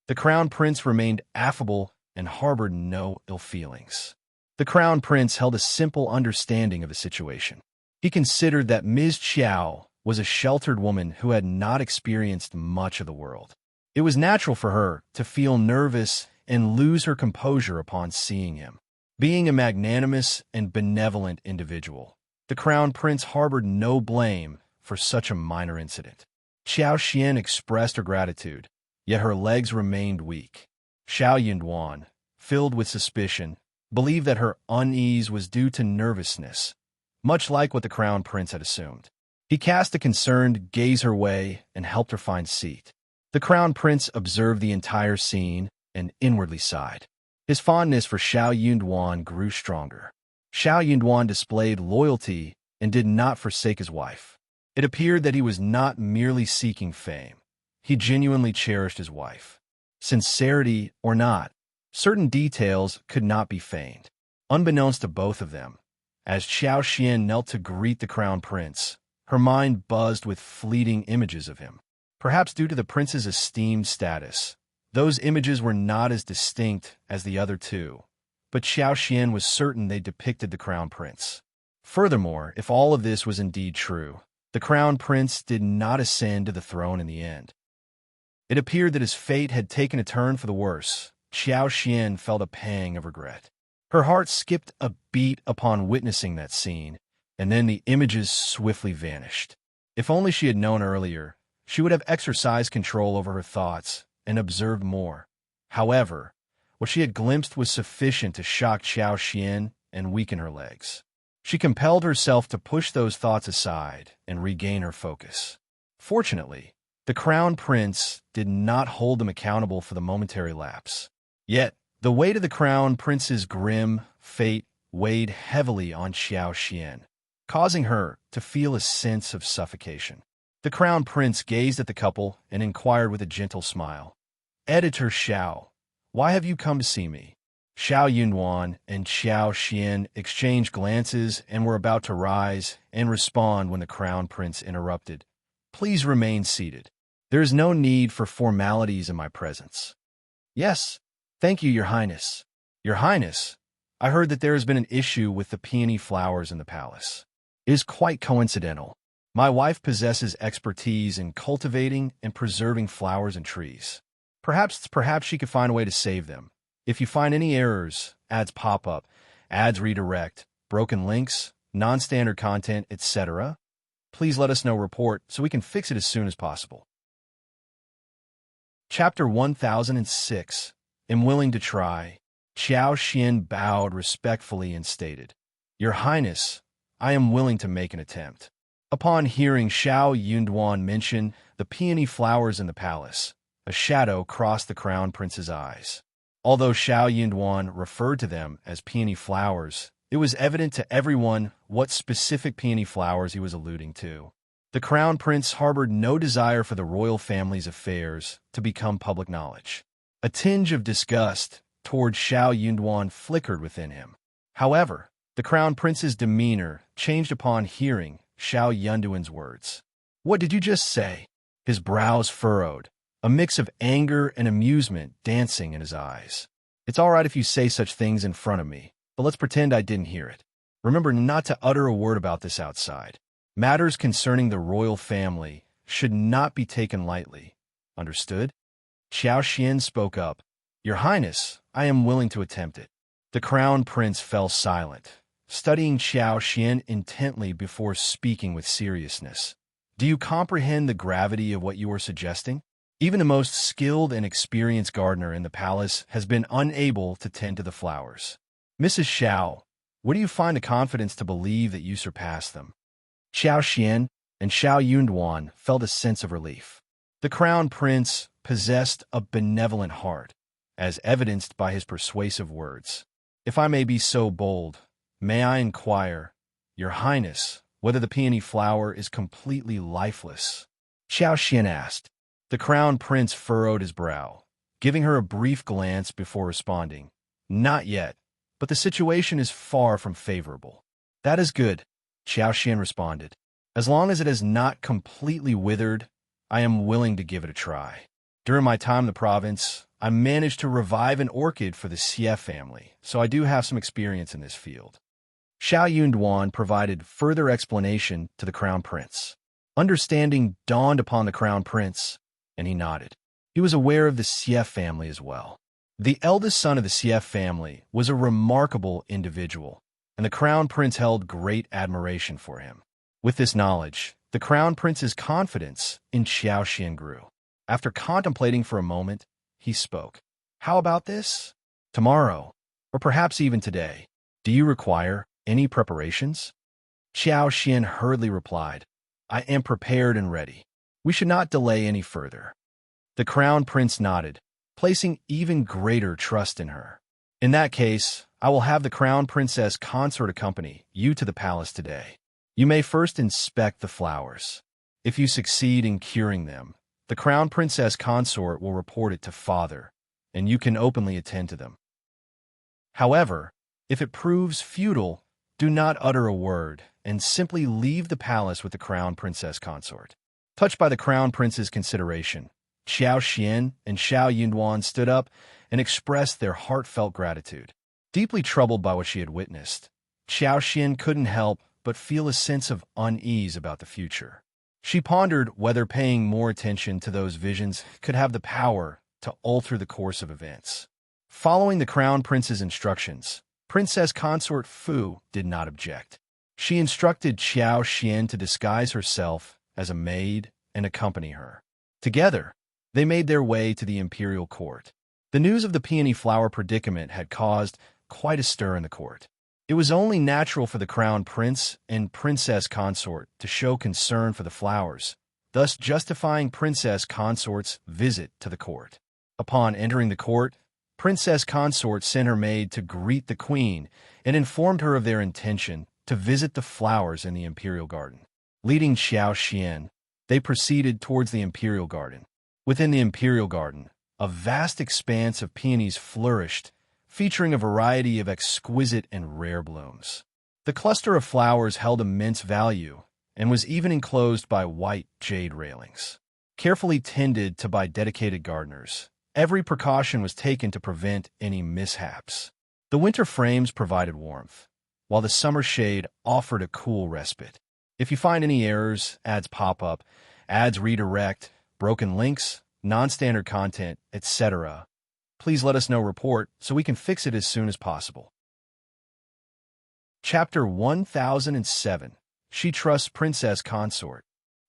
The crown prince remained affable and harbored no ill feelings. The crown prince held a simple understanding of the situation. He considered that Ms. Qiao was a sheltered woman who had not experienced much of the world. It was natural for her to feel nervous and lose her composure upon seeing him. Being a magnanimous and benevolent individual, the crown prince harbored no blame for such a minor incident. Xiao Xian expressed her gratitude, yet her legs remained weak. Xiao Yunduan, filled with suspicion, believed that her unease was due to nervousness, much like what the crown prince had assumed. He cast a concerned gaze her way and helped her find a seat. The crown prince observed the entire scene and inwardly sighed. His fondness for Xiao Yunduan grew stronger. Xiao Yunduan displayed loyalty and did not forsake his wife. It appeared that he was not merely seeking fame. He genuinely cherished his wife. Sincerity or not, certain details could not be feigned. Unbeknownst to both of them, as Xiao Xian knelt to greet the crown prince, her mind buzzed with fleeting images of him. Perhaps due to the prince's esteemed status, those images were not as distinct as the other two, but Xiao Xian was certain they depicted the crown prince. Furthermore, if all of this was indeed true, the crown prince did not ascend to the throne in the end. It appeared that his fate had taken a turn for the worse. Xiao Xian felt a pang of regret. Her heart skipped a beat upon witnessing that scene, and then the images swiftly vanished. If only she had known earlier, she would have exercised control over her thoughts and observed more. However, what she had glimpsed was sufficient to shock Xiao Xian and weaken her legs. She compelled herself to push those thoughts aside and regain her focus. Fortunately, the crown prince did not hold them accountable for the momentary lapse. Yet, The weight of the crown prince's grim fate weighed heavily on Qiao, causing her to feel a sense of suffocation. The crown prince gazed at the couple and inquired with a gentle smile, "Editor Xiao, why have you come to see me?" Xiao Yunduan and Qiao exchanged glances and were about to rise and respond when the crown prince interrupted. "Please remain seated. There is no need for formalities in my presence." "Yes, thank you, Your Highness." "Your Highness, I heard that there has been an issue with the peony flowers in the palace. It is quite coincidental. My wife possesses expertise in cultivating and preserving flowers and trees. Perhaps she could find a way to save them. If you find any errors, ads pop up, ads redirect, broken links, non-standard content, etc., please let us know report so we can fix it as soon as possible." Chapter 1006. Am willing to try. Qiao bowed respectfully and stated, "Your Highness, I am willing to make an attempt." Upon hearing Xiao Yunduan mention the peony flowers in the palace, a shadow crossed the crown prince's eyes. Although Xiao Yunduan referred to them as peony flowers, it was evident to everyone what specific peony flowers he was alluding to. The crown prince harbored no desire for the royal family's affairs to become public knowledge. A tinge of disgust toward Xiao Yunduan flickered within him. However, the crown prince's demeanor changed upon hearing Xiao Yunduan's words. "What did you just say?" His brows furrowed, a mix of anger and amusement dancing in his eyes. "It's all right if you say such things in front of me, but let's pretend I didn't hear it. Remember not to utter a word about this outside. Matters concerning the royal family should not be taken lightly. Understood?" Qiao spoke up. "Your Highness, I am willing to attempt it." The crown prince fell silent, studying Qiao intently before speaking with seriousness. "Do you comprehend the gravity of what you are suggesting? Even the most skilled and experienced gardener in the palace has been unable to tend to the flowers. Mrs. Xiao, where do you find the confidence to believe that you surpass them?" Qiao and Xiao Yunduan felt a sense of relief. The crown prince possessed a benevolent heart, as evidenced by his persuasive words. "If I may be so bold, may I inquire, Your Highness, whether the peony flower is completely lifeless?" Qiao asked. The crown prince furrowed his brow, giving her a brief glance before responding. "Not yet, but the situation is far from favorable." "That is good," Qiao responded. "As long as it has not completely withered, I am willing to give it a try. During my time in the province, I managed to revive an orchid for the Xie family, so I do have some experience in this field." Xiao Yunduan provided further explanation to the crown prince. Understanding dawned upon the crown prince, and he nodded. He was aware of the Xie family as well. The eldest son of the Xie family was a remarkable individual, and the crown prince held great admiration for him. With this knowledge, the crown prince's confidence in Qiao grew. After contemplating for a moment, he spoke. "How about this? Tomorrow, or perhaps even today, do you require any preparations?" Qiao hurriedly replied, "I am prepared and ready. We should not delay any further." The crown prince nodded, placing even greater trust in her. "In that case, I will have the crown princess Consort accompany you to the palace today. You may first inspect the flowers. If you succeed in curing them, the crown princess Consort will report it to father, and you can openly attend to them. However, if it proves futile, do not utter a word, and simply leave the palace with the crown princess Consort." Touched by the crown prince's consideration, Qiao and Xiao Yunduan stood up and expressed their heartfelt gratitude. Deeply troubled by what she had witnessed, Qiao couldn't help but feel a sense of unease about the future. She pondered whether paying more attention to those visions could have the power to alter the course of events. Following the crown prince's instructions, Princess Consort Fu did not object. She instructed Qiao to disguise herself as a maid and accompany her. Together, they made their way to the imperial court. The news of the peony flower predicament had caused quite a stir in the court. It was only natural for the crown prince and Princess Consort to show concern for the flowers, thus justifying Princess Consort's visit to the court. Upon entering the court, Princess Consort sent her maid to greet the queen and informed her of their intention to visit the flowers in the imperial garden. Leading Qiao, they proceeded towards the imperial garden. Within the imperial garden, a vast expanse of peonies flourished, featuring a variety of exquisite and rare blooms. The cluster of flowers held immense value and was even enclosed by white jade railings. Carefully tended to by dedicated gardeners, every precaution was taken to prevent any mishaps. The winter frames provided warmth, while the summer shade offered a cool respite. If you find any errors, ads pop up, ads redirect, broken links, non-standard content, etc., please let us know report so we can fix it as soon as possible. Chapter 1007. She trusts Princess Consort.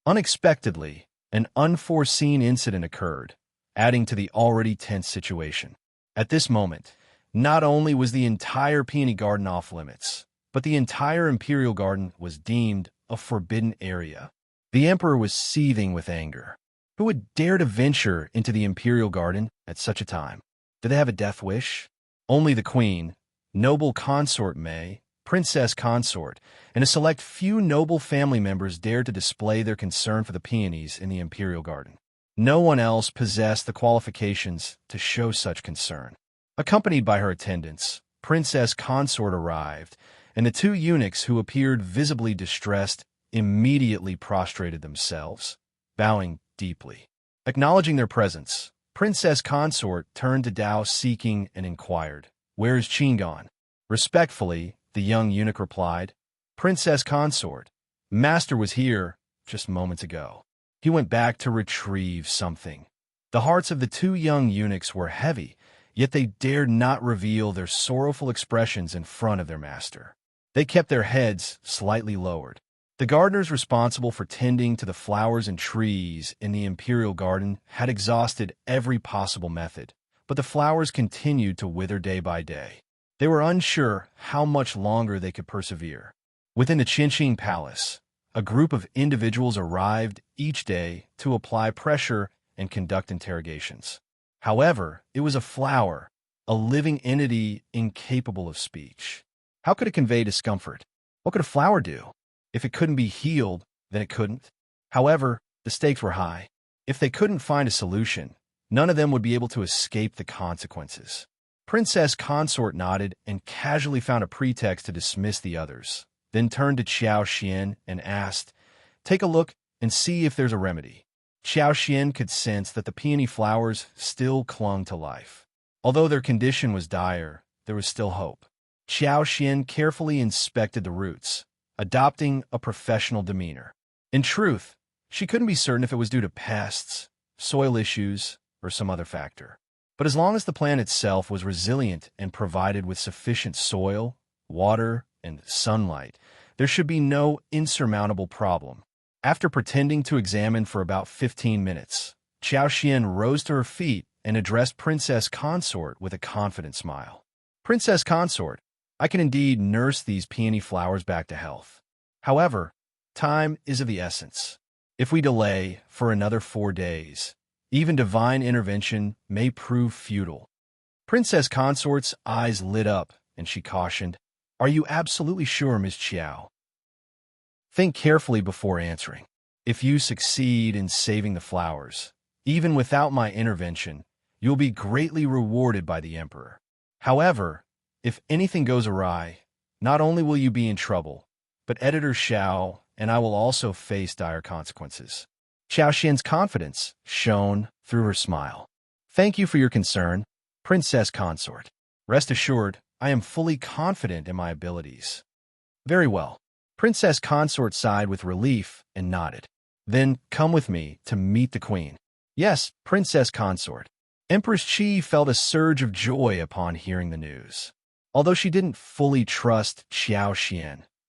Unexpectedly, an unforeseen incident occurred, adding to the already tense situation. At this moment, not only was the entire peony garden off limits, but the entire imperial garden was deemed a forbidden area. The emperor was seething with anger. Who would dare to venture into the imperial garden at such a time? Did they have a death wish? Only the queen, noble consort May, Princess Consort, and a select few noble family members dared to display their concern for the peonies in the imperial garden. No one else possessed the qualifications to show such concern. Accompanied by her attendants, Princess Consort arrived, and the two eunuchs who appeared visibly distressed immediately prostrated themselves, bowing deeply. Acknowledging their presence, Princess Consort turned to Dao seeking and inquired, "Where is Qin gone?" Respectfully, the young eunuch replied, "Princess Consort, Master was here just moments ago. He went back to retrieve something." The hearts of the two young eunuchs were heavy, yet they dared not reveal their sorrowful expressions in front of their master. They kept their heads slightly lowered. The gardeners responsible for tending to the flowers and trees in the imperial garden had exhausted every possible method, but the flowers continued to wither day by day. They were unsure how much longer they could persevere. Within the Qinxing Palace, a group of individuals arrived each day to apply pressure and conduct interrogations. However, it was a flower, a living entity incapable of speech. How could it convey discomfort? What could a flower do? If it couldn't be healed, then it couldn't. However, the stakes were high. If they couldn't find a solution, none of them would be able to escape the consequences. Princess Consort nodded and casually found a pretext to dismiss the others, then turned to Qiao and asked, "Take a look and see if there's a remedy." Qiao could sense that the peony flowers still clung to life. Although their condition was dire, there was still hope. Qiao carefully inspected the roots, adopting a professional demeanor. In truth, she couldn't be certain if it was due to pests, soil issues, or some other factor. But as long as the plant itself was resilient and provided with sufficient soil, water, and sunlight, there should be no insurmountable problem. After pretending to examine for about 15 minutes, Qiao rose to her feet and addressed Princess Consort with a confident smile. "Princess Consort, I can indeed nurse these peony flowers back to health. However, time is of the essence. If we delay for another 4 days, even divine intervention may prove futile." Princess Consort's eyes lit up, and she cautioned, "Are you absolutely sure, Ms. Qiao? Think carefully before answering. If you succeed in saving the flowers, even without my intervention, you'll be greatly rewarded by the Emperor. However, if anything goes awry, not only will you be in trouble, but Editor Xiao and I will also face dire consequences." Qiao confidence shone through her smile. "Thank you for your concern, Princess Consort. Rest assured, I am fully confident in my abilities." "Very well." Princess Consort sighed with relief and nodded. "Then come with me to meet the Queen." "Yes, Princess Consort." Empress Qi felt a surge of joy upon hearing the news. Although she didn't fully trust Qiao,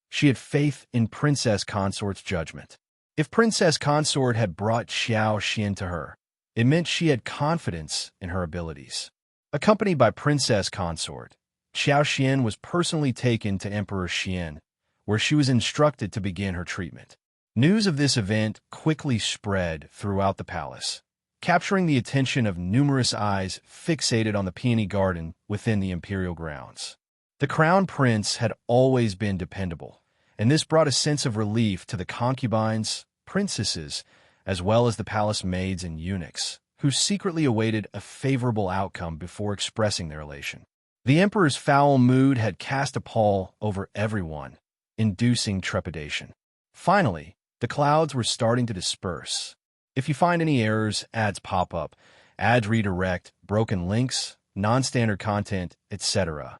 she had faith in Princess Consort's judgment. If Princess Consort had brought Qiao to her, it meant she had confidence in her abilities. Accompanied by Princess Consort, Qiao was personally taken to Emperor Xian, where she was instructed to begin her treatment. News of this event quickly spread throughout the palace, capturing the attention of numerous eyes fixated on the peony garden within the imperial grounds. The crown prince had always been dependable, and this brought a sense of relief to the concubines, princesses, as well as the palace maids and eunuchs, who secretly awaited a favorable outcome before expressing their elation. The emperor's foul mood had cast a pall over everyone, inducing trepidation. Finally, the clouds were starting to disperse. If you find any errors, ads pop up, ads redirect, broken links, non-standard content, etc.,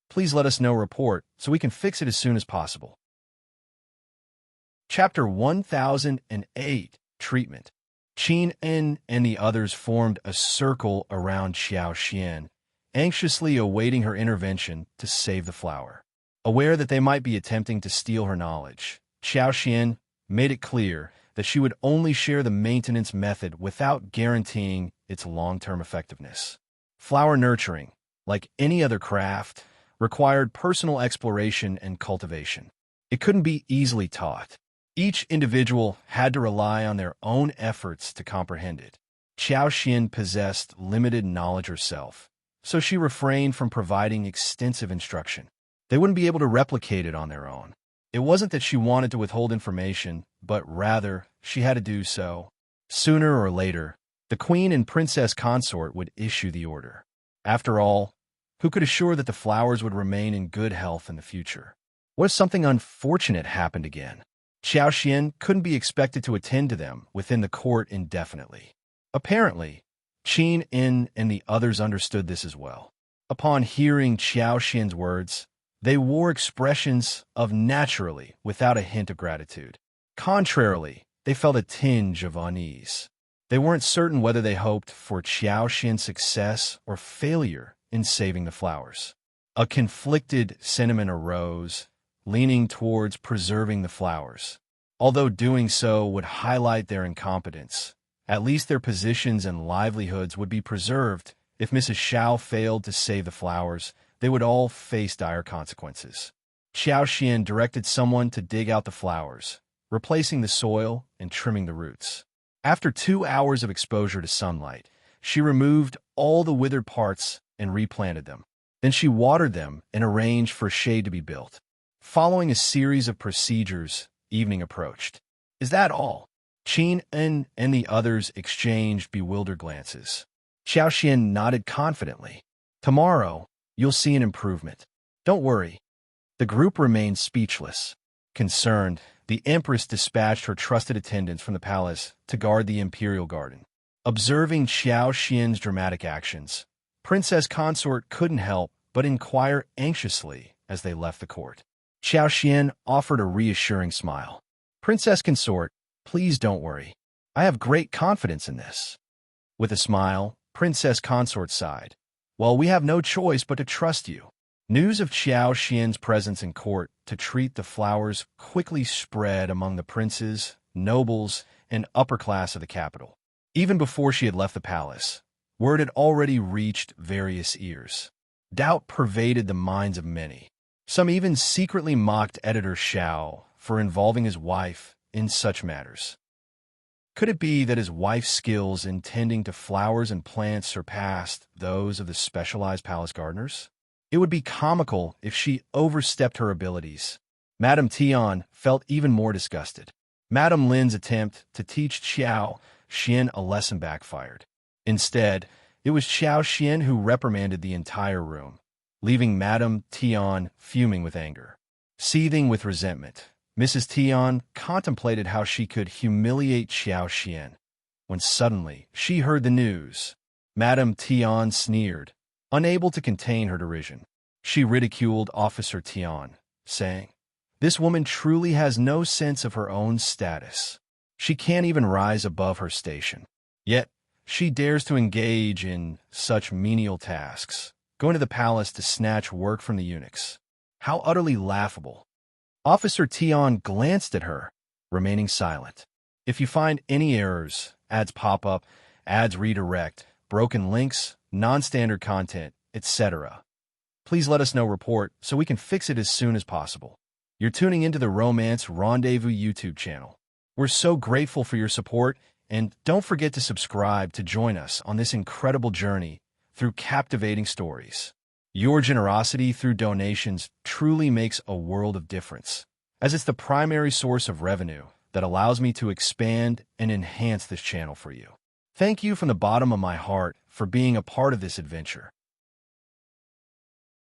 please let us know report so we can fix it as soon as possible. Chapter 1008, Treatment. Qin and the others formed a circle around Qiao, anxiously awaiting her intervention to save the flower. Aware that they might be attempting to steal her knowledge, Qiao made it clear that she would only share the maintenance method without guaranteeing its long-term effectiveness. Flower nurturing, like any other craft, required personal exploration and cultivation. It couldn't be easily taught. Each individual had to rely on their own efforts to comprehend it. Qiao possessed limited knowledge herself, so she refrained from providing extensive instruction. They wouldn't be able to replicate it on their own. It wasn't that she wanted to withhold information, but rather, she had to do so. Sooner or later, the queen and princess consort would issue the order. After all, who could assure that the flowers would remain in good health in the future? What if something unfortunate happened again? Qiao couldn't be expected to attend to them within the court indefinitely. Apparently, Qin and the others understood this as well. Upon hearing Qiao words, they wore expressions of naturally without a hint of gratitude. Contrarily, they felt a tinge of unease. They weren't certain whether they hoped for Qiao success or failure in saving the flowers. A conflicted sentiment arose, leaning towards preserving the flowers. Although doing so would highlight their incompetence, at least their positions and livelihoods would be preserved. If Mrs. Xiao failed to save the flowers, they would all face dire consequences. Qiao directed someone to dig out the flowers, replacing the soil and trimming the roots. After 2 hours of exposure to sunlight, she removed all the withered parts and replanted them. Then she watered them and arranged for shade to be built. Following a series of procedures, evening approached. Is that all? Qin and the others exchanged bewildered glances. Qiao nodded confidently. Tomorrow, you'll see an improvement. Don't worry. The group remained speechless. Concerned, the Empress dispatched her trusted attendants from the palace to guard the imperial garden. Observing Qiao dramatic actions, Princess Consort couldn't help but inquire anxiously as they left the court. Qiao offered a reassuring smile. Princess Consort, please don't worry. I have great confidence in this. With a smile, Princess Consort sighed. Well, we have no choice but to trust you. News of Qiao's presence in court to treat the flowers quickly spread among the princes, nobles, and upper class of the capital. Even before she had left the palace, word had already reached various ears. Doubt pervaded the minds of many. Some even secretly mocked editor Qiao for involving his wife in such matters. Could it be that his wife's skills in tending to flowers and plants surpassed those of the specialized palace gardeners? It would be comical if she overstepped her abilities. Madame Tian felt even more disgusted. Madame Lin's attempt to teach Qiao a lesson backfired. Instead, it was Qiao who reprimanded the entire room, leaving Madame Tian fuming with anger. Seething with resentment, Mrs. Tian contemplated how she could humiliate Qiao when suddenly she heard the news. Madame Tian sneered, unable to contain her derision. She ridiculed Officer Tian, saying, "This woman truly has no sense of her own status. She can't even rise above her station. Yet, she dares to engage in such menial tasks, going to the palace to snatch work from the eunuchs. How utterly laughable." Officer Tian glanced at her, remaining silent. If you find any errors, ads pop up, ads redirect, broken links, non-standard content, etc., please let us know report so we can fix it as soon as possible. You're tuning into the Romance Rendezvous YouTube channel. We're so grateful for your support And don't forget to subscribe to join us on this incredible journey through captivating stories. Your generosity through donations truly makes a world of difference, as it's the primary source of revenue that allows me to expand and enhance this channel for you. Thank you from the bottom of my heart for being a part of this adventure.